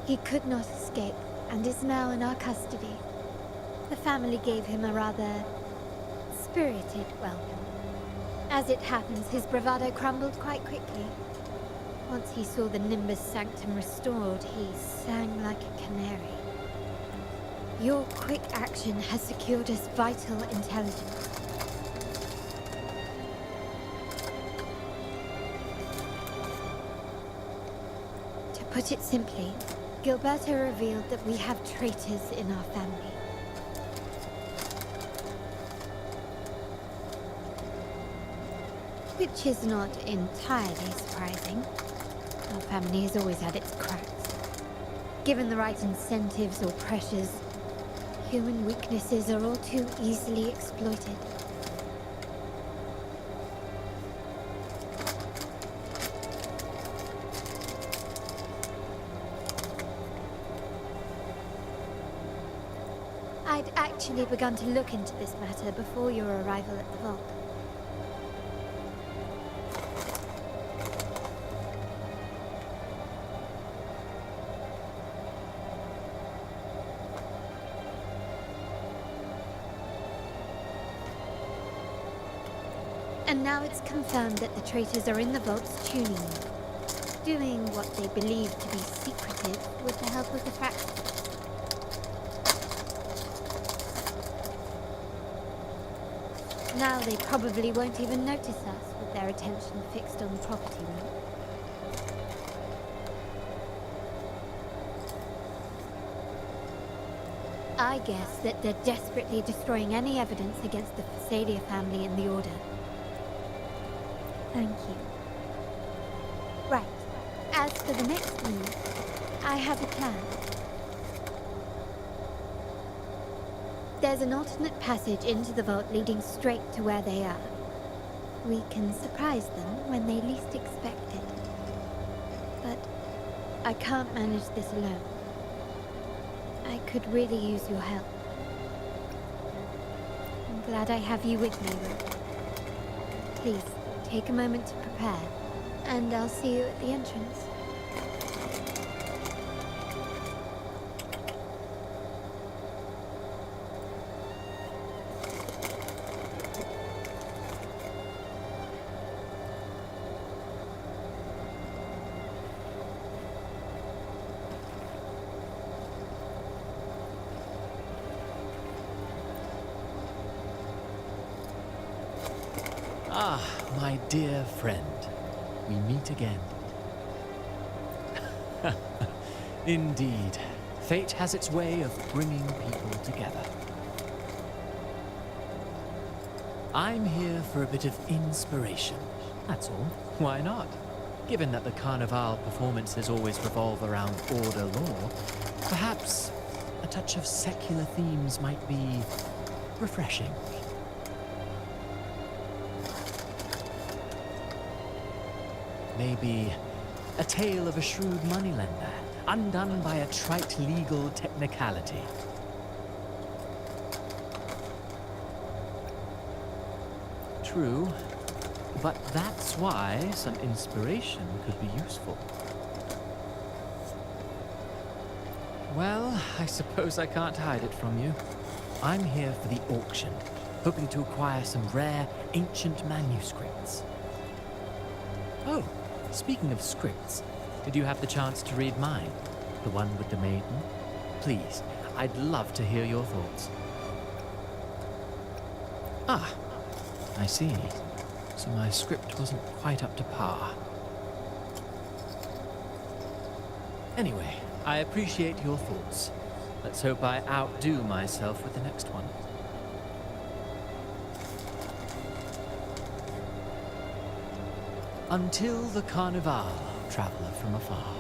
he could not escape and is now in our custody. The family gave him a rather spirited welcome. As it happens, his bravado crumbled quite quickly. Once he saw the Nimbus Sanctum restored, he sang like a canary. Your quick action has secured us vital intelligence. To put it simply, Gilberto revealed that we have traitors in our family. Which is not entirely surprising. Our family has always had its cracks. Given the right incentives or pressures, human weaknesses are all too easily exploited. I'd actually begun to look into this matter before your arrival at the vault. And now it's confirmed that the traitors are in the vault's tuning room, doing what they believe to be secretive with the help of the faction. Now they probably won't even notice us with their attention fixed on the property room. I guess that they're desperately destroying any evidence against the Fasadia family and the Order. Thank you. Right. As for the next move, I have a plan. There's an alternate passage into the vault leading straight to where they are. We can surprise them when they least expect it. But I can't manage this alone. I could really use your help. I'm glad I have you with me, Ruth. Please, take a moment to prepare, and I'll see you at the entrance. Ah, my dear friend. We meet again. Indeed. Fate has its way of bringing people together. I'm here for a bit of inspiration. That's all. Why not? Given that the Carnival performances always revolve around order law, perhaps a touch of secular themes might be refreshing. Maybe a tale of a shrewd moneylender, undone by a trite legal technicality. True, but that's why some inspiration could be useful. Well, I suppose I can't hide it from you. I'm here for the auction, hoping to acquire some rare, ancient manuscripts. Oh, speaking of scripts, did you have the chance to read mine? The one with the maiden? Please, I'd love to hear your thoughts. Ah, I see. So my script wasn't quite up to par. Anyway, I appreciate your thoughts. Let's hope I outdo myself with the next one. Until the Carnival, traveler from afar.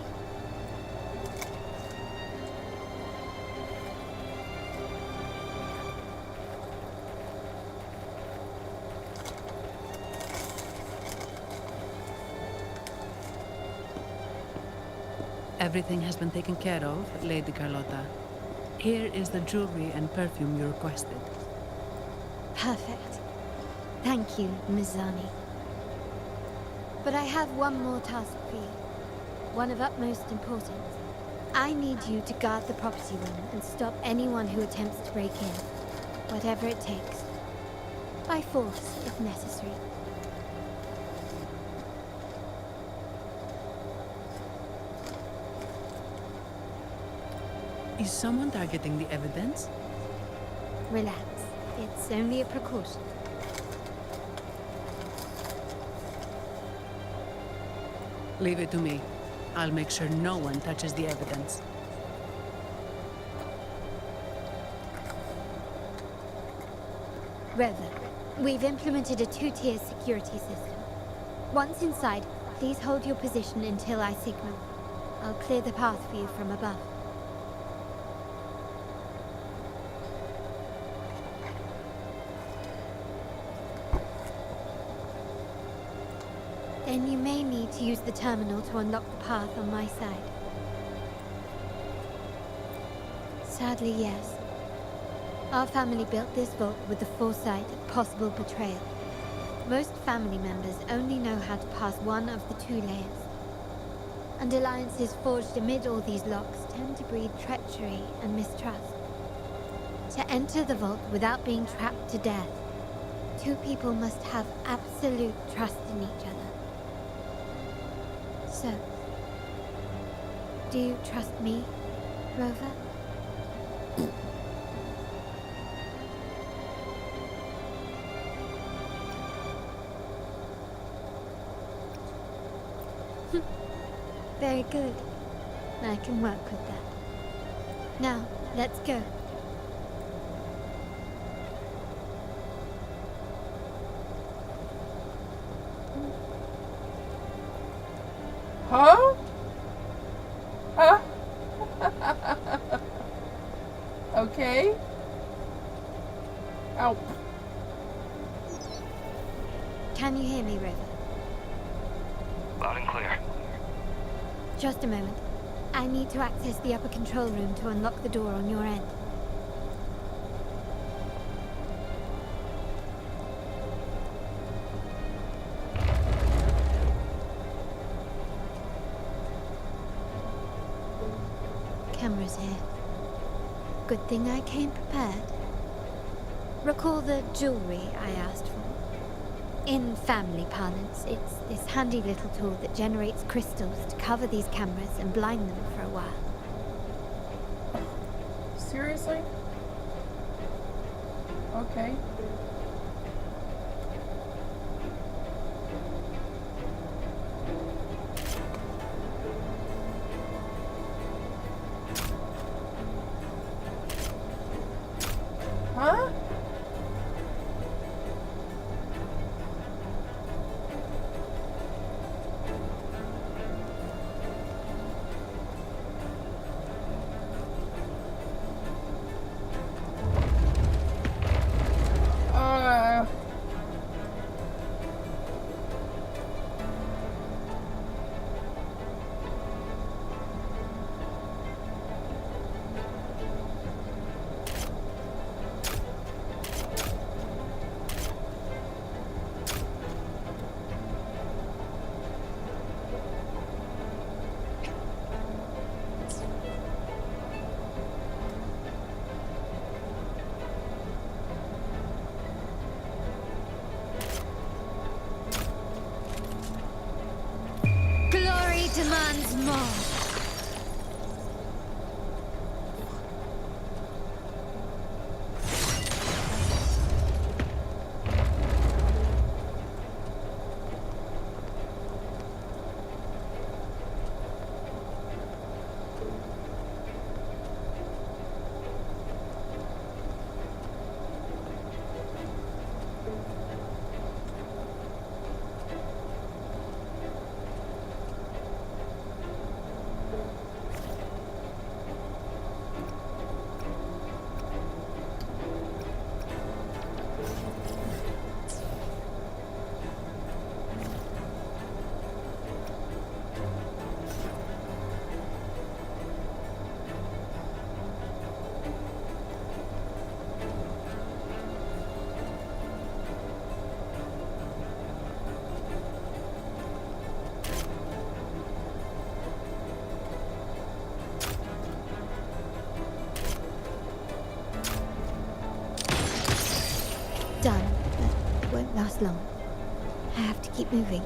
Everything has been taken care of, Lady Carlotta. Here is the jewelry and perfume you requested. Perfect. Thank you, Mizani. But I have one more task for you. One of utmost importance. I need you to guard the property room and stop anyone who attempts to break in. Whatever it takes. By force, if necessary. Is someone targeting the evidence? Relax. It's only a precaution. Leave it to me. I'll make sure no one touches the evidence. Rover, we've implemented a two-tier security system. Once inside, please hold your position until I signal. I'll clear the path for you from above. Then you may need to use the terminal to unlock the path on my side. Sadly, yes. Our family built this vault with the foresight of possible betrayal. Most family members only know how to pass one of the two layers. And alliances forged amid all these locks tend to breed treachery and mistrust. To enter the vault without being trapped to death, two people must have absolute trust in each other. So, do you trust me, Rover? Very good. I can work with that. Now, let's go. Huh? Huh? Okay. Ow. Can you hear me, Rover? Loud and clear. Just a moment. I need to access the upper control room to unlock the door on your end. Cameras here. Good thing I came prepared. Recall the jewelry I asked for? In family parlance, it's this handy little tool that generates crystals to cover these cameras and blind them for a while. Seriously? Okay. Huh? last long. I have to keep moving.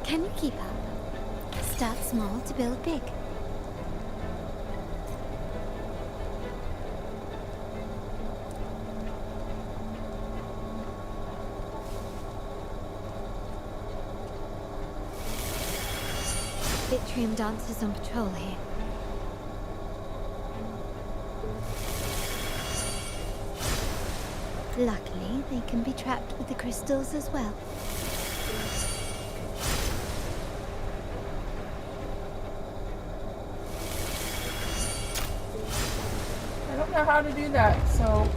Can you keep up? Start small to build big. Restream dancers on patrol here. Luckily, they can be trapped with the crystals as well. I don't know how to do that, so...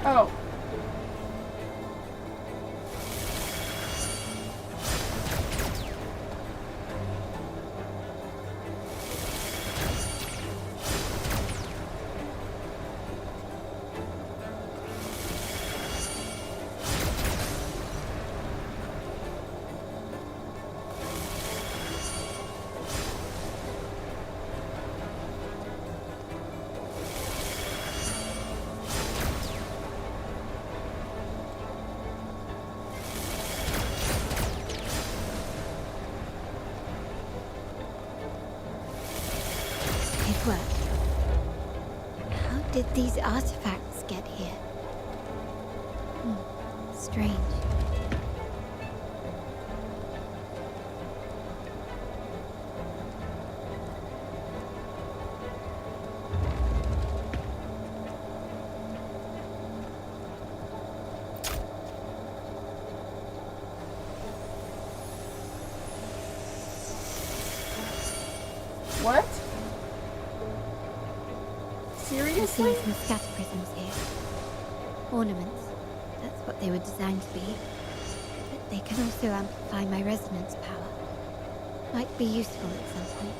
Oh. It worked. How did these artifacts get here? Strange. What? I've Seriously? seen some scatter prisms here. Ornaments. That's what they were designed to be. But they can also amplify my resonance power. Might be useful at some point.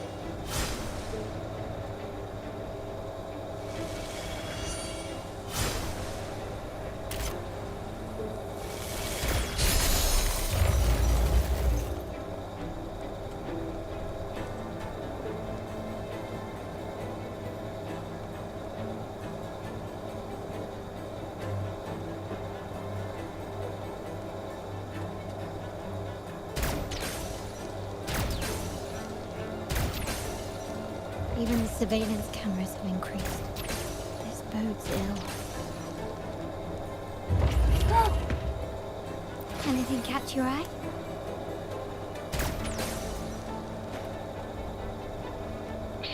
Even the surveillance cameras have increased. This bodes ill. Anything catch your eye?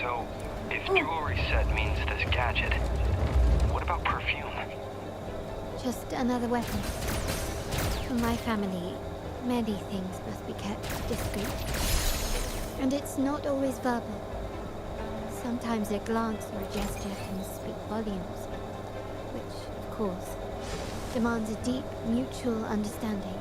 So, if jewelry set means this gadget, what about perfume? Just another weapon. For my family, many things must be kept discreet. And it's not always verbal. Sometimes a glance or a gesture can speak volumes, which, of course, demands a deep mutual understanding.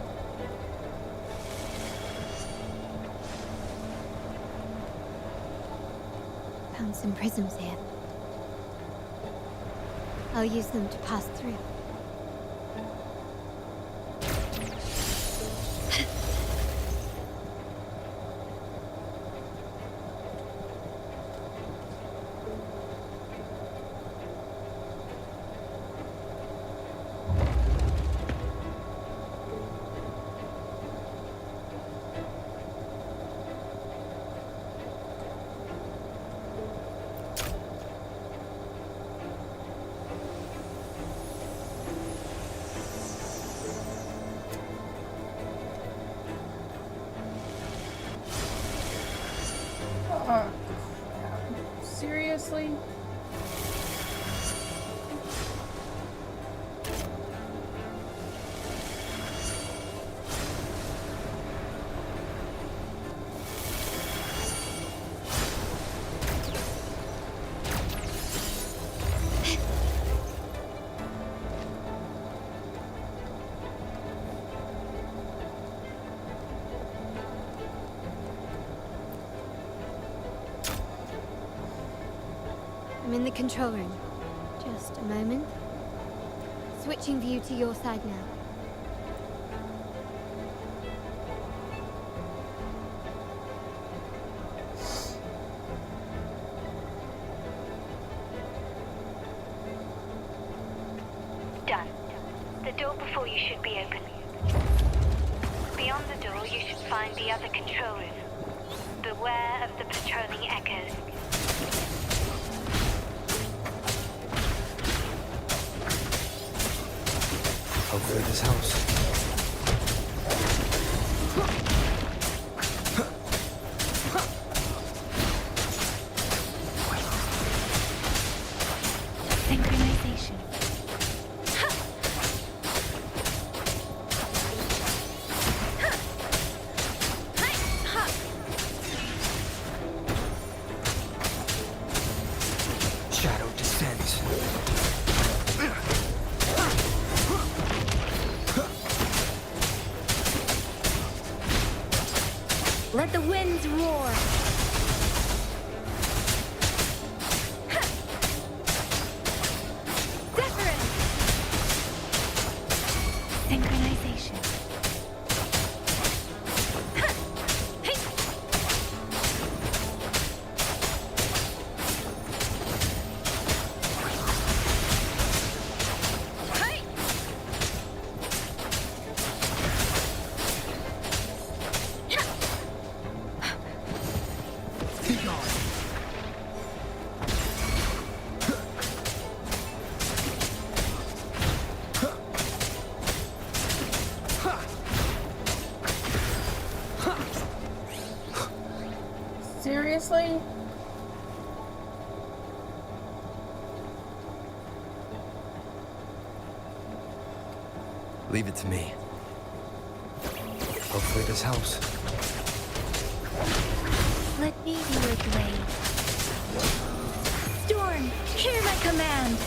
Found some prisms here. I'll use them to pass through. Seriously? I'm in the control room. Just a moment. Switching view to your side now. Done. The door before you should be open. Beyond the door, you should find the other control room. Beware of the patrolling echoes. Hopefully this helps. Synchronization. Shadow descends. Let the winds roar. Deference. Synchronization. Seriously? Leave it to me. Hopefully this helps. Let me be your blade. Storm, hear my command.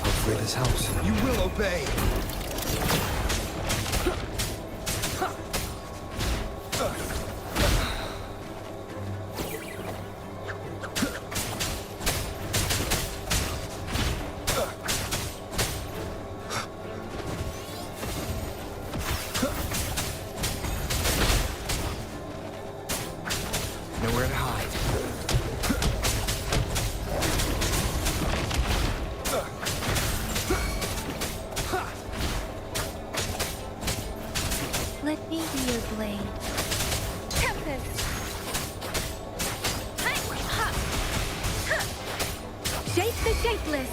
Hopefully this helps. You will obey. Nowhere to hide. Let me be your blade. Tempest. Shape the shapeless.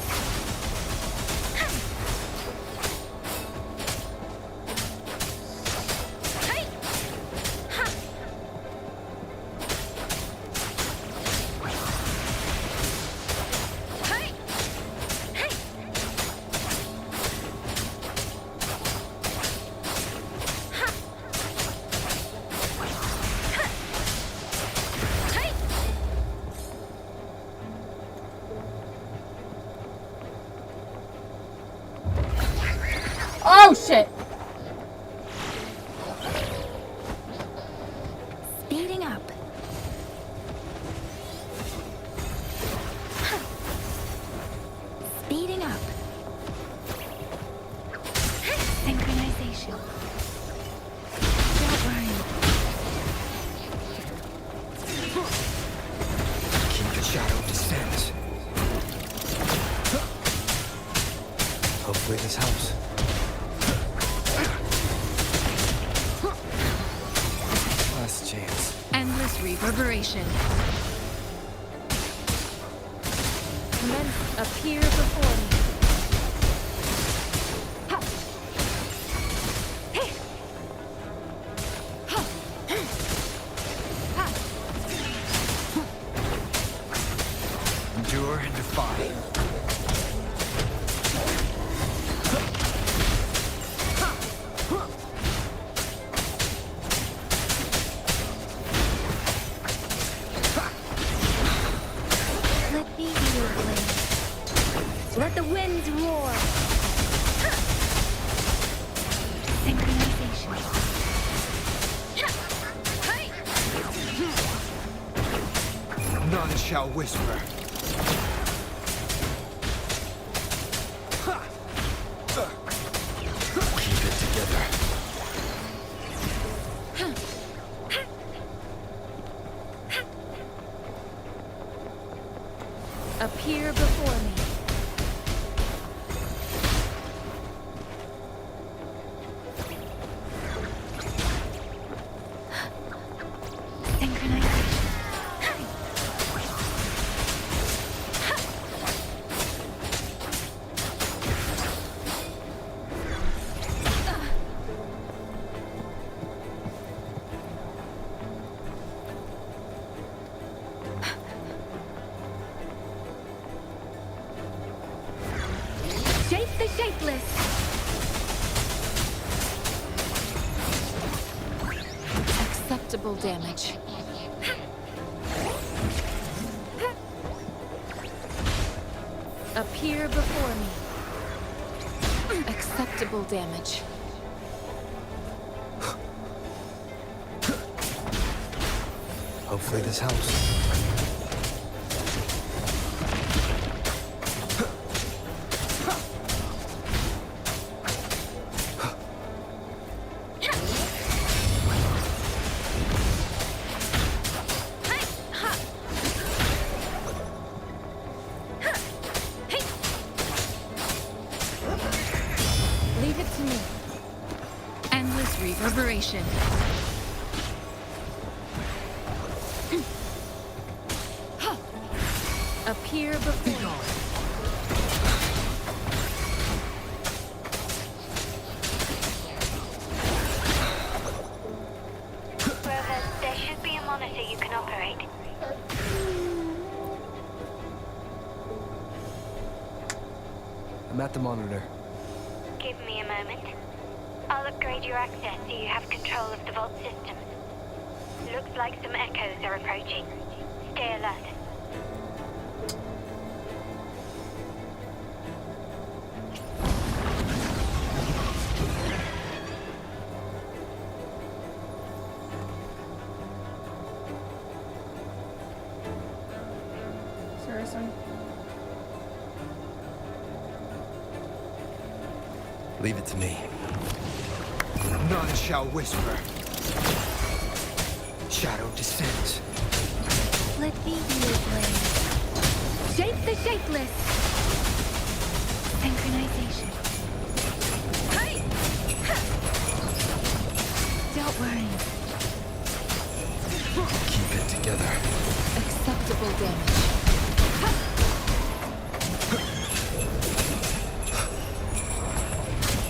Oh shit! Speeding up. Speeding up. Synchronization. Don't worry. Keep the shadow descends. Hopefully this helps. Last chance. Endless reverberation. Commence appear before me. Endure and defy. shall whisper. Keep it together. Appear before me. Shape the shapeless. Acceptable damage. Appear before me. Acceptable damage. Hopefully this helps. Leave it to me. Endless reverberation. Appear before me. Rover, there should be a monitor you can operate. I'm at the monitor. Give me a moment. I'll upgrade your access so you have control of the vault systems. Looks like some echoes are approaching. Stay alert. Seriously? Leave it to me. None shall whisper. Shadow descends. Let me heal blade. Shape the shapeless. Synchronization. Hey! Don't worry. Keep it together. Acceptable damage.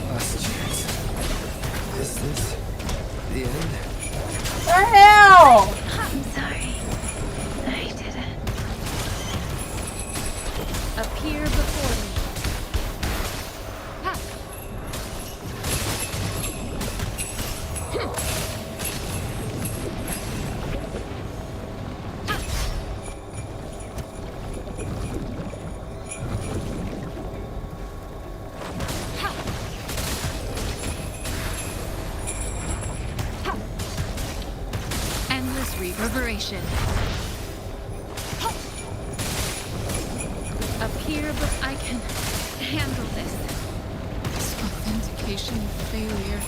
Last chance. Is this the end? The hell? I'm sorry. I didn't. Appear before me. Ha! Endless reverberation. Appear, but I can handle this. Authentication failure.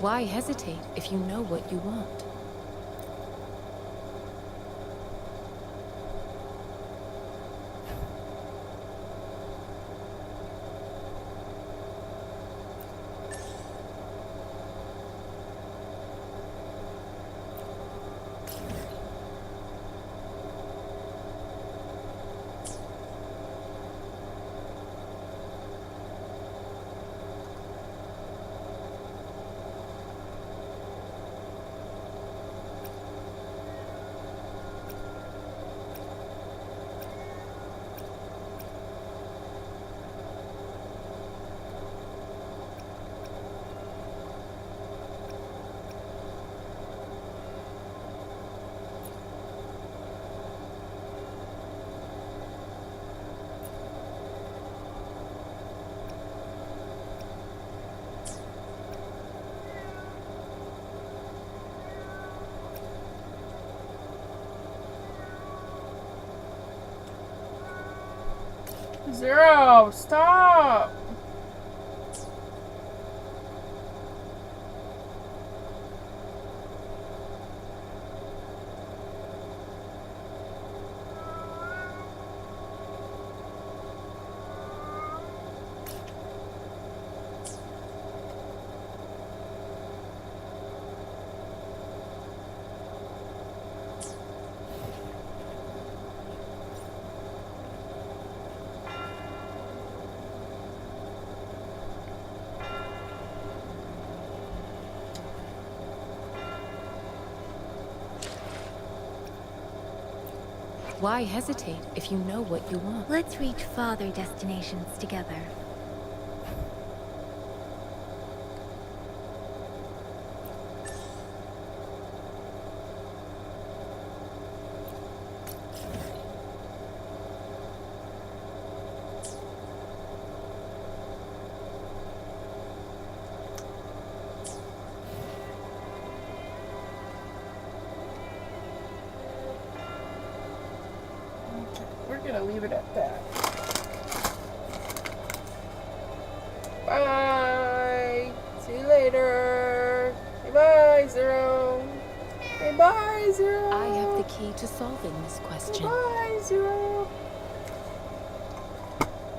Why hesitate if you know what you want? Zero, stop! Why hesitate if you know what you want? Let's reach farther destinations together. We're gonna leave it at that. Bye. See you later. Say bye, Zero. Say bye, Zero. I have the key to solving this question. Bye, Zero.